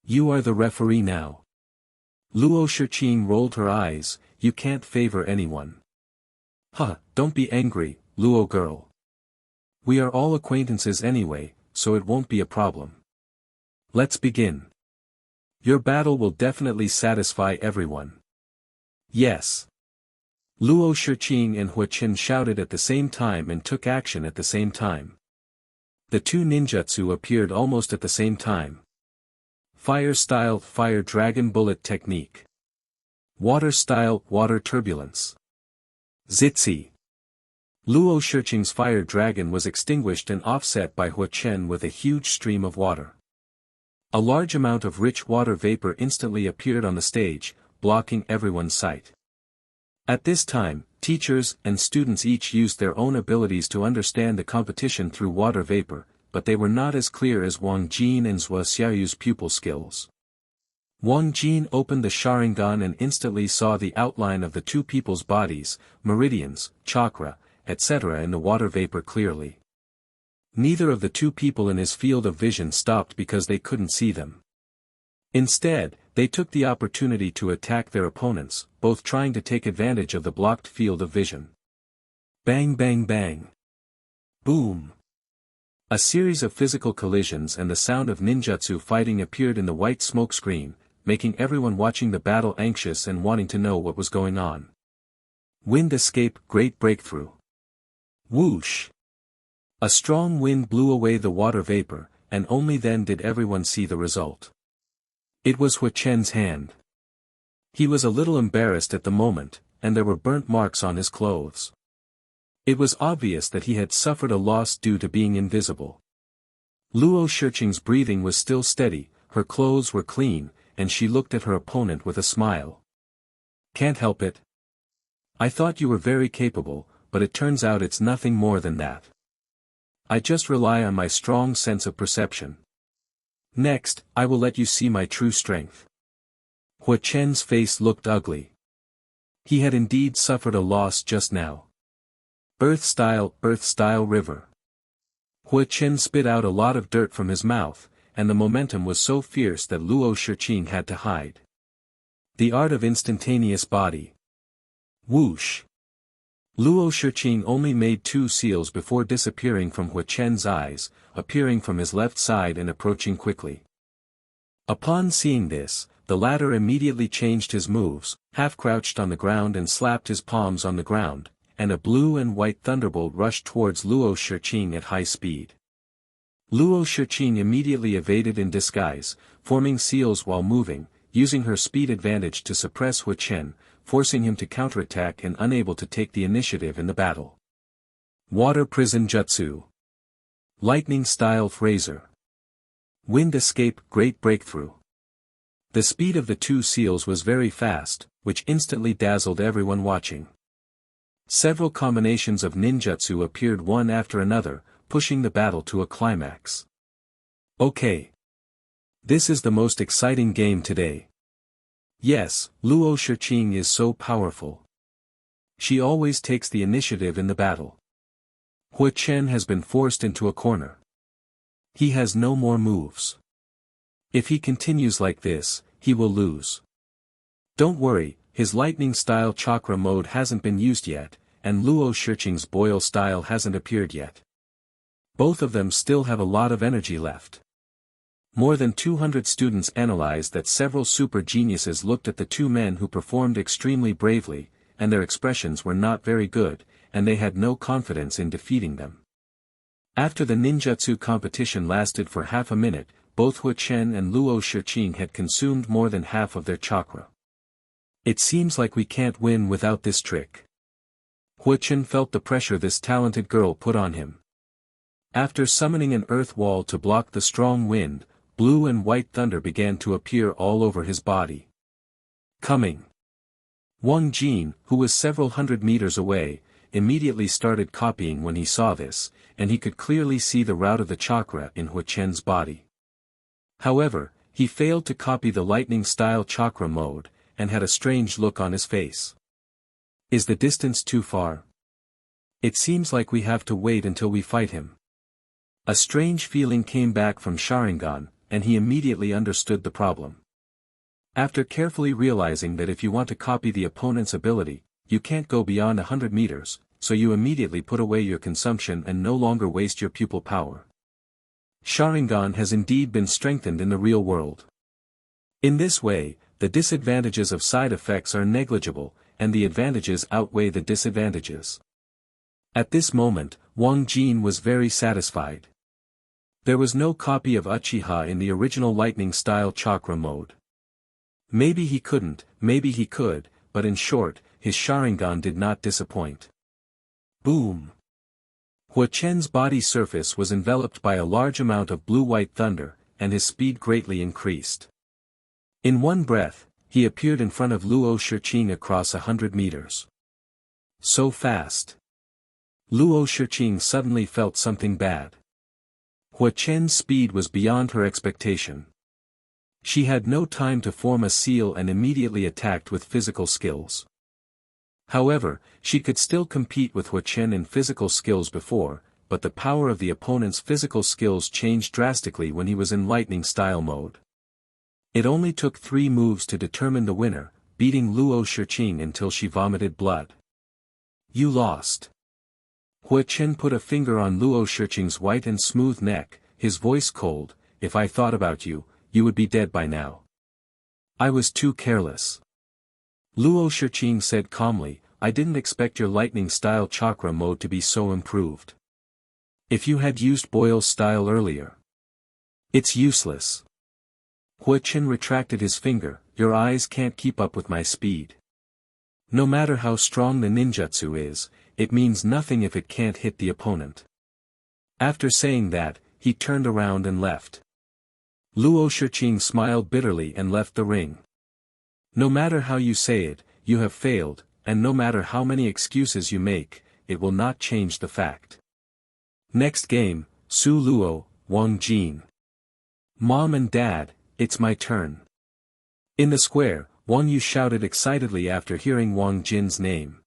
You are the referee now. Luo Shiqing rolled her eyes, you can't favor anyone. Huh, don't be angry, Luo girl. We are all acquaintances anyway, so it won't be a problem. Let's begin. Your battle will definitely satisfy everyone. Yes. Luo Shiqing and Hua Chen shouted at the same time and took action at the same time. The two ninjutsu appeared almost at the same time. Fire style, fire dragon bullet technique. Water style, water turbulence. Zitzi. Luo Shiqing's fire dragon was extinguished and offset by Hua Chen with a huge stream of water. A large amount of rich water vapor instantly appeared on the stage, blocking everyone's sight. At this time, teachers and students each used their own abilities to understand the competition through water vapor, but they were not as clear as Wang Jin and Zhou Xiaoyu's pupil skills. Wang Jin opened the Sharingan and instantly saw the outline of the two people's bodies, meridians, chakra, etc. in the water vapor clearly. Neither of the two people in his field of vision stopped because they couldn't see them. Instead, they took the opportunity to attack their opponents, both trying to take advantage of the blocked field of vision. Bang bang bang. Boom. A series of physical collisions and the sound of ninjutsu fighting appeared in the white smoke screen, making everyone watching the battle anxious and wanting to know what was going on. Wind escape, great breakthrough. Whoosh. A strong wind blew away the water vapor, and only then did everyone see the result. It was Hua Chen's hand. He was a little embarrassed at the moment, and there were burnt marks on his clothes. It was obvious that he had suffered a loss due to being invisible. Luo Shiqing's breathing was still steady, her clothes were clean, and she looked at her opponent with a smile. Can't help it. I thought you were very capable, but it turns out it's nothing more than that. I just rely on my strong sense of perception. Next, I will let you see my true strength. Hua Chen's face looked ugly. He had indeed suffered a loss just now. Earth style river. Hua Chen spit out a lot of dirt from his mouth, and the momentum was so fierce that Luo Shiqing had to hide. The art of instantaneous body. Whoosh! Luo Shiqing only made 2 seals before disappearing from Hua Chen's eyes, appearing from his left side and approaching quickly. Upon seeing this, the latter immediately changed his moves, half-crouched on the ground and slapped his palms on the ground, and a blue and white thunderbolt rushed towards Luo Shiqing at high speed. Luo Shiqing immediately evaded in disguise, forming seals while moving, using her speed advantage to suppress Hua Chen, forcing him to counterattack and unable to take the initiative in the battle. Water Prison Jutsu. Lightning Style Razor. Wind Escape Great Breakthrough. The speed of the 2 seals was very fast, which instantly dazzled everyone watching. Several combinations of ninjutsu appeared one after another, pushing the battle to a climax. Okay. This is the most exciting game today. Yes, Luo Shiqing is so powerful. She always takes the initiative in the battle. Hua Chen has been forced into a corner. He has no more moves. If he continues like this, he will lose. Don't worry, his lightning style chakra mode hasn't been used yet, and Luo Shiqing's boil style hasn't appeared yet. Both of them still have a lot of energy left. More than 200 students analyzed that. Several super geniuses looked at the 2 men who performed extremely bravely, and their expressions were not very good, and they had no confidence in defeating them. After the ninjutsu competition lasted for half a minute, both Hua Chen and Luo Shiqing had consumed more than half of their chakra. It seems like we can't win without this trick. Hua Chen felt the pressure this talented girl put on him. After summoning an earth wall to block the strong wind, blue and white thunder began to appear all over his body. Coming. Wang Jin, who was several hundred meters away, immediately started copying when he saw this, and he could clearly see the route of the chakra in Hua Chen's body. However, he failed to copy the lightning-style chakra mode, and had a strange look on his face. Is the distance too far? It seems like we have to wait until we fight him. A strange feeling came back from Sharingan, and he immediately understood the problem. After carefully realizing that if you want to copy the opponent's ability, you can't go beyond 100 meters, so you immediately put away your consumption and no longer waste your pupil power. Sharingan has indeed been strengthened in the real world. In this way, the disadvantages of side effects are negligible, and the advantages outweigh the disadvantages. At this moment, Wang Jin was very satisfied. There was no copy of Uchiha in the original lightning-style chakra mode. Maybe he couldn't, maybe he could, but in short, his Sharingan did not disappoint. Boom! Hua Chen's body surface was enveloped by a large amount of blue-white thunder, and his speed greatly increased. In one breath, he appeared in front of Luo Shiqing across 100 meters. So fast. Luo Shiqing suddenly felt something bad. Hua Chen's speed was beyond her expectation. She had no time to form a seal and immediately attacked with physical skills. However, she could still compete with Hua Chen in physical skills before, but the power of the opponent's physical skills changed drastically when he was in lightning-style mode. It only took 3 moves to determine the winner, beating Luo Shiqing until she vomited blood. You lost. Hua Chen put a finger on Luo Shiqing's white and smooth neck, his voice cold. If I thought about you, you would be dead by now. I was too careless. Luo Shiqing said calmly, I didn't expect your lightning-style chakra mode to be so improved. If you had used Boyle's style earlier. It's useless. Hua Chen retracted his finger, your eyes can't keep up with my speed. No matter how strong the ninjutsu is, it means nothing if it can't hit the opponent. After saying that, he turned around and left. Luo Shiqing smiled bitterly and left the ring. No matter how you say it, you have failed, and no matter how many excuses you make, it will not change the fact. Next game, Su Luo, Wang Jin. Mom and Dad, it's my turn. In the square, Wang Yu shouted excitedly after hearing Wang Jin's name.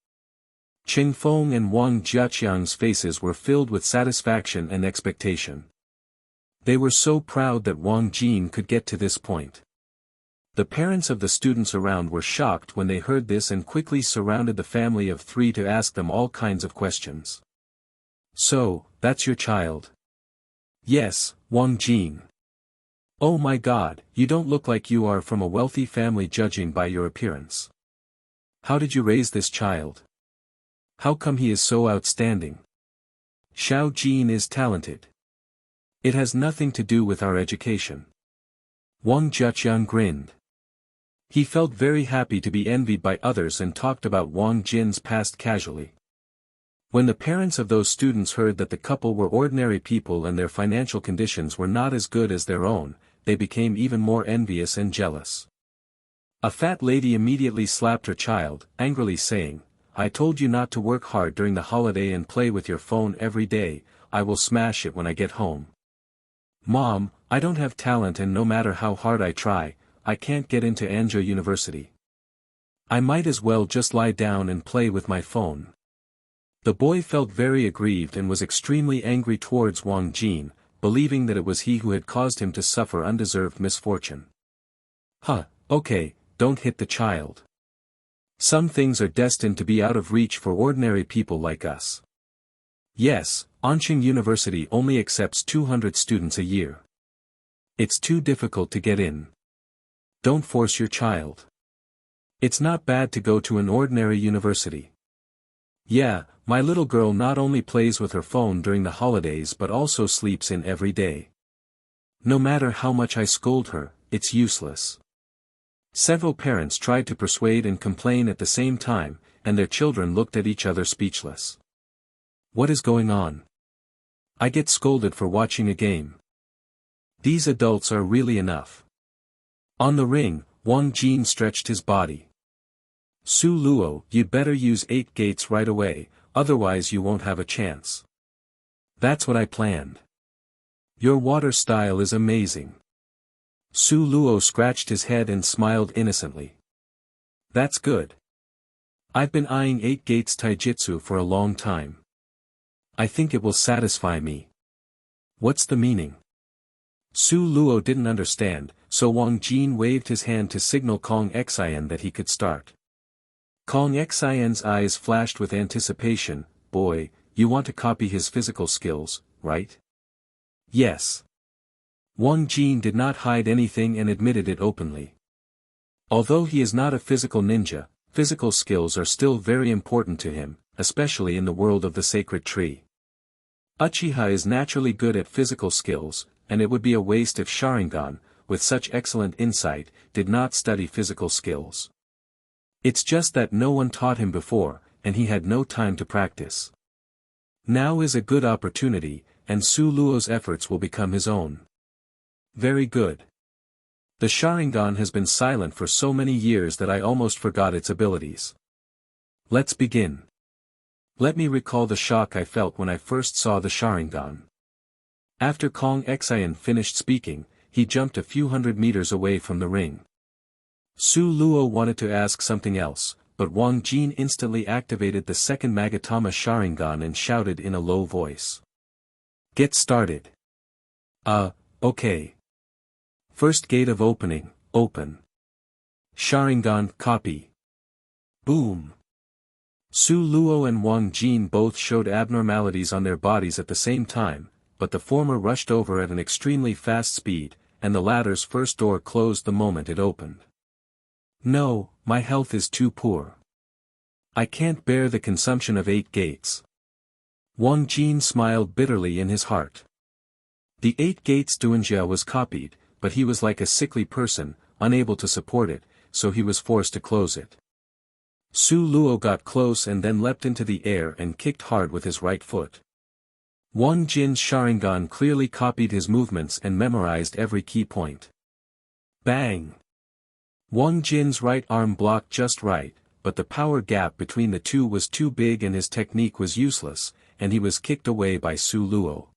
Qing Feng and Wang Jiaqiang's faces were filled with satisfaction and expectation. They were so proud that Wang Jin could get to this point. The parents of the students around were shocked when they heard this and quickly surrounded the family of 3 to ask them all kinds of questions. "So, that's your child?" "Yes, Wang Jin." "Oh my God, you don't look like you are from a wealthy family judging by your appearance. How did you raise this child? How come he is so outstanding?" "Xiao Jin is talented. It has nothing to do with our education." Wang Jiaqian grinned. He felt very happy to be envied by others and talked about Wang Jin's past casually. When the parents of those students heard that the couple were ordinary people and their financial conditions were not as good as their own, they became even more envious and jealous. A fat lady immediately slapped her child, angrily saying, "I told you not to work hard during the holiday and play with your phone every day. I will smash it when I get home." "Mom, I don't have talent and no matter how hard I try, I can't get into Anjo University. I might as well just lie down and play with my phone." The boy felt very aggrieved and was extremely angry towards Wang Jin, believing that it was he who had caused him to suffer undeserved misfortune. Okay, don't hit the child. Some things are destined to be out of reach for ordinary people like us. Yes, Anqing University only accepts 200 students a year. It's too difficult to get in. Don't force your child. It's not bad to go to an ordinary university. Yeah, my little girl not only plays with her phone during the holidays but also sleeps in every day. No matter how much I scold her, it's useless. Several parents tried to persuade and complain at the same time, and their children looked at each other speechless. What is going on? I get scolded for watching a game. These adults are really enough. On the ring, Wang Jin stretched his body. "Su Luo, you'd better use 8 gates right away, otherwise you won't have a chance." "That's what I planned. Your water style is amazing." Su Luo scratched his head and smiled innocently. "That's good. I've been eyeing 8 gates taijutsu for a long time. I think it will satisfy me." "What's the meaning?" Su Luo didn't understand, so Wang Jin waved his hand to signal Kong Xian that he could start. Kong Xian's eyes flashed with anticipation. "Boy, you want to copy his physical skills, right?" "Yes." Wang Jin did not hide anything and admitted it openly. Although he is not a physical ninja, physical skills are still very important to him, especially in the world of the sacred tree. Uchiha is naturally good at physical skills, and it would be a waste if Sharingan, with such excellent insight, did not study physical skills. It's just that no one taught him before, and he had no time to practice. Now is a good opportunity, and Su Luo's efforts will become his own. Very good. The Sharingan has been silent for so many years that I almost forgot its abilities. Let's begin. Let me recall the shock I felt when I first saw the Sharingan. After Kong Xian finished speaking, he jumped a few hundred meters away from the ring. Su Luo wanted to ask something else, but Wang Jin instantly activated the second Magatama Sharingan and shouted in a low voice. "Get started." Okay. First gate of opening, open. Sharingan, copy. Boom. Su Luo and Wang Jin both showed abnormalities on their bodies at the same time, but the former rushed over at an extremely fast speed, and the latter's first door closed the moment it opened. "No, my health is too poor. I can't bear the consumption of 8 gates." Wang Jin smiled bitterly in his heart. The 8 gates Duanjia was copied, but he was like a sickly person, unable to support it, so he was forced to close it. Su Luo got close and then leapt into the air and kicked hard with his right foot. Wang Jin's Sharingan clearly copied his movements and memorized every key point. Bang! Wang Jin's right arm blocked just right, but the power gap between the two was too big and his technique was useless, and he was kicked away by Su Luo.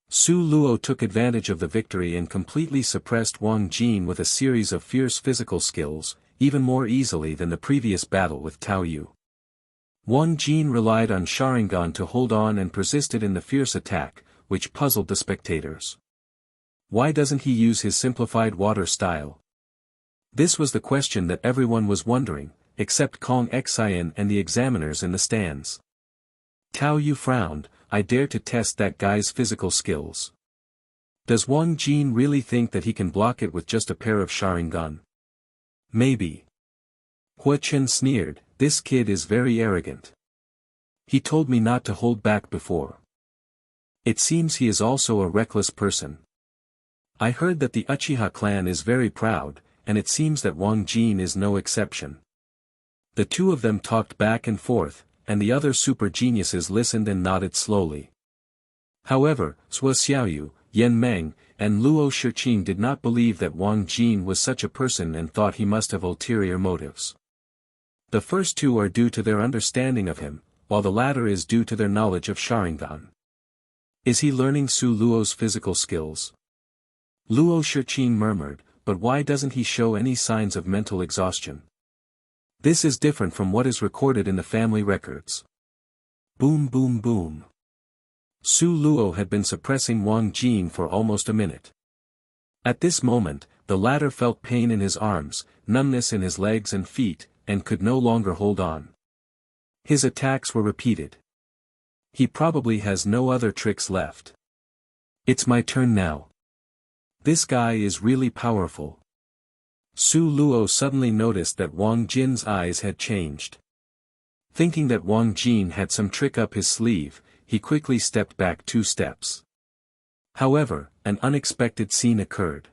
Su Luo took advantage of the victory and completely suppressed Wang Jin with a series of fierce physical skills, even more easily than the previous battle with Tao Yu. Wang Jin relied on Sharingan to hold on and persisted in the fierce attack, which puzzled the spectators. Why doesn't he use his simplified water style? This was the question that everyone was wondering, except Kong Xian and the examiners in the stands. Tao Yu frowned. I dare to test that guy's physical skills. Does Wang Jin really think that he can block it with just a pair of Sharingan? Maybe. Hua Chen sneered, this kid is very arrogant. He told me not to hold back before. It seems he is also a reckless person. I heard that the Uchiha clan is very proud, and it seems that Wang Jin is no exception. The two of them talked back and forth, and the other super geniuses listened and nodded slowly. However, Zhuo Xiaoyu, Yan Meng, and Luo Shiqing did not believe that Wang Jin was such a person and thought he must have ulterior motives. The first two are due to their understanding of him, while the latter is due to their knowledge of Sharingan. Is he learning Su Luo's physical skills? Luo Shiqing murmured, but why doesn't he show any signs of mental exhaustion? This is different from what is recorded in the family records. Boom boom boom. Su Luo had been suppressing Wang Jin for almost a minute. At this moment, the latter felt pain in his arms, numbness in his legs and feet, and could no longer hold on. His attacks were repeated. He probably has no other tricks left. It's my turn now. This guy is really powerful. Su Luo suddenly noticed that Wang Jin's eyes had changed. Thinking that Wang Jin had some trick up his sleeve, he quickly stepped back 2 steps. However, an unexpected scene occurred.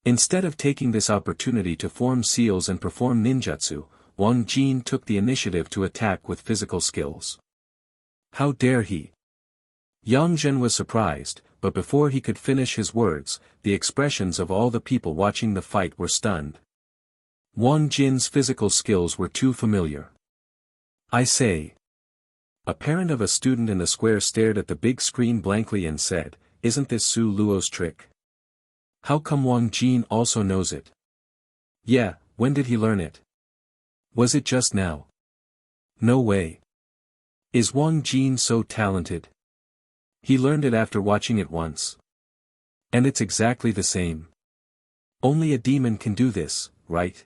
Instead of taking this opportunity to form seals and perform ninjutsu, Wang Jin took the initiative to attack with physical skills. How dare he? Yang Zhen was surprised, but before he could finish his words, the expressions of all the people watching the fight were stunned. Wang Jin's physical skills were too familiar. I say. A parent of a student in the square stared at the big screen blankly and said, isn't this Su Luo's trick? How come Wang Jin also knows it? Yeah, when did he learn it? Was it just now? No way. Is Wang Jin so talented? He learned it after watching it once. And it's exactly the same. Only a demon can do this, right?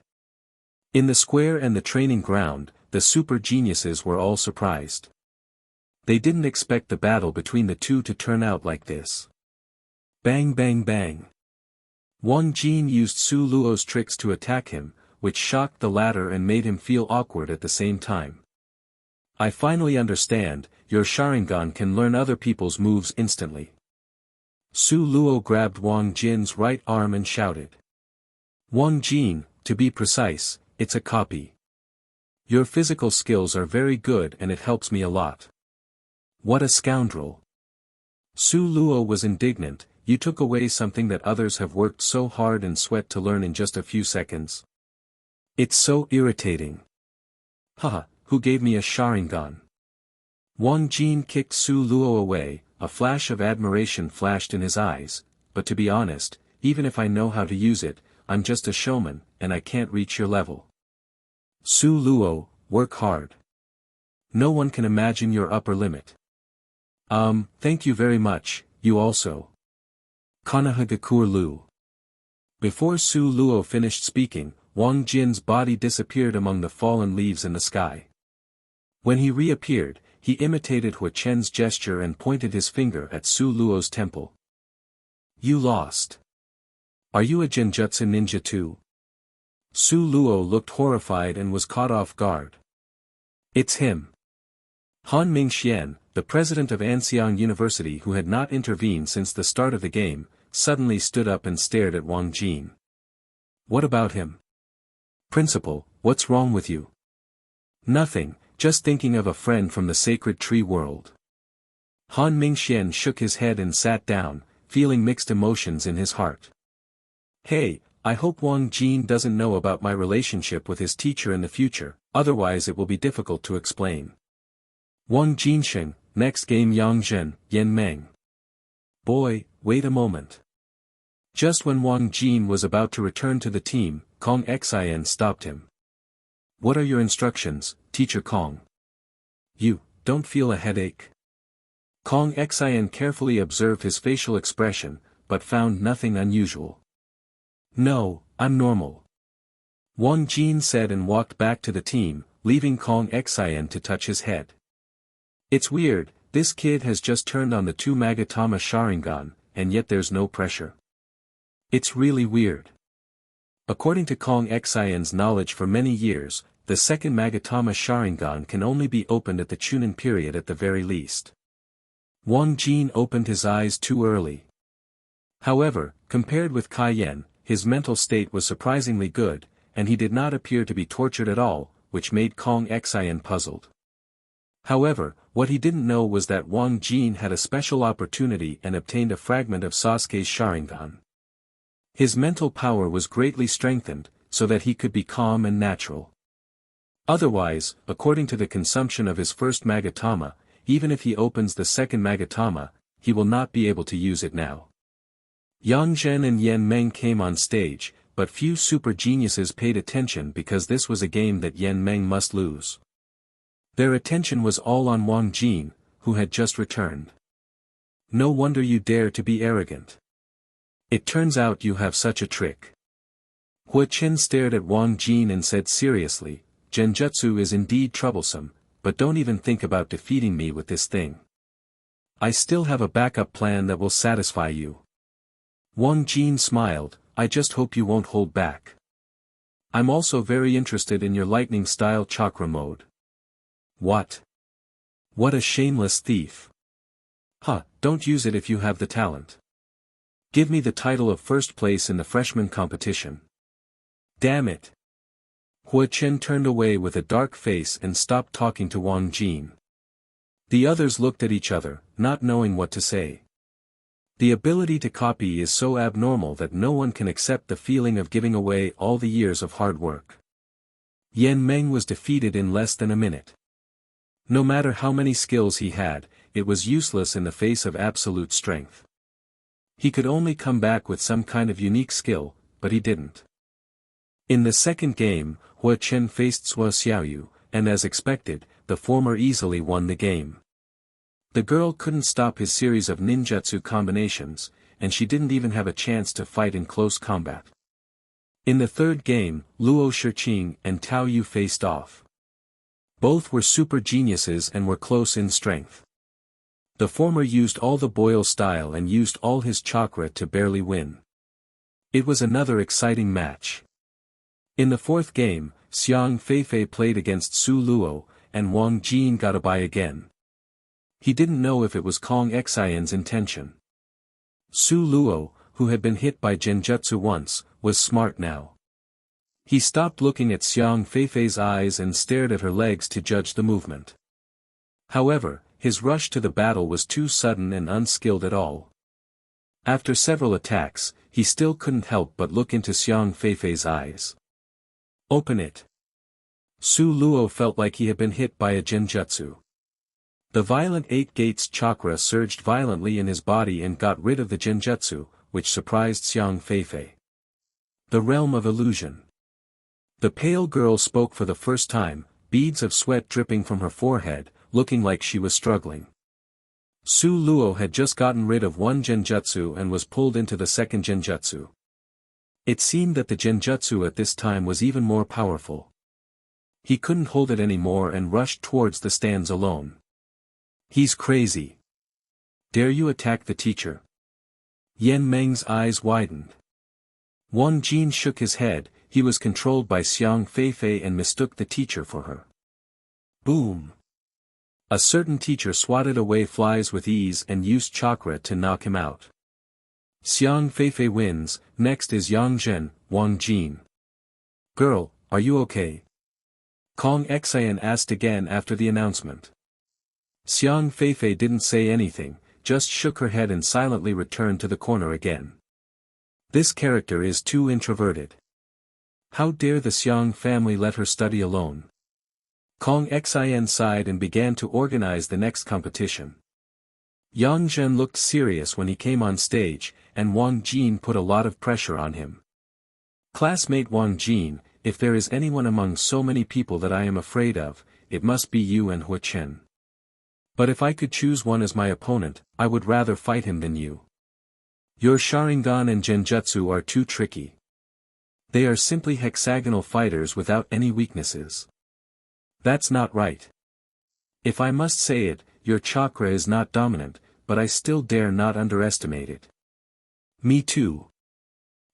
In the square and the training ground, the super geniuses were all surprised. They didn't expect the battle between the two to turn out like this. Bang bang bang. Wang Jin used Su Luo's tricks to attack him, which shocked the latter and made him feel awkward at the same time. I finally understand, your Sharingan can learn other people's moves instantly. Su Luo grabbed Wang Jin's right arm and shouted. Wang Jin, to be precise, it's a copy. Your physical skills are very good and it helps me a lot. What a scoundrel. Su Luo was indignant, you took away something that others have worked so hard and sweat to learn in just a few seconds. It's so irritating. Haha, who gave me a Sharingan? Wang Jin kicked Su Luo away, a flash of admiration flashed in his eyes, but to be honest, even if I know how to use it, I'm just a showman, and I can't reach your level. Su Luo, work hard. No one can imagine your upper limit. Thank you very much, you also. Kanahagakur Lu. Before Su Luo finished speaking, Wang Jin's body disappeared among the fallen leaves in the sky. When he reappeared, he imitated Hua Chen's gesture and pointed his finger at Su Luo's temple. You lost. Are you a genjutsu ninja too? Su Luo looked horrified and was caught off guard. It's him. Han Mingxian, the president of Anxiang University who had not intervened since the start of the game, suddenly stood up and stared at Wang Jin. What about him? Principal, what's wrong with you? Nothing, just thinking of a friend from the sacred tree world. Han Mingxian shook his head and sat down, feeling mixed emotions in his heart. Hey, I hope Wang Jin doesn't know about my relationship with his teacher in the future, otherwise it will be difficult to explain. Wang Jinsheng, next game Yang Zhen, Yan Meng. Boy, wait a moment. Just when Wang Jin was about to return to the team, Kong Xian stopped him. What are your instructions, Teacher Kong? You, don't feel a headache? Kong Xian carefully observed his facial expression, but found nothing unusual. No, I'm normal. Wang Jin said and walked back to the team, leaving Kong Xian to touch his head. It's weird, this kid has just turned on the 2 Magatama Sharingan, and yet there's no pressure. It's really weird. According to Kong Xian's knowledge for many years, the second Magatama Sharingan can only be opened at the Chunin period at the very least. Wang Jin opened his eyes too early. However, compared with Kai Yen, his mental state was surprisingly good, and he did not appear to be tortured at all, which made Kong Xian puzzled. However, what he didn't know was that Wang Jin had a special opportunity and obtained a fragment of Sasuke's Sharingan. His mental power was greatly strengthened, so that he could be calm and natural. Otherwise, according to the consumption of his first Magatama, even if he opens the second Magatama, he will not be able to use it now. Yang Zhen and Yan Meng came on stage, but few super geniuses paid attention because this was a game that Yan Meng must lose. Their attention was all on Wang Jin, who had just returned. No wonder you dare to be arrogant. It turns out you have such a trick. Hua Chen stared at Wang Jin and said seriously, Genjutsu is indeed troublesome, but don't even think about defeating me with this thing. I still have a backup plan that will satisfy you. Wang Jin smiled, I just hope you won't hold back. I'm also very interested in your lightning-style chakra mode. What? What a shameless thief. Don't use it if you have the talent. Give me the title of first place in the freshman competition. Damn it. Hua Chen turned away with a dark face and stopped talking to Wang Jin. The others looked at each other, not knowing what to say. The ability to copy is so abnormal that no one can accept the feeling of giving away all the years of hard work. Yan Meng was defeated in less than a minute. No matter how many skills he had, it was useless in the face of absolute strength. He could only come back with some kind of unique skill, but he didn't. In the second game, Hua Chen faced Sua Xiaoyu, and as expected, the former easily won the game. The girl couldn't stop his series of ninjutsu combinations, and she didn't even have a chance to fight in close combat. In the third game, Luo Shiqing and Tao Yu faced off. Both were super geniuses and were close in strength. The former used all the Boyle style and used all his chakra to barely win. It was another exciting match. In the fourth game, Xiang Feifei played against Su Luo, and Wang Jin got a bye again. He didn't know if it was Kong Xian's intention. Su Luo, who had been hit by Genjutsu once, was smart now. He stopped looking at Xiang Feifei's eyes and stared at her legs to judge the movement. However, his rush to the battle was too sudden and unskilled at all. After several attacks, he still couldn't help but look into Xiang Feifei's eyes. Open it. Su Luo felt like he had been hit by a Genjutsu. The violent 8 gates chakra surged violently in his body and got rid of the Genjutsu, which surprised Xiang Feifei. The realm of illusion. The pale girl spoke for the first time, beads of sweat dripping from her forehead, looking like she was struggling. Su Luo had just gotten rid of one Genjutsu and was pulled into the second Genjutsu. It seemed that the Genjutsu at this time was even more powerful. He couldn't hold it anymore and rushed towards the stands alone. He's crazy. Dare you attack the teacher? Yan Meng's eyes widened. Wang Jin shook his head, he was controlled by Xiang Feifei and mistook the teacher for her. Boom! A certain teacher swatted away flies with ease and used chakra to knock him out. Xiang Feifei wins, next is Yang Zhen, Wang Jin. Girl, are you okay? Kong Xian asked again after the announcement. Xiang Feifei didn't say anything, just shook her head and silently returned to the corner again. This character is too introverted. How dare the Xiang family let her study alone? Kong Xian sighed and began to organize the next competition. Yang Zhen looked serious when he came on stage, and Wang Jin put a lot of pressure on him. Classmate Wang Jin, if there is anyone among so many people that I am afraid of, it must be you and Hua Chen. But if I could choose one as my opponent, I would rather fight him than you. Your Sharingan and Genjutsu are too tricky. They are simply hexagonal fighters without any weaknesses. That's not right. If I must say it, your chakra is not dominant, but I still dare not underestimate it. Me too.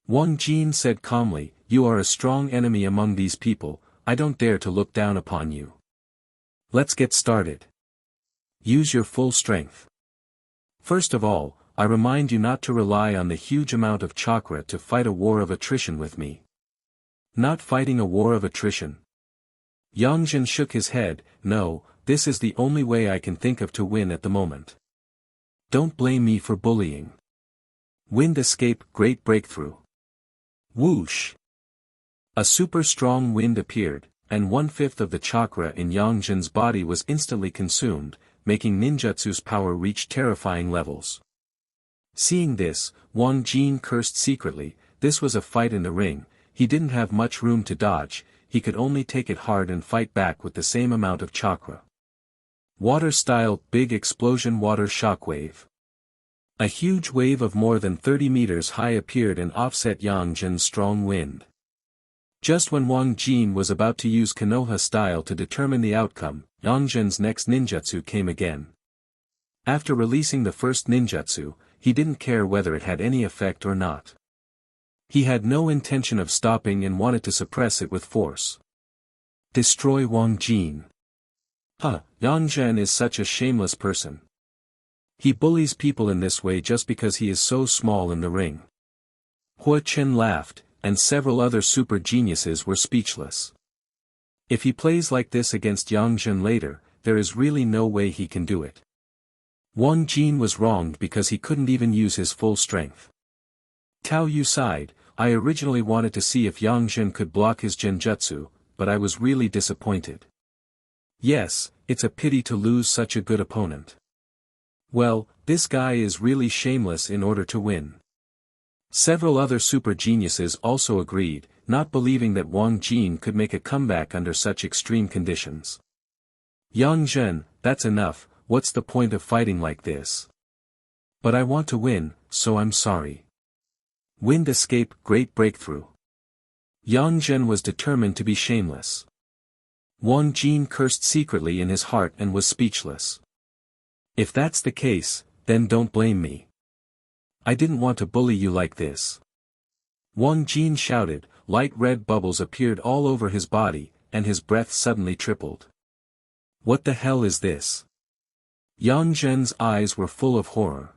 Wang Jin said calmly, you are a strong enemy among these people, I don't dare to look down upon you. Let's get started. Use your full strength. First of all, I remind you not to rely on the huge amount of chakra to fight a war of attrition with me. Not fighting a war of attrition. Wang Jin shook his head, no, this is the only way I can think of to win at the moment. Don't blame me for bullying. Wind escape, great breakthrough. Whoosh! A super strong wind appeared, and 1/5 of the chakra in Wang Jin's body was instantly consumed, making ninjutsu's power reach terrifying levels. Seeing this, Wang Jin cursed secretly, this was a fight in the ring, he didn't have much room to dodge, he could only take it hard and fight back with the same amount of chakra. Water-style, big explosion water shockwave. A huge wave of more than 30 meters high appeared and offset Wang Jin's strong wind. Just when Wang Jin was about to use Konoha style to determine the outcome, Wang Jin's next ninjutsu came again. After releasing the first ninjutsu, he didn't care whether it had any effect or not. He had no intention of stopping and wanted to suppress it with force. Destroy Wang Jin. Wang Jin is such a shameless person. He bullies people in this way just because he is so small in the ring. Hua Chen laughed, and several other super geniuses were speechless. If he plays like this against Wang Jin later, there is really no way he can do it. Wang Jin was wronged because he couldn't even use his full strength. Tao Yu sighed, I originally wanted to see if Wang Jin could block his genjutsu, but I was really disappointed. Yes, it's a pity to lose such a good opponent. Well, this guy is really shameless in order to win. Several other super geniuses also agreed, not believing that Wang Jin could make a comeback under such extreme conditions. Wang Jin, that's enough, what's the point of fighting like this? But I want to win, so I'm sorry. Wind escape, great breakthrough. Wang Jin was determined to be shameless. Wang Jin cursed secretly in his heart and was speechless. If that's the case, then don't blame me. I didn't want to bully you like this. Wang Jin shouted, light red bubbles appeared all over his body, and his breath suddenly tripled. What the hell is this? Wang Jin's eyes were full of horror.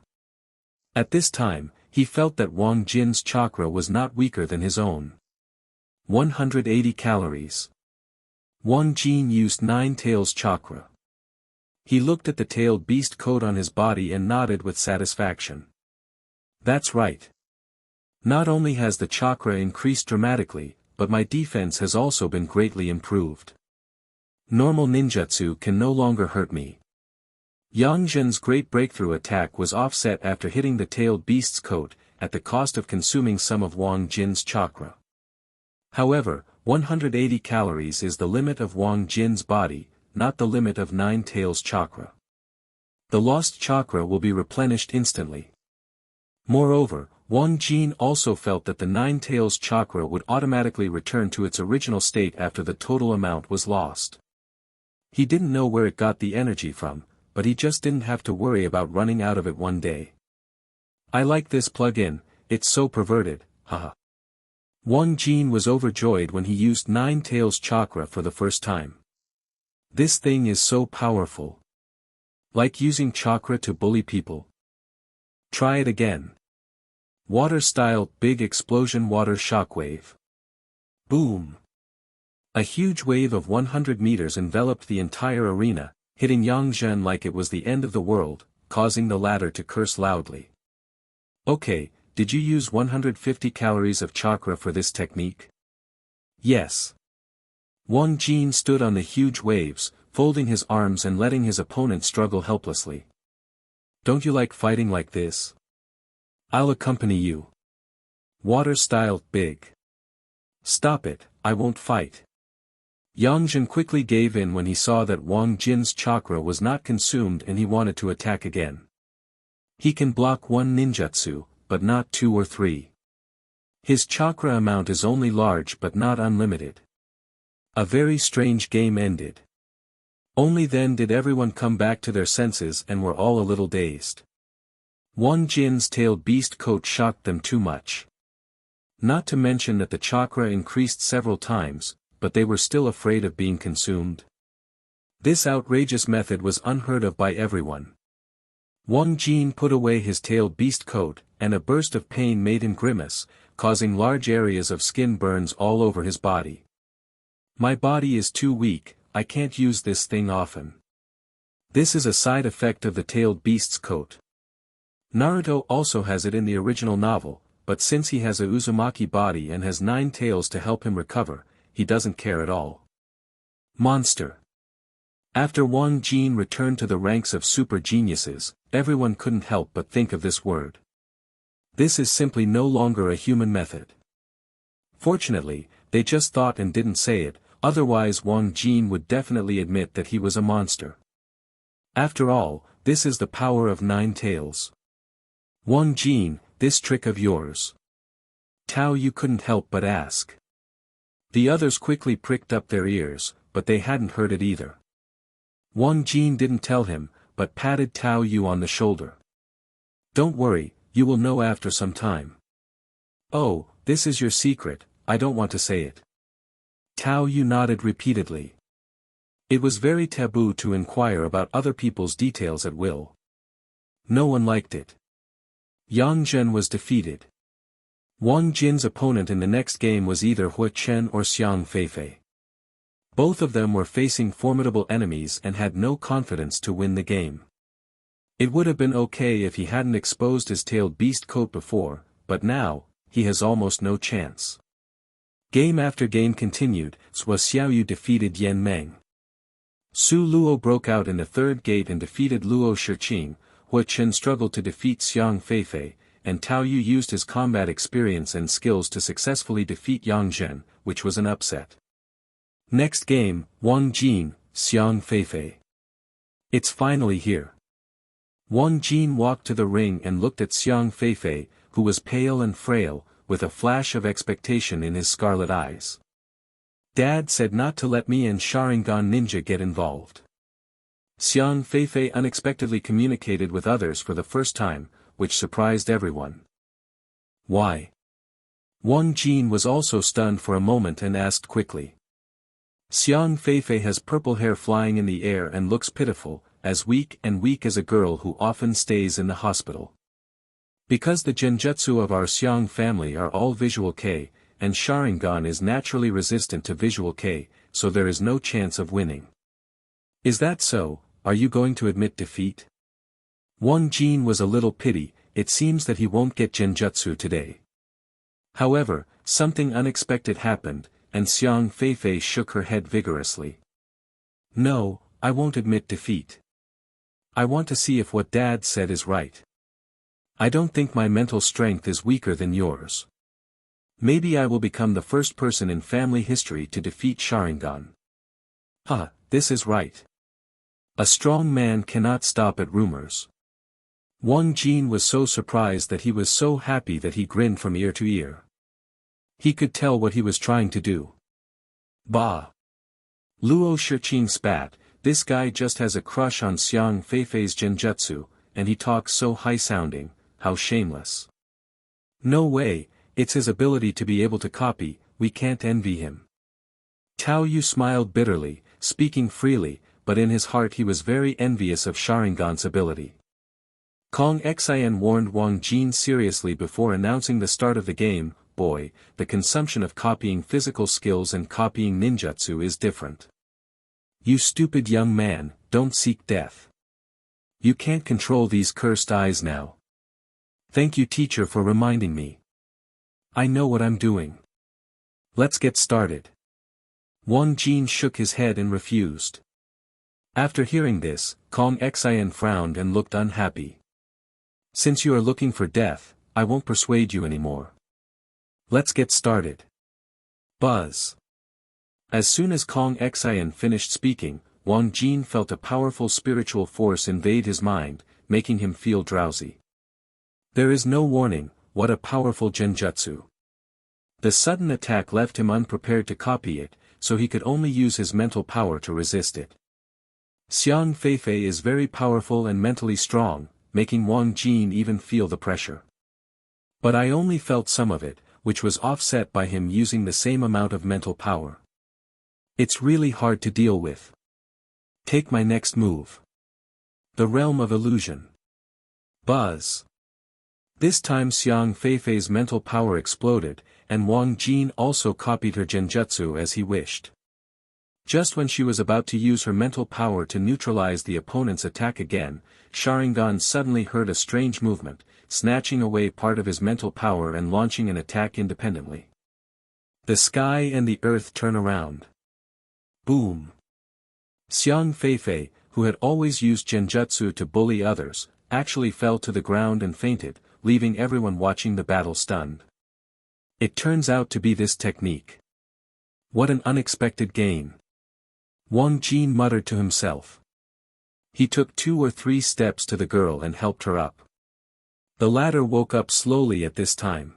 At this time, he felt that Wang Jin's chakra was not weaker than his own. 180 calories. Wang Jin used 9 tails chakra. He looked at the tailed beast coat on his body and nodded with satisfaction. That's right. Not only has the chakra increased dramatically, but my defense has also been greatly improved. Normal ninjutsu can no longer hurt me. Wang Jin's great breakthrough attack was offset after hitting the tailed beast's coat, at the cost of consuming some of Wang Jin's chakra. However, 180 calories is the limit of Wang Jin's body, not the limit of 9 tails chakra. The lost chakra will be replenished instantly. Moreover, Wang Jin also felt that the 9 tails chakra would automatically return to its original state after the total amount was lost. He didn't know where it got the energy from, but he just didn't have to worry about running out of it one day. I like this plug-in, it's so perverted, haha. Wang Jin was overjoyed when he used 9 tails chakra for the first time. This thing is so powerful. Like using chakra to bully people. Try it again. Water-style, big explosion water shockwave. Boom. A huge wave of 100 meters enveloped the entire arena, hitting Wang Jin like it was the end of the world, causing the latter to curse loudly. Okay, did you use 150 calories of chakra for this technique? Yes. Wang Jin stood on the huge waves, folding his arms and letting his opponent struggle helplessly. Don't you like fighting like this? I'll accompany you. Water-style, big. Stop it, I won't fight. Wang Jin quickly gave in when he saw that Wang Jin's chakra was not consumed and he wanted to attack again. He can block 1 ninjutsu, but not 2 or 3. His chakra amount is only large but not unlimited. A very strange game ended. Only then did everyone come back to their senses and were all a little dazed. Wang Jin's tailed beast coat shocked them too much. Not to mention that the chakra increased several times, but they were still afraid of being consumed. This outrageous method was unheard of by everyone. Wang Jin put away his tailed beast coat, and a burst of pain made him grimace, causing large areas of skin burns all over his body. My body is too weak, I can't use this thing often. This is a side effect of the tailed beast's coat. Naruto also has it in the original novel, but since he has a Uzumaki body and has 9 tails to help him recover, he doesn't care at all. Monster. After Wang Jin returned to the ranks of super geniuses, everyone couldn't help but think of this word. This is simply no longer a human method. Fortunately, they just thought and didn't say it, otherwise Wang Jin would definitely admit that he was a monster. After all, this is the power of 9 tails. Wang Jin, this trick of yours. Tao Yu couldn't help but ask. The others quickly pricked up their ears, but they hadn't heard it either. Wang Jin didn't tell him, but patted Tao Yu on the shoulder. Don't worry, you will know after some time. Oh, this is your secret, I don't want to say it. Tao Yu nodded repeatedly. It was very taboo to inquire about other people's details at will. No one liked it. Yang Zhen was defeated. Wang Jin's opponent in the next game was either Hua Chen or Xiang Feifei. Both of them were facing formidable enemies and had no confidence to win the game. It would have been okay if he hadn't exposed his tailed beast coat before, but now, he has almost no chance. Game after game continued, Sua Xiaoyu defeated Yan Meng. Su Luo broke out in the third gate and defeated Luo Shiqing, Hua Chen struggled to defeat Xiang Feifei, and Tao Yu used his combat experience and skills to successfully defeat Yang Zhen, which was an upset. Next game, Wang Jin, Xiang Feifei. It's finally here. Wang Jin walked to the ring and looked at Xiang Feifei, who was pale and frail, with a flash of expectation in his scarlet eyes. Dad said not to let me and Sharingan Ninja get involved. Xiang Feifei unexpectedly communicated with others for the first time, which surprised everyone. Why? Wang Jin was also stunned for a moment and asked quickly. Xiang Feifei has purple hair flying in the air and looks pitiful, as weak as a girl who often stays in the hospital. Because the genjutsu of our Xiang family are all visual K, and Sharingan is naturally resistant to visual K, so there is no chance of winning. Is that so? Are you going to admit defeat? Wang Jin was a little pity, it seems that he won't get genjutsu today. However, something unexpected happened, and Xiang Feifei shook her head vigorously. No, I won't admit defeat. I want to see if what Dad said is right. I don't think my mental strength is weaker than yours. Maybe I will become the first person in family history to defeat Sharingan. This is right. A strong man cannot stop at rumors. Wang Jin was so surprised that he was so happy that he grinned from ear to ear. He could tell what he was trying to do. Bah! Luo Shiqing spat, this guy just has a crush on Xiang Feifei's genjutsu, and he talks so high-sounding, how shameless. No way, it's his ability to be able to copy, we can't envy him. Tao Yu smiled bitterly, speaking freely, but in his heart he was very envious of Sharingan's ability. Kong Xian warned Wang Jin seriously before announcing the start of the game, boy, the consumption of copying physical skills and copying ninjutsu is different. You stupid young man, don't seek death. You can't control these cursed eyes now. Thank you teacher for reminding me. I know what I'm doing. Let's get started. Wang Jin shook his head and refused. After hearing this, Kong Xian frowned and looked unhappy. Since you are looking for death, I won't persuade you anymore. Let's get started. Buzz. As soon as Kong Xian finished speaking, Wang Jin felt a powerful spiritual force invade his mind, making him feel drowsy. There is no warning, what a powerful genjutsu. The sudden attack left him unprepared to copy it, so he could only use his mental power to resist it. Xiang Feifei is very powerful and mentally strong, making Wang Jin even feel the pressure. But I only felt some of it, which was offset by him using the same amount of mental power. It's really hard to deal with. Take my next move. The Realm of Illusion. Buzz. This time Xiang Feifei's mental power exploded, and Wang Jin also copied her genjutsu as he wished. Just when she was about to use her mental power to neutralize the opponent's attack again, Sharingan suddenly heard a strange movement, snatching away part of his mental power and launching an attack independently. The sky and the earth turn around. Boom. Xiang Feifei, who had always used genjutsu to bully others, actually fell to the ground and fainted, leaving everyone watching the battle stunned. It turns out to be this technique. What an unexpected gain. Wang Jin muttered to himself. He took 2 or 3 steps to the girl and helped her up. The latter woke up slowly at this time.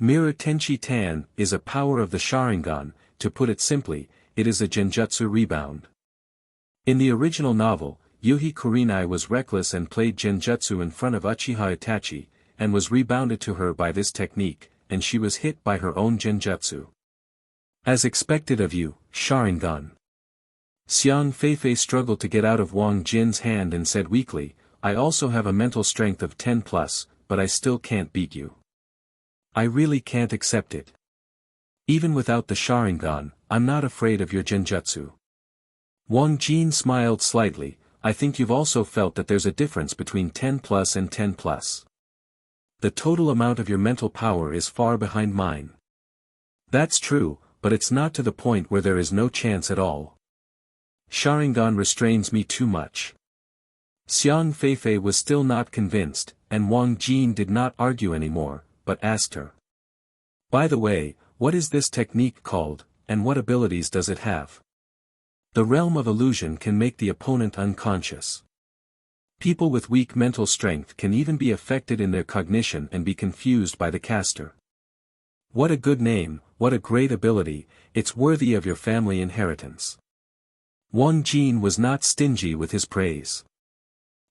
Mirror Tenchi Tan is a power of the Sharingan. To put it simply, it is a genjutsu rebound. In the original novel, Yuhi Kurenai was reckless and played genjutsu in front of Uchiha Itachi, and was rebounded to her by this technique, and she was hit by her own genjutsu. As expected of you, Sharingan. Xiang Feifei struggled to get out of Wang Jin's hand and said weakly, I also have a mental strength of 10 plus, but I still can't beat you. I really can't accept it. Even without the Sharingan, I'm not afraid of your genjutsu. Wang Jin smiled slightly, I think you've also felt that there's a difference between 10 plus and 10 plus. The total amount of your mental power is far behind mine. That's true, but it's not to the point where there is no chance at all. Sharingan restrains me too much. Xiang Feifei was still not convinced, and Wang Jin did not argue anymore, but asked her. By the way, what is this technique called, and what abilities does it have? The Realm of Illusion can make the opponent unconscious. People with weak mental strength can even be affected in their cognition and be confused by the caster. What a good name, what a great ability, it's worthy of your family inheritance. Wang Jin was not stingy with his praise.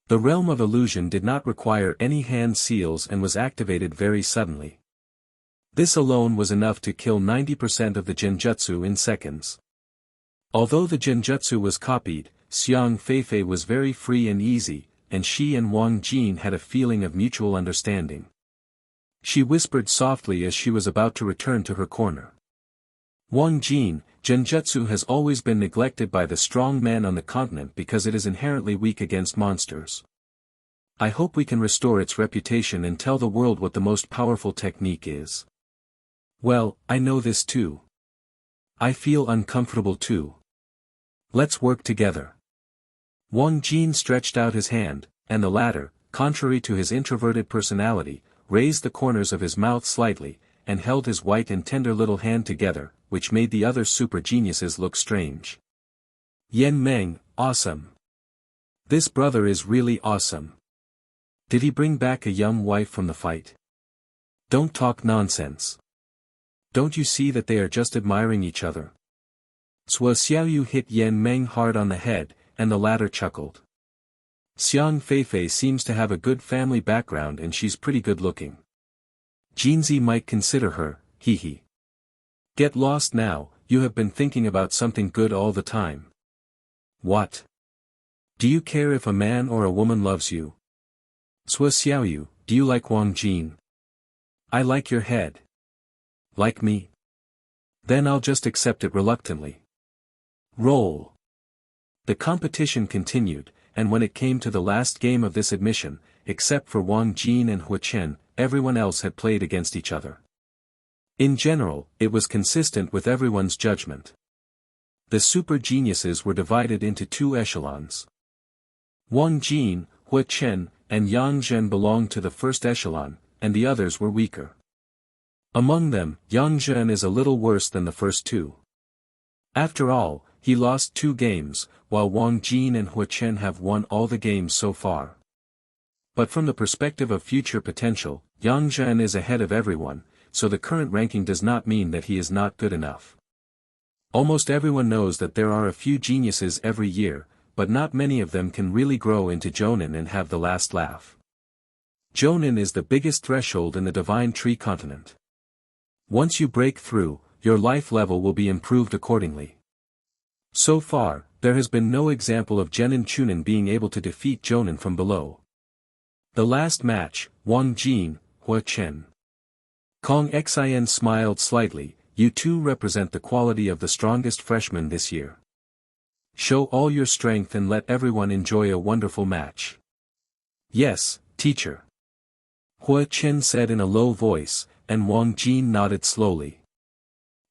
The Realm of Illusion did not require any hand seals and was activated very suddenly. This alone was enough to kill 90% of the genjutsu in seconds. Although the genjutsu was copied, Xiang Feifei was very free and easy, and she and Wang Jin had a feeling of mutual understanding. She whispered softly as she was about to return to her corner. Wang Jin, genjutsu has always been neglected by the strong men on the continent because it is inherently weak against monsters. I hope we can restore its reputation and tell the world what the most powerful technique is. Well, I know this too. I feel uncomfortable too. Let's work together. Wang Jin stretched out his hand, and the latter, contrary to his introverted personality, raised the corners of his mouth slightly, and held his white and tender little hand together, which made the other super geniuses look strange. Yan Meng, awesome. This brother is really awesome. Did he bring back a young wife from the fight? Don't talk nonsense. Don't you see that they are just admiring each other? Suo Xiaoyu hit Yan Meng hard on the head, and the latter chuckled. Xiang Feifei seems to have a good family background and she's pretty good looking. Jinzi might consider her, hee hee. Get lost now, you have been thinking about something good all the time. What? Do you care if a man or a woman loves you? Suo Xiaoyu, do you like Wang Jin? I like your head. Like me? Then I'll just accept it reluctantly. Roll. The competition continued, and when it came to the last game of this admission, except for Wang Jin and Hua Chen, everyone else had played against each other. In general, it was consistent with everyone's judgment. The super geniuses were divided into 2 echelons. Wang Jin, Hua Chen, and Yang Zhen belonged to the first echelon, and the others were weaker. Among them, Yang Zhen is a little worse than the first 2. After all, he lost 2 games, while Wang Jin and Hua Chen have won all the games so far. But from the perspective of future potential, Yang Zhen is ahead of everyone, so the current ranking does not mean that he is not good enough. Almost everyone knows that there are a few geniuses every year, but not many of them can really grow into Jonin and have the last laugh. Jonin is the biggest threshold in the Divine Tree continent. Once you break through, your life level will be improved accordingly. So far, there has been no example of Genin Chunin being able to defeat Jonin from below. The last match, Wang Jin, Hua Chen. Kong Xin smiled slightly. You two represent the quality of the strongest freshmen this year. Show all your strength and let everyone enjoy a wonderful match. Yes, teacher. Hua Chen said in a low voice, and Wang Jin nodded slowly.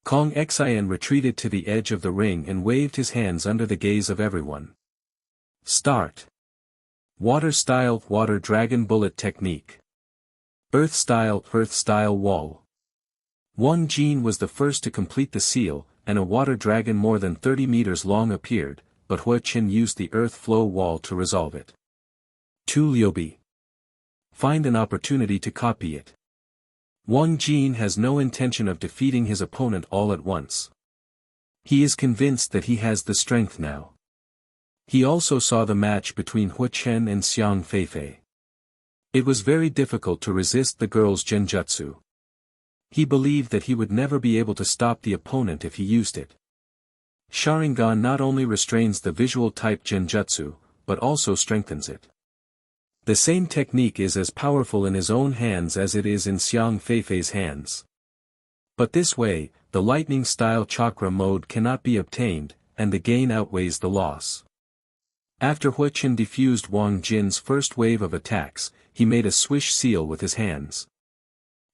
Kong Xin retreated to the edge of the ring and waved his hands under the gaze of everyone. Start. Water style Water Dragon Bullet Technique. Earth style Wall. Wang Jin was the first to complete the seal, and a water dragon more than 30 meters long appeared, but Hua Chen used the earth flow wall to resolve it. Tu Liubi. Find an opportunity to copy it. Wang Jin has no intention of defeating his opponent all at once. He is convinced that he has the strength now. He also saw the match between Hua Chen and Xiang Feifei. It was very difficult to resist the girl's genjutsu. He believed that he would never be able to stop the opponent if he used it. Sharingan not only restrains the visual type genjutsu, but also strengthens it. The same technique is as powerful in his own hands as it is in Xiang Feifei's hands. But this way, the lightning-style chakra mode cannot be obtained, and the gain outweighs the loss. After Hua Chen defused Wang Jin's first wave of attacks, he made a swish seal with his hands.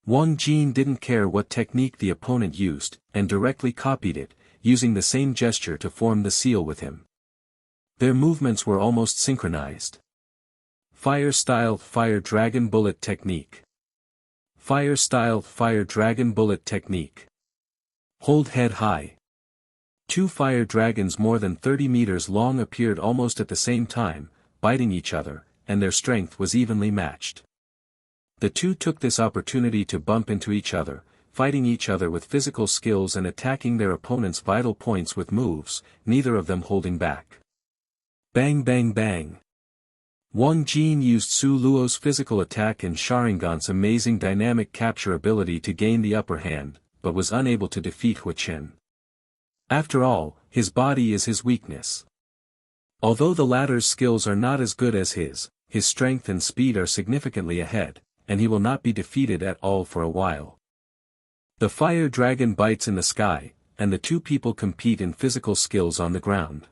Wang Jin didn't care what technique the opponent used, and directly copied it, using the same gesture to form the seal with him. Their movements were almost synchronized. Fire style Fire Dragon Bullet Technique. Fire style Fire Dragon Bullet Technique. Hold head high. Two fire dragons more than 30 meters long appeared almost at the same time, biting each other, and their strength was evenly matched. The two took this opportunity to bump into each other, fighting each other with physical skills and attacking their opponent's vital points with moves, neither of them holding back. Bang bang bang. Wang Jin used Su Luo's physical attack and Sharingan's amazing dynamic capture ability to gain the upper hand, but was unable to defeat Hua Chen. After all, his body is his weakness. Although the latter's skills are not as good as his strength and speed are significantly ahead, and he will not be defeated at all for a while. The fire dragon bites in the sky, and the two people compete in physical skills on the ground.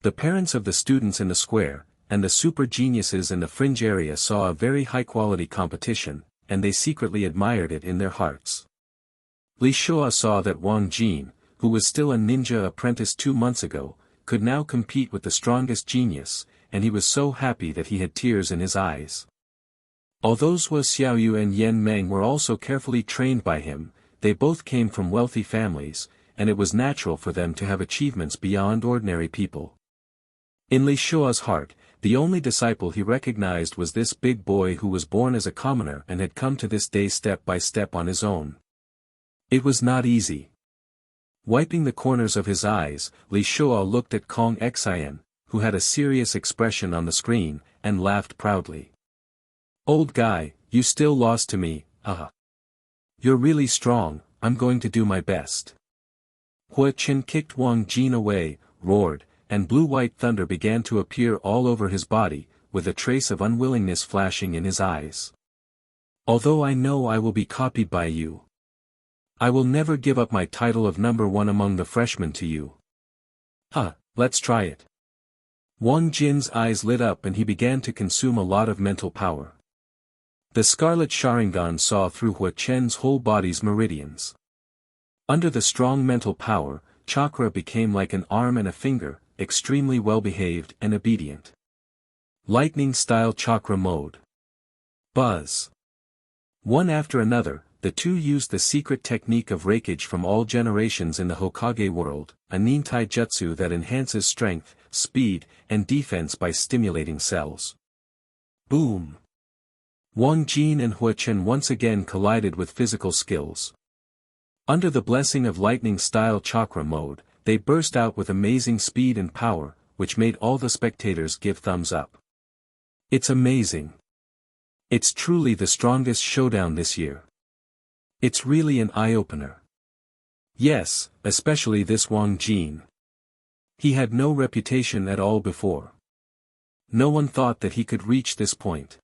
The parents of the students in the square, and the super geniuses in the fringe area saw a very high-quality competition, and they secretly admired it in their hearts. Li Shua saw that Wang Jin, who was still a ninja apprentice 2 months ago, could now compete with the strongest genius, and he was so happy that he had tears in his eyes. Although Zhuo Xiaoyu and Yan Meng were also carefully trained by him, they both came from wealthy families, and it was natural for them to have achievements beyond ordinary people. In Li Shua's heart, the only disciple he recognized was this big boy who was born as a commoner and had come to this day step by step on his own. It was not easy. Wiping the corners of his eyes, Li Shua looked at Kong Xian, who had a serious expression on the screen, and laughed proudly. Old guy, you still lost to me, You're really strong, I'm going to do my best. Hua Chen kicked Wang Jin away, roared, and blue-white thunder began to appear all over his body, with a trace of unwillingness flashing in his eyes. Although I know I will be copied by you, I will never give up my title of number 1 among the freshmen to you. Let's try it. Wang Jin's eyes lit up and he began to consume a lot of mental power. The Scarlet Sharingan saw through Hua Chen's whole body's meridians. Under the strong mental power, chakra became like an arm and a finger, extremely well-behaved and obedient. Lightning-style chakra mode. Buzz. One after another, the two used the secret technique of rakeage from all generations in the Hokage world, a nintai jutsu that enhances strength, speed, and defense by stimulating cells. Boom! Wang Jin and Hua Chen once again collided with physical skills. Under the blessing of lightning-style chakra mode, they burst out with amazing speed and power, which made all the spectators give thumbs up. It's amazing. It's truly the strongest showdown this year. It's really an eye-opener. Yes, especially this Wang Jin. He had no reputation at all before. No one thought that he could reach this point.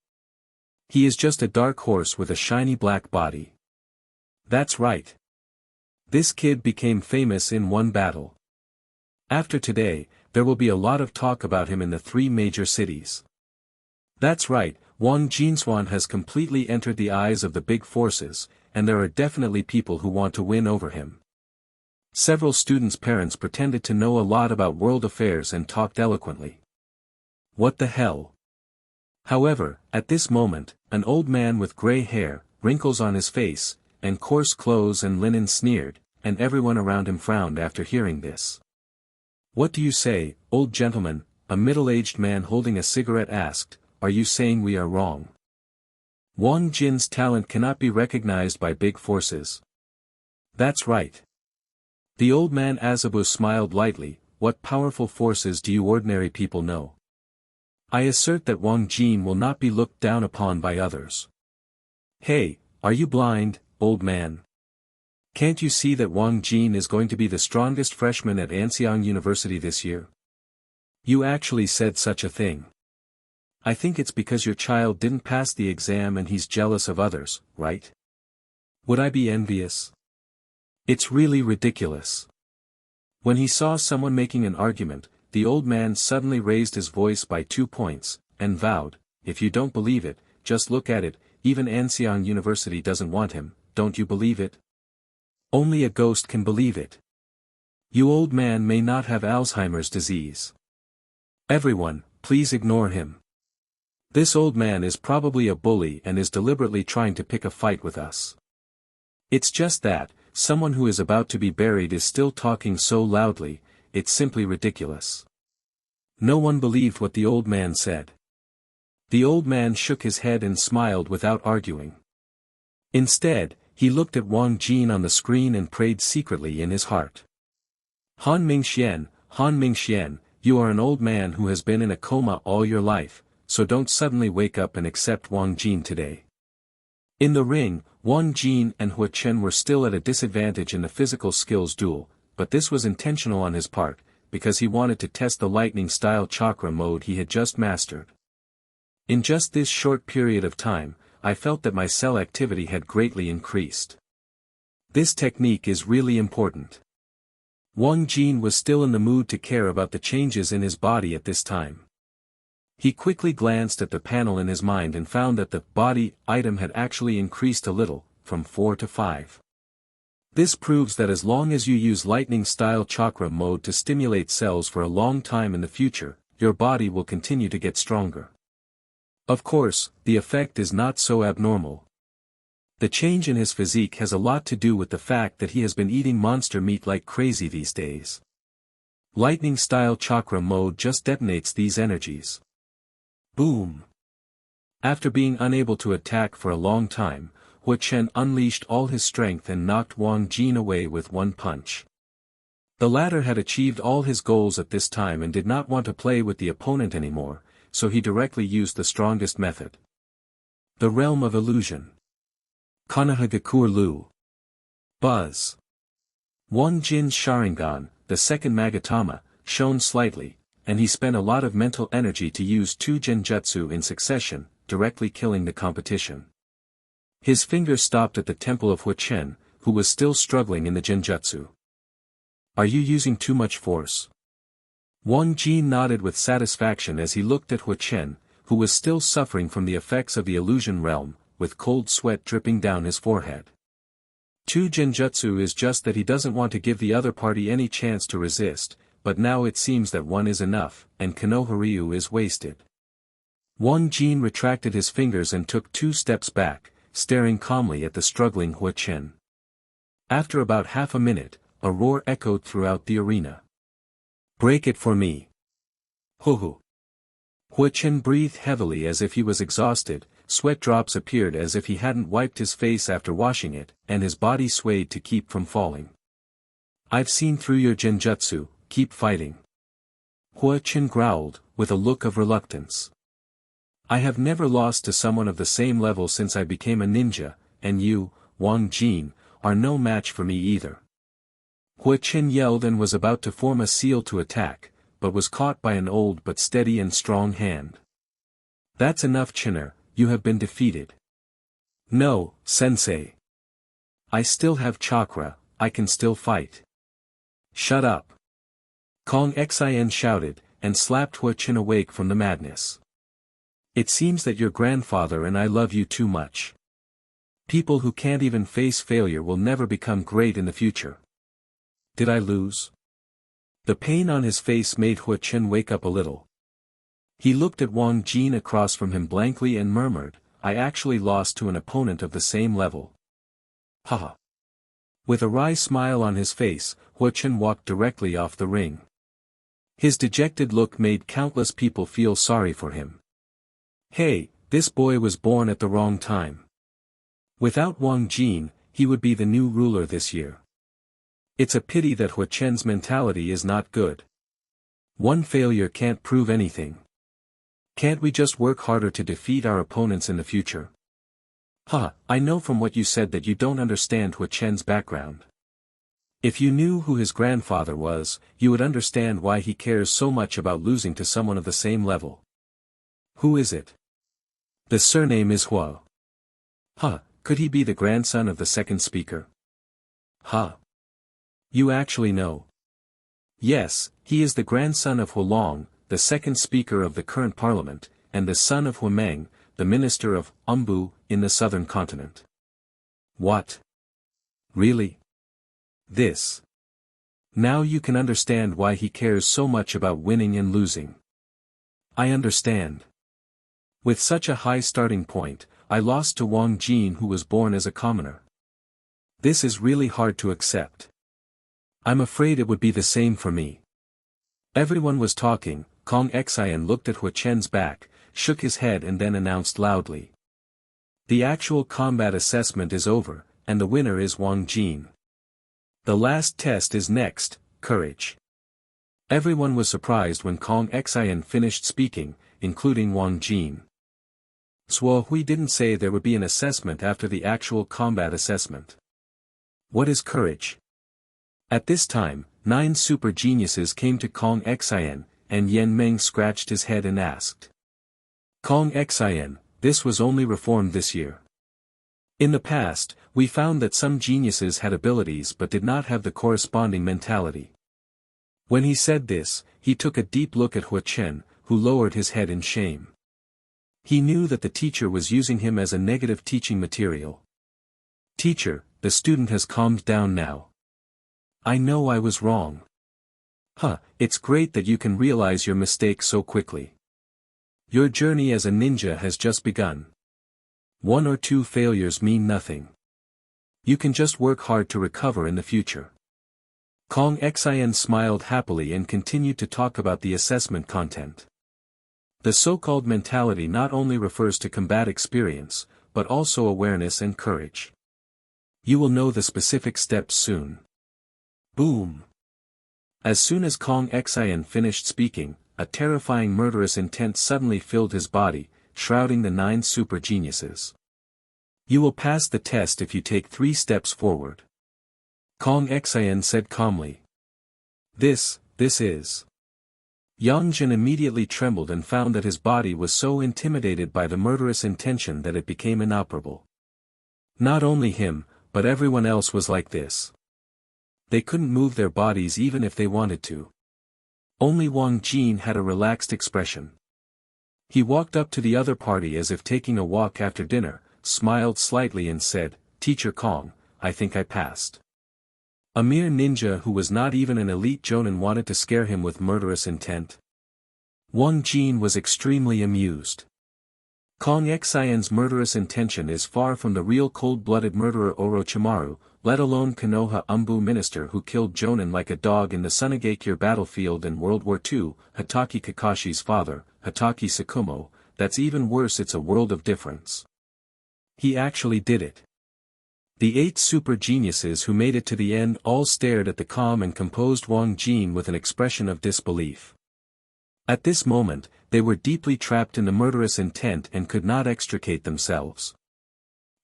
He is just a dark horse with a shiny black body. That's right. This kid became famous in one battle. After today, there will be a lot of talk about him in the 3 major cities. That's right, Wang Jinswan has completely entered the eyes of the big forces, and there are definitely people who want to win over him. Several students' parents pretended to know a lot about world affairs and talked eloquently. What the hell? However, at this moment, an old man with gray hair, wrinkles on his face, and coarse clothes and linen sneered, and everyone around him frowned after hearing this. What do you say, old gentleman? A middle-aged man holding a cigarette asked, are you saying we are wrong? Wang Jin's talent cannot be recognized by big forces. That's right. The old man Azabu smiled lightly, what powerful forces do you ordinary people know? I assert that Wang Jin will not be looked down upon by others. Hey, are you blind, old man? Can't you see that Wang Jin is going to be the strongest freshman at Anxiang University this year? You actually said such a thing. I think it's because your child didn't pass the exam and he's jealous of others, right? Would I be envious? It's really ridiculous. When he saw someone making an argument, the old man suddenly raised his voice by 2 points, and vowed, if you don't believe it, just look at it, even Anxiang University doesn't want him, don't you believe it? Only a ghost can believe it. You old man may not have Alzheimer's disease. Everyone, please ignore him. This old man is probably a bully and is deliberately trying to pick a fight with us. It's just that, someone who is about to be buried is still talking so loudly, it's simply ridiculous. No one believed what the old man said. The old man shook his head and smiled without arguing. Instead, he looked at Wang Jin on the screen and prayed secretly in his heart. Han Mingxian, you are an old man who has been in a coma all your life, so don't suddenly wake up and accept Wang Jin today. In the ring, Wang Jin and Hua Chen were still at a disadvantage in the physical skills duel, but this was intentional on his part, because he wanted to test the lightning-style chakra mode he had just mastered. In just this short period of time, I felt that my cell activity had greatly increased. This technique is really important. Wang Jin was still in the mood to care about the changes in his body at this time. He quickly glanced at the panel in his mind and found that the body item had actually increased a little, from 4 to 5. This proves that as long as you use lightning-style chakra mode to stimulate cells for a long time in the future, your body will continue to get stronger. Of course, the effect is not so abnormal. The change in his physique has a lot to do with the fact that he has been eating monster meat like crazy these days. Lightning-style chakra mode just detonates these energies. Boom! After being unable to attack for a long time, Hua Chen unleashed all his strength and knocked Wang Jin away with one punch. The latter had achieved all his goals at this time and did not want to play with the opponent anymore, so he directly used the strongest method. The realm of illusion. Konohagakur Lu. Buzz. Wang Jin's Sharingan, the second Magatama, shone slightly, and he spent a lot of mental energy to use 2 genjutsu in succession, directly killing the competition. His finger stopped at the temple of Hua Chen, who was still struggling in the genjutsu. Are you using too much force? Wang Jin nodded with satisfaction as he looked at Hua Chen, who was still suffering from the effects of the illusion realm, with cold sweat dripping down his forehead. 2 genjutsu is just that he doesn't want to give the other party any chance to resist, but now it seems that 1 is enough, and Konoha-ryu is wasted. Wang Jin retracted his fingers and took 2 steps back, staring calmly at the struggling Hua Chen. After about half a minute, a roar echoed throughout the arena. Break it for me. Hoo-hoo. Hua Chen breathed heavily as if he was exhausted, sweat drops appeared as if he hadn't wiped his face after washing it, and his body swayed to keep from falling. "I've seen through your genjutsu, keep fighting." Hua Qin growled, with a look of reluctance. "I have never lost to someone of the same level since I became a ninja, and you, Wang Jin, are no match for me either." Hua Qin yelled and was about to form a seal to attack, but was caught by an old but steady and strong hand. "That's enough, Chinner, you have been defeated." "No, sensei. I still have chakra, I can still fight." "Shut up." Kong Xin shouted, and slapped Hua Qin awake from the madness. "It seems that your grandfather and I love you too much. People who can't even face failure will never become great in the future." "Did I lose?" The pain on his face made Hua Qin wake up a little. He looked at Wang Jin across from him blankly and murmured, "I actually lost to an opponent of the same level." "Haha." With a wry smile on his face, Hua Qin walked directly off the ring. His dejected look made countless people feel sorry for him. Hey, this boy was born at the wrong time. Without Wang Jin, he would be the new ruler this year. It's a pity that Hua Qin's mentality is not good. One failure can't prove anything. Can't we just work harder to defeat our opponents in the future? I know from what you said that you don't understand Hua Qin's background. If you knew who his grandfather was, you would understand why he cares so much about losing to someone of the same level. Who is it? The surname is Hua. Could he be the grandson of the second speaker? You actually know. Yes, he is the grandson of Huolong, the second speaker of the current parliament, and the son of Huameng, the minister of Umbu, in the southern continent. What? Really? This. Now you can understand why he cares so much about winning and losing. I understand. With such a high starting point, I lost to Wang Jin, who was born as a commoner. This is really hard to accept. I'm afraid it would be the same for me. Everyone was talking. Kong Xian looked at Hua Qin's back, shook his head and then announced loudly. The actual combat assessment is over, and the winner is Wang Jin. The last test is next, courage. Everyone was surprised when Kong Xian finished speaking, including Wang Jin. Suo Hui didn't say there would be an assessment after the actual combat assessment. What is courage? At this time, 9 super geniuses came to Kong Xian, and Yan Meng scratched his head and asked. Kong Xian, this was only reformed this year. In the past, we found that some geniuses had abilities but did not have the corresponding mentality. When he said this, he took a deep look at Hua Qin, who lowered his head in shame. He knew that the teacher was using him as a negative teaching material. Teacher, the student has calmed down now. I know I was wrong. It's great that you can realize your mistake so quickly. Your journey as a ninja has just begun. 1 or 2 failures mean nothing. You can just work hard to recover in the future. Kong Xian smiled happily and continued to talk about the assessment content. The so-called mentality not only refers to combat experience, but also awareness and courage. You will know the specific steps soon. Boom! As soon as Kong Xian finished speaking, a terrifying murderous intent suddenly filled his body, shrouding the 9 super geniuses. You will pass the test if you take 3 steps forward. Kong Xian said calmly. This is. Yang Jin immediately trembled and found that his body was so intimidated by the murderous intention that it became inoperable. Not only him, but everyone else was like this. They couldn't move their bodies even if they wanted to. Only Wang Jin had a relaxed expression. He walked up to the other party as if taking a walk after dinner, smiled slightly and said, Teacher Kong, I think I passed. A mere ninja who was not even an elite jonin wanted to scare him with murderous intent. Wang Jin was extremely amused. Kong Xian's murderous intention is far from the real cold-blooded murderer Orochimaru, let alone Konoha Umbu minister who killed Jonin like a dog in the Sunagakure battlefield in World War II, Hatake Kakashi's father, Hatake Tsukumo, that's even worse, it's a world of difference. He actually did it. The 8 super geniuses who made it to the end all stared at the calm and composed Wang Jin with an expression of disbelief. At this moment, they were deeply trapped in the murderous intent and could not extricate themselves.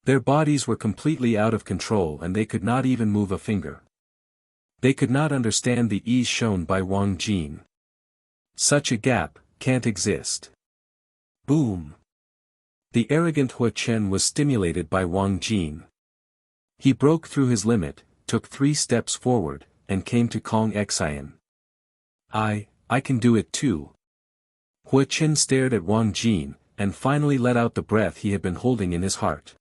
Their bodies were completely out of control and they could not even move a finger. They could not understand the ease shown by Wang Jin. Such a gap can't exist. Boom! The arrogant Hua Chen was stimulated by Wang Jin. He broke through his limit, took 3 steps forward, and came to Kong Xian. I can do it too. Hua Chen stared at Wang Jin, and finally let out the breath he had been holding in his heart.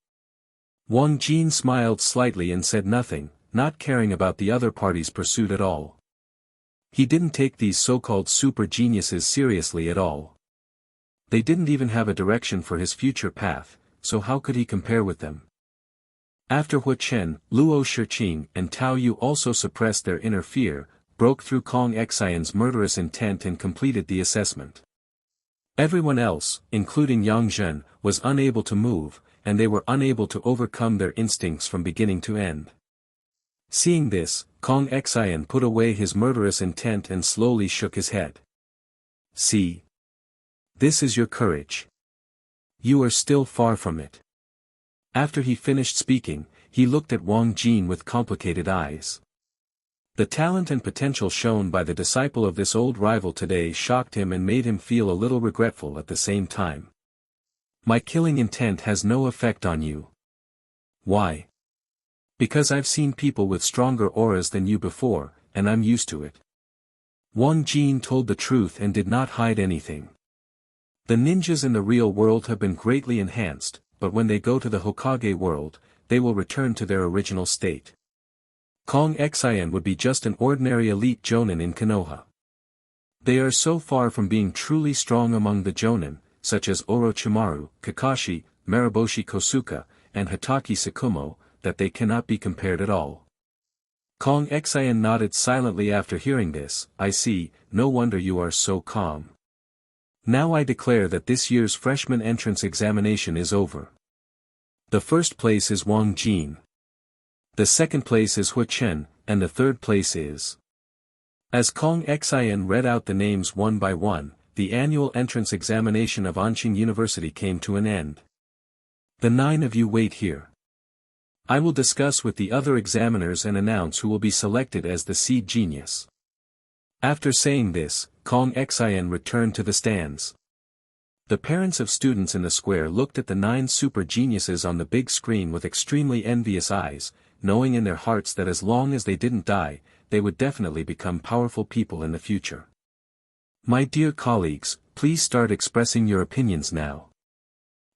Wang Jin smiled slightly and said nothing, not caring about the other party's pursuit at all. He didn't take these so-called super geniuses seriously at all. They didn't even have a direction for his future path, so how could he compare with them? After Hua Chen, Luo Shiqing and Tao Yu also suppressed their inner fear, broke through Kong Xian's murderous intent and completed the assessment. Everyone else, including Yang Zhen, was unable to move, and they were unable to overcome their instincts from beginning to end. Seeing this, Kong Xian put away his murderous intent and slowly shook his head. See? This is your courage. You are still far from it. After he finished speaking, he looked at Wang Jin with complicated eyes. The talent and potential shown by the disciple of this old rival today shocked him and made him feel a little regretful at the same time. My killing intent has no effect on you. Why? Because I've seen people with stronger auras than you before, and I'm used to it. Wang Jin told the truth and did not hide anything. The ninjas in the real world have been greatly enhanced, but when they go to the Hokage world, they will return to their original state. Kong Xian would be just an ordinary elite jonin in Konoha. They are so far from being truly strong among the jonin, such as Orochimaru, Kakashi, Mariboshi Kosuka, and Hatake Sakumo, that they cannot be compared at all. Kong Xian nodded silently after hearing this. I see, no wonder you are so calm. Now I declare that this year's freshman entrance examination is over. The first place is Wang Jin. The second place is Hua Chen, and the third place is... As Kong Xian read out the names one by one, the annual entrance examination of Anqing University came to an end. The 9 of you wait here. I will discuss with the other examiners and announce who will be selected as the seed genius. After saying this, Kong Xian returned to the stands. The parents of students in the square looked at the 9 super geniuses on the big screen with extremely envious eyes, knowing in their hearts that as long as they didn't die, they would definitely become powerful people in the future. My dear colleagues, please start expressing your opinions now.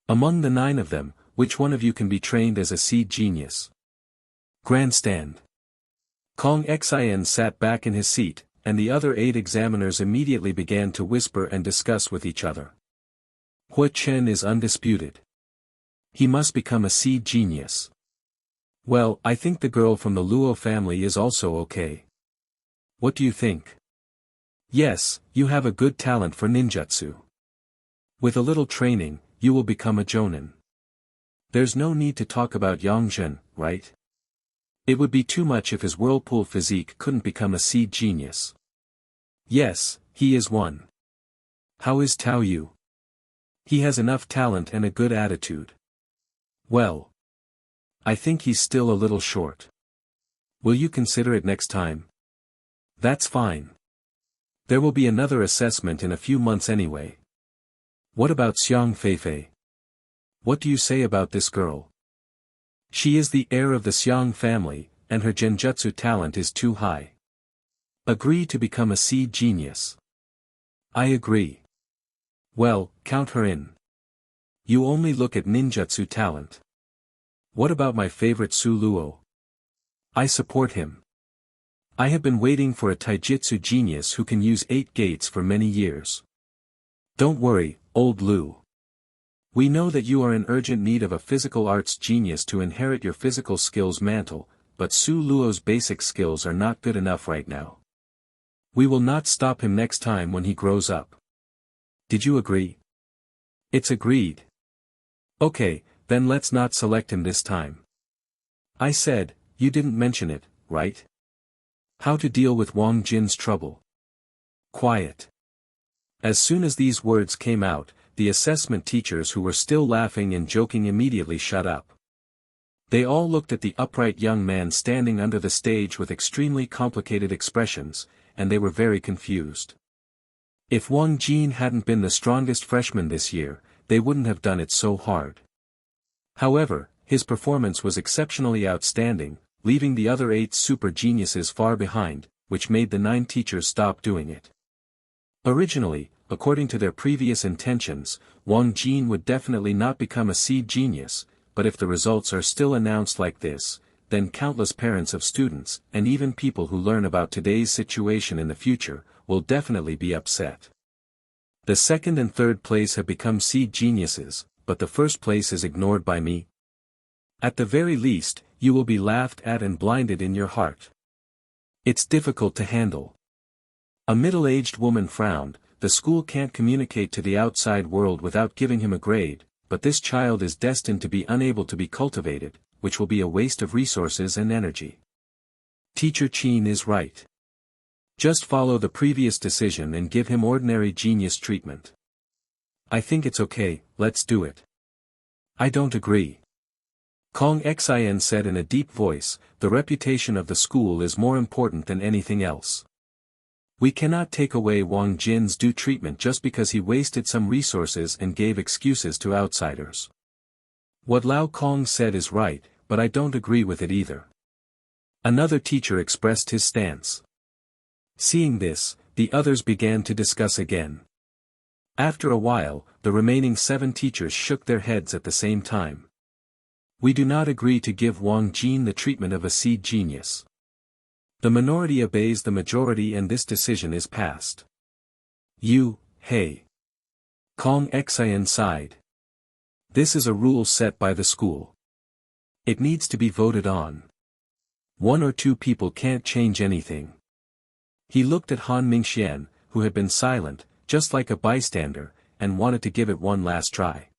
Among the 9 of them, which one of you can be trained as a seed genius? Grandstand. Kong Xian sat back in his seat, and the other 8 examiners immediately began to whisper and discuss with each other. Hua Chen is undisputed. He must become a seed genius. Well, I think the girl from the Luo family is also okay. What do you think? Yes, you have a good talent for ninjutsu. With a little training, you will become a jonin. There's no need to talk about Yang Zhen, right? It would be too much if his whirlpool physique couldn't become a seed genius. Yes, he is one. How is Tao Yu? He has enough talent and a good attitude. Well, I think he's still a little short. Will you consider it next time? That's fine. There will be another assessment in a few months anyway. What about Xiang Feifei? What do you say about this girl? She is the heir of the Xiang family, and her genjutsu talent is too high. Agree to become a seed genius. I agree. Well, count her in. You only look at ninjutsu talent. What about my favorite Su Luo? I support him. I have been waiting for a taijutsu genius who can use 8 gates for many years. Don't worry, old Lu. We know that you are in urgent need of a physical arts genius to inherit your physical skills mantle, but Su Luo's basic skills are not good enough right now. We will not stop him next time when he grows up. Did you agree? It's agreed. Okay, then let's not select him this time. I said, you didn't mention it, right? How to deal with Wang Jin's trouble. Quiet. As soon as these words came out, the assessment teachers who were still laughing and joking immediately shut up. They all looked at the upright young man standing under the stage with extremely complicated expressions, and they were very confused. If Wang Jin hadn't been the strongest freshman this year, they wouldn't have done it so hard. However, his performance was exceptionally outstanding, leaving the other 8 super geniuses far behind, which made the 9 teachers stop doing it. Originally, according to their previous intentions, Wang Jin would definitely not become a seed genius, but if the results are still announced like this, then countless parents of students, and even people who learn about today's situation in the future, will definitely be upset. The second and third place have become seed geniuses, but the first place is ignored by me. At the very least, you will be laughed at and blinded in your heart. It's difficult to handle. A middle-aged woman frowned. The school can't communicate to the outside world without giving him a grade, but this child is destined to be unable to be cultivated, which will be a waste of resources and energy. Teacher Chin is right. Just follow the previous decision and give him ordinary genius treatment. I think it's okay, let's do it. I don't agree. Kong Xin said in a deep voice, the reputation of the school is more important than anything else. We cannot take away Wang Jin's due treatment just because he wasted some resources and gave excuses to outsiders. What Lao Kong said is right, but I don't agree with it either. Another teacher expressed his stance. Seeing this, the others began to discuss again. After a while, the remaining 7 teachers shook their heads at the same time. We do not agree to give Wang Jin the treatment of a seed genius. The minority obeys the majority and this decision is passed. Hey. Kong Xian sighed. This is a rule set by the school. It needs to be voted on. 1 or 2 people can't change anything. He looked at Han Mingxian, who had been silent, just like a bystander, and wanted to give it one last try.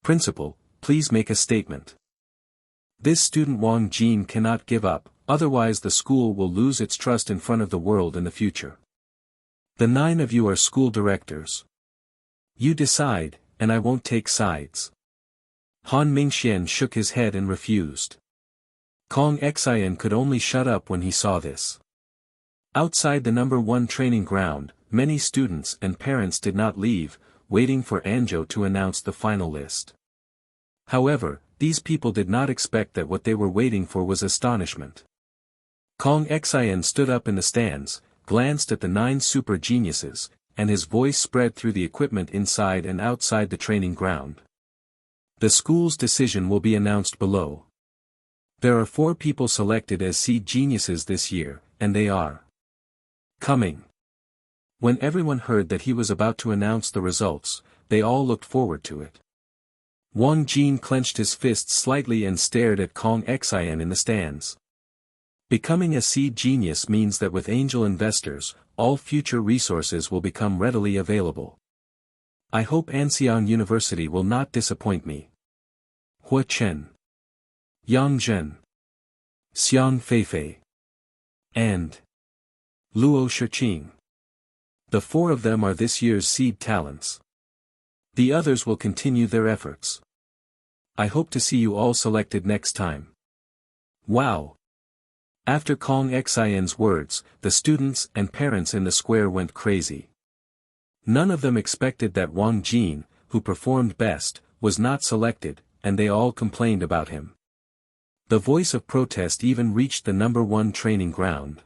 Principal, please make a statement. This student Wang Jin cannot give up, otherwise the school will lose its trust in front of the world in the future. The 9 of you are school directors. You decide, and I won't take sides. Han Mingxian shook his head and refused. Kong Xian could only shut up when he saw this. Outside the number 1 training ground, many students and parents did not leave, waiting for Anjo to announce the final list. However, these people did not expect that what they were waiting for was astonishment. Kong Xian stood up in the stands, glanced at the 9 super geniuses, and his voice spread through the equipment inside and outside the training ground. The school's decision will be announced below. There are 4 people selected as seed geniuses this year, and they are coming. When everyone heard that he was about to announce the results, they all looked forward to it. Wang Jin clenched his fists slightly and stared at Kong Xian in the stands. Becoming a seed genius means that with angel investors, all future resources will become readily available. I hope Anxiang University will not disappoint me. Hua Chen, Yang Zhen, Xiang Feifei, and Luo Shiqing. The 4 of them are this year's seed talents. The others will continue their efforts. I hope to see you all selected next time. Wow! After Kong Xian's words, the students and parents in the square went crazy. None of them expected that Wang Jin, who performed best, was not selected, and they all complained about him. The voice of protest even reached the number 1 training ground.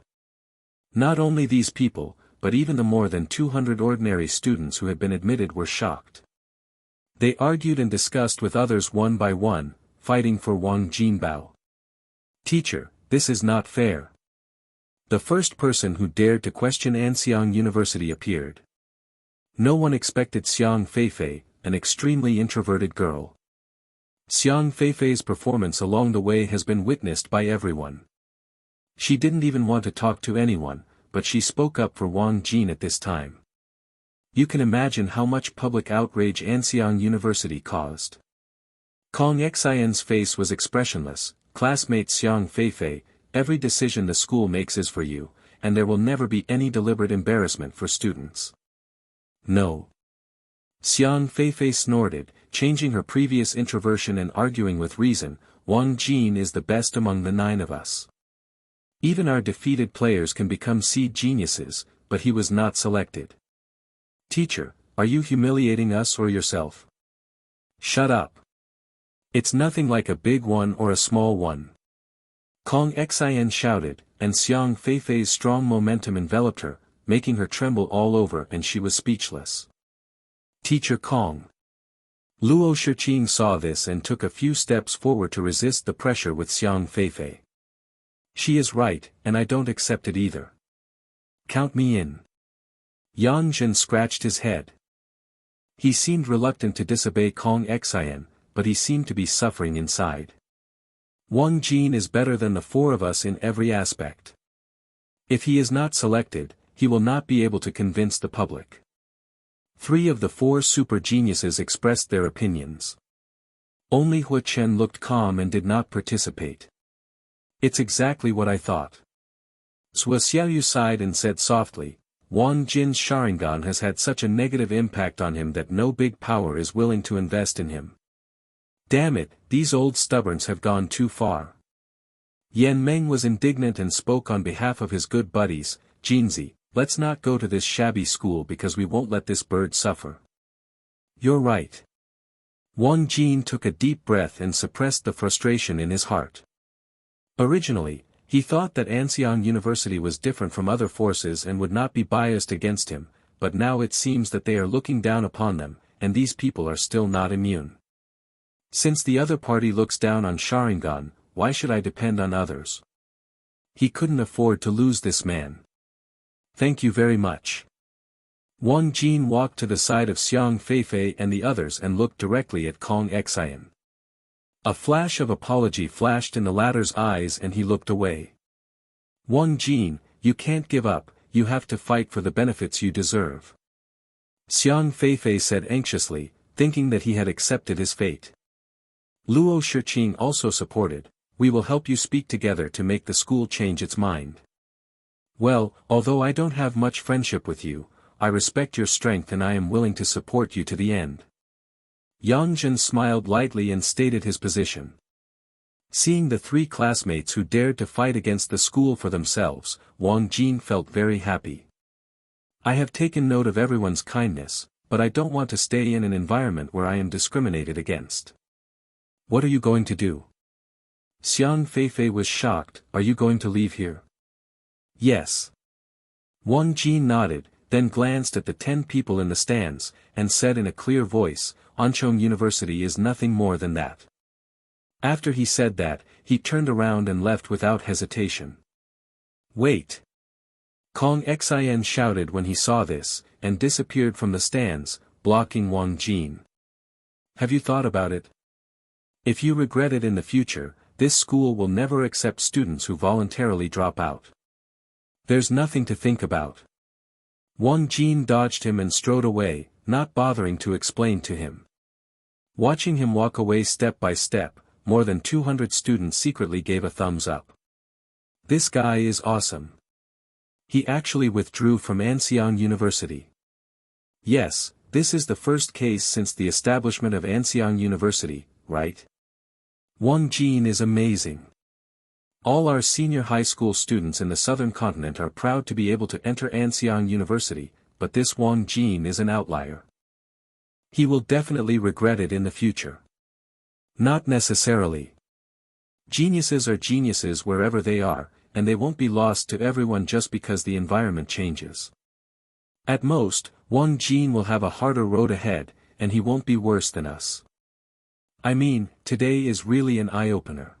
Not only these people, but even the more than 200 ordinary students who had been admitted were shocked. They argued and discussed with others one by one, fighting for Wang Jinbao. Teacher, this is not fair. The first person who dared to question Anxiang University appeared. No one expected Xiang Feifei, an extremely introverted girl. Xiang Feifei's performance along the way has been witnessed by everyone. She didn't even want to talk to anyone, but she spoke up for Wang Jin at this time. You can imagine how much public outrage Anxiang University caused. Kong Xian's face was expressionless. Classmate Xiang Feifei, every decision the school makes is for you, and there will never be any deliberate embarrassment for students. No. Xiang Feifei snorted, changing her previous introversion and arguing with reason. Wang Jin is the best among the 9 of us. Even our defeated players can become seed geniuses, but he was not selected. Teacher, are you humiliating us or yourself? Shut up. It's nothing like a big one or a small one. Kong Xian shouted, and Xiang Feifei's strong momentum enveloped her, making her tremble all over, and she was speechless. Teacher Kong. Luo Shiqing saw this and took a few steps forward to resist the pressure with Xiang Feifei. She is right, and I don't accept it either. Count me in. Wang Jin scratched his head. He seemed reluctant to disobey Kong Xian, but he seemed to be suffering inside. Wang Jin is better than the 4 of us in every aspect. If he is not selected, he will not be able to convince the public. 3 of the 4 super geniuses expressed their opinions. Only Hu Chen looked calm and did not participate. It's exactly what I thought. Sua Xiaoyu sighed and said softly, Wang Jin's Sharingan has had such a negative impact on him that no big power is willing to invest in him. Damn it, these old stubborns have gone too far. Yan Meng was indignant and spoke on behalf of his good buddies. Jinzi, let's not go to this shabby school because we won't let this bird suffer. You're right. Wang Jin took a deep breath and suppressed the frustration in his heart. Originally, he thought that Anxiang University was different from other forces and would not be biased against him, but now it seems that they are looking down upon them, and these people are still not immune. Since the other party looks down on Sharingan, why should I depend on others? He couldn't afford to lose this man. Thank you very much. Wang Jin walked to the side of Xiang Feifei and the others and looked directly at Kong Xian. A flash of apology flashed in the latter's eyes and he looked away. Wang Jin, you can't give up, you have to fight for the benefits you deserve. Xiang Feifei said anxiously, thinking that he had accepted his fate. Luo Shiqing also supported, we will help you speak together to make the school change its mind. Well, although I don't have much friendship with you, I respect your strength and I am willing to support you to the end. Wang Jin smiled lightly and stated his position. Seeing the 3 classmates who dared to fight against the school for themselves, Wang Jin felt very happy. I have taken note of everyone's kindness, but I don't want to stay in an environment where I am discriminated against. What are you going to do? Xiang Feifei was shocked, are you going to leave here? Yes. Wang Jin nodded, then glanced at the 10 people in the stands, and said in a clear voice, Anchong University is nothing more than that. After he said that, he turned around and left without hesitation. Wait! Kong Xian shouted when he saw this, and disappeared from the stands, blocking Wang Jin. Have you thought about it? If you regret it in the future, this school will never accept students who voluntarily drop out. There's nothing to think about. Wang Jin dodged him and strode away, not bothering to explain to him. Watching him walk away step by step, more than 200 students secretly gave a thumbs up. This guy is awesome. He actually withdrew from Anxiang University. Yes, this is the first case since the establishment of Anxiang University, right? Wang Jin is amazing. All our senior high school students in the southern continent are proud to be able to enter Anxiang University, but this Wang Jin is an outlier. He will definitely regret it in the future. Not necessarily. Geniuses are geniuses wherever they are, and they won't be lost to everyone just because the environment changes. At most, Wang Jin will have a harder road ahead, and he won't be worse than us. I mean, today is really an eye-opener.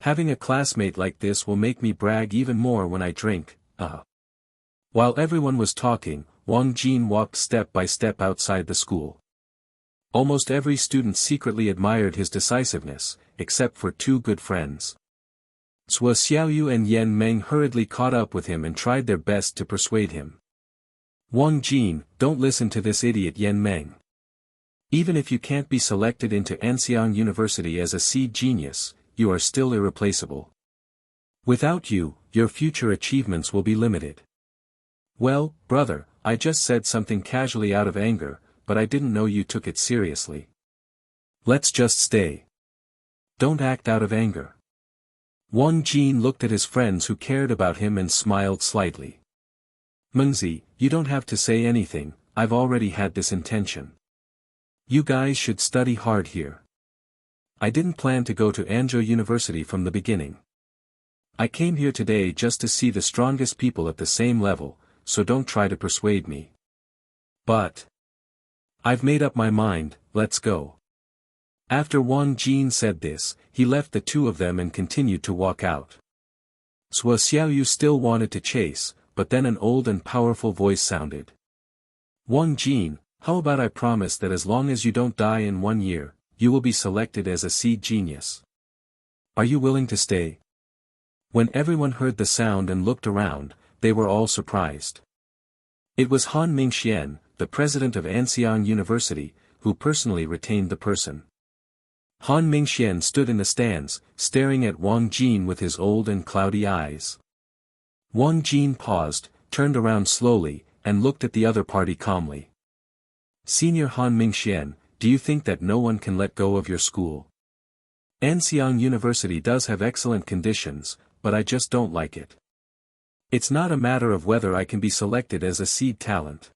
Having a classmate like this will make me brag even more when I drink, While everyone was talking, Wang Jin walked step by step outside the school. Almost every student secretly admired his decisiveness, except for 2 good friends. Sua Xiaoyu and Yan Meng hurriedly caught up with him and tried their best to persuade him. Wang Jin, don't listen to this idiot Yen Meng. Even if you can't be selected into Anxiang University as a seed genius, you are still irreplaceable. Without you, your future achievements will be limited. Well, brother, I just said something casually out of anger, but I didn't know you took it seriously. Let's just stay. Don't act out of anger. Wang Jin looked at his friends who cared about him and smiled slightly. Mengzi, you don't have to say anything, I've already had this intention. You guys should study hard here. I didn't plan to go to Anzhou University from the beginning. I came here today just to see the strongest people at the same level, so don't try to persuade me. But I've made up my mind, let's go. After Wang Jin said this, he left the two of them and continued to walk out. Sua Xiaoyu still wanted to chase, but then an old and powerful voice sounded. Wang Jin, how about I promise that as long as you don't die in 1 year, you will be selected as a seed genius? Are you willing to stay? When everyone heard the sound and looked around, they were all surprised. It was Han Mingxian, the president of Anxiang University, who personally retained the person. Han Mingxian stood in the stands, staring at Wang Jin with his old and cloudy eyes. Wang Jin paused, turned around slowly, and looked at the other party calmly. Senior Han Mingxian, do you think that no one can let go of your school? Anxiang University does have excellent conditions, but I just don't like it. It's not a matter of whether I can be selected as a seed talent.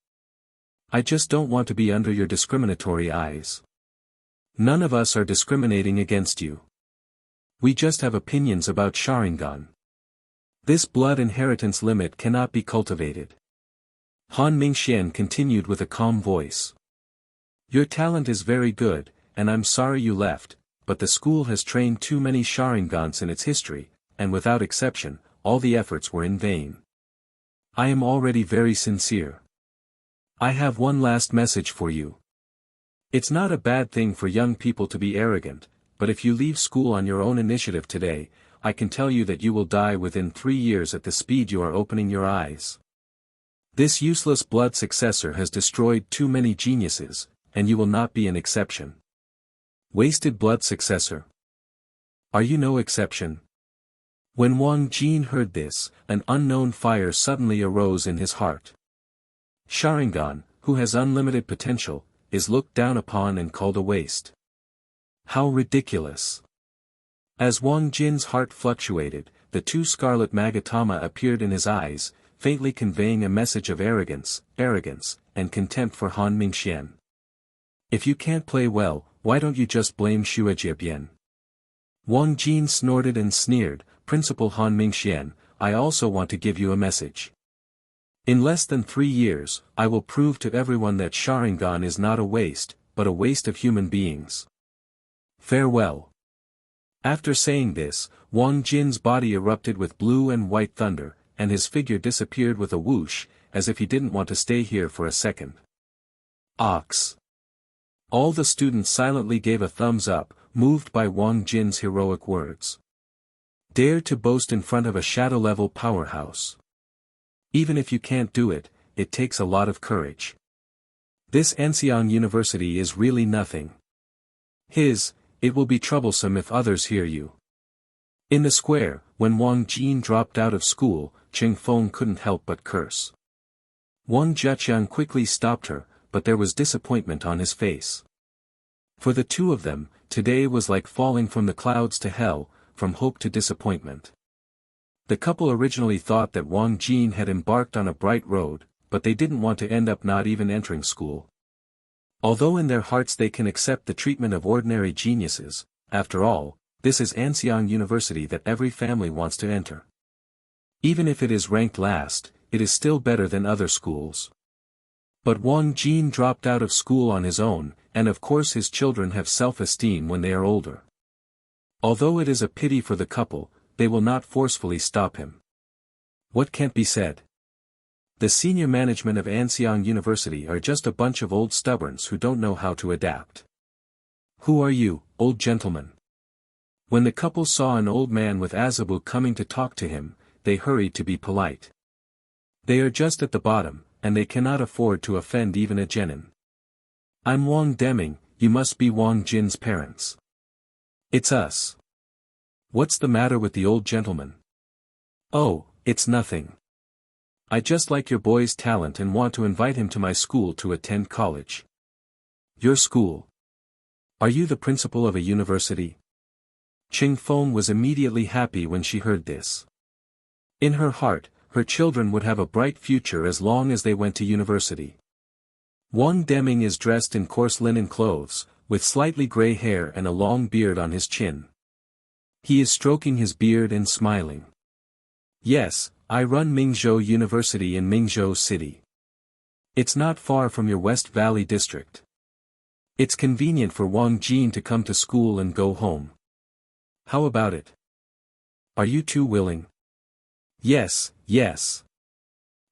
I just don't want to be under your discriminatory eyes. None of us are discriminating against you. We just have opinions about Sharingan. This blood inheritance limit cannot be cultivated. Han Mingxian continued with a calm voice. Your talent is very good, and I'm sorry you left, but the school has trained too many Sharingans in its history, and without exception, all the efforts were in vain. I am already very sincere. I have one last message for you. It's not a bad thing for young people to be arrogant, but if you leave school on your own initiative today, I can tell you that you will die within 3 years at the speed you are opening your eyes. This useless blood successor has destroyed too many geniuses, and you will not be an exception. Wasted blood successor. Are you no exception? When Wang Jin heard this, an unknown fire suddenly arose in his heart. Sharingan, who has unlimited potential, is looked down upon and called a waste. How ridiculous. As Wang Jin's heart fluctuated, the 2 scarlet magatama appeared in his eyes, faintly conveying a message of arrogance, and contempt for Han Mingxian. If you can't play well, why don't you just blame Shuejiabian? Wang Jin snorted and sneered, Principal Han Mingxian, I also want to give you a message. In less than 3 years, I will prove to everyone that Sharingan is not a waste, but a waste of human beings. Farewell. After saying this, Wang Jin's body erupted with blue and white thunder, and his figure disappeared with a whoosh, as if he didn't want to stay here for a second. Ox. All the students silently gave a thumbs up, moved by Wang Jin's heroic words. Dare to boast in front of a shadow-level powerhouse. Even if you can't do it, it takes a lot of courage. This Anxiang University is really nothing. It will be troublesome if others hear you. In the square, when Wang Jin dropped out of school, Cheng Feng couldn't help but curse. Wang Zheqiang quickly stopped her, but there was disappointment on his face. For the two of them, today was like falling from the clouds to hell, from hope to disappointment. The couple originally thought that Wang Jin had embarked on a bright road, but they didn't want to end up not even entering school. Although in their hearts they can accept the treatment of ordinary geniuses, after all, this is Anxiang University that every family wants to enter. Even if it is ranked last, it is still better than other schools. But Wang Jin dropped out of school on his own, and of course his children have self-esteem when they are older. Although it is a pity for the couple, they will not forcefully stop him. What can't be said? The senior management of Anxiang University are just a bunch of old stubborns who don't know how to adapt. Who are you, old gentleman? When the couple saw an old man with Azabu coming to talk to him, they hurried to be polite. They are just at the bottom, and they cannot afford to offend even a genin. I'm Wang Deming, you must be Wang Jin's parents. It's us. What's the matter with the old gentleman? Oh, it's nothing. I just like your boy's talent and want to invite him to my school to attend college. Your school? Are you the principal of a university? Ching Feng was immediately happy when she heard this. In her heart, her children would have a bright future as long as they went to university. Wang Deming is dressed in coarse linen clothes, with slightly gray hair and a long beard on his chin. He is stroking his beard and smiling. Yes, I run Mingzhou University in Mingzhou City. It's not far from your West Valley district. It's convenient for Wang Jin to come to school and go home. How about it? Are you two willing? Yes, yes.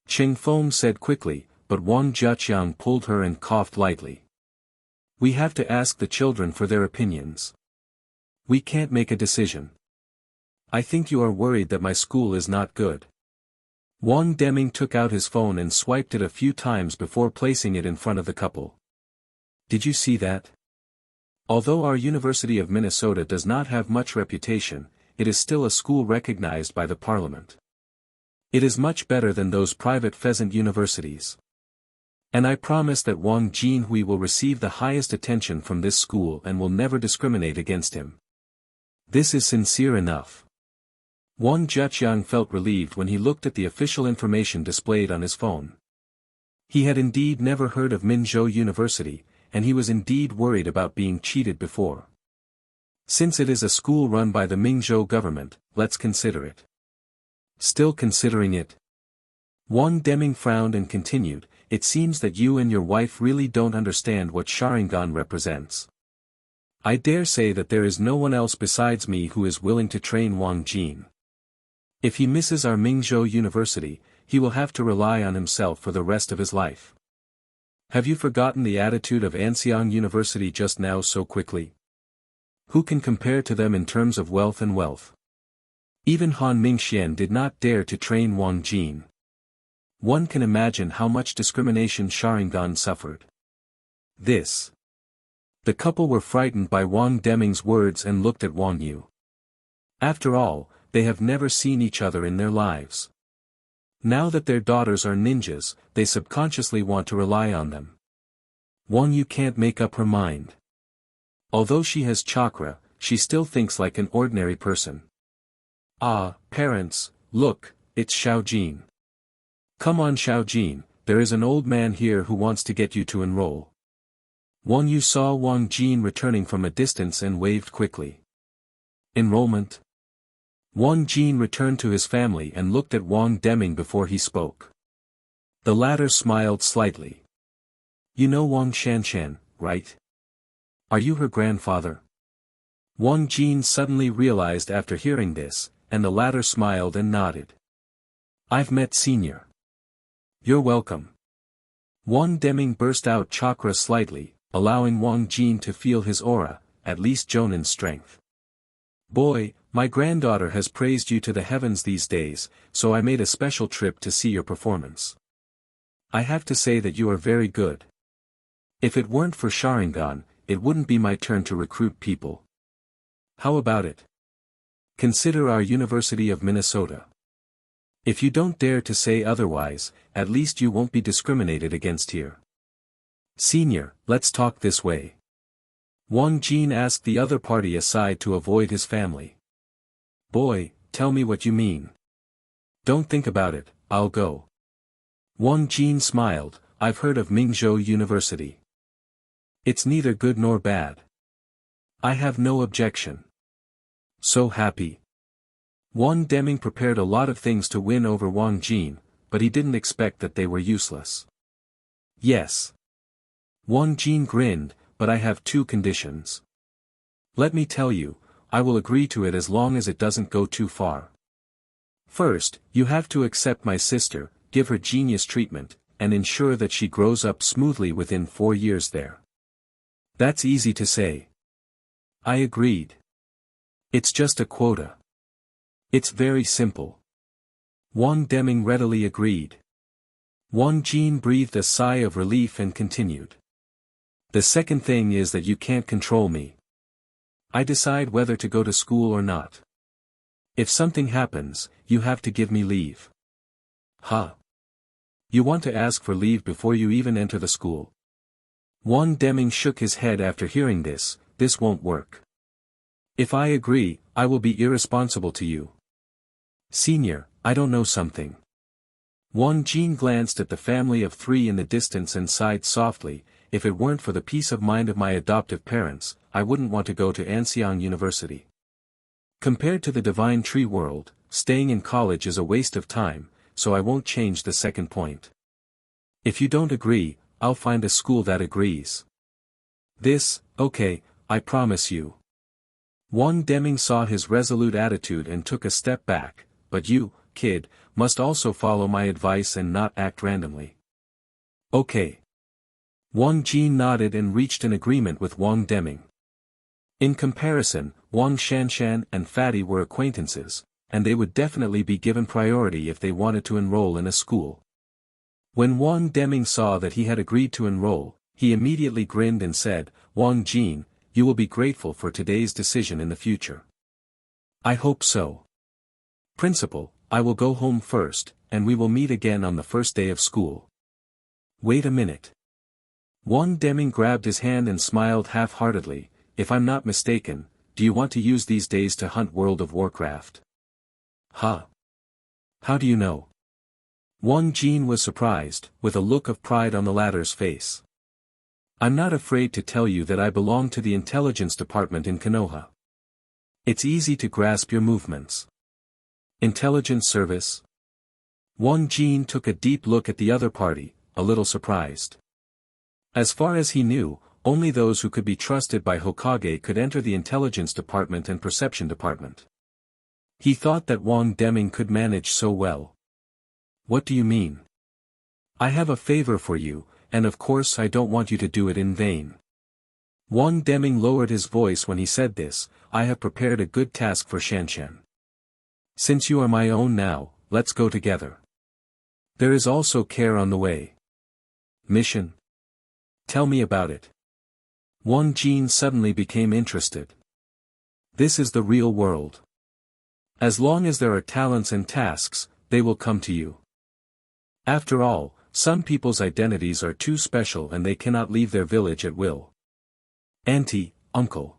Ching Feng said quickly, but Wang Jiaqiang pulled her and coughed lightly. We have to ask the children for their opinions. We can't make a decision. I think you are worried that my school is not good. Wang Deming took out his phone and swiped it a few times before placing it in front of the couple. Did you see that? Although our University of Minnesota does not have much reputation, it is still a school recognized by the parliament. It is much better than those private pheasant universities. And I promise that Wang Jinhui will receive the highest attention from this school and will never discriminate against him. This is sincere enough. Wang Jiaqiang felt relieved when he looked at the official information displayed on his phone. He had indeed never heard of Minzhou University, and he was indeed worried about being cheated before. Since it is a school run by the Mingzhou government, let's consider it. Still considering it? Wang Deming frowned and continued, it seems that you and your wife really don't understand what Sharingan represents. I dare say that there is no one else besides me who is willing to train Wang Jin. If he misses our Mingzhou University, he will have to rely on himself for the rest of his life. Have you forgotten the attitude of Anxiang University just now so quickly? Who can compare to them in terms of wealth and wealth? Even Han Mingxian did not dare to train Wang Jin. One can imagine how much discrimination Sharingan suffered. This. The couple were frightened by Wang Deming's words and looked at Wang Yu. After all, they have never seen each other in their lives. Now that their daughters are ninjas, they subconsciously want to rely on them. Wang Yu can't make up her mind. Although she has chakra, she still thinks like an ordinary person. Ah, parents, look, it's Xiao Jin. Come on Xiao Jin, there is an old man here who wants to get you to enroll. Wang Yu saw Wang Jin returning from a distance and waved quickly. Enrollment? Wang Jin returned to his family and looked at Wang Deming before he spoke. The latter smiled slightly. You know Wang Shanshan, right? Are you her grandfather? Wang Jin suddenly realized after hearing this, and the latter smiled and nodded. I've met Senior. You're welcome. Wang Deming burst out chakra slightly, allowing Wang Jin to feel his aura, at least Jonin's strength. Boy, my granddaughter has praised you to the heavens these days, so I made a special trip to see your performance. I have to say that you are very good. If it weren't for Sharingan, it wouldn't be my turn to recruit people. How about it? Consider our University of Minnesota. If you don't dare to say otherwise, at least you won't be discriminated against here. Senior, let's talk this way. Wang Jin asked the other party aside to avoid his family. Boy, tell me what you mean. Don't think about it, I'll go. Wang Jin smiled, I've heard of Mingzhou University. It's neither good nor bad. I have no objection. So happy. Wang Deming prepared a lot of things to win over Wang Jin, but he didn't expect that they were useless. Yes. Wang Jin grinned, but I have two conditions. Let me tell you, I will agree to it as long as it doesn't go too far. First, you have to accept my sister, give her genius treatment, and ensure that she grows up smoothly within 4 years there. That's easy to say. I agreed. It's just a quota. It's very simple. Wang Deming readily agreed. Wang Jin breathed a sigh of relief and continued. The second thing is that you can't control me. I decide whether to go to school or not. If something happens, you have to give me leave. Huh? You want to ask for leave before you even enter the school? Wang Deming shook his head after hearing this. This won't work. If I agree, I will be irresponsible to you. Senior, I don't know something. Wang Jin glanced at the family of three in the distance and sighed softly. If it weren't for the peace of mind of my adoptive parents, I wouldn't want to go to Anxiang University. Compared to the divine tree world, staying in college is a waste of time, so I won't change the second point. If you don't agree, I'll find a school that agrees. Okay, I promise you. Wang Deming saw his resolute attitude and took a step back, but you, kid, must also follow my advice and not act randomly. Okay. Wang Jin nodded and reached an agreement with Wang Deming. In comparison, Wang Shanshan and Fatty were acquaintances, and they would definitely be given priority if they wanted to enroll in a school. When Wang Deming saw that he had agreed to enroll, he immediately grinned and said, Wang Jin, you will be grateful for today's decision in the future. I hope so. Principal, I will go home first, and we will meet again on the first day of school. Wait a minute. Wang Deming grabbed his hand and smiled half-heartedly. If I'm not mistaken, do you want to use these days to hunt World of Warcraft? Huh? How do you know? Wang Jin was surprised, with a look of pride on the latter's face. I'm not afraid to tell you that I belong to the intelligence department in Konoha. It's easy to grasp your movements. Intelligence service? Wang Jin took a deep look at the other party, a little surprised. As far as he knew, only those who could be trusted by Hokage could enter the intelligence department and perception department. He thought that Wang Deming could manage so well. What do you mean? I have a favor for you, and of course I don't want you to do it in vain. Wang Deming lowered his voice when he said this. I have prepared a good task for Shanshan. Since you are my own now, let's go together. There is also care on the way. Mission? Tell me about it. Wang Jin suddenly became interested. This is the real world. As long as there are talents and tasks, they will come to you. After all, some people's identities are too special and they cannot leave their village at will. Auntie, uncle.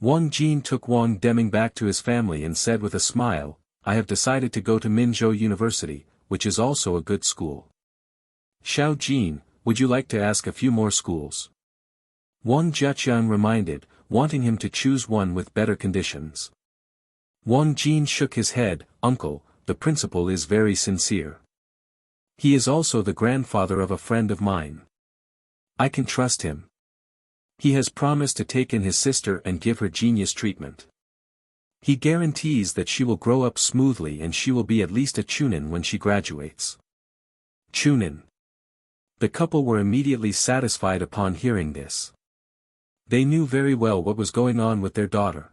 Wang Jin took Wang Deming back to his family and said with a smile, I have decided to go to Minzhou University, which is also a good school. Xiao Jin, would you like to ask a few more schools? Wang Jiaqiang reminded, wanting him to choose one with better conditions. Wang Jin shook his head, Uncle, the principal is very sincere. He is also the grandfather of a friend of mine. I can trust him. He has promised to take in his sister and give her genius treatment. He guarantees that she will grow up smoothly and she will be at least a chunin when she graduates. Chunin. The couple were immediately satisfied upon hearing this. They knew very well what was going on with their daughter.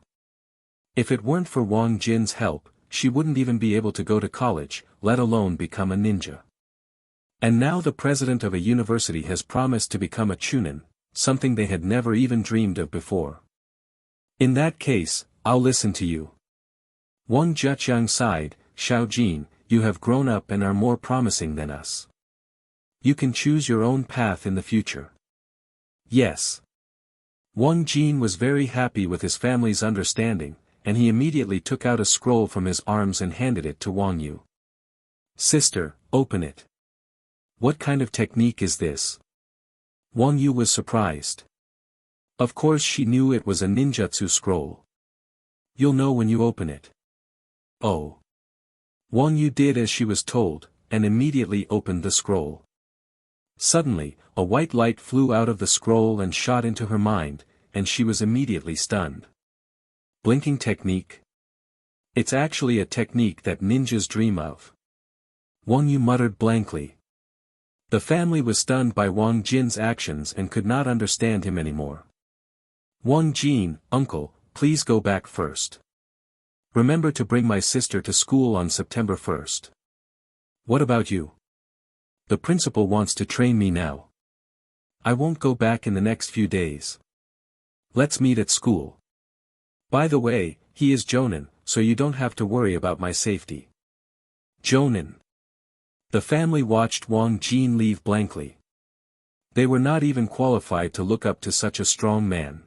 If it weren't for Wang Jin's help, she wouldn't even be able to go to college, let alone become a ninja. And now the president of a university has promised to become a chunin, something they had never even dreamed of before. In that case, I'll listen to you. Wang Jiaqiang sighed, Xiao Jin, you have grown up and are more promising than us. You can choose your own path in the future. Yes. Wang Jin was very happy with his family's understanding, and he immediately took out a scroll from his arms and handed it to Wang Yu. Sister, open it. What kind of technique is this? Wang Yu was surprised. Of course she knew it was a ninjutsu scroll. You'll know when you open it. Oh. Wang Yu did as she was told, and immediately opened the scroll. Suddenly, a white light flew out of the scroll and shot into her mind, and she was immediately stunned. Blinking technique? It's actually a technique that ninjas dream of. Wang Yu muttered blankly. The family was stunned by Wang Jin's actions and could not understand him anymore. Wang Jin, uncle, please go back first. Remember to bring my sister to school on September 1st. What about you? The principal wants to train me now. I won't go back in the next few days. Let's meet at school. By the way, he is Jonin, so you don't have to worry about my safety. Jonin. The family watched Wang Jin leave blankly. They were not even qualified to look up to such a strong man.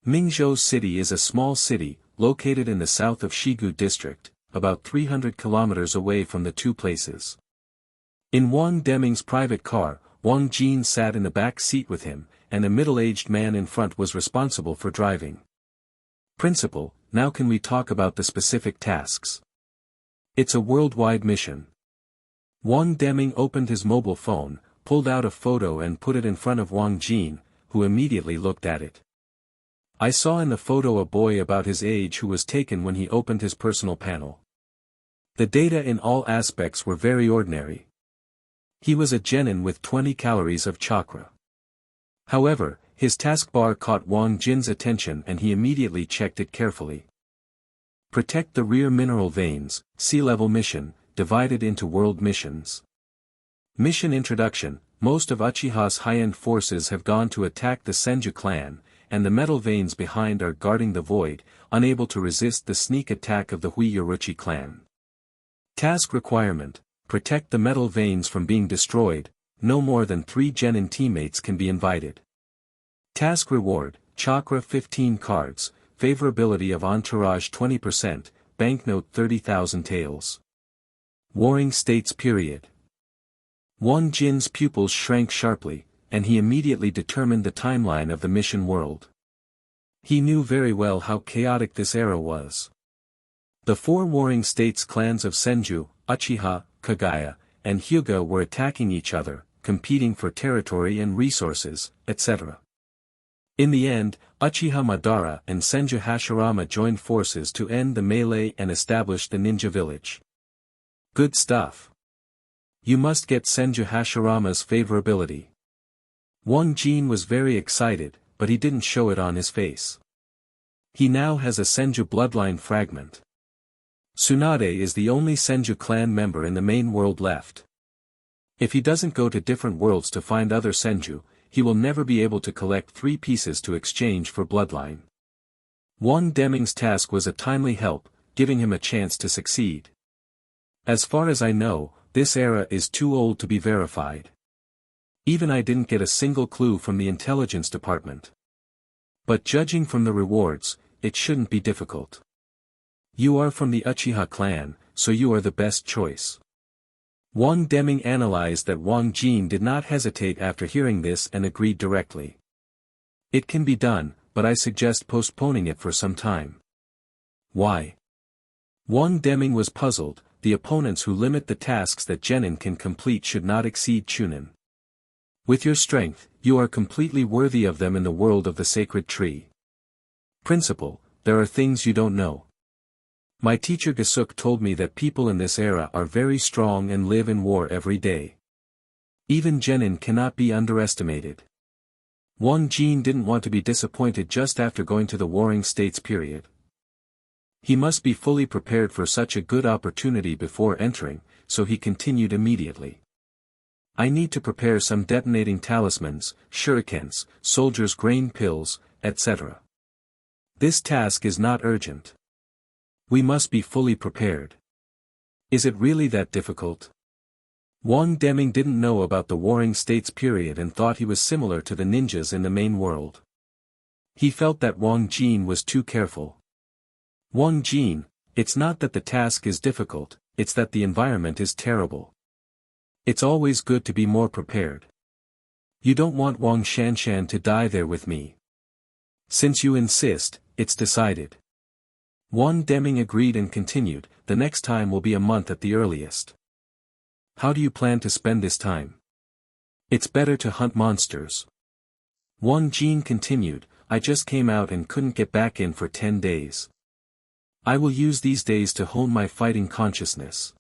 Mingzhou City is a small city, located in the south of Shigu district, about 300 kilometers away from the two places. In Wang Deming's private car, Wang Jin sat in the back seat with him, and a middle-aged man in front was responsible for driving. Principal, now can we talk about the specific tasks? It's a worldwide mission. Wang Deming opened his mobile phone, pulled out a photo and put it in front of Wang Jin, who immediately looked at it. I saw in the photo a boy about his age who was taken when he opened his personal panel. The data in all aspects were very ordinary. He was a genin with 20 calories of chakra. However, his taskbar caught Wang Jin's attention and he immediately checked it carefully. Protect the rear mineral veins, sea-level mission, divided into world missions. Mission Introduction. Most of Uchiha's high-end forces have gone to attack the Senju clan, and the metal veins behind are guarding the void, unable to resist the sneak attack of the Huiyoruchi clan. Task requirement. Protect the metal veins from being destroyed, no more than 3 genin teammates can be invited. Task reward, chakra 15 cards, favorability of entourage 20%, banknote 30,000 taels. Warring States period. Wang Jin's pupils shrank sharply, and he immediately determined the timeline of the mission world. He knew very well how chaotic this era was. The 4 warring states clans of Senju, Uchiha, Kagaya, and Hyuga were attacking each other, competing for territory and resources, etc. In the end, Uchiha Madara and Senju Hashirama joined forces to end the melee and establish the ninja village. Good stuff. You must get Senju Hashirama's favorability. Wang Jin was very excited, but he didn't show it on his face. He now has a Senju bloodline fragment. Tsunade is the only Senju clan member in the main world left. If he doesn't go to different worlds to find other Senju, he will never be able to collect 3 pieces to exchange for bloodline. Wang Deming's task was a timely help, giving him a chance to succeed. As far as I know, this era is too old to be verified. Even I didn't get a single clue from the intelligence department. But judging from the rewards, it shouldn't be difficult. You are from the Uchiha clan, so you are the best choice. Wang Deming analyzed that Wang Jin did not hesitate after hearing this and agreed directly. It can be done, but I suggest postponing it for some time. Why? Wang Deming was puzzled. The opponents who limit the tasks that genin can complete should not exceed chunin. With your strength, you are completely worthy of them in the world of the sacred tree. Principal, there are things you don't know. My teacher Gasuk told me that people in this era are very strong and live in war every day. Even genin cannot be underestimated. Wang Jin didn't want to be disappointed just after going to the Warring States period. He must be fully prepared for such a good opportunity before entering, so he continued immediately. I need to prepare some detonating talismans, shurikens, soldiers' grain pills, etc. This task is not urgent. We must be fully prepared. Is it really that difficult? Wang Deming didn't know about the Warring States period and thought he was similar to the ninjas in the main world. He felt that Wang Jin was too careful. Wang Jin, it's not that the task is difficult, it's that the environment is terrible. It's always good to be more prepared. You don't want Wang Shanshan to die there with me. Since you insist, it's decided. Wang Deming agreed and continued, the next time will be a month at the earliest. How do you plan to spend this time? It's better to hunt monsters. Wang Jin continued, I just came out and couldn't get back in for 10 days. I will use these days to hone my fighting consciousness.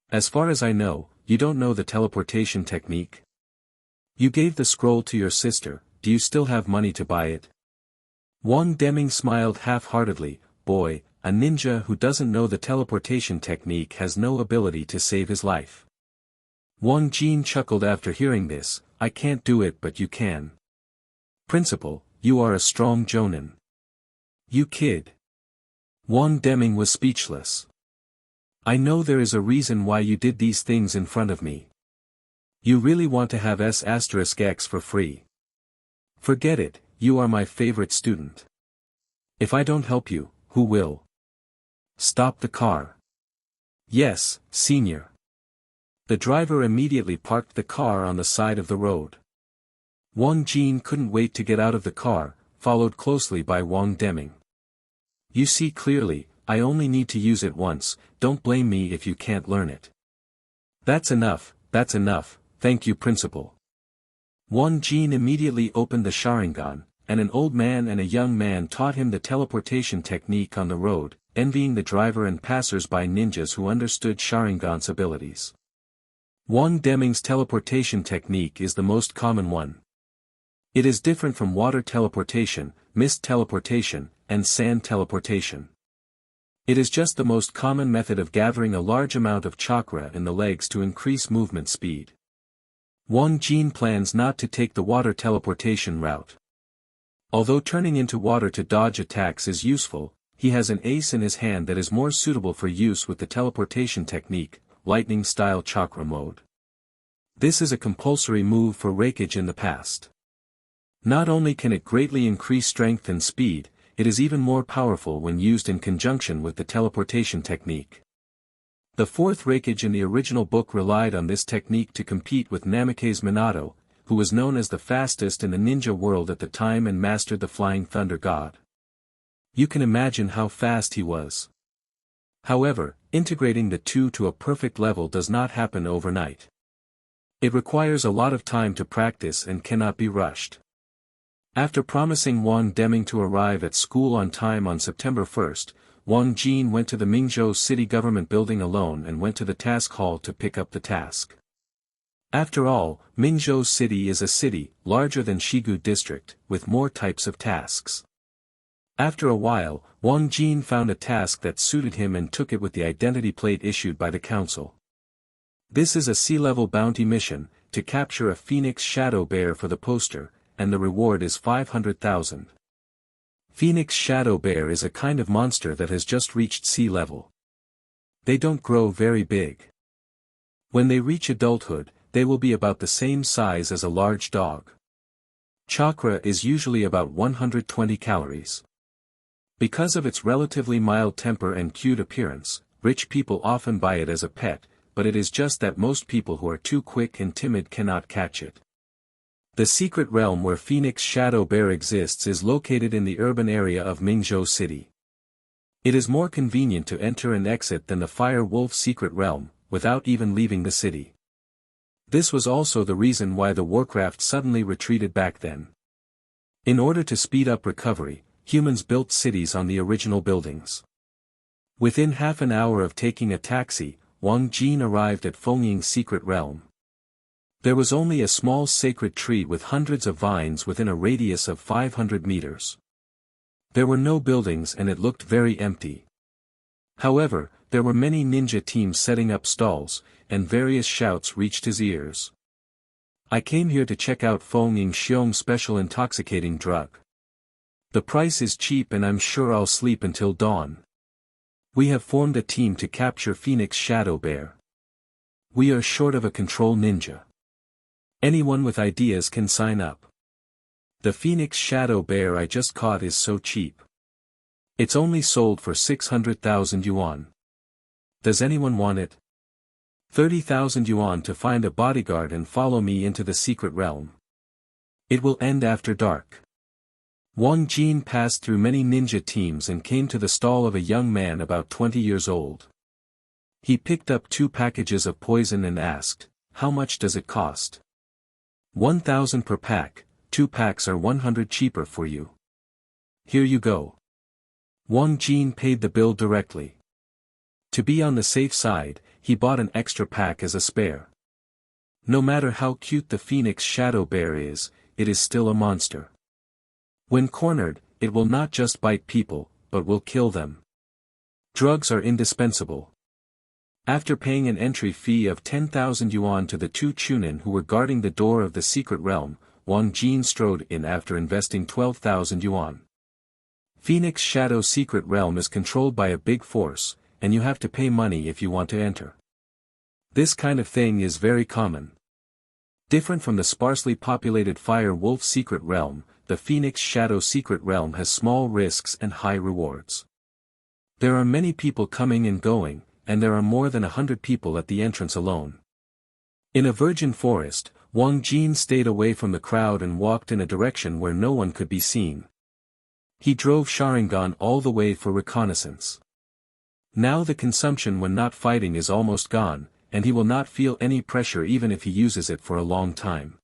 As far as I know, you don't know the teleportation technique? You gave the scroll to your sister, do you still have money to buy it? Wang Deming smiled half-heartedly, boy, a ninja who doesn't know the teleportation technique has no ability to save his life. Wang Jin chuckled after hearing this. I can't do it, but you can. Principal, you are a strong jonin. You kid. Wang Deming was speechless. I know there is a reason why you did these things in front of me. You really want to have S*X for free. Forget it, you are my favorite student. If I don't help you, who will? Stop the car. Yes, senior. The driver immediately parked the car on the side of the road. Wang Jin couldn't wait to get out of the car, followed closely by Wang Deming. You see clearly, I only need to use it once, don't blame me if you can't learn it. That's enough, thank you principal. Wang Jin immediately opened the Sharingan, and an old man and a young man taught him the teleportation technique on the road, envying the driver and passers-by ninjas who understood Sharingan's abilities. Wang Deming's teleportation technique is the most common one. It is different from water teleportation, mist teleportation, and sand teleportation. It is just the most common method of gathering a large amount of chakra in the legs to increase movement speed. Wang Jin plans not to take the water teleportation route. Although turning into water to dodge attacks is useful, he has an ace in his hand that is more suitable for use with the teleportation technique, lightning-style chakra mode. This is a compulsory move for Reikage in the past. Not only can it greatly increase strength and speed, it is even more powerful when used in conjunction with the teleportation technique. The fourth Reikage in the original book relied on this technique to compete with Namikaze Minato, who was known as the fastest in the ninja world at the time and mastered the Flying Thunder God. You can imagine how fast he was. However, integrating the two to a perfect level does not happen overnight. It requires a lot of time to practice and cannot be rushed. After promising Wang Deming to arrive at school on time on September 1st, Wang Jin went to the Mingzhou city government building alone and went to the task hall to pick up the task. After all, Mingzhou city is a city, larger than Shigu district, with more types of tasks. After a while, Wang Jin found a task that suited him and took it with the identity plate issued by the council. This is a sea-level bounty mission, to capture a phoenix shadow bear for the poster, and the reward is 500,000. Phoenix shadow bear is a kind of monster that has just reached sea level. They don't grow very big. When they reach adulthood, they will be about the same size as a large dog. Chakra is usually about 120 calories. Because of its relatively mild temper and cute appearance, rich people often buy it as a pet, but it is just that most people who are too quick and timid cannot catch it. The secret realm where Phoenix Shadow Bear exists is located in the urban area of Mingzhou City. It is more convenient to enter and exit than the Fire Wolf secret realm, without even leaving the city. This was also the reason why the Warcraft suddenly retreated back then. In order to speed up recovery, humans built cities on the original buildings. Within half an hour of taking a taxi, Wang Jin arrived at Fengying's secret realm. There was only a small sacred tree with hundreds of vines within a radius of 500 meters. There were no buildings and it looked very empty. However, there were many ninja teams setting up stalls, and various shouts reached his ears. I came here to check out Fengying Xiong special intoxicating drug. The price is cheap and I'm sure I'll sleep until dawn. We have formed a team to capture Phoenix Shadow Bear. We are short of a control ninja. Anyone with ideas can sign up. The Phoenix Shadow Bear I just caught is so cheap. It's only sold for 600,000 yuan. Does anyone want it? 30,000 yuan to find a bodyguard and follow me into the secret realm. It will end after dark. Wang Jin passed through many ninja teams and came to the stall of a young man about 20 years old. He picked up 2 packages of poison and asked, "How much does it cost?" 1,000 per pack, 2 packs are 100 cheaper for you. Here you go. Wang Jin paid the bill directly. To be on the safe side, he bought an extra pack as a spare. No matter how cute the Phoenix Shadow Bear is, it is still a monster. When cornered, it will not just bite people, but will kill them. Drugs are indispensable. After paying an entry fee of 10,000 yuan to the two chunin who were guarding the door of the secret realm, Wang Jin strode in after investing 12,000 yuan. Phoenix Shadow Secret Realm is controlled by a big force, and you have to pay money if you want to enter. This kind of thing is very common. Different from the sparsely populated Fire Wolf Secret Realm, the Phoenix Shadow Secret Realm has small risks and high rewards. There are many people coming and going, and there are more than 100 people at the entrance alone. In a virgin forest, Wang Jin stayed away from the crowd and walked in a direction where no one could be seen. He drove Sharingan all the way for reconnaissance. Now the consumption when not fighting is almost gone, and he will not feel any pressure even if he uses it for a long time.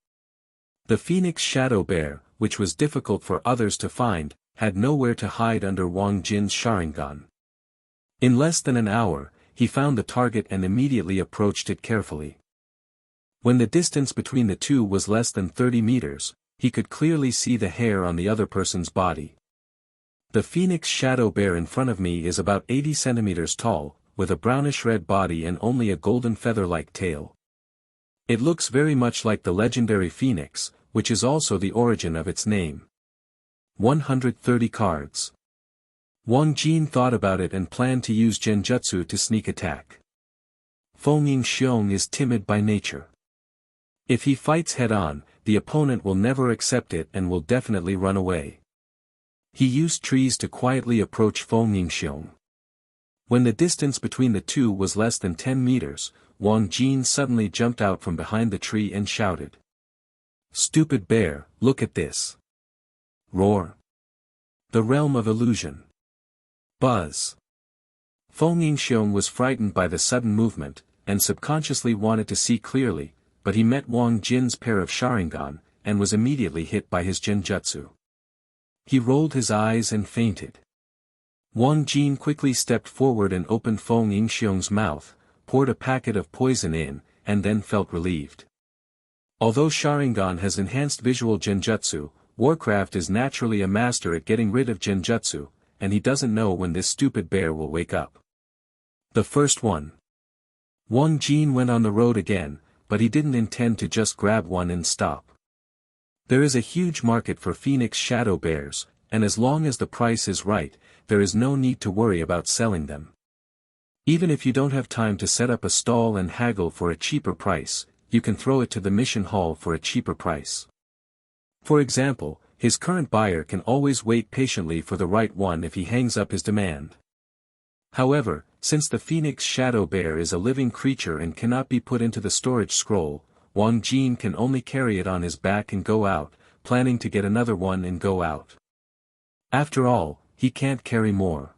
The Phoenix Shadow Bear, which was difficult for others to find, had nowhere to hide under Wang Jin's Sharingan. In less than an hour, he found the target and immediately approached it carefully. When the distance between the two was less than 30 meters, he could clearly see the hair on the other person's body. The Phoenix Shadow Bear in front of me is about 80 centimeters tall, with a brownish-red body and only a golden feather-like tail. It looks very much like the legendary Phoenix, which is also the origin of its name. 130 cards. Wang Jin thought about it and planned to use genjutsu to sneak attack. Feng Yingxiong is timid by nature. If he fights head-on, the opponent will never accept it and will definitely run away. He used trees to quietly approach Feng Yingxiong. When the distance between the two was less than 10 meters, Wang Jin suddenly jumped out from behind the tree and shouted. "Stupid bear, look at this!" Roar. The realm of illusion. Buzz. Feng Yingxiong was frightened by the sudden movement, and subconsciously wanted to see clearly, but he met Wang Jin's pair of Sharingan, and was immediately hit by his genjutsu. He rolled his eyes and fainted. Wang Jin quickly stepped forward and opened Feng Yingxiong's mouth, poured a packet of poison in, and then felt relieved. Although Sharingan has enhanced visual genjutsu, Warcraft is naturally a master at getting rid of genjutsu, and he doesn't know when this stupid bear will wake up. The first one. Wang Jin went on the road again, but he didn't intend to just grab one and stop. There is a huge market for Phoenix Shadow Bears, and as long as the price is right, there is no need to worry about selling them. Even if you don't have time to set up a stall and haggle for a cheaper price, you can throw it to the mission hall for a cheaper price. For example, his current buyer can always wait patiently for the right one if he hangs up his demand. However, since the Phoenix Shadow Bear is a living creature and cannot be put into the storage scroll, Wang Jin can only carry it on his back and go out, planning to get another one and go out. After all, he can't carry more.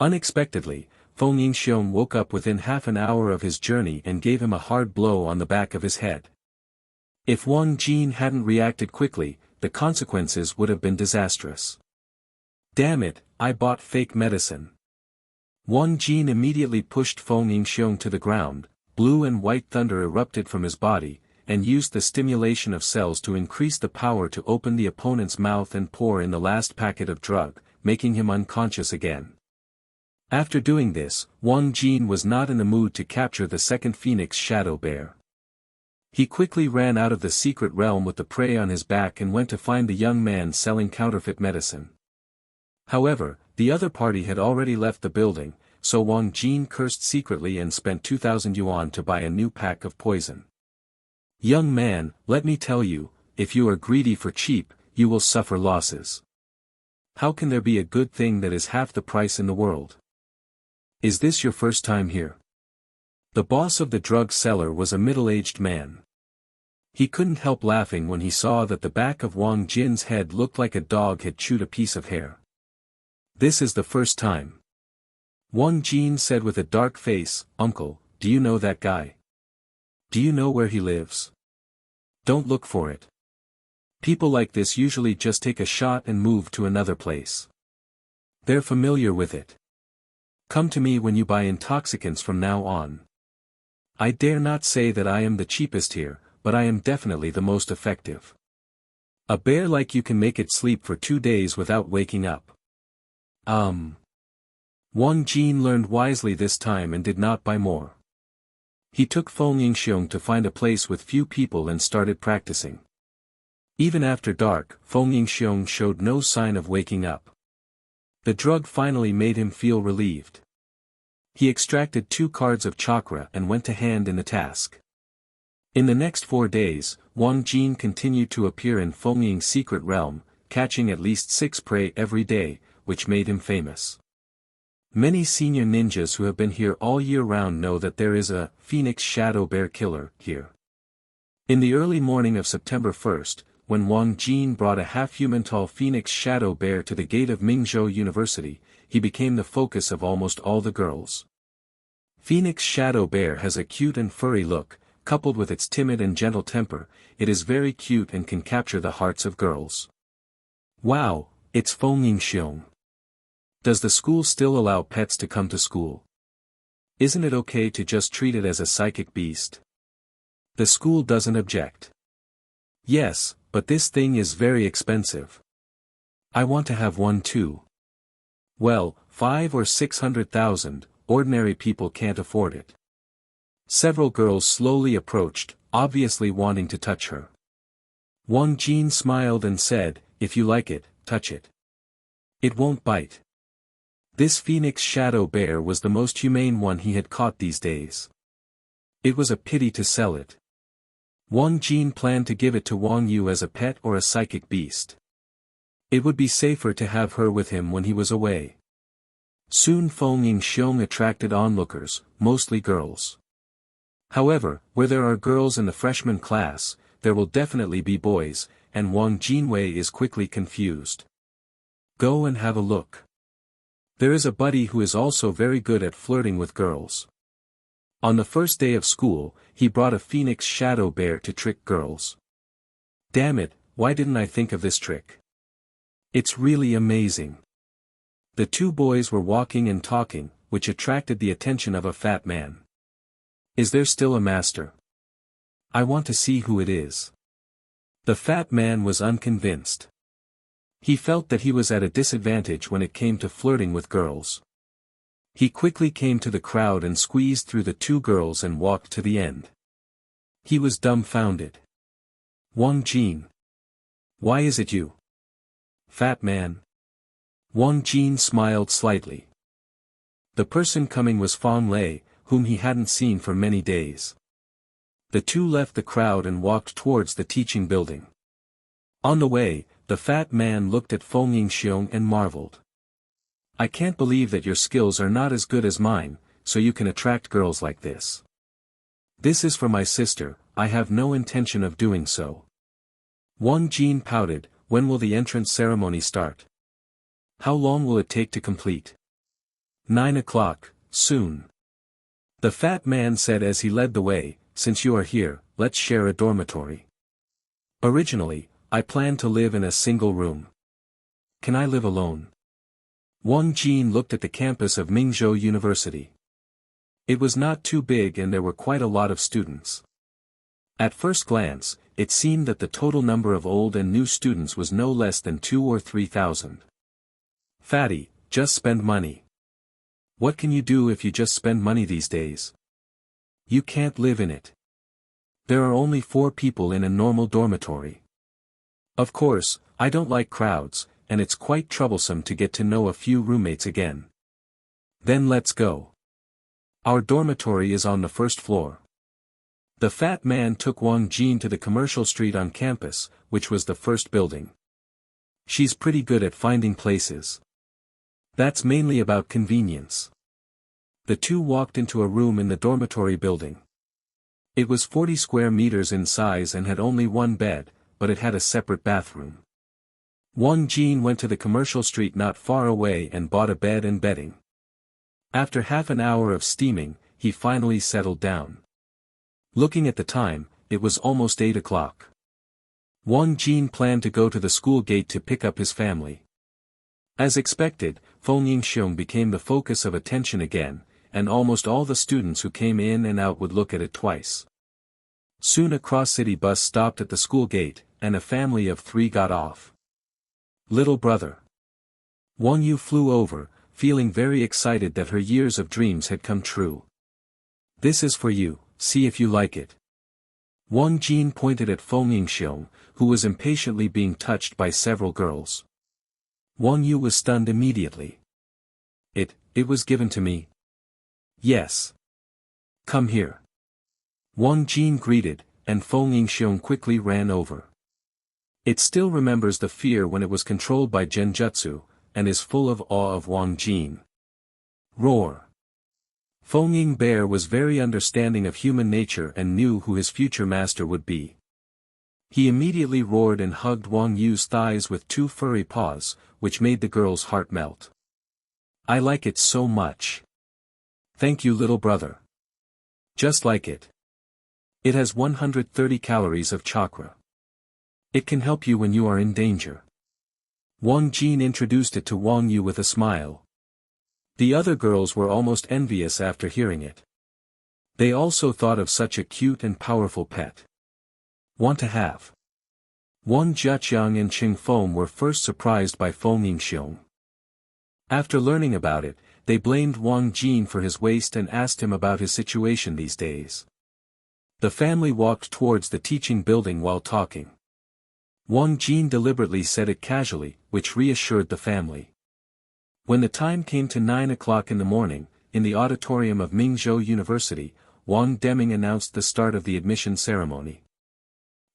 Unexpectedly, Feng Yingxiong woke up within half an hour of his journey and gave him a hard blow on the back of his head. If Wang Jin hadn't reacted quickly, the consequences would have been disastrous. Damn it, I bought fake medicine. Wang Jin immediately pushed Feng Yingxiong to the ground, blue and white thunder erupted from his body, and used the stimulation of cells to increase the power to open the opponent's mouth and pour in the last packet of drug, making him unconscious again. After doing this, Wang Jin was not in the mood to capture the second Phoenix Shadow Bear. He quickly ran out of the secret realm with the prey on his back and went to find the young man selling counterfeit medicine. However, the other party had already left the building, so Wang Jin cursed secretly and spent 2,000 yuan to buy a new pack of poison. Young man, let me tell you, if you are greedy for cheap, you will suffer losses. How can there be a good thing that is half the price in the world? Is this your first time here? The boss of the drug seller was a middle-aged man. He couldn't help laughing when he saw that the back of Wang Jin's head looked like a dog had chewed a piece of hair. This is the first time. Wang Jin said with a dark face, "Uncle, do you know that guy? Do you know where he lives? Don't look for it. People like this usually just take a shot and move to another place. They're familiar with it. Come to me when you buy intoxicants from now on. I dare not say that I am the cheapest here, but I am definitely the most effective. A bear like you can make it sleep for 2 days without waking up." Wang Jin learned wisely this time and did not buy more. He took Feng Yingxiong to find a place with few people and started practicing. Even after dark, Feng Yingxiong showed no sign of waking up. The drug finally made him feel relieved. He extracted 2 cards of chakra and went to hand in the task. In the next 4 days, Wang Jin continued to appear in Feng Ying's secret realm, catching at least 6 prey every day, which made him famous. Many senior ninjas who have been here all year round know that there is a Phoenix Shadow Bear killer here. In the early morning of September 1st, when Wang Jin brought a half-human tall Phoenix Shadow Bear to the gate of Mingzhou University, he became the focus of almost all the girls. Phoenix Shadow Bear has a cute and furry look, coupled with its timid and gentle temper, it is very cute and can capture the hearts of girls. Wow, it's Feng Yingxiong. Does the school still allow pets to come to school? Isn't it okay to just treat it as a psychic beast? The school doesn't object. Yes, but this thing is very expensive. I want to have one too. Well, 5 or 600,000, ordinary people can't afford it. Several girls slowly approached, obviously wanting to touch her. Wang Jin smiled and said, if you like it, touch it. It won't bite. This Phoenix Shadow Bear was the most humane one he had caught these days. It was a pity to sell it. Wang Jin planned to give it to Wang Yu as a pet or a psychic beast. It would be safer to have her with him when he was away. Soon Feng Yingxiong attracted onlookers, mostly girls. However, where there are girls in the freshman class, there will definitely be boys, and Wang Jinwei is quickly confused. Go and have a look. There is a buddy who is also very good at flirting with girls. On the first day of school, he brought a Phoenix Shadow Bear to trick girls. Damn it, why didn't I think of this trick? It's really amazing. The 2 boys were walking and talking, which attracted the attention of a fat man. Is there still a master? I want to see who it is. The fat man was unconvinced. He felt that he was at a disadvantage when it came to flirting with girls. He quickly came to the crowd and squeezed through the 2 girls and walked to the end. He was dumbfounded. Wang Jin. Why is it you? Fat man. Wang Jin smiled slightly. The person coming was Fang Lei, whom he hadn't seen for many days. The 2 left the crowd and walked towards the teaching building. On the way, the fat man looked at Feng Yingxiong and marveled. I can't believe that your skills are not as good as mine, so you can attract girls like this. This is for my sister, I have no intention of doing so. Wang Jin pouted, when will the entrance ceremony start? How long will it take to complete? 9 o'clock, soon. The fat man said as he led the way, since you are here, let's share a dormitory. Originally, I planned to live in a single room. Can I live alone? Wang Jin looked at the campus of Mingzhou University. It was not too big and there were quite a lot of students. At first glance, it seemed that the total number of old and new students was no less than 2,000 or 3,000. Fatty, just spend money. What can you do if you just spend money these days? You can't live in it. There are only 4 people in a normal dormitory. Of course, I don't like crowds, and it's quite troublesome to get to know a few roommates again. Then let's go. Our dormitory is on the 1st floor. The fat man took Wang Jin to the commercial street on campus, which was the first building. She's pretty good at finding places. That's mainly about convenience. The 2 walked into a room in the dormitory building. It was 40 square meters in size and had only 1 bed, but it had a separate bathroom. Wang Jin went to the commercial street not far away and bought a bed and bedding. After half an hour of steaming, he finally settled down. Looking at the time, it was almost 8 o'clock. Wang Jin planned to go to the school gate to pick up his family. As expected, Feng Yingxiong became the focus of attention again, and almost all the students who came in and out would look at it twice. Soon a cross-city bus stopped at the school gate, and a family of 3 got off. Little brother. Wang Yu flew over, feeling very excited that her years of dreams had come true. "This is for you, see if you like it." Wang Jin pointed at Feng Yingxiong, who was impatiently being touched by several girls. Wang Yu was stunned immediately. It was given to me." "Yes. Come here." Wang Jin greeted, and Feng Yingxiong quickly ran over. It still remembers the fear when it was controlled by Genjutsu, and is full of awe of Wang Jin. Roar. Feng Ying Bear was very understanding of human nature and knew who his future master would be. He immediately roared and hugged Wang Yu's thighs with two furry paws, which made the girl's heart melt. "I like it so much. Thank you, little brother. Just like it. It has 130 calories of chakra. It can help you when you are in danger." Wang Jin introduced it to Wang Yu with a smile. The other girls were almost envious after hearing it. They also thought of such a cute and powerful pet. Want to have. Wang Jiaqiang and Qing Feng were first surprised by Feng Yingxiong. After learning about it, they blamed Wang Jin for his waste and asked him about his situation these days. The family walked towards the teaching building while talking. Wang Jin deliberately said it casually, which reassured the family. When the time came to 9 o'clock in the morning, in the auditorium of Mingzhou University, Wang Deming announced the start of the admission ceremony.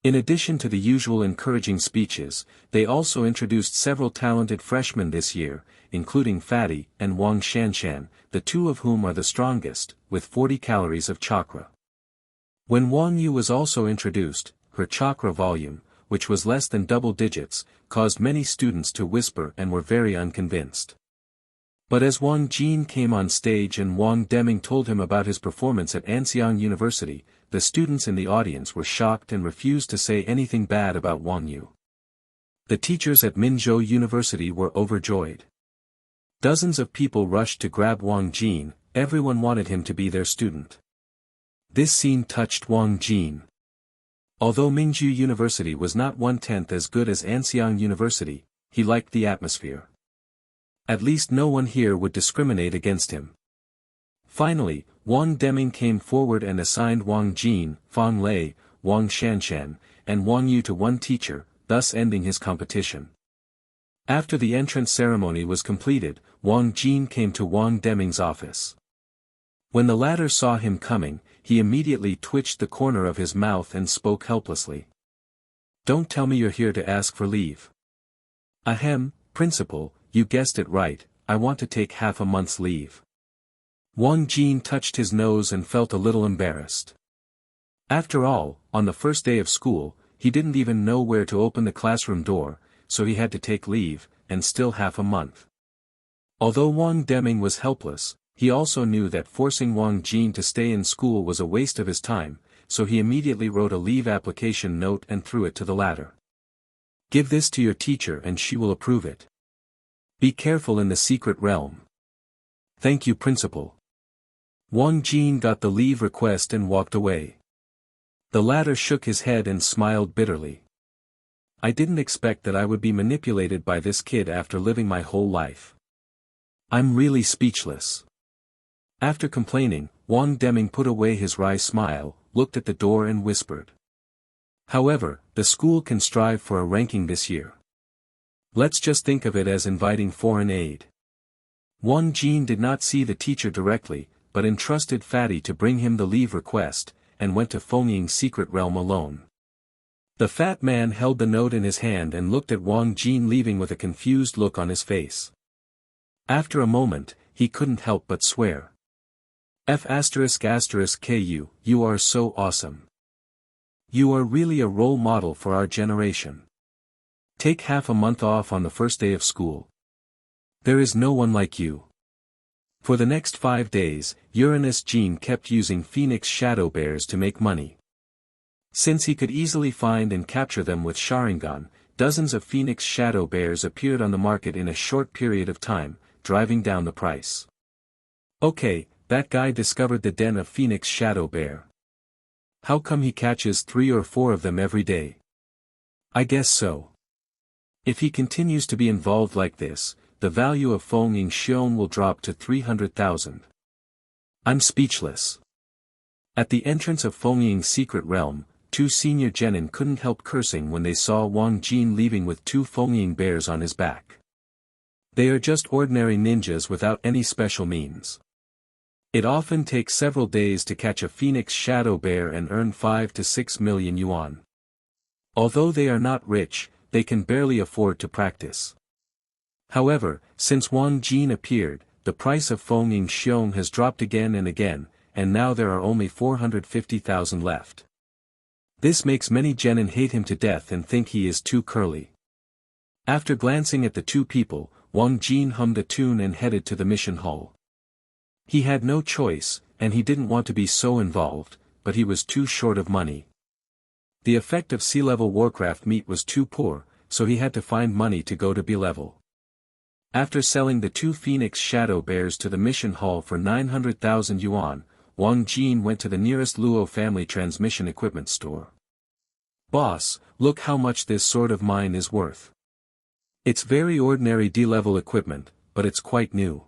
In addition to the usual encouraging speeches, they also introduced several talented freshmen this year, including Fatty and Wang Shanshan, the two of whom are the strongest, with 40 calories of chakra. When Wang Yu was also introduced, her chakra volume, which was less than double digits, caused many students to whisper and were very unconvinced. But as Wang Jin came on stage and Wang Deming told him about his performance at Anxiang University, the students in the audience were shocked and refused to say anything bad about Wang Yu. The teachers at Minzhou University were overjoyed. Dozens of people rushed to grab Wang Jin, everyone wanted him to be their student. This scene touched Wang Jin. Although Minzhou University was not 1/10 as good as Anxiang University, he liked the atmosphere. At least no one here would discriminate against him. Finally, Wang Deming came forward and assigned Wang Jin, Fang Lei, Wang Shanshan, and Wang Yu to one teacher, thus ending his competition. After the entrance ceremony was completed, Wang Jin came to Wang Deming's office. When the latter saw him coming, he immediately twitched the corner of his mouth and spoke helplessly. "Don't tell me you're here to ask for leave." "Ahem, principal, you guessed it right, I want to take half a month's leave." Wang Jin touched his nose and felt a little embarrassed. After all, on the first day of school, he didn't even know where to open the classroom door, so he had to take leave, and still half a month. Although Wang Deming was helpless, he also knew that forcing Wang Jin to stay in school was a waste of his time, so he immediately wrote a leave application note and threw it to the latter. "Give this to your teacher and she will approve it. Be careful in the secret realm." "Thank you, principal." Wang Jin got the leave request and walked away. The latter shook his head and smiled bitterly. "I didn't expect that I would be manipulated by this kid after living my whole life. I'm really speechless." After complaining, Wang Deming put away his wry smile, looked at the door and whispered. "However, the school can strive for a ranking this year. Let's just think of it as inviting foreign aid." Wang Jin did not see the teacher directly, but entrusted Fatty to bring him the leave request, and went to Feng Ying's secret realm alone. The fat man held the note in his hand and looked at Wang Jin leaving with a confused look on his face. After a moment, he couldn't help but swear. F***ku, you are so awesome. You are really a role model for our generation. Take half a month off on the first day of school. There is no one like you. For the next 5 days, Uranus Jin kept using Phoenix Shadow Bears to make money. Since he could easily find and capture them with Sharingan, dozens of Phoenix Shadow Bears appeared on the market in a short period of time, driving down the price. Okay, that guy discovered the den of Phoenix Shadow Bear. How come he catches 3 or 4 of them every day? I guess so. If he continues to be involved like this, the value of Feng Xiong will drop to 300,000. I'm speechless. At the entrance of Feng Ying's secret realm, two senior genin couldn't help cursing when they saw Wang Jin leaving with two Feng Ying bears on his back. They are just ordinary ninjas without any special means. It often takes several days to catch a phoenix shadow bear and earn 5 to 6 million yuan. Although they are not rich, they can barely afford to practice. However, since Wang Jin appeared, the price of Feng Xiong has dropped again and again, and now there are only 450,000 left. This makes many genin hate him to death and think he is too curly. After glancing at the two people, Wang Jin hummed a tune and headed to the mission hall. He had no choice, and he didn't want to be so involved, but he was too short of money. The effect of sea-level Warcraft meat was too poor, so he had to find money to go to B-level. After selling the two Phoenix Shadow Bears to the mission hall for 900,000 yuan, Wang Jin went to the nearest Luo family transmission equipment store. "Boss, look how much this sword of mine is worth. It's very ordinary D-level equipment, but it's quite new.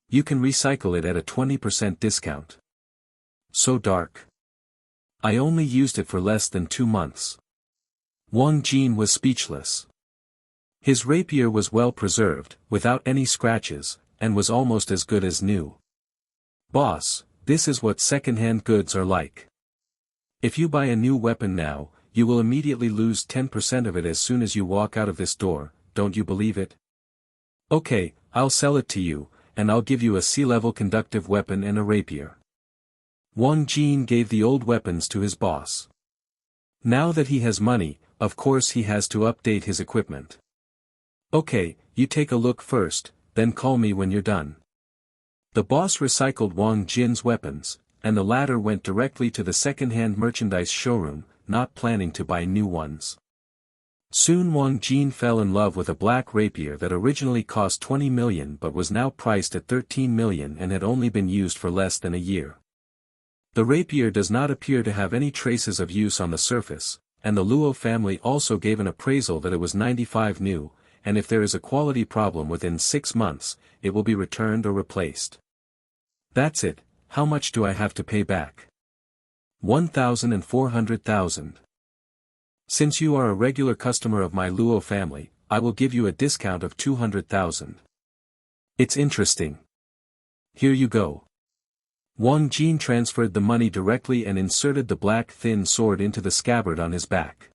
You can recycle it at a 20% discount. So dark. I only used it for less than 2 months." Wang Jin was speechless. His rapier was well preserved, without any scratches, and was almost as good as new. "Boss, this is what second-hand goods are like. If you buy a new weapon now, you will immediately lose 10% of it as soon as you walk out of this door, don't you believe it? Okay, I'll sell it to you, and I'll give you a sea-level conductive weapon and a rapier." Wang Jin gave the old weapons to his boss. Now that he has money, of course he has to update his equipment. "Okay, you take a look first, then call me when you're done." The boss recycled Wang Jin's weapons, and the latter went directly to the second-hand merchandise showroom, not planning to buy new ones. Soon Wang Jin fell in love with a black rapier that originally cost 20 million but was now priced at 13 million and had only been used for less than a year. The rapier does not appear to have any traces of use on the surface, and the Luo family also gave an appraisal that it was 95 new, and if there is a quality problem within 6 months, it will be returned or replaced. That's it. How much do I have to pay back? 1,400,000. Since you are a regular customer of my Luo family, I will give you a discount of 200,000. It's interesting. Here you go. Wang Jin transferred the money directly and inserted the black thin sword into the scabbard on his back.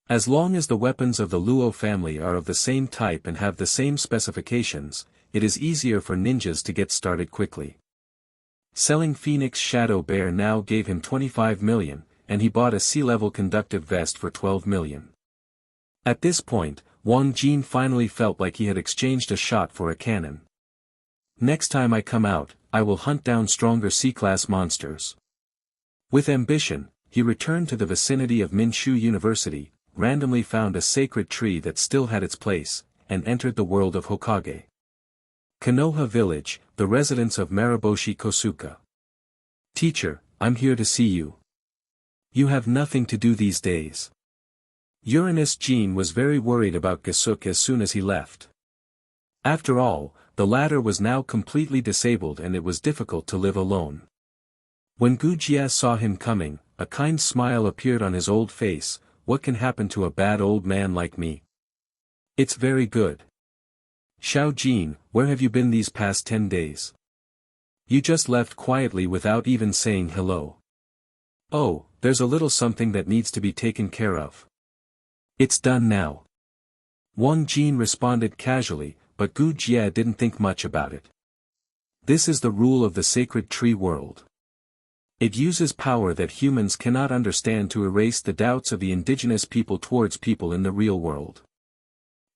As long as the weapons of the Luo family are of the same type and have the same specifications, it is easier for ninjas to get started quickly. Selling Phoenix Shadow Bear now gave him 25 million, and he bought a sea-level conductive vest for 12 million. At this point, Wang Jin finally felt like he had exchanged a shot for a cannon. Next time I come out, I will hunt down stronger C-class monsters. With ambition, he returned to the vicinity of Minshu University, randomly found a sacred tree that still had its place, and entered the world of Hokage. Konoha Village, the residence of Mariboshi Kosuka. "Teacher, I'm here to see you. You have nothing to do these days." Uranus Jin was very worried about Gasuke as soon as he left. After all, the latter was now completely disabled and it was difficult to live alone. When Gujia saw him coming, a kind smile appeared on his old face. "What can happen to a bad old man like me? It's very good. Xiao Jin, where have you been these past 10 days? You just left quietly without even saying hello." "Oh, there's a little something that needs to be taken care of. It's done now." Wang Jin responded casually, but Gu Jie didn't think much about it. This is the rule of the sacred tree world. It uses power that humans cannot understand to erase the doubts of the indigenous people towards people in the real world.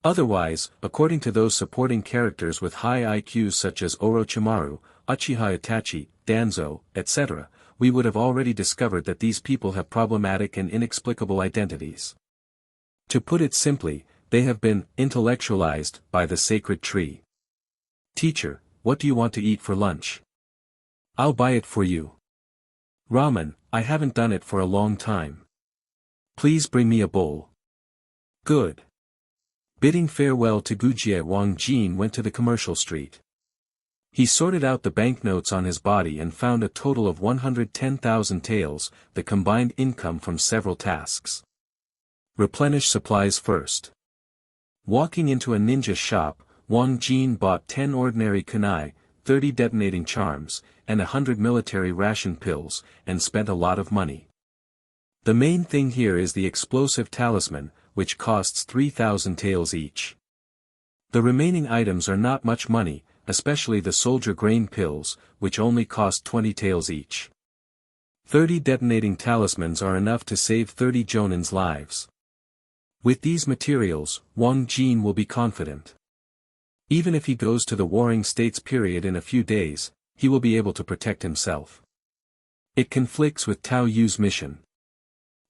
Otherwise, according to those supporting characters with high IQs such as Orochimaru, Uchiha Itachi, Danzo, etc., we would have already discovered that these people have problematic and inexplicable identities. To put it simply, they have been intellectualized by the sacred tree. "Teacher, what do you want to eat for lunch? I'll buy it for you." "Ramen, I haven't done it for a long time. Please bring me a bowl." "Good." Bidding farewell to Uchiha, Wang Jin went to the commercial street. He sorted out the banknotes on his body and found a total of 110,000 taels, the combined income from several tasks. Replenish supplies first. Walking into a ninja shop, Wang Jin bought 10 ordinary kunai, 30 detonating charms, and 100 military ration pills, and spent a lot of money. The main thing here is the explosive talisman, which costs 3,000 taels each. The remaining items are not much money, especially the soldier grain pills, which only cost 20 taels each. 30 detonating talismans are enough to save 30 jonins' lives. With these materials, Wang Jin will be confident. Even if he goes to the warring states period in a few days, he will be able to protect himself. It conflicts with Tao Yu's mission.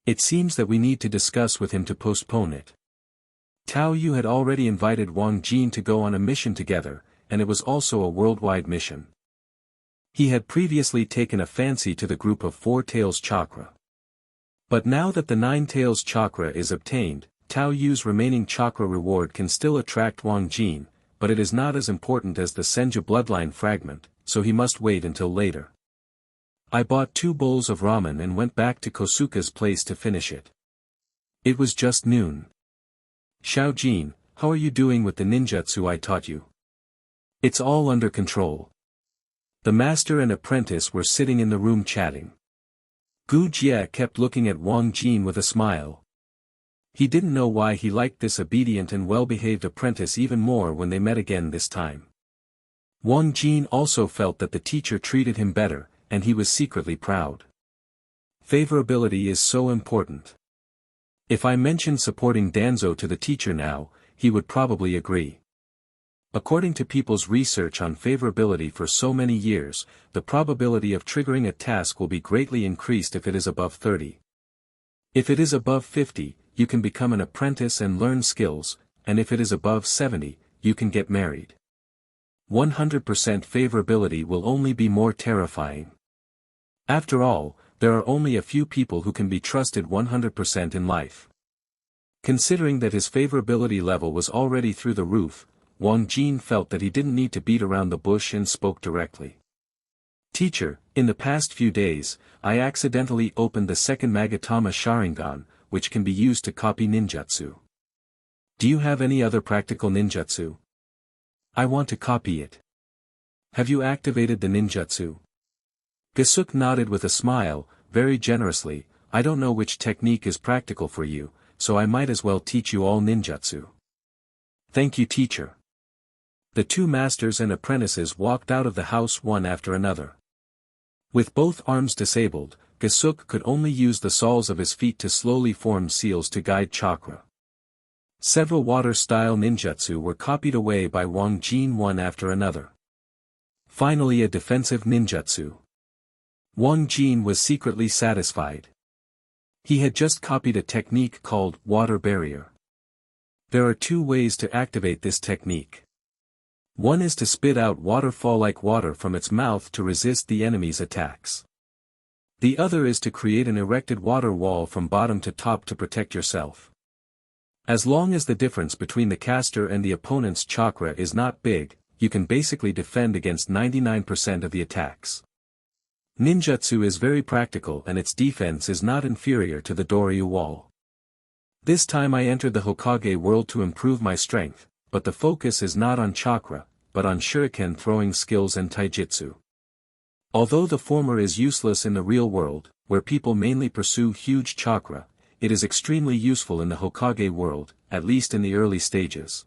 It seems that we need to discuss with him to postpone it. Tao Yu had already invited Wang Jin to go on a mission together, and it was also a worldwide mission. He had previously taken a fancy to the group of 4 taels chakra. But now that the 9 taels chakra is obtained, Tao Yu's remaining chakra reward can still attract Wang Jin, but it is not as important as the Senju bloodline fragment, so he must wait until later. I bought 2 bowls of ramen and went back to Kosuke's place to finish it. It was just noon. Xiao Jin, how are you doing with the ninjutsu I taught you? It's all under control. The master and apprentice were sitting in the room chatting. Gu Jie kept looking at Wang Jin with a smile. He didn't know why he liked this obedient and well-behaved apprentice even more when they met again this time. Wang Jin also felt that the teacher treated him better, and he was secretly proud. Favorability is so important. If I mentioned supporting Danzo to the teacher now, he would probably agree. According to people's research on favorability for so many years, the probability of triggering a task will be greatly increased if it is above 30. If it is above 50, you can become an apprentice and learn skills, and if it is above 70, you can get married. 100% favorability will only be more terrifying. After all, there are only a few people who can be trusted 100% in life. Considering that his favorability level was already through the roof, Wang Jin felt that he didn't need to beat around the bush and spoke directly. Teacher, in the past few days, I accidentally opened the second Magatama Sharingan, which can be used to copy ninjutsu. Do you have any other practical ninjutsu? I want to copy it. Have you activated the ninjutsu? Gasuke nodded with a smile, very generously. I don't know which technique is practical for you, so I might as well teach you all ninjutsu. Thank you, teacher. The 2 masters and apprentices walked out of the house one after another. With both arms disabled, Gasuke could only use the soles of his feet to slowly form seals to guide chakra. Several water-style ninjutsu were copied away by Wang Jin one after another. Finally, a defensive ninjutsu. Wang Jin was secretly satisfied. He had just copied a technique called water barrier. There are 2 ways to activate this technique. One is to spit out waterfall-like water from its mouth to resist the enemy's attacks. The other is to create an erected water wall from bottom to top to protect yourself. As long as the difference between the caster and the opponent's chakra is not big, you can basically defend against 99% of the attacks. Ninjutsu is very practical and its defense is not inferior to the Doryu wall. This time I entered the Hokage world to improve my strength, but the focus is not on chakra, but on shuriken throwing skills and taijutsu. Although the former is useless in the real world, where people mainly pursue huge chakra, it is extremely useful in the Hokage world, at least in the early stages.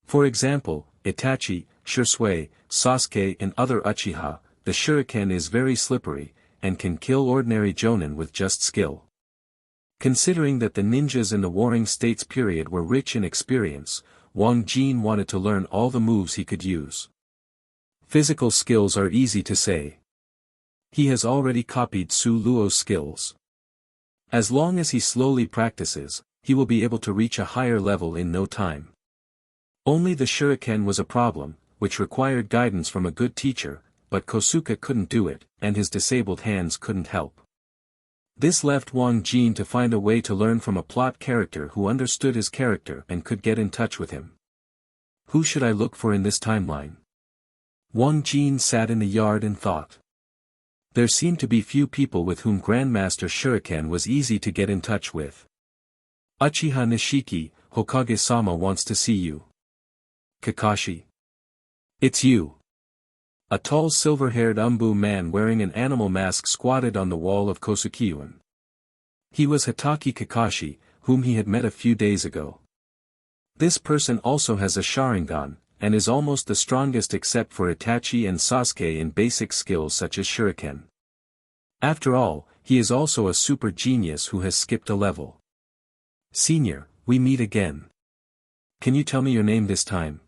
For example, Itachi, Shisui, Sasuke and other Uchiha, the shuriken is very slippery, and can kill ordinary jonin with just skill. Considering that the ninjas in the Warring States period were rich in experience, Wang Jin wanted to learn all the moves he could use. Physical skills are easy to say. He has already copied Su Luo's skills. As long as he slowly practices, he will be able to reach a higher level in no time. Only the shuriken was a problem, which required guidance from a good teacher, but Kosuke couldn't do it, and his disabled hands couldn't help. This left Wang Jin to find a way to learn from a plot character who understood his character and could get in touch with him. Who should I look for in this timeline? Wang Jin sat in the yard and thought. There seemed to be few people with whom Grandmaster Shuriken was easy to get in touch with. Uchiha Nishiki, Hokage-sama wants to see you. Kakashi. It's you. A tall silver-haired Umbu man wearing an animal mask squatted on the wall of Kosukyuan. He was Hitaki Kakashi, whom he had met a few days ago. This person also has a Sharingan, and is almost the strongest except for Itachi and Sasuke in basic skills such as Shuriken. After all, he is also a super genius who has skipped a level. Senior, we meet again. Can you tell me your name this time?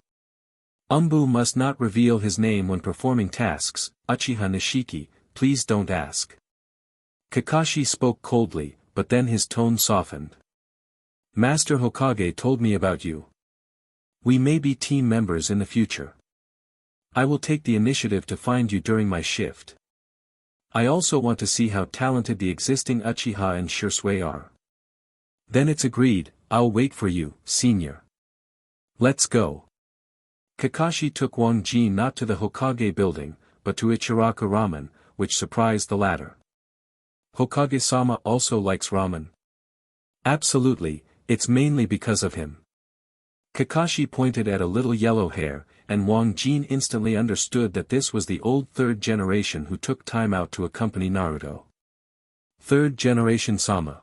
Umbu must not reveal his name when performing tasks. Uchiha Nishiki, please don't ask. Kakashi spoke coldly, but then his tone softened. Master Hokage told me about you. We may be team members in the future. I will take the initiative to find you during my shift. I also want to see how talented the existing Uchiha and Shisui are. Then it's agreed. I'll wait for you, senior. Let's go. Kakashi took Wang Jin not to the Hokage building, but to Ichiraku ramen, which surprised the latter. Hokage-sama also likes ramen. Absolutely, it's mainly because of him. Kakashi pointed at a little yellow hair, and Wang Jin instantly understood that this was the old third generation who took time out to accompany Naruto. Third generation Sama.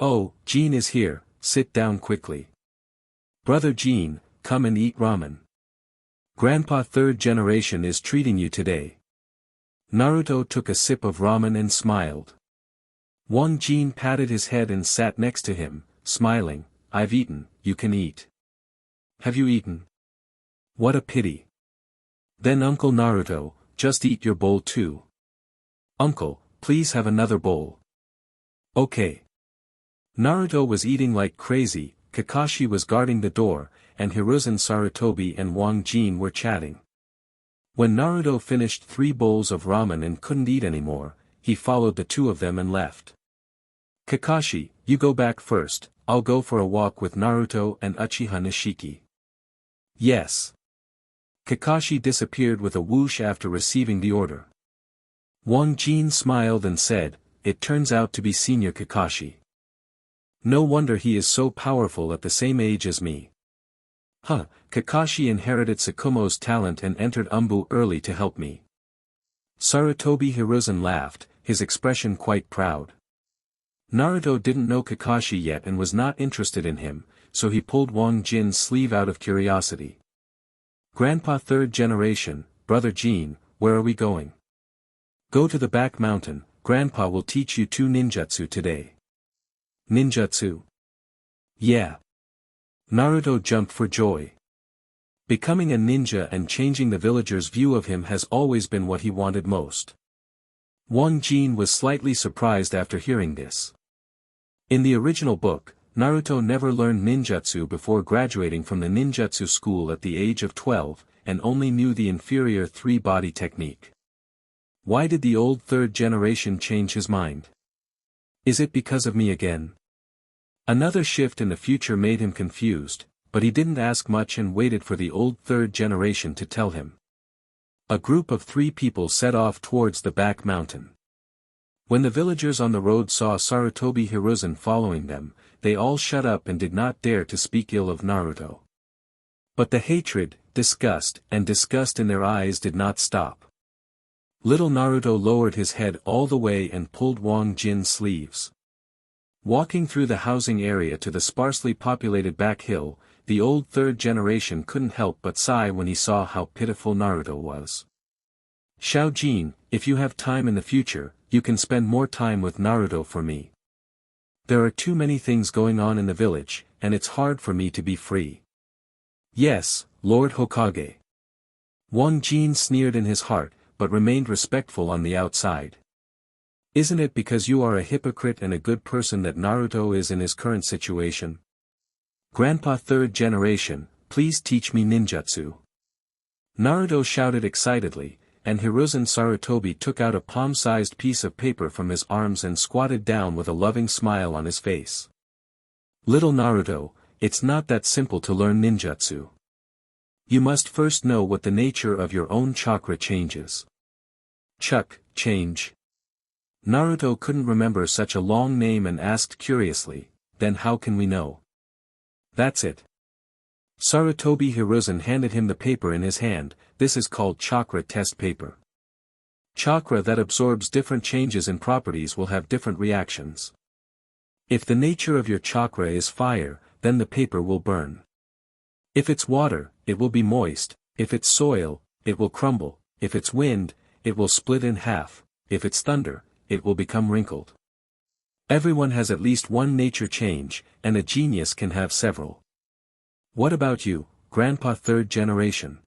Oh, Jin is here, sit down quickly. Brother Jin, come and eat ramen. Grandpa third generation is treating you today. Naruto took a sip of ramen and smiled. Wang Jin patted his head and sat next to him, smiling. I've eaten, you can eat. Have you eaten? What a pity. Then Uncle Naruto, just eat your bowl too. Uncle, please have another bowl. Okay. Naruto was eating like crazy, Kakashi was guarding the door, and Hiruzen Sarutobi and Wang Jin were chatting. When Naruto finished 3 bowls of ramen and couldn't eat anymore, he followed the two of them and left. Kakashi, you go back first, I'll go for a walk with Naruto and Uchiha Nishiki. Yes. Kakashi disappeared with a whoosh after receiving the order. Wang Jin smiled and said, it turns out to be Senior Kakashi. No wonder he is so powerful at the same age as me. Huh, Kakashi inherited Tsukumo's talent and entered Umbu early to help me. Sarutobi Hiruzen laughed, his expression quite proud. Naruto didn't know Kakashi yet and was not interested in him, so he pulled Wang Jin's sleeve out of curiosity. Grandpa third generation, Brother Jin, where are we going? Go to the back mountain, Grandpa will teach you 2 ninjutsu today. Ninjutsu? Yeah. Naruto jumped for joy. Becoming a ninja and changing the villagers' view of him has always been what he wanted most. Wang Jin was slightly surprised after hearing this. In the original book, Naruto never learned ninjutsu before graduating from the ninjutsu school at the age of 12, and only knew the inferior 3-body technique. Why did the old third generation change his mind? Is it because of me again? Another shift in the future made him confused, but he didn't ask much and waited for the old third generation to tell him. A group of 3 people set off towards the back mountain. When the villagers on the road saw Sarutobi Hiruzen following them, they all shut up and did not dare to speak ill of Naruto. But the hatred, disgust in their eyes did not stop. Little Naruto lowered his head all the way and pulled Wang Jin's sleeves. Walking through the housing area to the sparsely populated back hill, the old third generation couldn't help but sigh when he saw how pitiful Naruto was. Xiao Jin, if you have time in the future, you can spend more time with Naruto for me. There are too many things going on in the village, and it's hard for me to be free. Yes, Lord Hokage. Wang Jin sneered in his heart, but remained respectful on the outside. Isn't it because you are a hypocrite and a good person that Naruto is in his current situation? Grandpa third generation, please teach me ninjutsu. Naruto shouted excitedly, and Hiruzen Sarutobi took out a palm-sized piece of paper from his arms and squatted down with a loving smile on his face. Little Naruto, it's not that simple to learn ninjutsu. You must first know what the nature of your own chakra changes. Change. Naruto couldn't remember such a long name and asked curiously, then how can we know? That's it. Sarutobi Hiruzen handed him the paper in his hand. This is called chakra test paper. Chakra that absorbs different changes in properties will have different reactions. If the nature of your chakra is fire, then the paper will burn. If it's water, it will be moist. If it's soil, it will crumble. If it's wind, it will split in half. If it's thunder, it will become wrinkled. Everyone has at least one nature change, and a genius can have several. What about you, Grandpa third generation?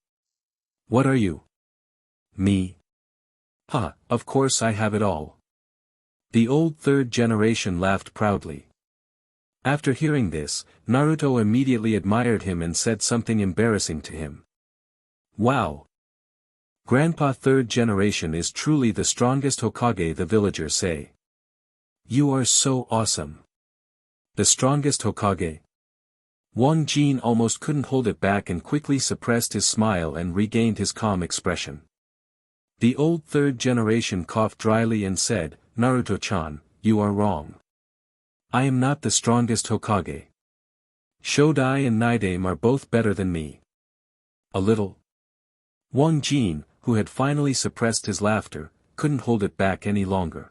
What are you? Me? Of course I have it all. The old third generation laughed proudly. After hearing this, Naruto immediately admired him and said something embarrassing to him. Wow! Grandpa third generation is truly the strongest Hokage, the villagers say. You are so awesome. The strongest Hokage? Wang Jin almost couldn't hold it back and quickly suppressed his smile and regained his calm expression. The old third generation coughed dryly and said, Naruto-chan, you are wrong. I am not the strongest Hokage. Shodai and Naidame are both better than me. A little. Wang Jin, who had finally suppressed his laughter, couldn't hold it back any longer.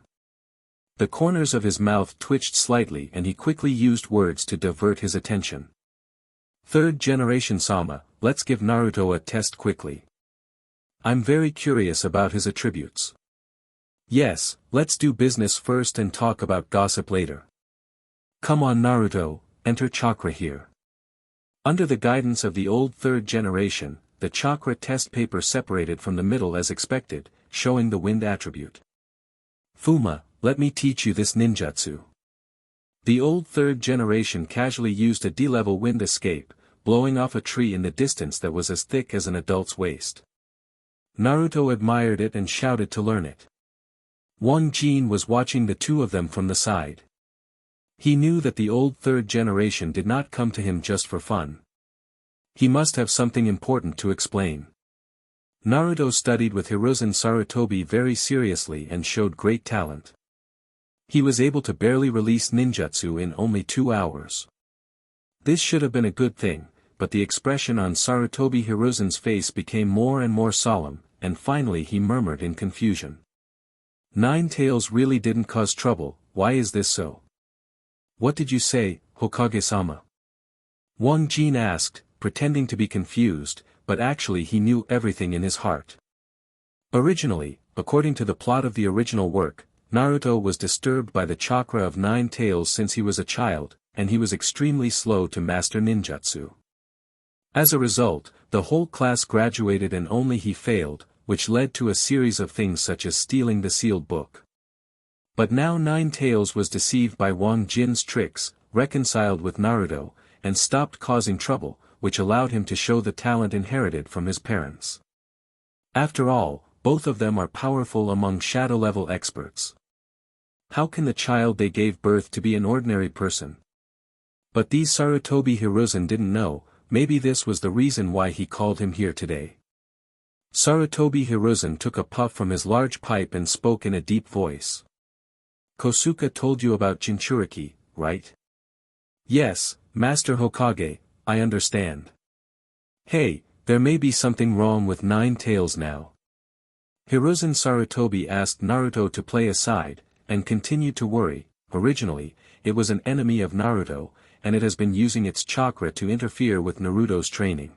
The corners of his mouth twitched slightly and he quickly used words to divert his attention. Third generation Sama, let's give Naruto a test quickly. I'm very curious about his attributes. Yes, let's do business first and talk about gossip later. Come on Naruto, enter chakra here. Under the guidance of the old third generation, the chakra test paper separated from the middle as expected, showing the wind attribute. Fuma, let me teach you this ninjutsu. The old third generation casually used a D-level wind escape, blowing off a tree in the distance that was as thick as an adult's waist. Naruto admired it and shouted to learn it. Wang Jin was watching the two of them from the side. He knew that the old third generation did not come to him just for fun. He must have something important to explain. Naruto studied with Hiruzen Sarutobi very seriously and showed great talent. He was able to barely release ninjutsu in only 2 hours. This should have been a good thing, but the expression on Sarutobi Hiruzen's face became more and more solemn, and finally he murmured in confusion. Nine Tails really didn't cause trouble, why is this so? What did you say, Hokage-sama? Wang Jin asked, pretending to be confused, but actually he knew everything in his heart. Originally, according to the plot of the original work, Naruto was disturbed by the chakra of Nine Tails since he was a child, and he was extremely slow to master ninjutsu. As a result, the whole class graduated and only he failed, which led to a series of things such as stealing the sealed book. But now Nine Tails was deceived by Wang Jin's tricks, reconciled with Naruto, and stopped causing trouble, which allowed him to show the talent inherited from his parents. After all, both of them are powerful among shadow-level experts. How can the child they gave birth to be an ordinary person? But these Sarutobi Hiruzen didn't know, maybe this was the reason why he called him here today. Sarutobi Hiruzen took a puff from his large pipe and spoke in a deep voice. Kosuke told you about Jinchuriki, right? Yes, Master Hokage, I understand. Hey, there may be something wrong with Nine Tails now. Hiruzen Sarutobi asked Naruto to play aside, and continued to worry. Originally, it was an enemy of Naruto, and it has been using its chakra to interfere with Naruto's training.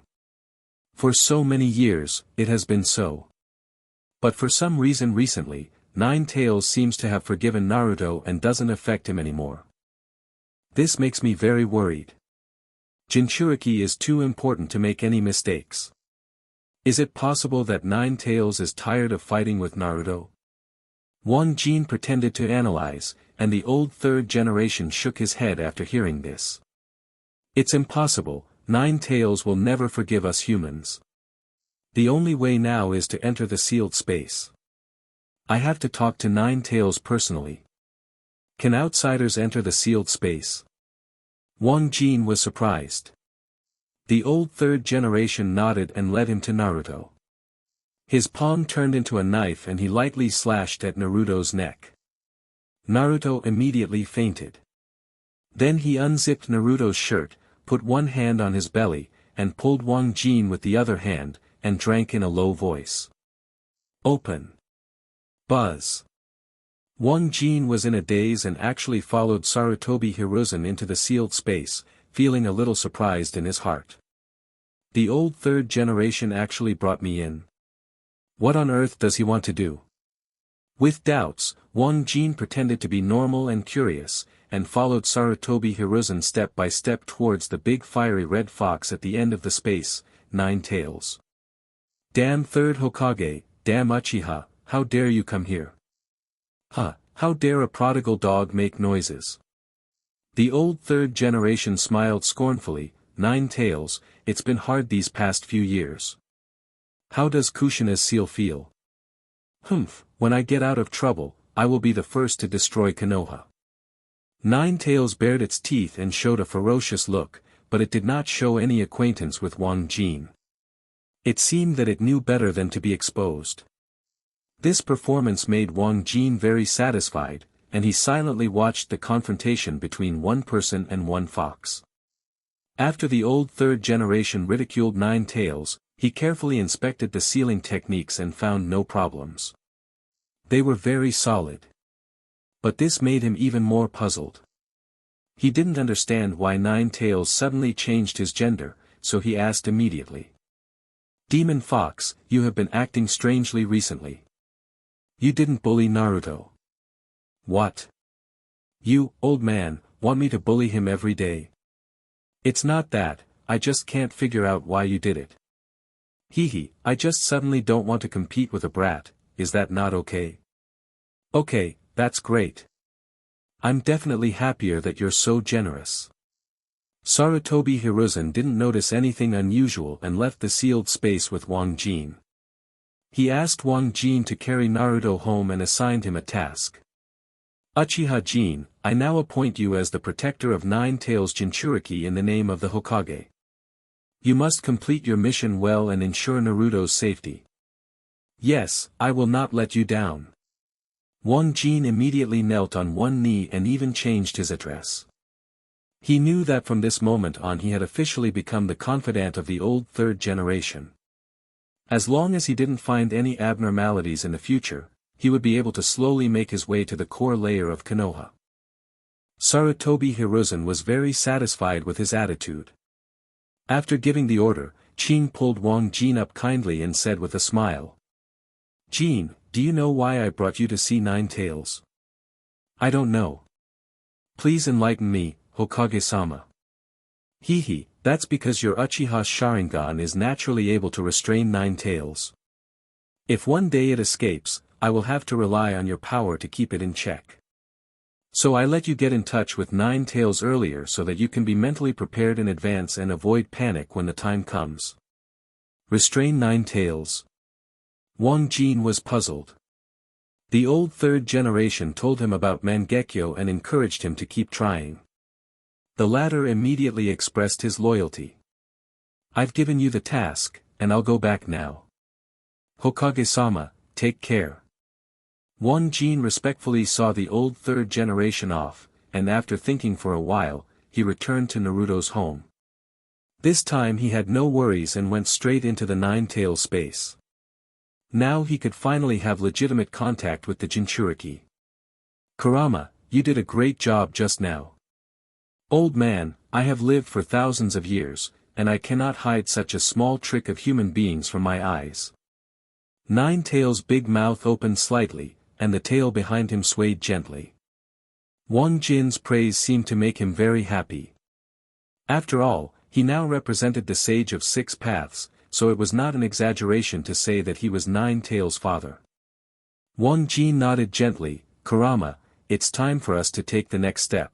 For so many years, it has been so. But for some reason recently, Nine Tails seems to have forgiven Naruto and doesn't affect him anymore. This makes me very worried. Jinchuriki is too important to make any mistakes. Is it possible that Nine Tails is tired of fighting with Naruto? Wang Jin pretended to analyze, and the old third generation shook his head after hearing this. It's impossible, Nine Tails will never forgive us humans. The only way now is to enter the sealed space. I have to talk to Nine Tails personally. Can outsiders enter the sealed space? Wang Jin was surprised. The old third generation nodded and led him to Naruto. His palm turned into a knife and he lightly slashed at Naruto's neck. Naruto immediately fainted. Then he unzipped Naruto's shirt, put one hand on his belly, and pulled Wang Jin with the other hand, and drank in a low voice. Open. Buzz. Wang Jin was in a daze and actually followed Sarutobi Hiruzen into the sealed space, feeling a little surprised in his heart. The old third generation actually brought me in. What on earth does he want to do? With doubts, Wang Jin pretended to be normal and curious, and followed Sarutobi Hiruzen step by step towards the big fiery red fox at the end of the space, Nine Tails. Damn third Hokage, damn Uchiha, how dare you come here? Huh, how dare a prodigal dog make noises? The old third generation smiled scornfully. Nine Tails, it's been hard these past few years. How does Kushina's seal feel? Humph, when I get out of trouble, I will be the first to destroy Konoha. Nine Tails bared its teeth and showed a ferocious look, but it did not show any acquaintance with Wang Jin. It seemed that it knew better than to be exposed. This performance made Wang Jin very satisfied, and he silently watched the confrontation between one person and one fox. After the old third generation ridiculed Nine Tails, he carefully inspected the sealing techniques and found no problems. They were very solid. But this made him even more puzzled. He didn't understand why Nine Tails suddenly changed his gender, so he asked immediately. Demon Fox, you have been acting strangely recently. You didn't bully Naruto. What? You, old man, want me to bully him every day? It's not that, I just can't figure out why you did it. Hee, I just suddenly don't want to compete with a brat, is that not okay? Okay, that's great. I'm definitely happier that you're so generous. Sarutobi Hiruzen didn't notice anything unusual and left the sealed space with Wang Jin. He asked Wang Jin to carry Naruto home and assigned him a task. Uchiha Jin, I now appoint you as the protector of Nine Tails Jinchuriki in the name of the Hokage. You must complete your mission well and ensure Naruto's safety. Yes, I will not let you down. Wang Jin immediately knelt on one knee and even changed his address. He knew that from this moment on he had officially become the confidant of the old third generation. As long as he didn't find any abnormalities in the future, he would be able to slowly make his way to the core layer of Konoha. Sarutobi Hiruzen was very satisfied with his attitude. After giving the order, Qing pulled Wang Jin up kindly and said with a smile. Jin, do you know why I brought you to see Nine Tails? I don't know. Please enlighten me, Hokage-sama. Hee, that's because your Uchiha Sharingan is naturally able to restrain Nine Tails. If one day it escapes, I will have to rely on your power to keep it in check. So I let you get in touch with Nine Tails earlier so that you can be mentally prepared in advance and avoid panic when the time comes. Restrain Nine Tails. Wang Jin was puzzled. The old third generation told him about Mangekyo and encouraged him to keep trying. The latter immediately expressed his loyalty. I've given you the task, and I'll go back now. Hokage-sama, take care. Wang Jin respectfully saw the old third generation off, and after thinking for a while, he returned to Naruto's home. This time he had no worries and went straight into the Nine Tails space. Now he could finally have legitimate contact with the Jinchuriki. Kurama, you did a great job just now. Old man, I have lived for thousands of years, and I cannot hide such a small trick of human beings from my eyes. Nine Tails' big mouth opened slightly, and the tail behind him swayed gently. Wang Jin's praise seemed to make him very happy. After all, he now represented the Sage of Six Paths, so it was not an exaggeration to say that he was Nine Tails' father. Wang Jin nodded gently. Kurama, it's time for us to take the next step.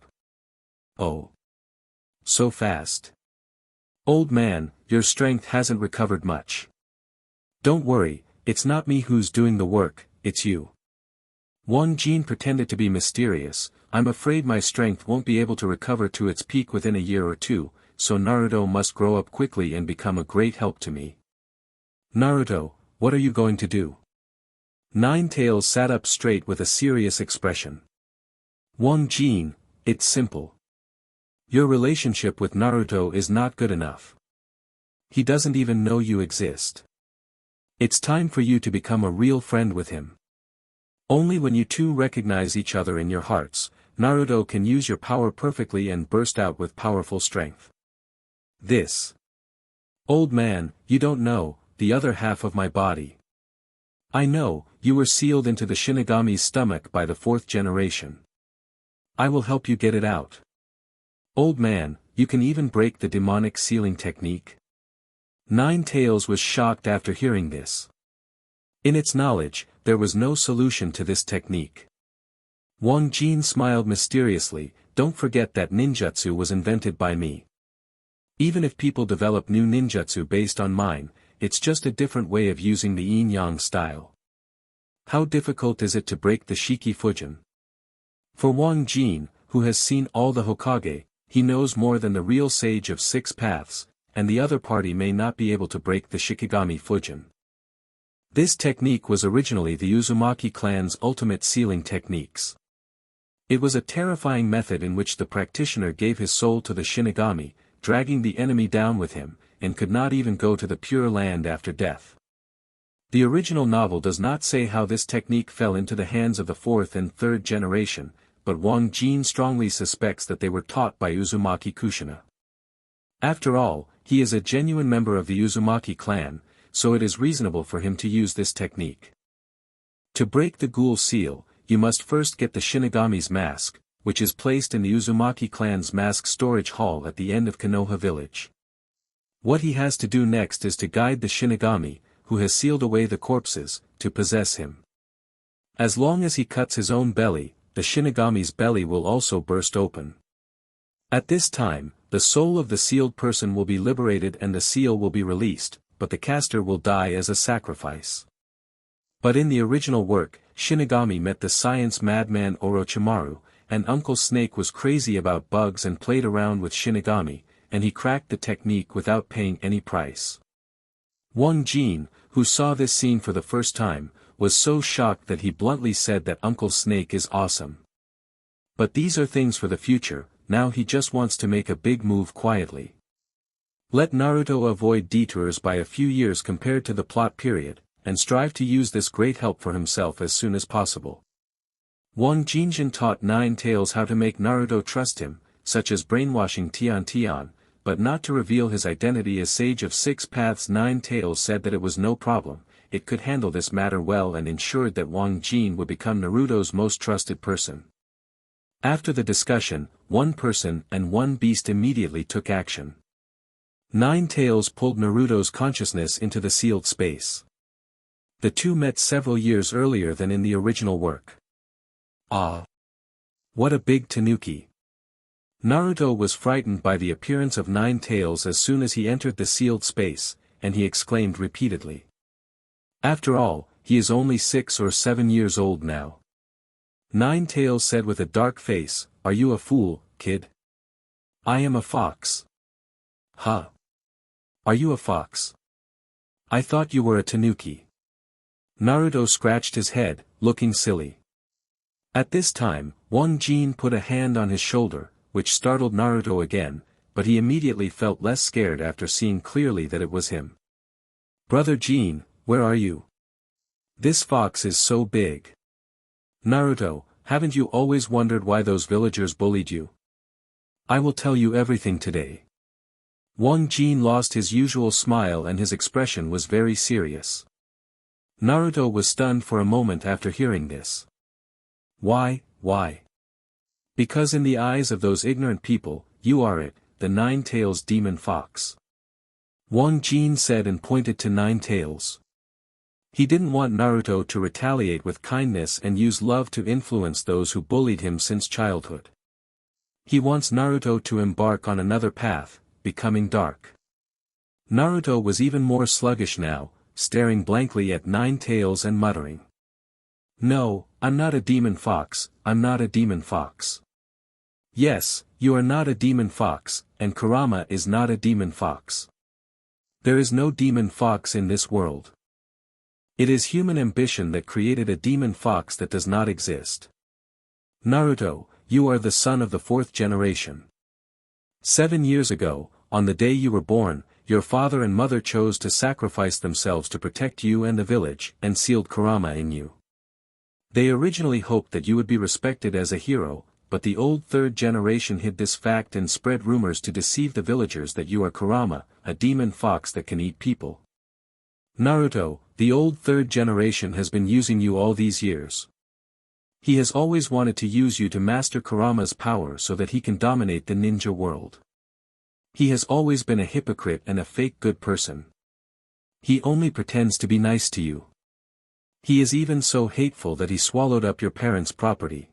Oh. So fast. Old man, your strength hasn't recovered much. Don't worry, it's not me who's doing the work, it's you. Wang Jin pretended to be mysterious. I'm afraid my strength won't be able to recover to its peak within a year or two, so Naruto must grow up quickly and become a great help to me. Naruto, what are you going to do? Nine Tails sat up straight with a serious expression. Wang Jin, it's simple. Your relationship with Naruto is not good enough. He doesn't even know you exist. It's time for you to become a real friend with him. Only when you two recognize each other in your hearts, Naruto can use your power perfectly and burst out with powerful strength. This. Old man, you don't know, the other half of my body. I know, you were sealed into the Shinigami's stomach by the fourth generation. I will help you get it out. Old man, you can even break the demonic sealing technique. Nine Tails was shocked after hearing this. In its knowledge, there was no solution to this technique. Wang Jin smiled mysteriously, don't forget that ninjutsu was invented by me. Even if people develop new ninjutsu based on mine, it's just a different way of using the yin-yang style. How difficult is it to break the Shiki Fujin? For Wang Jin, who has seen all the Hokage, he knows more than the real sage of six paths, and the other party may not be able to break the Shikigami Fujin. This technique was originally the Uzumaki clan's ultimate sealing techniques. It was a terrifying method in which the practitioner gave his soul to the Shinigami, dragging the enemy down with him, and could not even go to the Pure Land after death. The original novel does not say how this technique fell into the hands of the fourth and third generation, but Wang Jin strongly suspects that they were taught by Uzumaki Kushina. After all, he is a genuine member of the Uzumaki clan, so it is reasonable for him to use this technique. To break the ghoul seal, you must first get the Shinigami's mask, which is placed in the Uzumaki clan's mask storage hall at the end of Konoha village. What he has to do next is to guide the Shinigami, who has sealed away the corpses, to possess him. As long as he cuts his own belly, the Shinigami's belly will also burst open. At this time, the soul of the sealed person will be liberated and the seal will be released, but the caster will die as a sacrifice. But in the original work, Shinigami met the science madman Orochimaru, and Uncle Snake was crazy about bugs and played around with Shinigami, and he cracked the technique without paying any price. Wang Jin, who saw this scene for the first time, was so shocked that he bluntly said that Uncle Snake is awesome. But these are things for the future, now he just wants to make a big move quietly. Let Naruto avoid detours by a few years compared to the plot period, and strive to use this great help for himself as soon as possible. Wang Jinjin taught Nine Tails how to make Naruto trust him, such as brainwashing Tian, but not to reveal his identity as Sage of Six Paths. Nine Tails said that it was no problem, it could handle this matter well and ensured that Wang Jin would become Naruto's most trusted person. After the discussion, one person and one beast immediately took action. Nine Tails pulled Naruto's consciousness into the sealed space. The two met several years earlier than in the original work. Ah! What a big tanuki! Naruto was frightened by the appearance of Nine Tails as soon as he entered the sealed space, and he exclaimed repeatedly. After all, he is only 6 or 7 years old now. Nine Tails said with a dark face, "Are you a fool, kid? I am a fox." Huh? Are you a fox? I thought you were a tanuki. Naruto scratched his head, looking silly. At this time, Wang Jin put a hand on his shoulder, which startled Naruto again, but he immediately felt less scared after seeing clearly that it was him. Brother Jin, where are you? This fox is so big. Naruto, haven't you always wondered why those villagers bullied you? I will tell you everything today. Wang Jin lost his usual smile and his expression was very serious. Naruto was stunned for a moment after hearing this. Why? Because in the eyes of those ignorant people, you are it, the Nine Tails demon fox. Wang Jin said and pointed to Nine Tails. He didn't want Naruto to retaliate with kindness and use love to influence those who bullied him since childhood. He wants Naruto to embark on another path, becoming dark. Naruto was even more sluggish now, staring blankly at Nine Tails and muttering. No, I'm not a demon fox, I'm not a demon fox. Yes, you are not a demon fox, and Kurama is not a demon fox. There is no demon fox in this world. It is human ambition that created a demon fox that does not exist. Naruto, you are the son of the fourth generation. 7 years ago, on the day you were born, your father and mother chose to sacrifice themselves to protect you and the village, and sealed Kurama in you. They originally hoped that you would be respected as a hero, but the old third generation hid this fact and spread rumors to deceive the villagers that you are Kurama, a demon fox that can eat people. Naruto, the old third generation has been using you all these years. He has always wanted to use you to master Kurama's power so that he can dominate the ninja world. He has always been a hypocrite and a fake good person. He only pretends to be nice to you. He is even so hateful that he swallowed up your parents' property.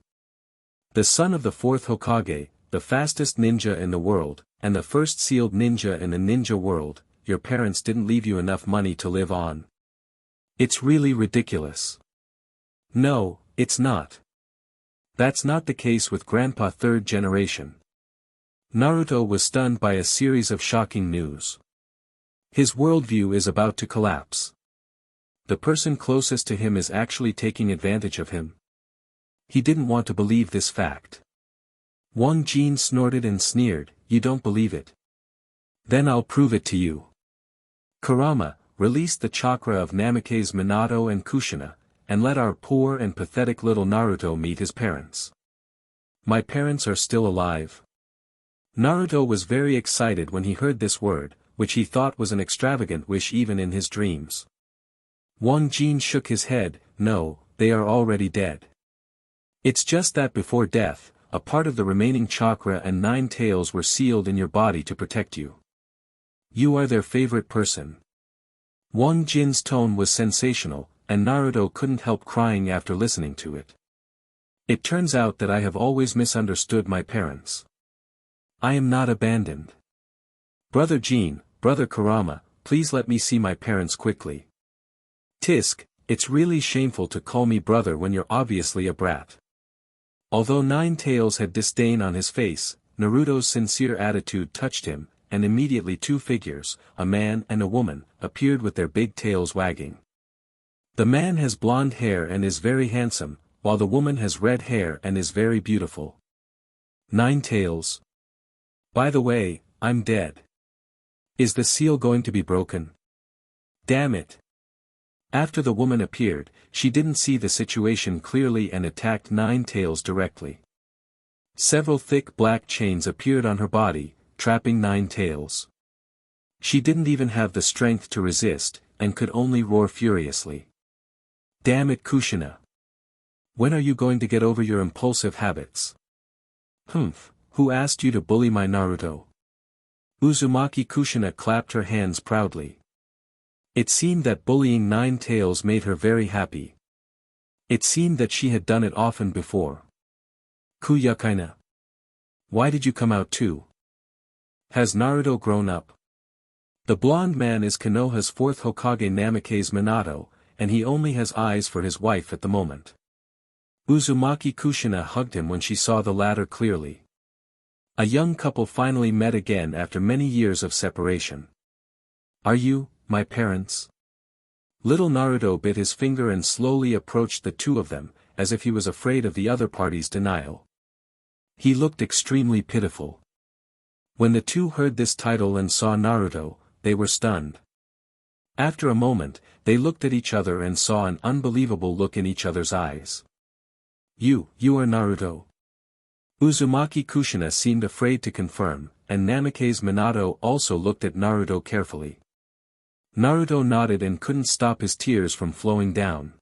The son of the fourth Hokage, the fastest ninja in the world, and the first sealed ninja in the ninja world, your parents didn't leave you enough money to live on. It's really ridiculous. No, it's not. That's not the case with Grandpa third generation. Naruto was stunned by a series of shocking news. His worldview is about to collapse. The person closest to him is actually taking advantage of him. He didn't want to believe this fact. Wang Jin snorted and sneered, "You don't believe it? Then I'll prove it to you." Kurama, release the chakra of Namikaze Minato and Kushina, and let our poor and pathetic little Naruto meet his parents. My parents are still alive. Naruto was very excited when he heard this word, which he thought was an extravagant wish even in his dreams. Wang Jin shook his head, "No, they are already dead. It's just that before death, a part of the remaining chakra and 9 tails were sealed in your body to protect you. You are their favorite person." Wang Jin's tone was sensational, and Naruto couldn't help crying after listening to it. It turns out that I have always misunderstood my parents. I am not abandoned. Brother Jin, Brother Kurama, please let me see my parents quickly. Tisk, it's really shameful to call me brother when you're obviously a brat. Although 9 Tails had disdain on his face, Naruto's sincere attitude touched him, and immediately 2 figures, a man and a woman, appeared with their big tails wagging. The man has blonde hair and is very handsome, while the woman has red hair and is very beautiful. 9 Tails. By the way, I'm dead. Is the seal going to be broken? Damn it. After the woman appeared, she didn't see the situation clearly and attacked 9 Tails directly. Several thick black chains appeared on her body, trapping 9 Tails. She didn't even have the strength to resist, and could only roar furiously. Damn it, Kushina. When are you going to get over your impulsive habits? Humph, who asked you to bully my Naruto? Uzumaki Kushina clapped her hands proudly. It seemed that bullying 9 Tails made her very happy. It seemed that she had done it often before. Kuyakaina. Why did you come out too? Has Naruto grown up? The blonde man is Konoha's fourth Hokage Namikaze Minato, and he only has eyes for his wife at the moment. Uzumaki Kushina hugged him when she saw the latter clearly. A young couple finally met again after many years of separation. Are you, my parents? Little Naruto bit his finger and slowly approached the 2 of them, as if he was afraid of the other party's denial. He looked extremely pitiful. When the 2 heard this title and saw Naruto, they were stunned. After a moment, they looked at each other and saw an unbelievable look in each other's eyes. You are Naruto. Uzumaki Kushina seemed afraid to confirm, and Namikaze Minato also looked at Naruto carefully. Naruto nodded and couldn't stop his tears from flowing down.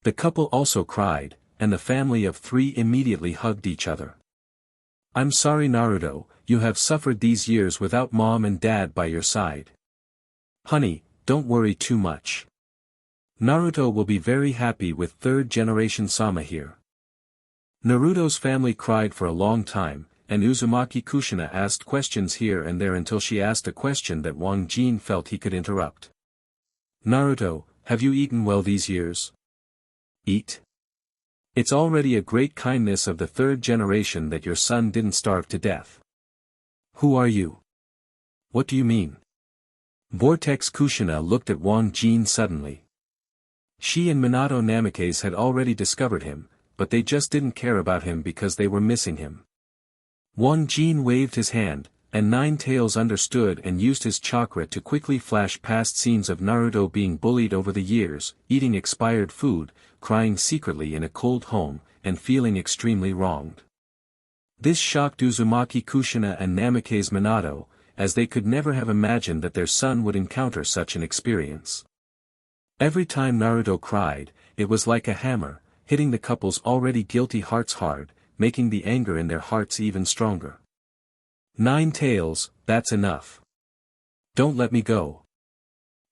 The couple also cried, and the family of 3 immediately hugged each other. I'm sorry Naruto, you have suffered these years without mom and dad by your side. Honey, don't worry too much. Naruto will be very happy with third generation Sama here. Naruto's family cried for a long time, and Uzumaki Kushina asked questions here and there until she asked a question that Wang Jin felt he could interrupt. Naruto, have you eaten well these years? Eat? It's already a great kindness of the third generation that your son didn't starve to death. Who are you? What do you mean? Vortex Kushina looked at Wang Jin suddenly. She and Minato Namikaze had already discovered him, but they just didn't care about him because they were missing him. Wang Jin waved his hand, and Nine Tails understood and used his chakra to quickly flash past scenes of Naruto being bullied over the years, eating expired food, crying secretly in a cold home, and feeling extremely wronged. This shocked Uzumaki Kushina and Namikaze Minato, as they could never have imagined that their son would encounter such an experience. Every time Naruto cried, it was like a hammer, hitting the couple's already guilty hearts hard, making the anger in their hearts even stronger. Nine Tails, that's enough. Don't let me go.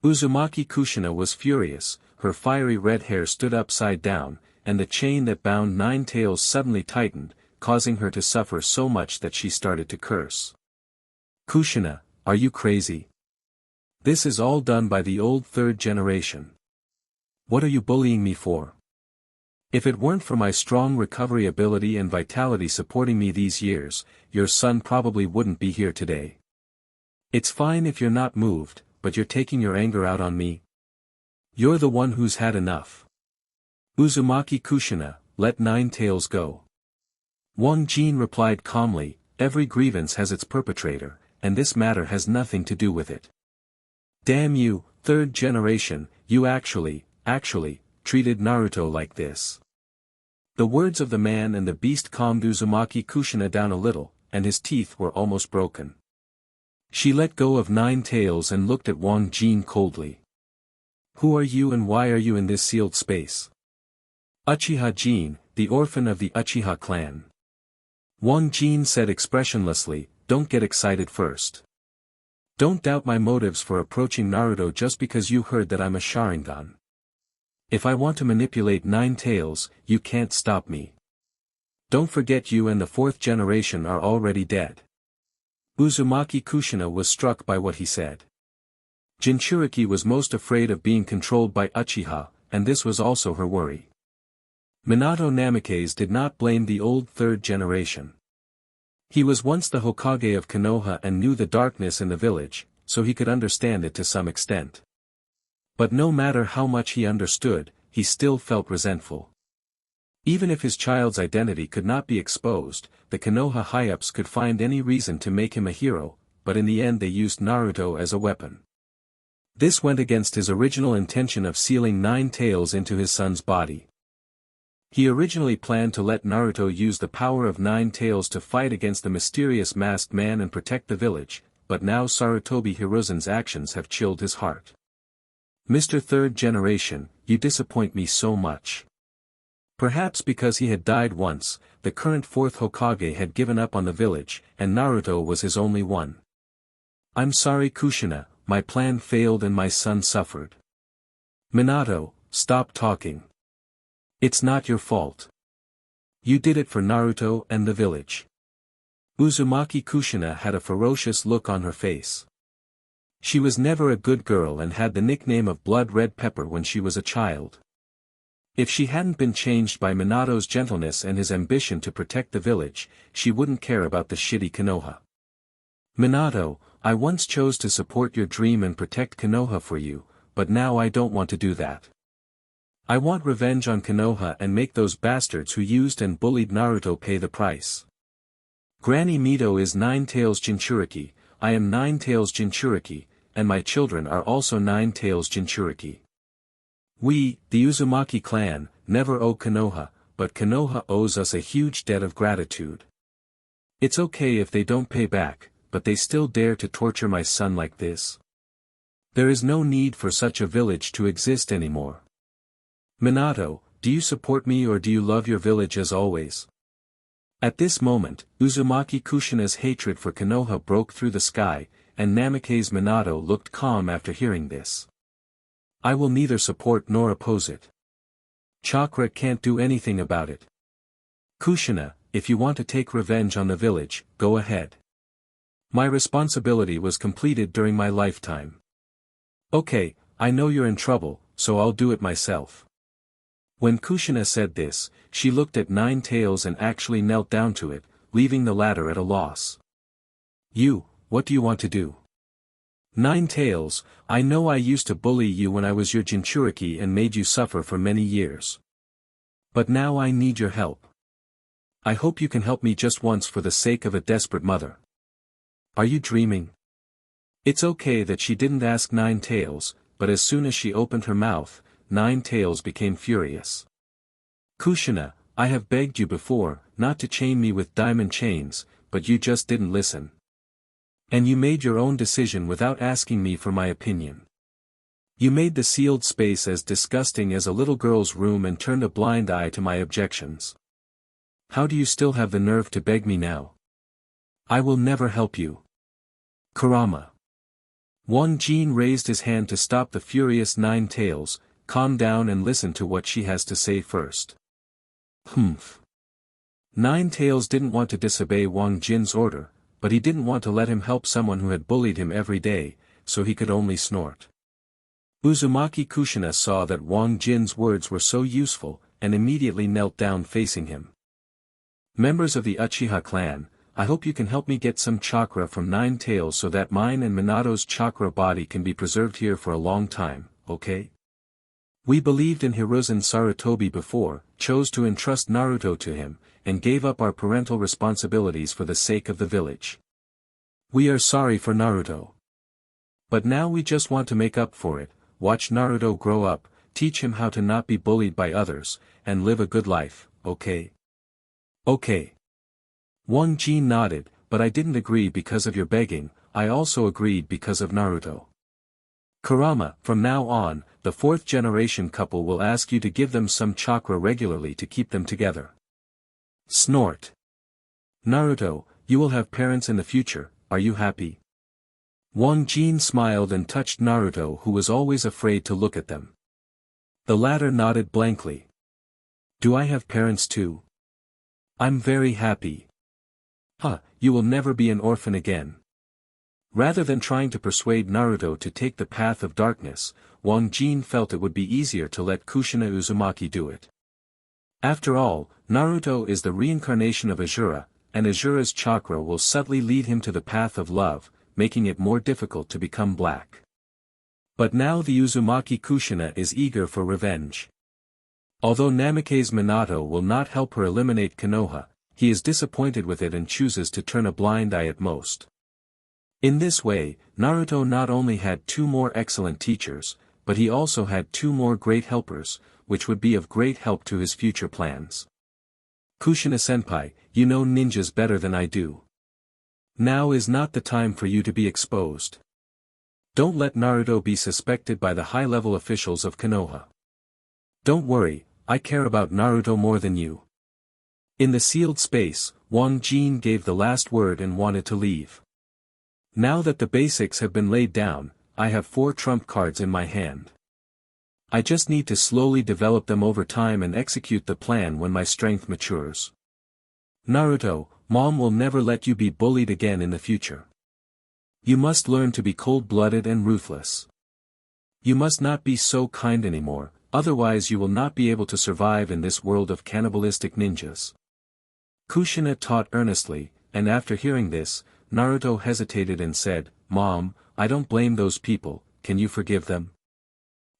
Uzumaki Kushina was furious, her fiery red hair stood upside down, and the chain that bound Nine Tails suddenly tightened, causing her to suffer so much that she started to curse. Kushina, are you crazy? This is all done by the old third generation. What are you bullying me for? If it weren't for my strong recovery ability and vitality supporting me these years, your son probably wouldn't be here today. It's fine if you're not moved, but you're taking your anger out on me. You're the one who's had enough. Uzumaki Kushina, let Nine Tails go. Wang Jin replied calmly, every grievance has its perpetrator, and this matter has nothing to do with it. Damn you, third generation, you actually, treated Naruto like this. The words of the man and the beast calmed Uzumaki Kushina down a little, and his teeth were almost broken. She let go of Nine Tails and looked at Wang Jin coldly. Who are you and why are you in this sealed space? Uchiha Jin, the orphan of the Uchiha clan. Wang Jin said expressionlessly, don't get excited first. Don't doubt my motives for approaching Naruto just because you heard that I'm a Sharingan. If I want to manipulate Nine Tails, you can't stop me. Don't forget you and the fourth generation are already dead. Uzumaki Kushina was struck by what he said. Jinchuriki was most afraid of being controlled by Uchiha, and this was also her worry. Minato Namikaze did not blame the old third generation. He was once the Hokage of Konoha and knew the darkness in the village, so he could understand it to some extent. But no matter how much he understood, he still felt resentful. Even if his child's identity could not be exposed, the Konoha high-ups could find any reason to make him a hero, but in the end they used Naruto as a weapon. This went against his original intention of sealing Nine Tails into his son's body. He originally planned to let Naruto use the power of Nine Tails to fight against the mysterious masked man and protect the village, but now Sarutobi Hiruzen's actions have chilled his heart. Mr. Third Generation, you disappoint me so much. Perhaps because he had died once, the current fourth Hokage had given up on the village, and Naruto was his only one. I'm sorry Kushina, my plan failed and my son suffered. Minato, stop talking. It's not your fault. You did it for Naruto and the village. Uzumaki Kushina had a ferocious look on her face. She was never a good girl and had the nickname of Blood Red Pepper when she was a child. If she hadn't been changed by Minato's gentleness and his ambition to protect the village, she wouldn't care about the shitty Konoha. Minato, I once chose to support your dream and protect Konoha for you, but now I don't want to do that. I want revenge on Konoha and make those bastards who used and bullied Naruto pay the price. Granny Mito is Nine Tails Jinchuriki, I am Nine Tails Jinchuriki, and my children are also Nine Tails Jinchuriki. We, the Uzumaki clan, never owe Konoha, but Konoha owes us a huge debt of gratitude. It's okay if they don't pay back, but they still dare to torture my son like this. There is no need for such a village to exist anymore. Minato, do you support me or do you love your village as always? At this moment, Uzumaki Kushina's hatred for Konoha broke through the sky, and Namikaze Minato looked calm after hearing this. I will neither support nor oppose it. Chakra can't do anything about it. Kushina, if you want to take revenge on the village, go ahead. My responsibility was completed during my lifetime. Okay, I know you're in trouble, so I'll do it myself." When Kushina said this, she looked at Nine Tails and actually knelt down to it, leaving the latter at a loss. What do you want to do?" "Nine Tails, I know I used to bully you when I was your Jinchuriki and made you suffer for many years. But now I need your help. I hope you can help me just once for the sake of a desperate mother." "Are you dreaming?" It's okay that she didn't ask Nine Tails, but as soon as she opened her mouth, Nine Tails became furious. "Kushina, I have begged you before, not to chain me with diamond chains, but you just didn't listen. And you made your own decision without asking me for my opinion. You made the sealed space as disgusting as a little girl's room and turned a blind eye to my objections. How do you still have the nerve to beg me now? I will never help you." "Kurama." Wang Jin raised his hand to stop the furious Nine Tails. "Calm down and listen to what she has to say first." "Humph." Nine Tails didn't want to disobey Wang Jin's order, but he didn't want to let him help someone who had bullied him every day, so he could only snort. Uzumaki Kushina saw that Wang Jin's words were so useful, and immediately knelt down facing him. "Members of the Uchiha clan, I hope you can help me get some chakra from Nine Tails so that mine and Minato's chakra body can be preserved here for a long time, okay? We believed in Hiruzen Sarutobi before, chose to entrust Naruto to him, and gave up our parental responsibilities for the sake of the village. We are sorry for Naruto. But now we just want to make up for it, watch Naruto grow up, teach him how to not be bullied by others, and live a good life, okay?" "Okay." Wang Jin nodded, "But I didn't agree because of your begging, I also agreed because of Naruto. Kurama, from now on, the fourth generation couple will ask you to give them some chakra regularly to keep them together." Snort. "Naruto, you will have parents in the future, are you happy?" Wang Jin smiled and touched Naruto, who was always afraid to look at them. The latter nodded blankly. "Do I have parents too? I'm very happy." You will never be an orphan again." Rather than trying to persuade Naruto to take the path of darkness, Wang Jin felt it would be easier to let Kushina Uzumaki do it. After all, Naruto is the reincarnation of Azura, and Azura's chakra will subtly lead him to the path of love, making it more difficult to become black. But now the Uzumaki Kushina is eager for revenge. Although Namikaze Minato will not help her eliminate Konoha, he is disappointed with it and chooses to turn a blind eye at most. In this way, Naruto not only had 2 more excellent teachers, but he also had 2 more great helpers, which would be of great help to his future plans. "Kushina-senpai, you know ninjas better than I do. Now is not the time for you to be exposed. Don't let Naruto be suspected by the high-level officials of Konoha. Don't worry, I care about Naruto more than you." In the sealed space, Wang Jin gave the last word and wanted to leave. "Now that the basics have been laid down, I have 4 trump cards in my hand. I just need to slowly develop them over time and execute the plan when my strength matures. Naruto, Mom will never let you be bullied again in the future. You must learn to be cold-blooded and ruthless. You must not be so kind anymore, otherwise you will not be able to survive in this world of cannibalistic ninjas." Kushina taught earnestly, and after hearing this, Naruto hesitated and said, "Mom, I don't blame those people, can you forgive them?"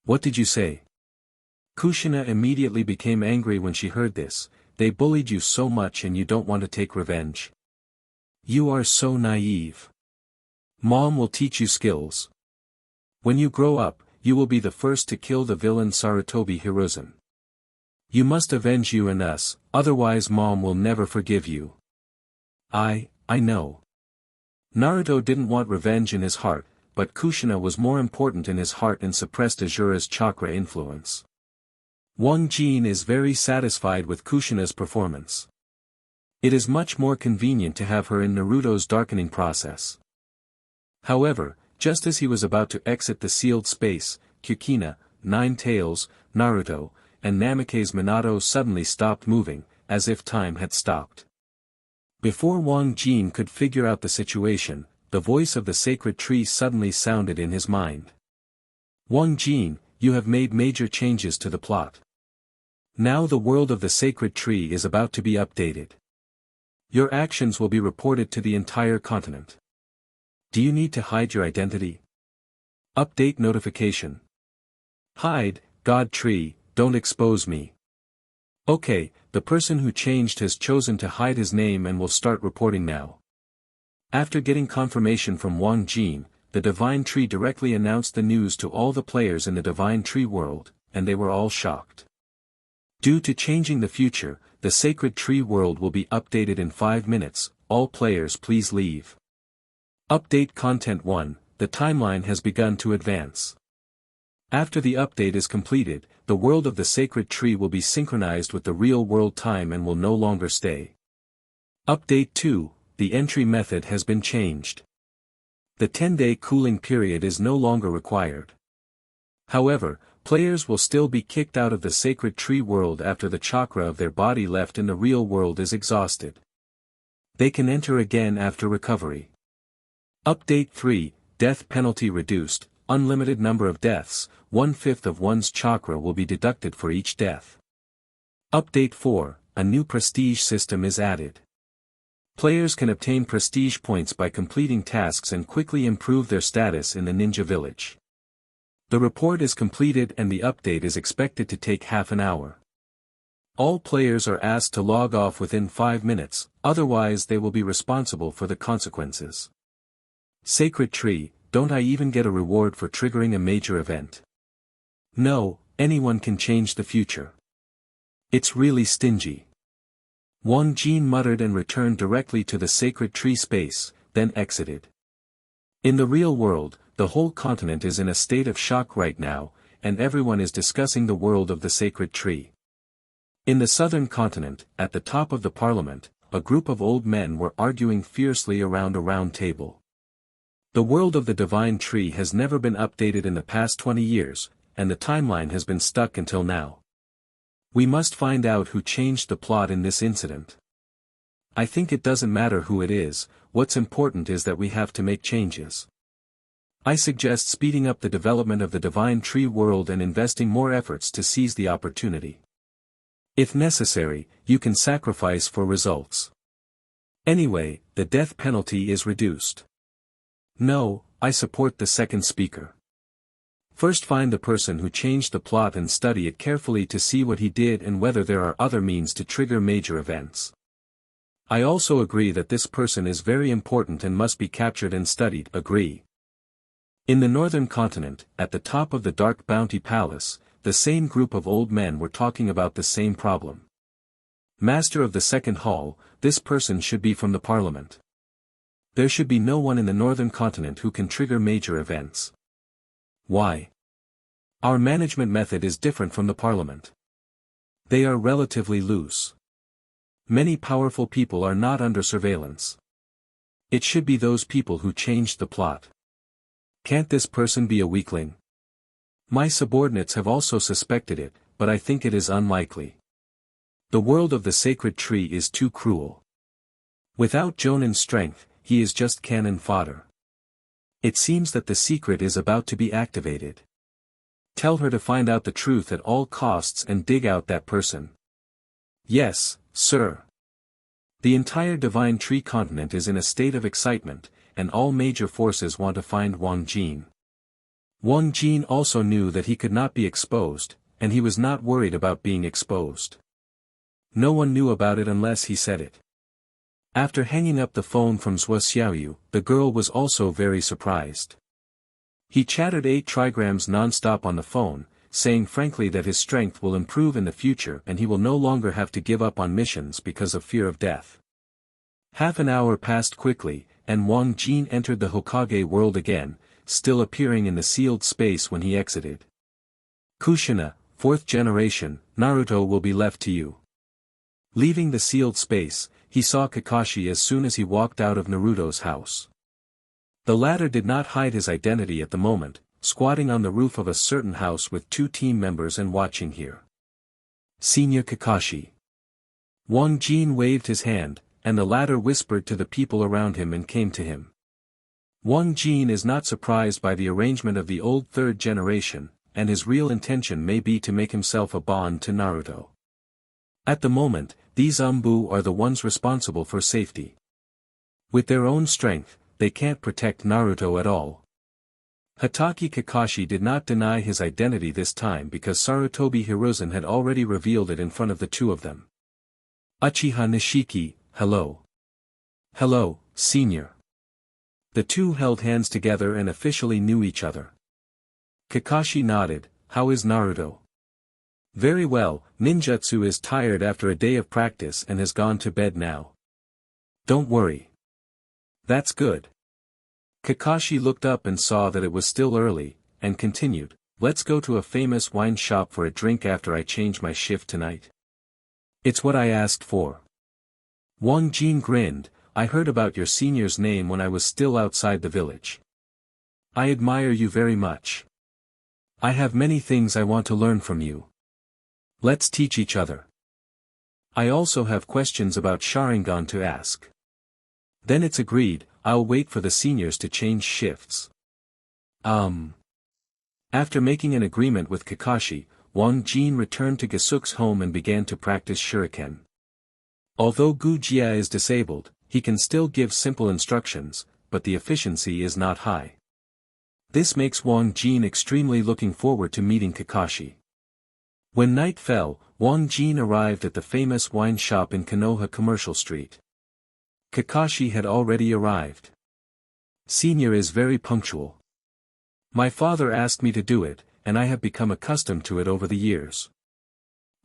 "What did you say?" Kushina immediately became angry when she heard this. "They bullied you so much and you don't want to take revenge? You are so naive. Mom will teach you skills. When you grow up, you will be the first to kill the villain Sarutobi Hiruzen. You must avenge you and us, otherwise Mom will never forgive you." I know. Naruto didn't want revenge in his heart, but Kushina was more important in his heart and suppressed Azura's chakra influence. Wang Jin is very satisfied with Kushina's performance. It is much more convenient to have her in Naruto's darkening process. However, just as he was about to exit the sealed space, Kukina, Nine Tails, Naruto, and Namikaze Minato suddenly stopped moving, as if time had stopped. Before Wang Jin could figure out the situation, the voice of the sacred tree suddenly sounded in his mind. Wang Jin, you have made major changes to the plot. Now the world of the sacred tree is about to be updated. Your actions will be reported to the entire continent. Do you need to hide your identity? Update notification. Hide, God Tree, don't expose me. Okay, the person who changed has chosen to hide his name and will start reporting now. After getting confirmation from Wang Jin, the Divine Tree directly announced the news to all the players in the Divine Tree world, and they were all shocked. Due to changing the future, the Sacred Tree world will be updated in 5 minutes, all players please leave. Update Content 1, the timeline has begun to advance. After the update is completed, the world of the Sacred Tree will be synchronized with the real world time and will no longer stay. Update 2, the entry method has been changed. The 10-day cooling period is no longer required. However, players will still be kicked out of the Sacred Tree world after the chakra of their body left in the real world is exhausted. They can enter again after recovery. Update 3, death penalty reduced, unlimited number of deaths, 1/5 of one's chakra will be deducted for each death. Update 4, a new prestige system is added. Players can obtain prestige points by completing tasks and quickly improve their status in the ninja village. The report is completed and the update is expected to take half an hour. All players are asked to log off within 5 minutes, otherwise they will be responsible for the consequences. Sacred Tree, don't I even get a reward for triggering a major event? No, anyone can change the future. It's really stingy. Wang Jin muttered and returned directly to the Sacred Tree space, then exited. In the real world, the whole continent is in a state of shock right now, and everyone is discussing the world of the Sacred Tree. In the southern continent, at the top of the parliament, a group of old men were arguing fiercely around a round table. The world of the Divine Tree has never been updated in the past 20 years, and the timeline has been stuck until now. We must find out who changed the plot in this incident. I think it doesn't matter who it is, what's important is that we have to make changes. I suggest speeding up the development of the Divine Tree world and investing more efforts to seize the opportunity. If necessary, you can sacrifice for results. Anyway, the death penalty is reduced. No, I support the second speaker. First find the person who changed the plot and study it carefully to see what he did and whether there are other means to trigger major events. I also agree that this person is very important and must be captured and studied. Agree. In the northern continent, at the top of the Dark Bounty Palace, the same group of old men were talking about the same problem. Master of the second hall, this person should be from the parliament. There should be no one in the northern continent who can trigger major events. Why? Our management method is different from the parliament. They are relatively loose. Many powerful people are not under surveillance. It should be those people who changed the plot. Can't this person be a weakling? My subordinates have also suspected it, but I think it is unlikely. The world of the Sacred Tree is too cruel. Without Jonin's strength, he is just cannon fodder. It seems that the secret is about to be activated. Tell her to find out the truth at all costs and dig out that person. Yes, sir. The entire Divine Tree continent is in a state of excitement, and all major forces want to find Wang Jin. Wang Jin also knew that he could not be exposed, and he was not worried about being exposed. No one knew about it unless he said it. After hanging up the phone from Zhou Xiaoyu, the girl was also very surprised. He chattered 8 trigrams non-stop on the phone, saying frankly that his strength will improve in the future and he will no longer have to give up on missions because of fear of death. Half an hour passed quickly, and Wang Jin entered the Hokage world again, still appearing in the sealed space when he exited. Kushina, 4th generation, Naruto will be left to you. Leaving the sealed space, he saw Kakashi as soon as he walked out of Naruto's house. The latter did not hide his identity at the moment, squatting on the roof of a certain house with 2 team members and watching here. Senior Kakashi. Wang Jin waved his hand, and the latter whispered to the people around him and came to him. Wang Jin is not surprised by the arrangement of the old third generation, and his real intention may be to make himself a bond to Naruto. At the moment, these Umbu are the ones responsible for safety. With their own strength, they can't protect Naruto at all. Hatake Kakashi did not deny his identity this time because Sarutobi Hiruzen had already revealed it in front of the two of them. Uchiha Nishiki, hello. Hello, senior. The two held hands together and officially knew each other. Kakashi nodded. How is Naruto? Very well, ninjutsu is tired after a day of practice and has gone to bed now. Don't worry. That's good. Kakashi looked up and saw that it was still early, and continued, let's go to a famous wine shop for a drink after I change my shift tonight. It's what I asked for. Wang Jin grinned. I heard about your senior's name when I was still outside the village. I admire you very much. I have many things I want to learn from you. Let's teach each other. I also have questions about Sharingan to ask. Then it's agreed, I'll wait for the seniors to change shifts. After making an agreement with Kakashi, Wang Jin returned to Gasuk's home and began to practice shuriken. Although Gujia is disabled, he can still give simple instructions, but the efficiency is not high. This makes Wang Jin extremely looking forward to meeting Kakashi. When night fell, Wang Jin arrived at the famous wine shop in Konoha Commercial Street. Kakashi had already arrived. Senior is very punctual. My father asked me to do it, and I have become accustomed to it over the years.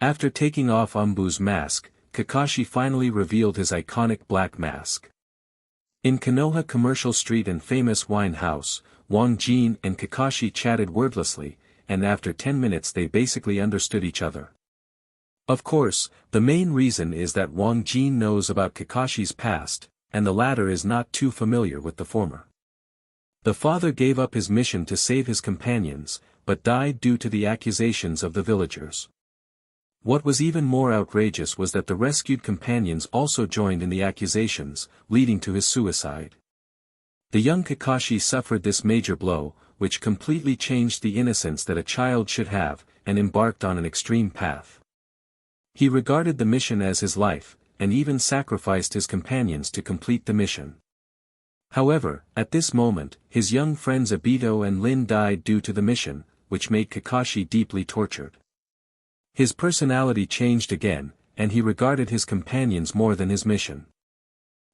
After taking off Umbu's mask, Kakashi finally revealed his iconic black mask. In Konoha Commercial Street and famous wine house, Wang Jin and Kakashi chatted wordlessly, and after 10 minutes they basically understood each other. Of course, the main reason is that Wang Jin knows about Kakashi's past, and the latter is not too familiar with the former. The father gave up his mission to save his companions, but died due to the accusations of the villagers. What was even more outrageous was that the rescued companions also joined in the accusations, leading to his suicide. The young Kakashi suffered this major blow, which completely changed the innocence that a child should have, and embarked on an extreme path. He regarded the mission as his life, and even sacrificed his companions to complete the mission. However, at this moment, his young friends Obito and Lin died due to the mission, which made Kakashi deeply tortured. His personality changed again, and he regarded his companions more than his mission.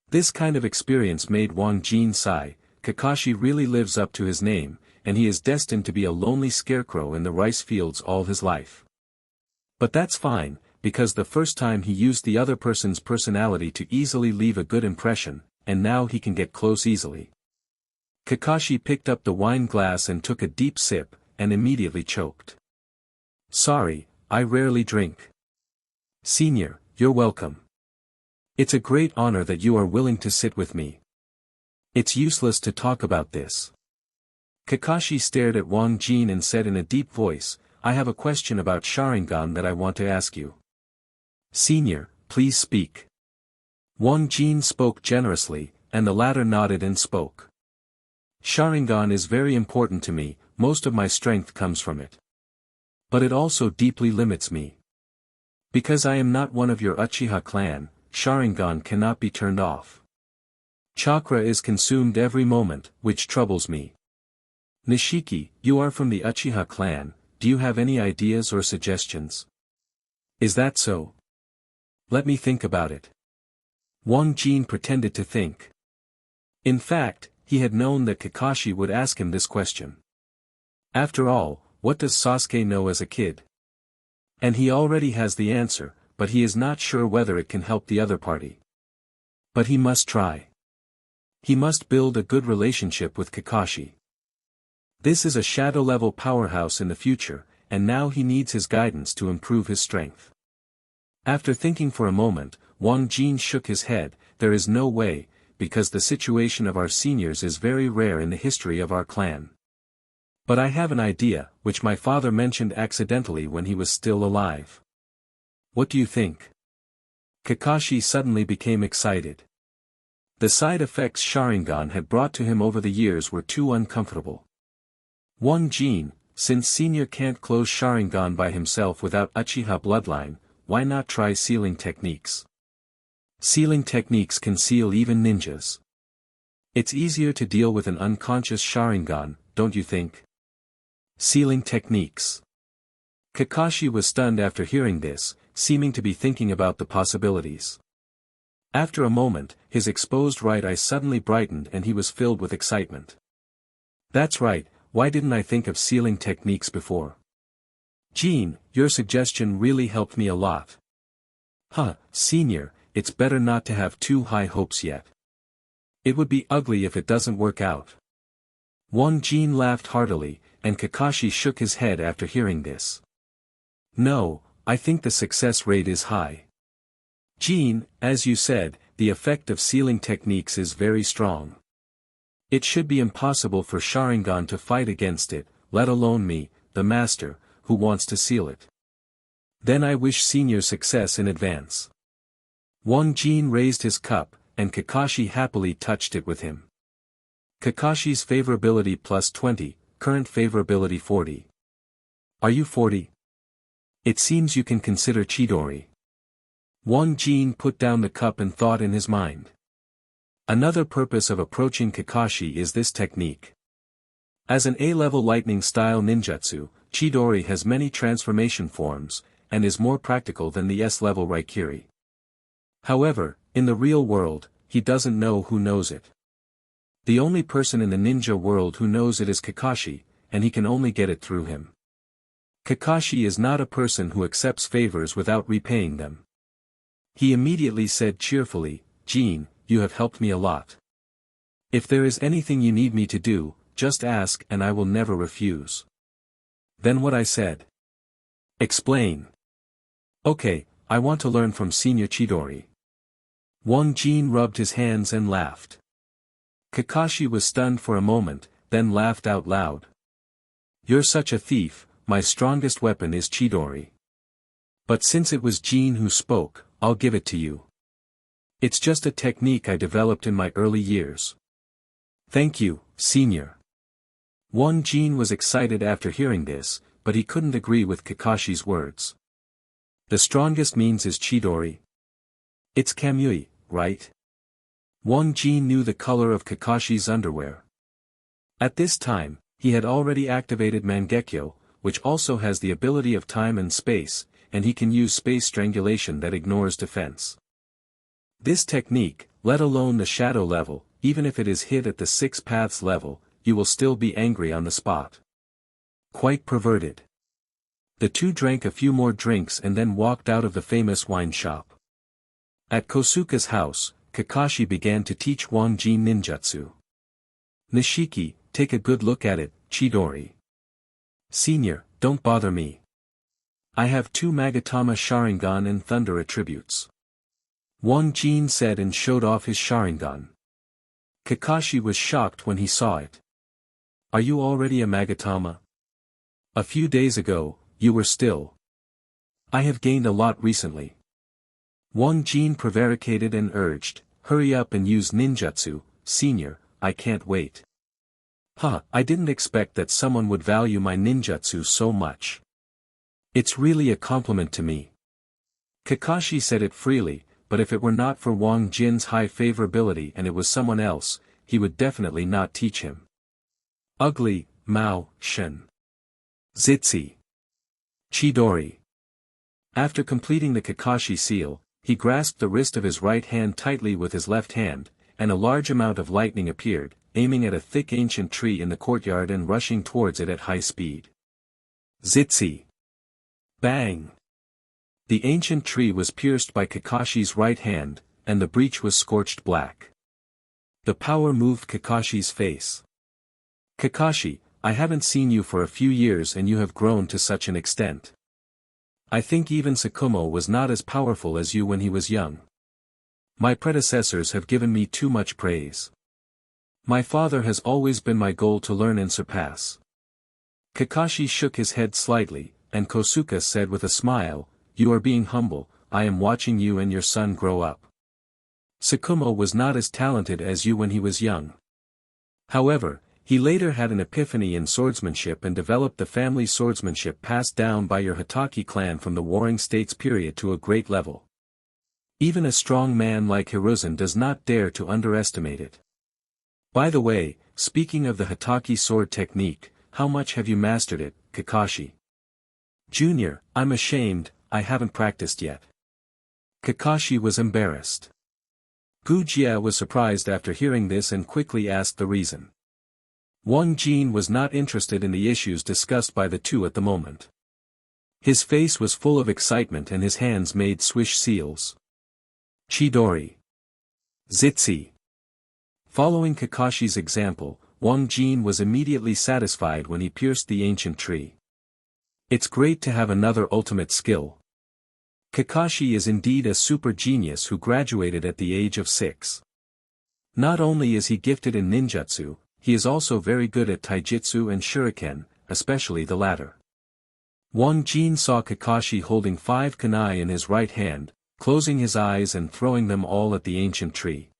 This kind of experience made Wang Jin sigh. Kakashi really lives up to his name, and he is destined to be a lonely scarecrow in the rice fields all his life. But that's fine, because the first time he used the other person's personality to easily leave a good impression, and now he can get close easily. Kakashi picked up the wine glass and took a deep sip, and immediately choked. Sorry, I rarely drink. Senior, you're welcome. It's a great honor that you are willing to sit with me. It's useless to talk about this. Kakashi stared at Wang Jin and said in a deep voice, I have a question about Sharingan that I want to ask you. Senior, please speak. Wang Jin spoke generously, and the latter nodded and spoke. Sharingan is very important to me, most of my strength comes from it. But it also deeply limits me. Because I am not one of your Uchiha clan, Sharingan cannot be turned off. Chakra is consumed every moment, which troubles me. Nishiki, you are from the Uchiha clan, do you have any ideas or suggestions? Is that so? Let me think about it. Wang Jin pretended to think. In fact, he had known that Kakashi would ask him this question. After all, what does Sasuke know as a kid? And he already has the answer, but he is not sure whether it can help the other party. But he must try. He must build a good relationship with Kakashi. This is a shadow-level powerhouse in the future, and now he needs his guidance to improve his strength. After thinking for a moment, Wang Jin shook his head. There is no way, because the situation of our seniors is very rare in the history of our clan. But I have an idea, which my father mentioned accidentally when he was still alive. What do you think? Kakashi suddenly became excited. The side effects Sharingan had brought to him over the years were too uncomfortable. Wang Jin, since Senior can't close Sharingan by himself without Uchiha bloodline, why not try sealing techniques? Sealing techniques can seal even ninjas. It's easier to deal with an unconscious Sharingan, don't you think? Sealing techniques. Kakashi was stunned after hearing this, seeming to be thinking about the possibilities. After a moment, his exposed right eye suddenly brightened and he was filled with excitement. That's right, why didn't I think of sealing techniques before? Jin, your suggestion really helped me a lot. Senior, it's better not to have too high hopes yet. It would be ugly if it doesn't work out. Wang Jin laughed heartily, and Kakashi shook his head after hearing this. No, I think the success rate is high. Jin, as you said, the effect of sealing techniques is very strong. It should be impossible for Sharingan to fight against it, let alone me, the master, who wants to seal it. Then I wish Senior success in advance. Wang Jin raised his cup, and Kakashi happily touched it with him. Kakashi's favorability plus 20, current favorability 40. Are you 40? It seems you can consider Chidori. Wang Jin put down the cup and thought in his mind. Another purpose of approaching Kakashi is this technique. As an A-level lightning-style ninjutsu, Chidori has many transformation forms, and is more practical than the S-level Raikiri. However, in the real world, he doesn't know who knows it. The only person in the ninja world who knows it is Kakashi, and he can only get it through him. Kakashi is not a person who accepts favors without repaying them. He immediately said cheerfully, Jin, you have helped me a lot. If there is anything you need me to do, just ask and I will never refuse. Then what I said? Explain. Okay, I want to learn from Senior Chidori. Wang Jin rubbed his hands and laughed. Kakashi was stunned for a moment, then laughed out loud. You're such a thief, my strongest weapon is Chidori. But since it was Jin who spoke, I'll give it to you. It's just a technique I developed in my early years. Thank you, Senior. Wang Jin was excited after hearing this, but he couldn't agree with Kakashi's words. The strongest means is Chidori. It's Kamui, right? Wang Jin knew the color of Kakashi's underwear. At this time, he had already activated Mangekyo, which also has the ability of time and space, and he can use space strangulation that ignores defense. This technique, let alone the shadow level, even if it is hit at the 6 paths level, you will still be angry on the spot. Quite perverted. The two drank a few more drinks and then walked out of the famous wine shop. At Kosuke's house, Kakashi began to teach Wang Jin ninjutsu. Nishiki, take a good look at it, Chidori. Senior, don't bother me. I have 2 Magatama Sharingan and Thunder attributes. Wang Jin said and showed off his Sharingan. Kakashi was shocked when he saw it. Are you already a Magatama? A few days ago, you were still. I have gained a lot recently. Wang Jin prevaricated and urged, hurry up and use ninjutsu, Senior, I can't wait. I didn't expect that someone would value my ninjutsu so much. It's really a compliment to me. Kakashi said it freely, but if it were not for Wang Jin's high favorability and it was someone else, he would definitely not teach him. Ugly, Mao, Shen. Zitzi. Chidori. After completing the Kakashi seal, he grasped the wrist of his right hand tightly with his left hand, and a large amount of lightning appeared, aiming at a thick ancient tree in the courtyard and rushing towards it at high speed. Zitzi. Bang! The ancient tree was pierced by Kakashi's right hand, and the breach was scorched black. The power moved Kakashi's face. Kakashi, I haven't seen you for a few years and you have grown to such an extent. I think even Sakumo was not as powerful as you when he was young. My predecessors have given me too much praise. My father has always been my goal to learn and surpass. Kakashi shook his head slightly, and Kosuke said with a smile, you are being humble, I am watching you and your son grow up. Sakumo was not as talented as you when he was young. However, he later had an epiphany in swordsmanship and developed the family swordsmanship passed down by your Hitaki clan from the Warring States period to a great level. Even a strong man like Hiruzen does not dare to underestimate it. By the way, speaking of the Hitaki sword technique, how much have you mastered it, Kakashi? Junior, I'm ashamed, I haven't practiced yet. Kakashi was embarrassed. Uchiha was surprised after hearing this and quickly asked the reason. Wang Jin was not interested in the issues discussed by the two at the moment. His face was full of excitement and his hands made swish seals. Chidori. Zitsi. Following Kakashi's example, Wang Jin was immediately satisfied when he pierced the ancient tree. It's great to have another ultimate skill. Kakashi is indeed a super genius who graduated at the age of 6. Not only is he gifted in ninjutsu, he is also very good at taijutsu and shuriken, especially the latter. Wang Jin saw Kakashi holding 5 kunai in his right hand, closing his eyes and throwing them all at the ancient tree.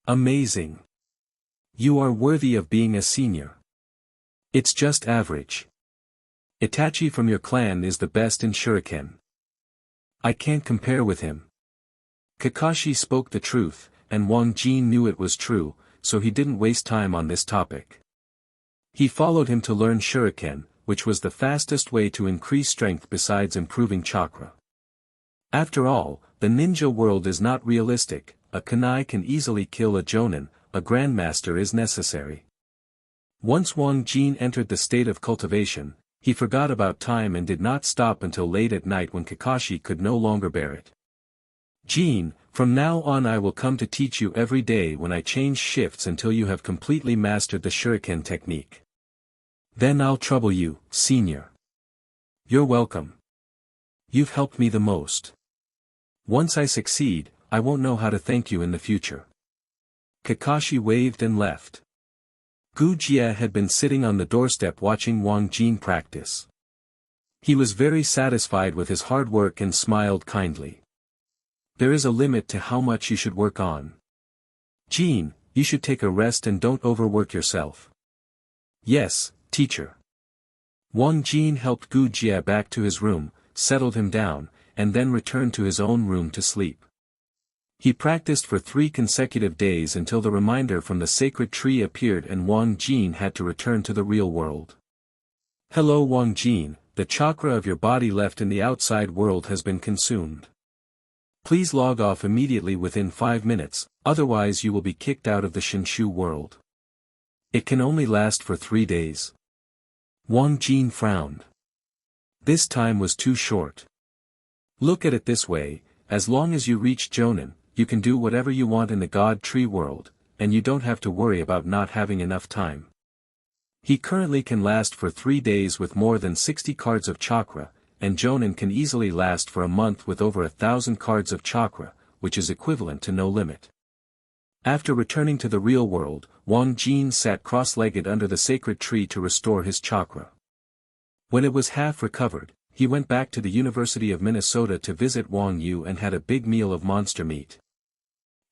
Amazing! You are worthy of being a senior. It's just average. Itachi from your clan is the best in shuriken. I can't compare with him. Kakashi spoke the truth, and Wang Jin knew it was true, so he didn't waste time on this topic. He followed him to learn shuriken, which was the fastest way to increase strength besides improving chakra. After all, the ninja world is not realistic, a kunai can easily kill a jonin, a grandmaster is necessary. Once Wang Jin entered the state of cultivation, he forgot about time and did not stop until late at night when Kakashi could no longer bear it. Jin, from now on I will come to teach you every day when I change shifts until you have completely mastered the shuriken technique. Then I'll trouble you, senior. You're welcome. You've helped me the most. Once I succeed, I won't know how to thank you in the future. Kakashi waved and left. Uchiha had been sitting on the doorstep watching Wang Jin practice. He was very satisfied with his hard work and smiled kindly. There is a limit to how much you should work on. Jin, you should take a rest and don't overwork yourself. Yes, teacher. Wang Jin helped Uchiha back to his room, settled him down, and then returned to his own room to sleep. He practiced for 3 consecutive days until the reminder from the sacred tree appeared and Wang Jin had to return to the real world. Hello Wang Jin, the chakra of your body left in the outside world has been consumed. Please log off immediately within 5 minutes, otherwise you will be kicked out of the Shinshu world. It can only last for 3 days. Wang Jin frowned. This time was too short. Look at it this way, as long as you reach Jonin, you can do whatever you want in the God Tree world, and you don't have to worry about not having enough time. He currently can last for 3 days with more than 60 cards of chakra, and Jonin can easily last for a month with over 1,000 cards of chakra, which is equivalent to no limit. After returning to the real world, Wang Jin sat cross-legged under the sacred tree to restore his chakra. When it was half recovered, he went back to the University of Minnesota to visit Wang Yu and had a big meal of monster meat.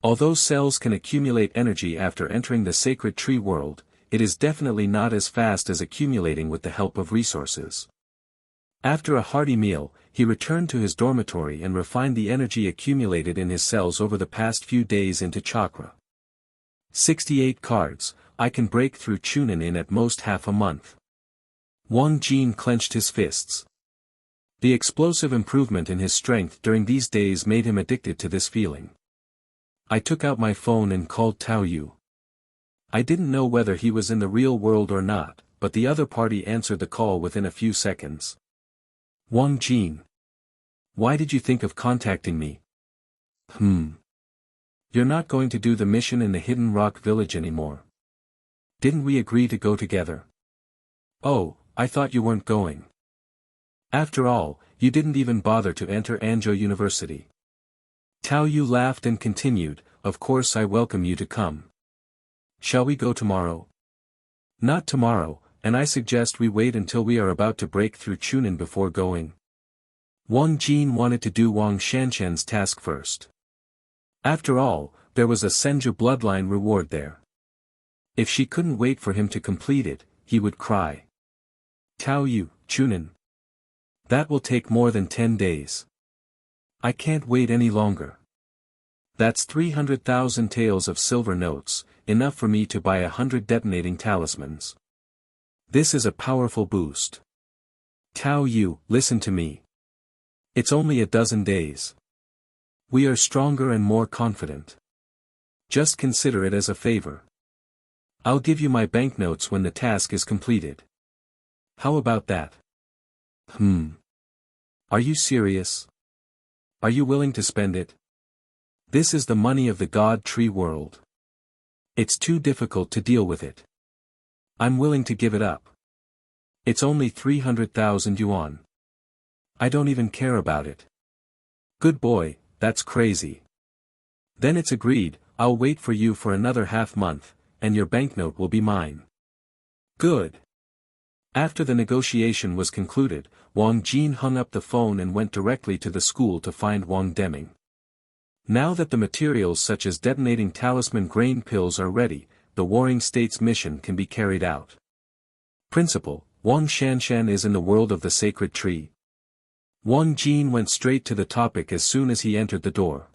Although cells can accumulate energy after entering the sacred tree world, it is definitely not as fast as accumulating with the help of resources. After a hearty meal, he returned to his dormitory and refined the energy accumulated in his cells over the past few days into chakra. 68 cards, I can break through Chunin in at most half a month. Wang Jin clenched his fists. The explosive improvement in his strength during these days made him addicted to this feeling. I took out my phone and called Tao Yu. I didn't know whether he was in the real world or not, but the other party answered the call within a few seconds. Wang Jin. Why did you think of contacting me? You're not going to do the mission in the Hidden Rock Village anymore. Didn't we agree to go together? Oh, I thought you weren't going. After all, you didn't even bother to enter Anjo University. Tao Yu laughed and continued, of course I welcome you to come. Shall we go tomorrow? Not tomorrow, and I suggest we wait until we are about to break through Chunin before going. Wang Jin wanted to do Wang Shanshan's task first. After all, there was a Senju bloodline reward there. If she couldn't wait for him to complete it, he would cry. Tao Yu, Chunin. That will take more than 10 days. I can't wait any longer. That's 300,000 taels of silver notes, enough for me to buy 100 detonating talismans. This is a powerful boost. Tao Yu, listen to me. It's only a dozen days. We are stronger and more confident. Just consider it as a favor. I'll give you my banknotes when the task is completed. How about that? Are you serious? Are you willing to spend it? This is the money of the God Tree world. It's too difficult to deal with it. I'm willing to give it up. It's only 300,000 yuan. I don't even care about it. Good boy, that's crazy. Then it's agreed, I'll wait for you for another half-month, and your banknote will be mine. Good. After the negotiation was concluded, Wang Jin hung up the phone and went directly to the school to find Wang Deming. Now that the materials such as detonating talisman grain pills are ready, the Warring States mission can be carried out. Principal, Wang Shanshan is in the world of the sacred tree. Wang Jin went straight to the topic as soon as he entered the door.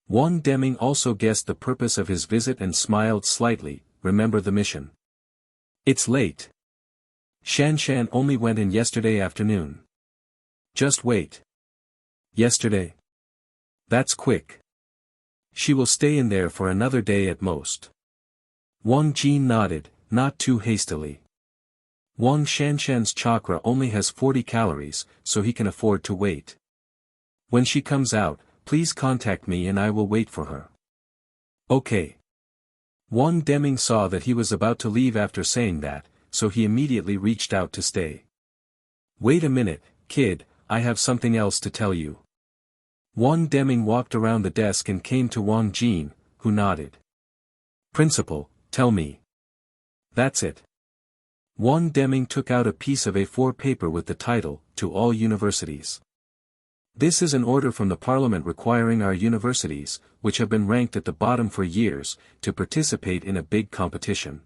Wang Deming also guessed the purpose of his visit and smiled slightly. Remember the mission. It's late. Shanshan only went in yesterday afternoon. Just wait. Yesterday? That's quick. She will stay in there for another day at most. Wang Jin nodded, not too hastily. Wang Shanshan's chakra only has 40 calories, so he can afford to wait. When she comes out, please contact me and I will wait for her. Okay. Wang Deming saw that he was about to leave after saying that, so he immediately reached out to stay. Wait a minute, kid, I have something else to tell you. Wang Deming walked around the desk and came to Wang Jin, who nodded. Principal, tell me. That's it. Wang Deming took out a piece of A4 paper with the title, To All Universities. This is an order from the Parliament requiring our universities, which have been ranked at the bottom for years, to participate in a big competition.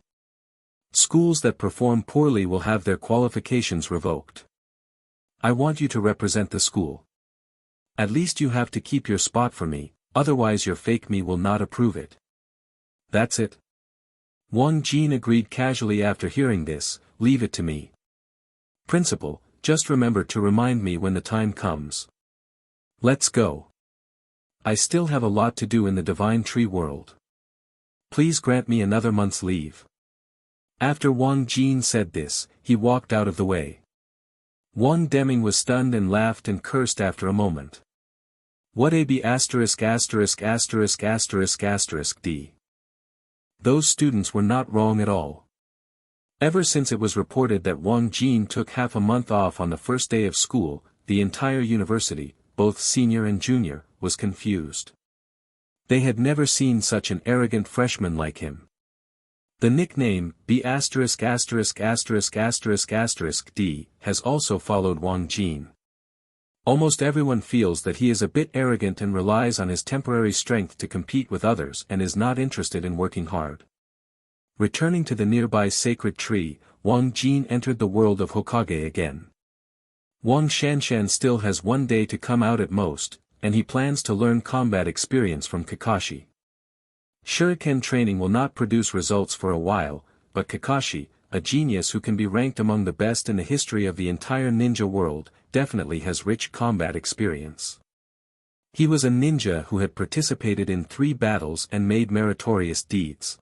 Schools that perform poorly will have their qualifications revoked. I want you to represent the school. At least you have to keep your spot for me, otherwise your fake me will not approve it. That's it. Wang Jin agreed casually after hearing this, leave it to me. Principal, just remember to remind me when the time comes. Let's go. I still have a lot to do in the Divine Tree world. Please grant me another month's leave. After Wang Jin said this, he walked out of the way. Wang Deming was stunned and laughed and cursed after a moment. What a b asterisk asterisk asterisk asterisk asterisk d. Those students were not wrong at all. Ever since it was reported that Wang Jin took half a month off on the first day of school, the entire university, both senior and junior, was confused. They had never seen such an arrogant freshman like him. The nickname, B************ D, has also followed Wang Jin. Almost everyone feels that he is a bit arrogant and relies on his temporary strength to compete with others and is not interested in working hard. Returning to the nearby sacred tree, Wang Jin entered the world of Hokage again. Wang Shanshan still has 1 day to come out at most, and he plans to learn combat experience from Kakashi. Shuriken training will not produce results for a while, but Kakashi, a genius who can be ranked among the best in the history of the entire ninja world, definitely has rich combat experience. He was a ninja who had participated in 3 battles and made meritorious deeds.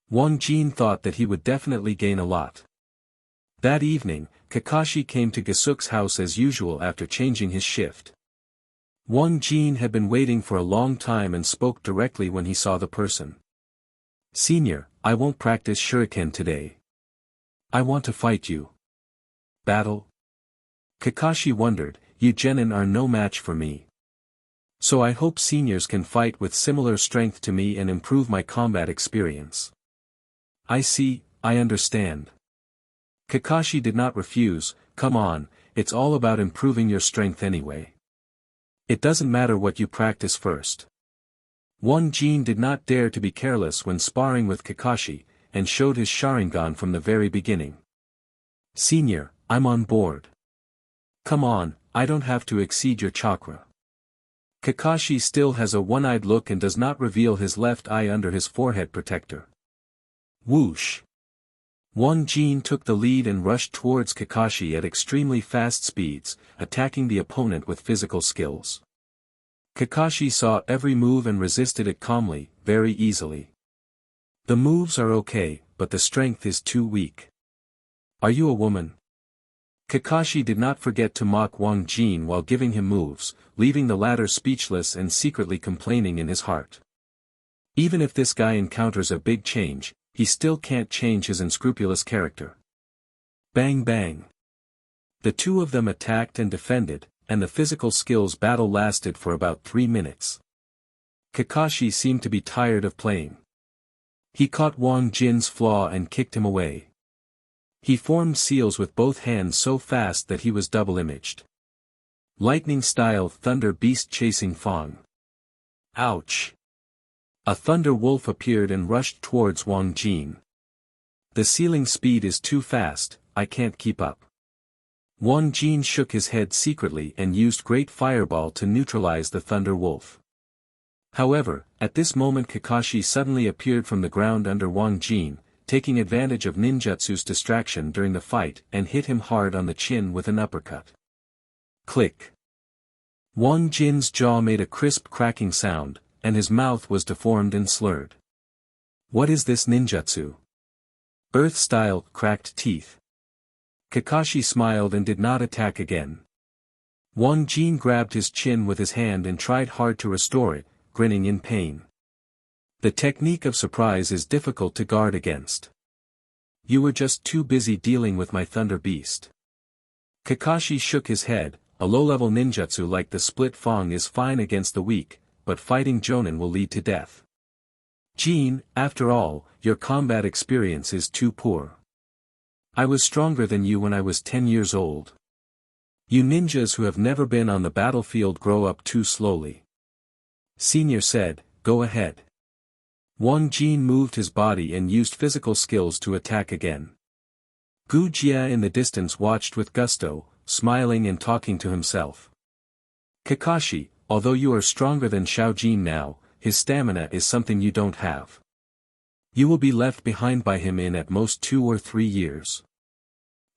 Wang Jin thought that he would definitely gain a lot. That evening, Kakashi came to Gasuk's house as usual after changing his shift. Wang Jin had been waiting for a long time and spoke directly when he saw the person. Senior, I won't practice shuriken today. I want to fight you. Battle? Kakashi wondered, you genin are no match for me. So I hope seniors can fight with similar strength to me and improve my combat experience. I see, I understand. Kakashi did not refuse, come on, it's all about improving your strength anyway. It doesn't matter what you practice first. Wang Jin did not dare to be careless when sparring with Kakashi, and showed his Sharingan from the very beginning. "Senior, I'm on board. Come on, I don't have to exceed your chakra." Kakashi still has a one-eyed look and does not reveal his left eye under his forehead protector. Whoosh! Wang Jin took the lead and rushed towards Kakashi at extremely fast speeds, attacking the opponent with physical skills. Kakashi saw every move and resisted it calmly, very easily. The moves are okay, but the strength is too weak. "Are you a woman?" Kakashi did not forget to mock Wang Jin while giving him moves, leaving the latter speechless and secretly complaining in his heart. Even if this guy encounters a big change, he still can't change his unscrupulous character. Bang bang. The two of them attacked and defended, and the physical skills battle lasted for about 3 minutes. Kakashi seemed to be tired of playing. He caught Wang Jin's flaw and kicked him away. He formed seals with both hands so fast that he was double-imaged. Lightning-style thunder beast chasing Fang. Ouch! A thunder wolf appeared and rushed towards Wang Jin. "The ceiling speed is too fast, I can't keep up." Wang Jin shook his head secretly and used Great Fireball to neutralize the thunder wolf. However, at this moment Kakashi suddenly appeared from the ground under Wang Jin, taking advantage of ninjutsu's distraction during the fight and hit him hard on the chin with an uppercut. Click. Wang Jin's jaw made a crisp cracking sound, and his mouth was deformed and slurred. "What is this ninjutsu?" "Earth-style, cracked teeth." Kakashi smiled and did not attack again. Wang Jin grabbed his chin with his hand and tried hard to restore it, grinning in pain. The technique of surprise is difficult to guard against. "You were just too busy dealing with my Thunder Beast." Kakashi shook his head. A low-level ninjutsu like the split Fang is fine against the weak, but fighting Jonin will lead to death. "Jin, after all, your combat experience is too poor. I was stronger than you when I was 10 years old. You ninjas who have never been on the battlefield grow up too slowly." Senior said, "Go ahead." Wang Jin moved his body and used physical skills to attack again. Gu Jia in the distance watched with gusto, smiling and talking to himself. "Kakashi, although you are stronger than Xiao Jin now, his stamina is something you don't have. You will be left behind by him in at most 2 or 3 years."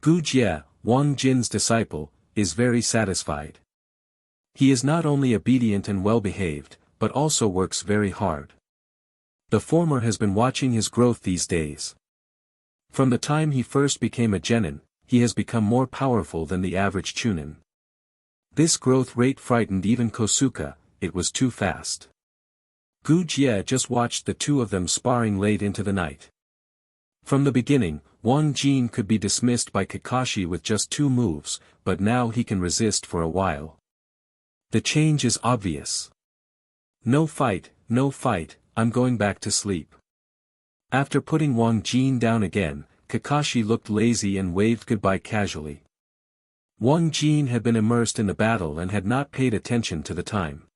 Gu Jia, Wang Jin's disciple, is very satisfied. He is not only obedient and well-behaved, but also works very hard. The former has been watching his growth these days. From the time he first became a genin, he has become more powerful than the average chunin. This growth rate frightened even Kosuke, it was too fast. Gu Jie just watched the two of them sparring late into the night. From the beginning, Wang Jin could be dismissed by Kakashi with just 2 moves, but now he can resist for a while. The change is obvious. No fight, I'm going back to sleep." After putting Wang Jin down again, Kakashi looked lazy and waved goodbye casually. Wang Jin had been immersed in the battle and had not paid attention to the time.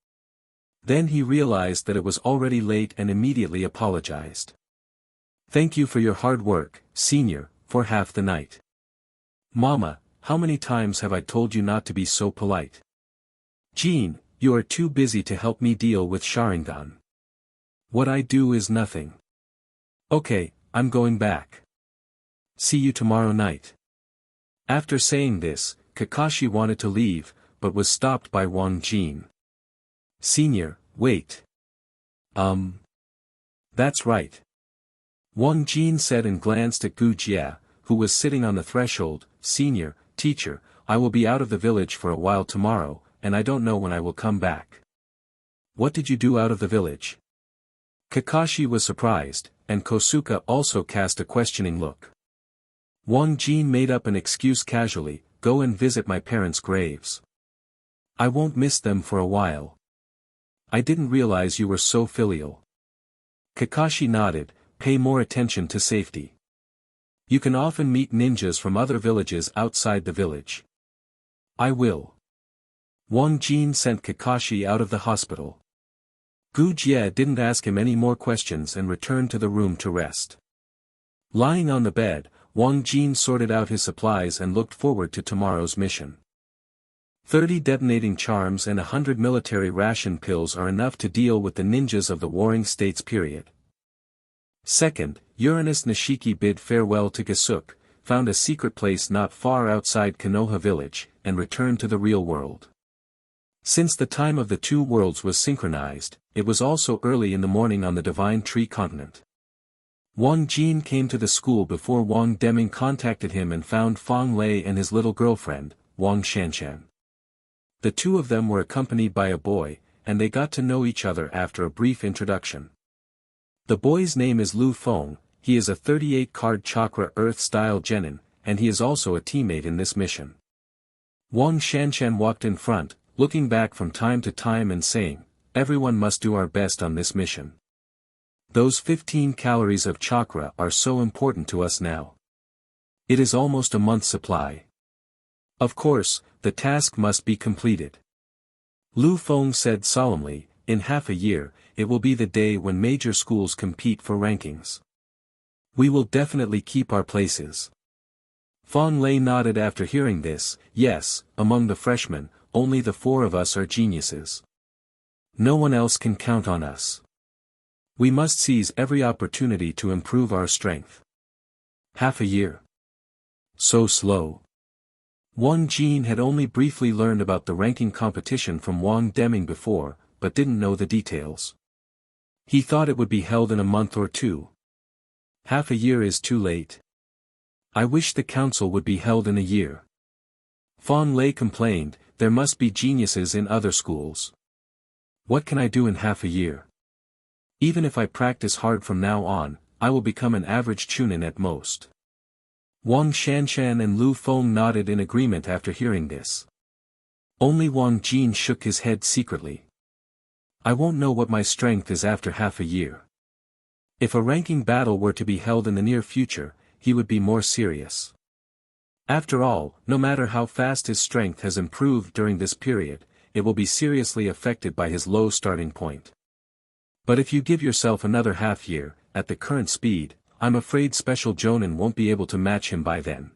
Then he realized that it was already late and immediately apologized. "Thank you for your hard work, senior, for half the night. Mama, how many times have I told you not to be so polite? Jin, you are too busy to help me deal with Sharingan. What I do is nothing. Okay, I'm going back. See you tomorrow night." After saying this, Kakashi wanted to leave, but was stopped by Wang Jin. "Senior, wait. That's right." Wang Jin said and glanced at Gu Jia, who was sitting on the threshold. "Senior, teacher, I will be out of the village for a while tomorrow, and I don't know when I will come back." "What did you do out of the village?" Kakashi was surprised, and Kosuke also cast a questioning look. Wang Jin made up an excuse casually, "Go and visit my parents' graves. I won't miss them for a while." "I didn't realize you were so filial." Kakashi nodded, "Pay more attention to safety. You can often meet ninjas from other villages outside the village." "I will." Wang Jin sent Kakashi out of the hospital. Gu Jie didn't ask him any more questions and returned to the room to rest. Lying on the bed, Wang Jin sorted out his supplies and looked forward to tomorrow's mission. 30 detonating charms and 100 military ration pills are enough to deal with the ninjas of the Warring States period. Second, Uranus Nishiki bid farewell to Gasuk, found a secret place not far outside Konoha village, and returned to the real world. Since the time of the two worlds was synchronized, it was also early in the morning on the Divine Tree continent. Wang Jin came to the school before Wang Deming contacted him and found Fang Lei and his little girlfriend, Wang Shanshan. The two of them were accompanied by a boy, and they got to know each other after a brief introduction. The boy's name is Lu Feng, he is a 38-card chakra Earth-style genin, and he is also a teammate in this mission. Wang Shanshan walked in front, looking back from time to time and saying, "Everyone must do our best on this mission. Those 15 calories of chakra are so important to us now. It is almost a month's supply. Of course, the task must be completed." Lu Feng said solemnly, "In half a year, it will be the day when major schools compete for rankings. We will definitely keep our places." Fang Lei nodded after hearing this. "Yes, among the freshmen, only the four of us are geniuses. No one else can count on us. We must seize every opportunity to improve our strength." Half a year. So slow. Wang Jin had only briefly learned about the ranking competition from Wang Deming before, but didn't know the details. He thought it would be held in a month or two. Half a year is too late. I wish the council would be held in a year. Fang Lei complained, "There must be geniuses in other schools. What can I do in half a year? Even if I practice hard from now on, I will become an average chunin at most." Wang Shanshan and Lu Feng nodded in agreement after hearing this. Only Wang Jin shook his head secretly. "I won't know what my strength is after half a year. If a ranking battle were to be held in the near future, he would be more serious. After all, no matter how fast his strength has improved during this period, it will be seriously affected by his low starting point. But if you give yourself another half year, at the current speed, I'm afraid Special Jonin won't be able to match him by then.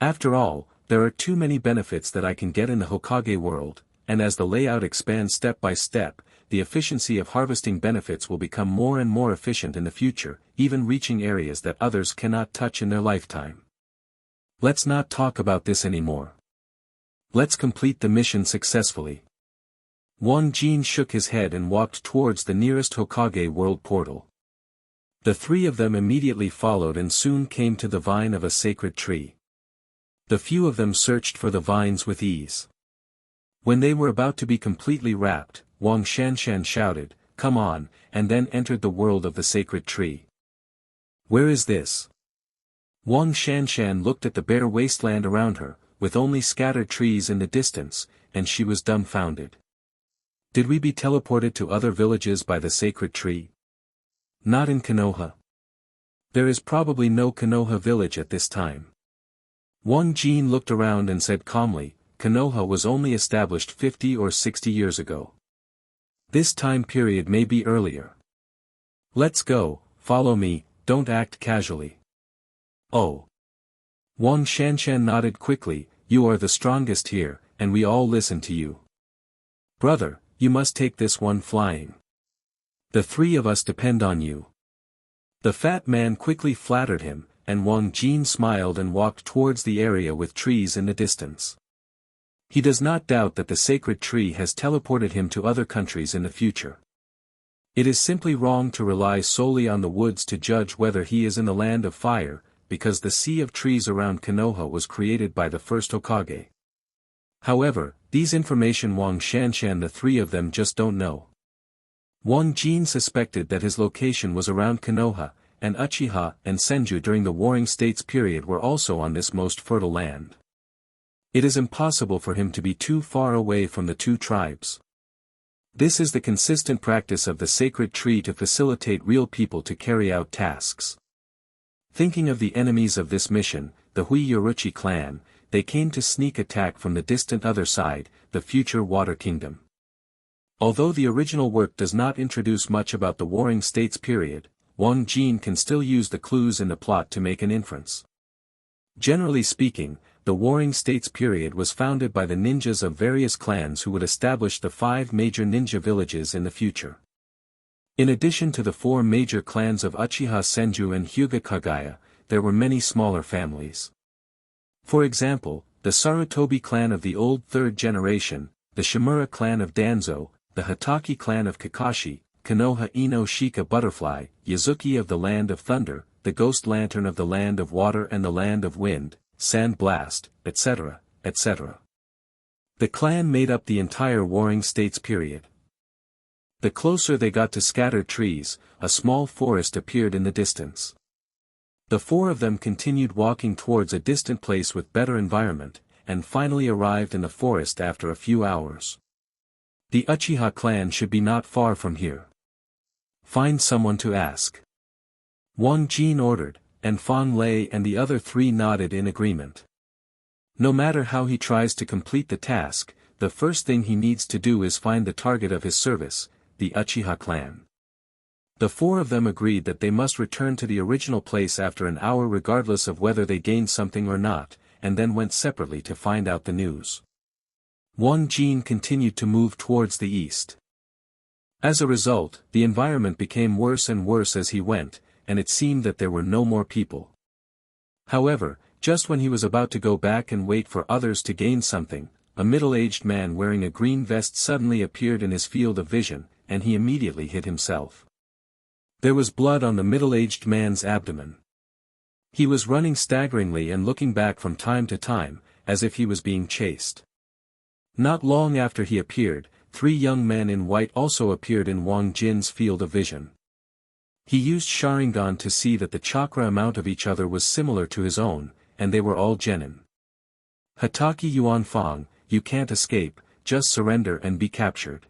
After all, there are too many benefits that I can get in the Hokage world, and as the layout expands step by step, the efficiency of harvesting benefits will become more and more efficient in the future, even reaching areas that others cannot touch in their lifetime. Let's not talk about this anymore. Let's complete the mission successfully." Wang Jin shook his head and walked towards the nearest Hokage world portal. The three of them immediately followed and soon came to the vine of a sacred tree. The few of them searched for the vines with ease. When they were about to be completely wrapped, Wang Shanshan shouted, "Come on," and then entered the world of the sacred tree. "Where is this?" Wang Shanshan looked at the bare wasteland around her, with only scattered trees in the distance, and she was dumbfounded. Did we be teleported to other villages by the sacred tree? Not in Konoha. There is probably no Konoha village at this time. Wang Jin looked around and said calmly, "Konoha was only established 50 or 60 years ago. This time period may be earlier. Let's go, follow me, don't act casually." "Oh." Wang Shanshan nodded quickly, "You are the strongest here, and we all listen to you. Brother, you must take this one flying. The three of us depend on you." The fat man quickly flattered him, and Wang Jin smiled and walked towards the area with trees in the distance. He does not doubt that the sacred tree has teleported him to other countries in the future. It is simply wrong to rely solely on the woods to judge whether he is in the land of fire, because the sea of trees around Konoha was created by the first Hokage. However, these information Wang Shanshan the three of them just don't know. Wang Jin suspected that his location was around Konoha, and Uchiha and Senju during the Warring States period were also on this most fertile land. It is impossible for him to be too far away from the two tribes. This is the consistent practice of the sacred tree to facilitate real people to carry out tasks. Thinking of the enemies of this mission, the Hui Yoruchi clan, they came to sneak attack from the distant other side, the future Water Kingdom. Although the original work does not introduce much about the Warring States period, Wang Jin can still use the clues in the plot to make an inference. Generally speaking, the Warring States period was founded by the ninjas of various clans who would establish the 5 major ninja villages in the future. In addition to the 4 major clans of Uchiha Senju and Hyuga Kagaya, there were many smaller families. For example, the Sarutobi clan of the old 3rd generation, the Shimura clan of Danzo, the Hitaki clan of Kakashi, Konoha Ino Shika Butterfly, Yazuki of the Land of Thunder, the Ghost Lantern of the Land of Water and the Land of Wind, Sand Blast, etc., etc. The clan made up the entire Warring States period. The closer they got to scattered trees, a small forest appeared in the distance. The 4 of them continued walking towards a distant place with better environment, and finally arrived in the forest after a few hours. The Uchiha clan should be not far from here. Find someone to ask. Wang Jin ordered, and Fang Lei and the other 3 nodded in agreement. No matter how he tries to complete the task, the first thing he needs to do is find the target of his service, the Uchiha clan. The 4 of them agreed that they must return to the original place after an hour regardless of whether they gained something or not, and then went separately to find out the news. Wang Jin continued to move towards the east. As a result, the environment became worse and worse as he went, and it seemed that there were no more people. However, just when he was about to go back and wait for others to gain something, a middle-aged man wearing a green vest suddenly appeared in his field of vision, and he immediately hit himself. There was blood on the middle-aged man's abdomen. He was running staggeringly and looking back from time to time, as if he was being chased. Not long after he appeared, 3 young men in white also appeared in Wang Jin's field of vision. He used Sharingan to see that the chakra amount of each other was similar to his own, and they were all genin. Hitaki Yuanfang, you can't escape, just surrender and be captured.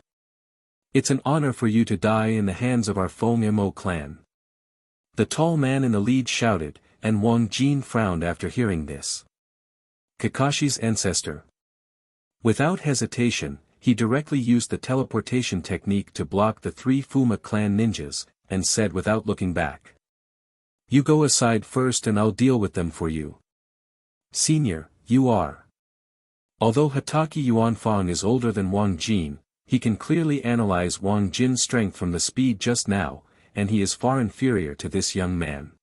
It's an honor for you to die in the hands of our Feng Mo clan. The tall man in the lead shouted, and Wang Jin frowned after hearing this. Kakashi's ancestor. Without hesitation, he directly used the teleportation technique to block the 3 Fuma clan ninjas, and said without looking back. You go aside first and I'll deal with them for you. Senior, you are. Although Hitaki Yuanfang is older than Wang Jin, he can clearly analyze Wang Jin's strength from the speed just now, and he is far inferior to this young man.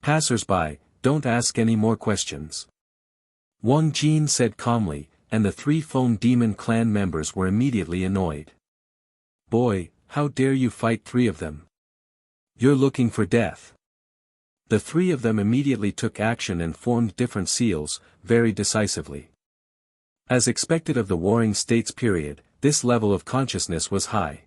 Passers-by, don't ask any more questions. Wang Jin said calmly, and the 3 Phone Demon clan members were immediately annoyed. Boy, how dare you fight 3 of them? You're looking for death. The 3 of them immediately took action and formed different seals, very decisively. As expected of the Warring States period, this level of consciousness was high.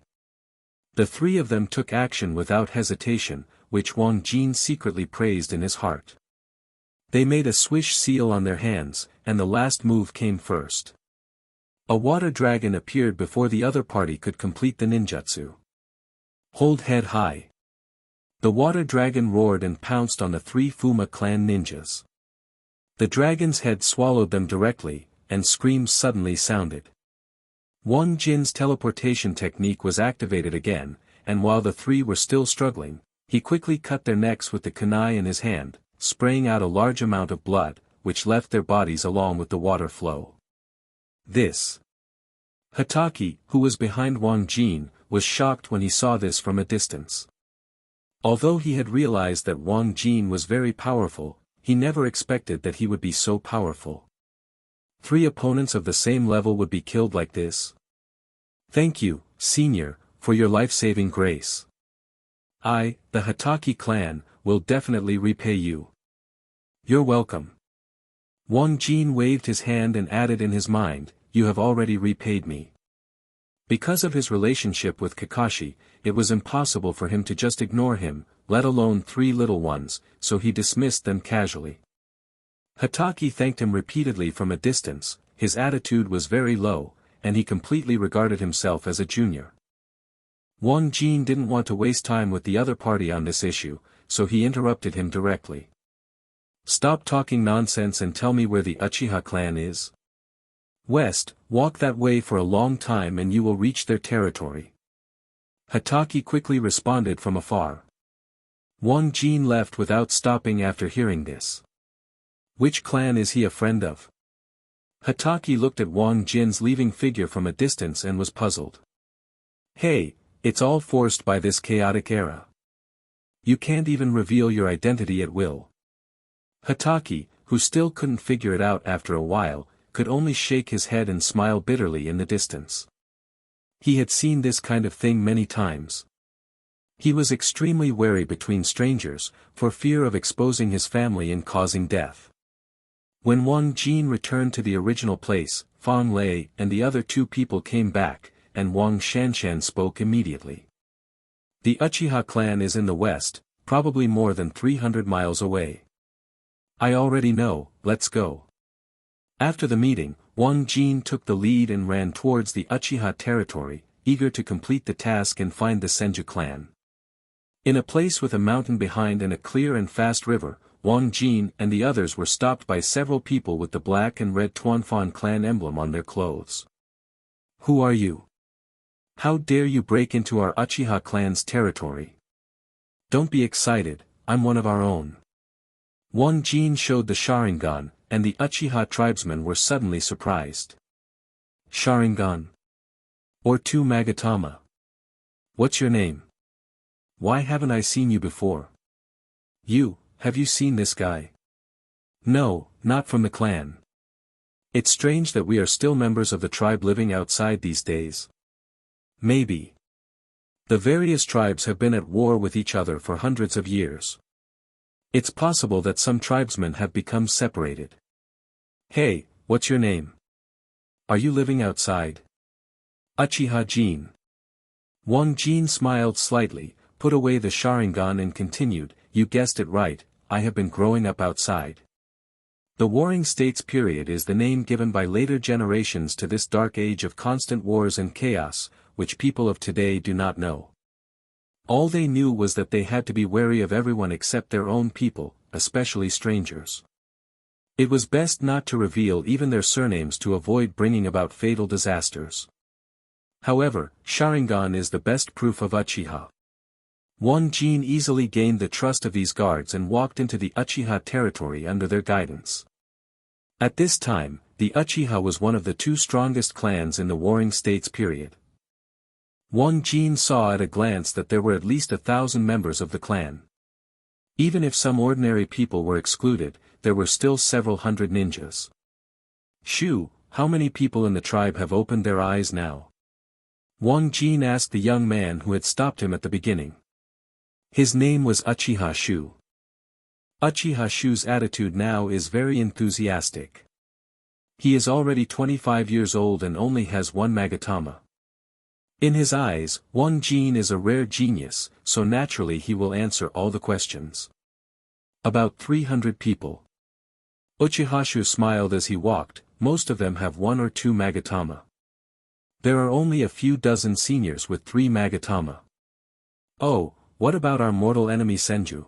The 3 of them took action without hesitation, which Wang Jin secretly praised in his heart. They made a swish seal on their hands, and the last move came first. A water dragon appeared before the other party could complete the ninjutsu. Hold head high. The water dragon roared and pounced on the 3 Fuma clan ninjas. The dragon's head swallowed them directly, and screams suddenly sounded. Wang Jin's teleportation technique was activated again, and while the 3 were still struggling, he quickly cut their necks with the kunai in his hand, spraying out a large amount of blood, which left their bodies along with the water flow. This. Hitaki, who was behind Wang Jin, was shocked when he saw this from a distance. Although he had realized that Wang Jin was very powerful, he never expected that he would be so powerful. 3 opponents of the same level would be killed like this. Thank you, Senior, for your life-saving grace. I, the Hitaki clan, will definitely repay you. You're welcome. Wang Jin waved his hand and added in his mind, you have already repaid me. Because of his relationship with Kakashi, it was impossible for him to just ignore him, let alone 3 little ones, so he dismissed them casually. Hitaki thanked him repeatedly from a distance, his attitude was very low, and he completely regarded himself as a junior. Wang Jin didn't want to waste time with the other party on this issue, so he interrupted him directly. Stop talking nonsense and tell me where the Uchiha clan is. West, walk that way for a long time and you will reach their territory. Hatake quickly responded from afar. Wang Jin left without stopping after hearing this. Which clan is he a friend of? Hatake looked at Wang Jin's leaving figure from a distance and was puzzled. Hey, it's all forced by this chaotic era. You can't even reveal your identity at will. Hatake, who still couldn't figure it out after a while, could only shake his head and smile bitterly in the distance. He had seen this kind of thing many times. He was extremely wary between strangers, for fear of exposing his family and causing death. When Wang Jin returned to the original place, Fang Lei and the other two people came back, and Wang Shanshan spoke immediately. The Uchiha clan is in the west, probably more than 300 miles away. I already know, let's go. After the meeting, Wang Jin took the lead and ran towards the Uchiha territory, eager to complete the task and find the Senju clan. In a place with a mountain behind and a clear and fast river, Wang Jin and the others were stopped by several people with the black and red Tuanfan clan emblem on their clothes. Who are you? How dare you break into our Uchiha clan's territory? Don't be excited, I'm one of our own. Wang Jin showed the Sharingan, and the Uchiha tribesmen were suddenly surprised. Sharingan? Or two Magatama? What's your name? Why haven't I seen you before? Have you seen this guy? No, not from the clan. It's strange that we are still members of the tribe living outside these days. Maybe. The various tribes have been at war with each other for hundreds of years. It's possible that some tribesmen have become separated. Hey, what's your name? Are you living outside? Uchiha Jin. Wang Jin smiled slightly, put away the Sharingan and continued, you guessed it right, I have been growing up outside. The Warring States period is the name given by later generations to this dark age of constant wars and chaos, which people of today do not know. All they knew was that they had to be wary of everyone except their own people, especially strangers. It was best not to reveal even their surnames to avoid bringing about fatal disasters. However, Sharingan is the best proof of Uchiha. Wang Jin easily gained the trust of these guards and walked into the Uchiha territory under their guidance. At this time, the Uchiha was one of the two strongest clans in the Warring States period. Wang Jin saw at a glance that there were at least 1,000 members of the clan. Even if some ordinary people were excluded, there were still several hundred ninjas. Shu, how many people in the tribe have opened their eyes now? Wang Jin asked the young man who had stopped him at the beginning. His name was Uchiha Shu. Uchiha Shu's attitude now is very enthusiastic. He is already 25 years old and only has one Magatama. In his eyes, Wang Jin is a rare genius, so naturally he will answer all the questions. About 300 people. Uchiha Shu smiled as he walked, most of them have one or two Magatama. There are only a few dozen seniors with 3 Magatama. Oh, what about our mortal enemy Senju?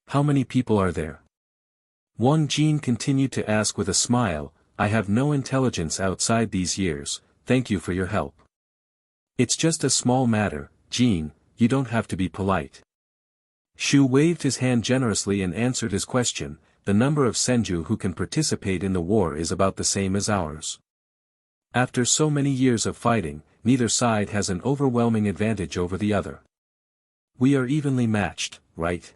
How many people are there? Wang Jin continued to ask with a smile, I have no intelligence outside these years, thank you for your help. It's just a small matter, Jin, you don't have to be polite. Shu waved his hand generously and answered his question, the number of Senju who can participate in the war is about the same as ours. After so many years of fighting, neither side has an overwhelming advantage over the other. We are evenly matched, right?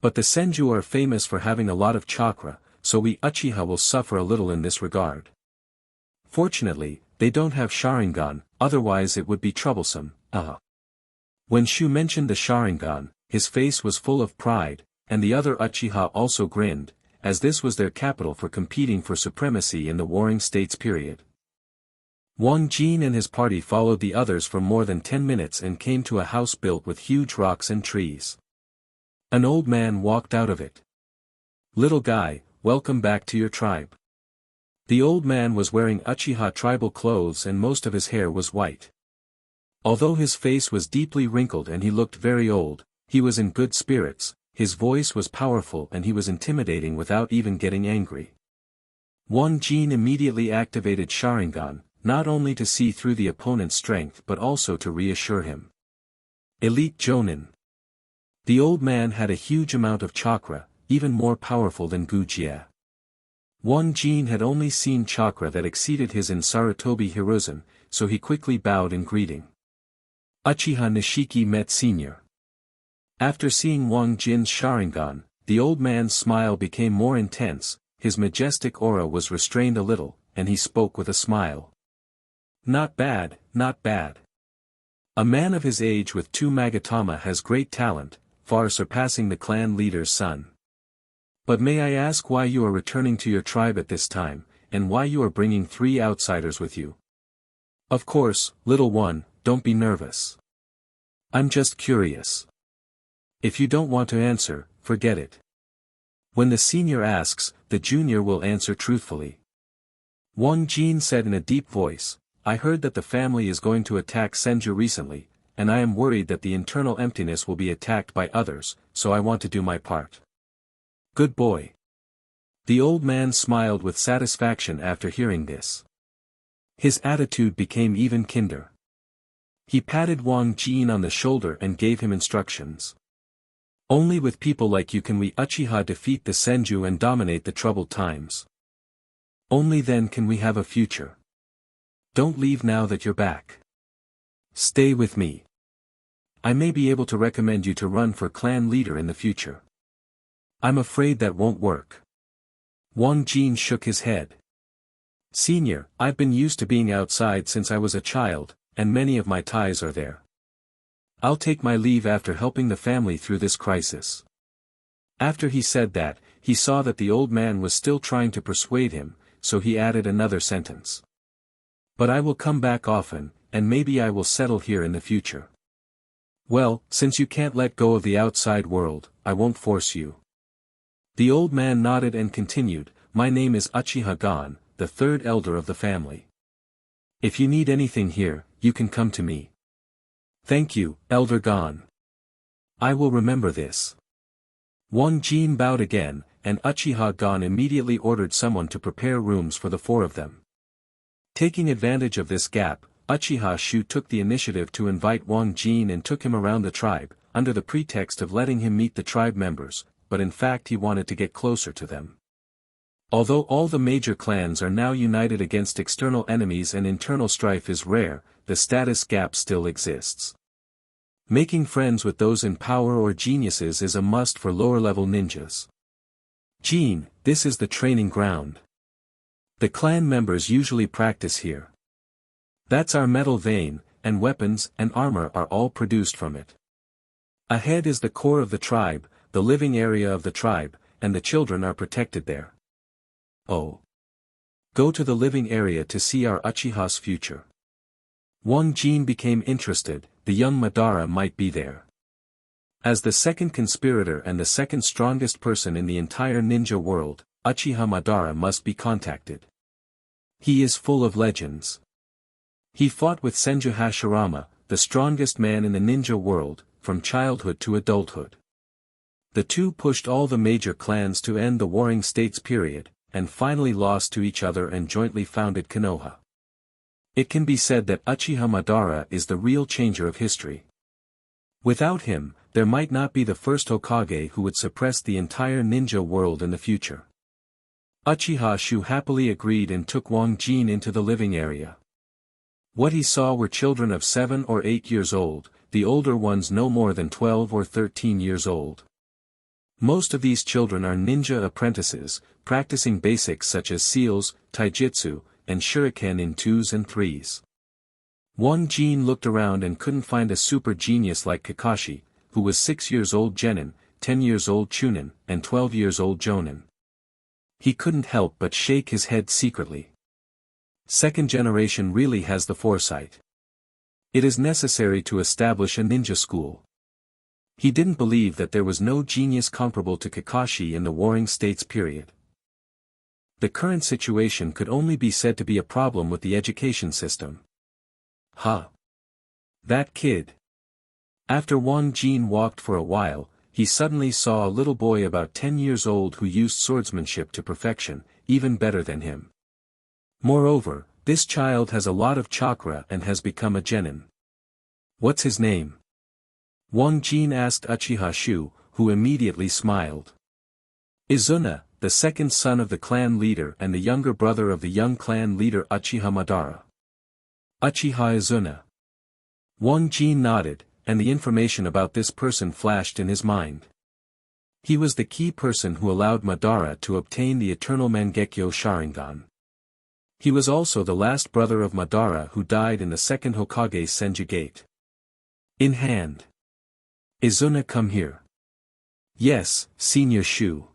But the Senju are famous for having a lot of chakra, so we Uchiha will suffer a little in this regard. Fortunately, they don't have Sharingan, otherwise it would be troublesome, When Shu mentioned the Sharingan, his face was full of pride, and the other Uchiha also grinned, as this was their capital for competing for supremacy in the Warring States period. Wang Jin and his party followed the others for more than 10 minutes and came to a house built with huge rocks and trees. An old man walked out of it. Little guy, welcome back to your tribe. The old man was wearing Uchiha tribal clothes and most of his hair was white. Although his face was deeply wrinkled and he looked very old, he was in good spirits, his voice was powerful and he was intimidating without even getting angry. Wang Jin immediately activated Sharingan, not only to see through the opponent's strength but also to reassure him. Elite Jonin. The old man had a huge amount of chakra, even more powerful than Uchiha. Wang Jin had only seen chakra that exceeded his in Sarutobi Hiruzen, so he quickly bowed in greeting. Uchiha Nishiki met Senior. After seeing Wang Jin's Sharingan, the old man's smile became more intense, his majestic aura was restrained a little, and he spoke with a smile. Not bad, not bad. A man of his age with 2 Magatama has great talent, far surpassing the clan leader's son. But may I ask why you are returning to your tribe at this time, and why you are bringing 3 outsiders with you? Of course, little one, don't be nervous. I'm just curious. If you don't want to answer, forget it. When the senior asks, the junior will answer truthfully. Wang Jin said in a deep voice, I heard that the family is going to attack Senju recently, and I am worried that the internal emptiness will be attacked by others, so I want to do my part. Good boy. The old man smiled with satisfaction after hearing this. His attitude became even kinder. He patted Wang Jin on the shoulder and gave him instructions. Only with people like you can we Uchiha defeat the Senju and dominate the troubled times. Only then can we have a future. Don't leave now that you're back. Stay with me. I may be able to recommend you to run for clan leader in the future. I'm afraid that won't work. Wang Jin shook his head. Senior, I've been used to being outside since I was a child, and many of my ties are there. I'll take my leave after helping the family through this crisis. After he said that, he saw that the old man was still trying to persuade him, so he added another sentence. But I will come back often, and maybe I will settle here in the future. Well, since you can't let go of the outside world, I won't force you. The old man nodded and continued, My name is Uchiha Gon, the 3rd elder of the family. If you need anything here, you can come to me. Thank you, Elder Gon. I will remember this. Wang Jin bowed again, and Uchiha Gon immediately ordered someone to prepare rooms for the 4 of them. Taking advantage of this gap, Uchiha Shu took the initiative to invite Wang Jin and took him around the tribe, under the pretext of letting him meet the tribe members, but in fact he wanted to get closer to them. Although all the major clans are now united against external enemies and internal strife is rare, the status gap still exists. Making friends with those in power or geniuses is a must for lower-level ninjas. Jin, this is the training ground. The clan members usually practice here. That's our metal vein, and weapons and armor are all produced from it. Ahead is the core of the tribe, the living area of the tribe, and the children are protected there. Oh. Go to the living area to see our Uchiha's future. Wang Jin became interested, the young Madara might be there. As the second conspirator and the second strongest person in the entire ninja world, Uchiha Madara must be contacted. He is full of legends. He fought with Senju Hashirama, the strongest man in the ninja world, from childhood to adulthood. The two pushed all the major clans to end the Warring States period, and finally lost to each other and jointly founded Konoha. It can be said that Uchiha Madara is the real changer of history. Without him, there might not be the first Hokage who would suppress the entire ninja world in the future. Uchiha Shu happily agreed and took Wang Jin into the living area. What he saw were children of 7 or 8 years old, the older ones no more than 12 or 13 years old. Most of these children are ninja apprentices, practicing basics such as seals, taijutsu, and shuriken in 2s and 3s. Wang Jin looked around and couldn't find a super genius like Kakashi, who was 6 years old Genin, 10 years old Chunin, and 12 years old Jonin. He couldn't help but shake his head secretly. Second generation really has the foresight. It is necessary to establish a ninja school. He didn't believe that there was no genius comparable to Kakashi in the Warring States period. The current situation could only be said to be a problem with the education system. Huh. That kid. After Wang Jin walked for a while, he suddenly saw a little boy about 10 years old who used swordsmanship to perfection, even better than him. Moreover, this child has a lot of chakra and has become a genin. What's his name? Wang Jin asked Uchiha Shu, who immediately smiled. Izuna, the second son of the clan leader and the younger brother of the young clan leader Uchiha Madara. Uchiha Izuna. Wang Jin nodded, and the information about this person flashed in his mind. He was the key person who allowed Madara to obtain the eternal Mangekyo Sharingan. He was also the last brother of Madara who died in the second Hokage's Senjugate. In hand. Izuna, come here. Yes, Senior Shu.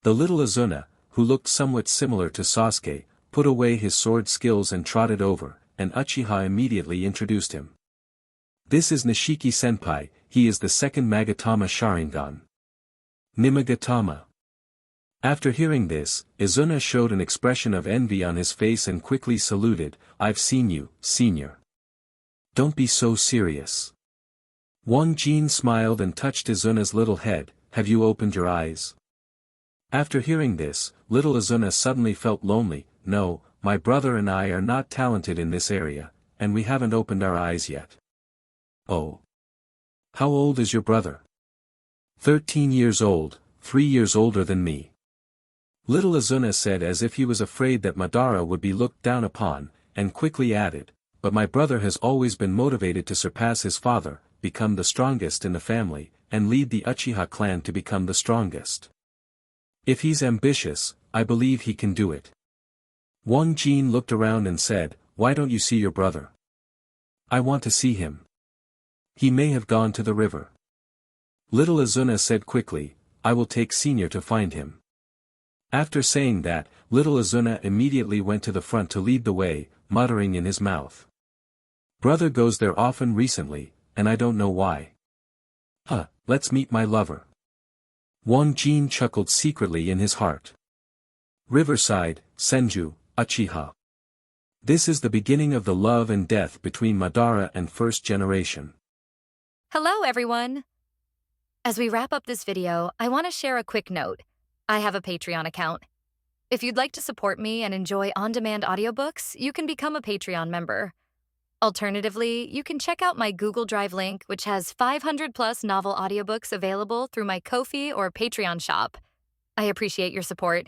The little Izuna, who looked somewhat similar to Sasuke, put away his sword skills and trotted over, and Uchiha immediately introduced him. This is Nishiki-senpai, he is the second Magatama Sharingan. Nimagatama. After hearing this, Izuna showed an expression of envy on his face and quickly saluted, I've seen you, senior. Don't be so serious. Wang Jin smiled and touched Izuna's little head, have you opened your eyes? After hearing this, little Izuna suddenly felt lonely, no, my brother and I are not talented in this area, and we haven't opened our eyes yet. Oh. How old is your brother? 13 years old, 3 years older than me. Little Izuna said as if he was afraid that Madara would be looked down upon, and quickly added, but my brother has always been motivated to surpass his father, become the strongest in the family, and lead the Uchiha clan to become the strongest. If he's ambitious, I believe he can do it. Wang Jin looked around and said, why don't you see your brother? I want to see him. He may have gone to the river. Little Izuna said quickly, I will take senior to find him. After saying that, little Izuna immediately went to the front to lead the way, muttering in his mouth. Brother goes there often recently, and I don't know why. Let's meet my lover. Wang Jin chuckled secretly in his heart. Riverside, Senju, Uchiha. This is the beginning of the love and death between Madara and first generation. Hello everyone! As we wrap up this video, I want to share a quick note. I have a Patreon account. If you'd like to support me and enjoy on-demand audiobooks, you can become a Patreon member. Alternatively, you can check out my Google Drive link, which has 500+ novel audiobooks available through my Ko-fi or Patreon shop. I appreciate your support.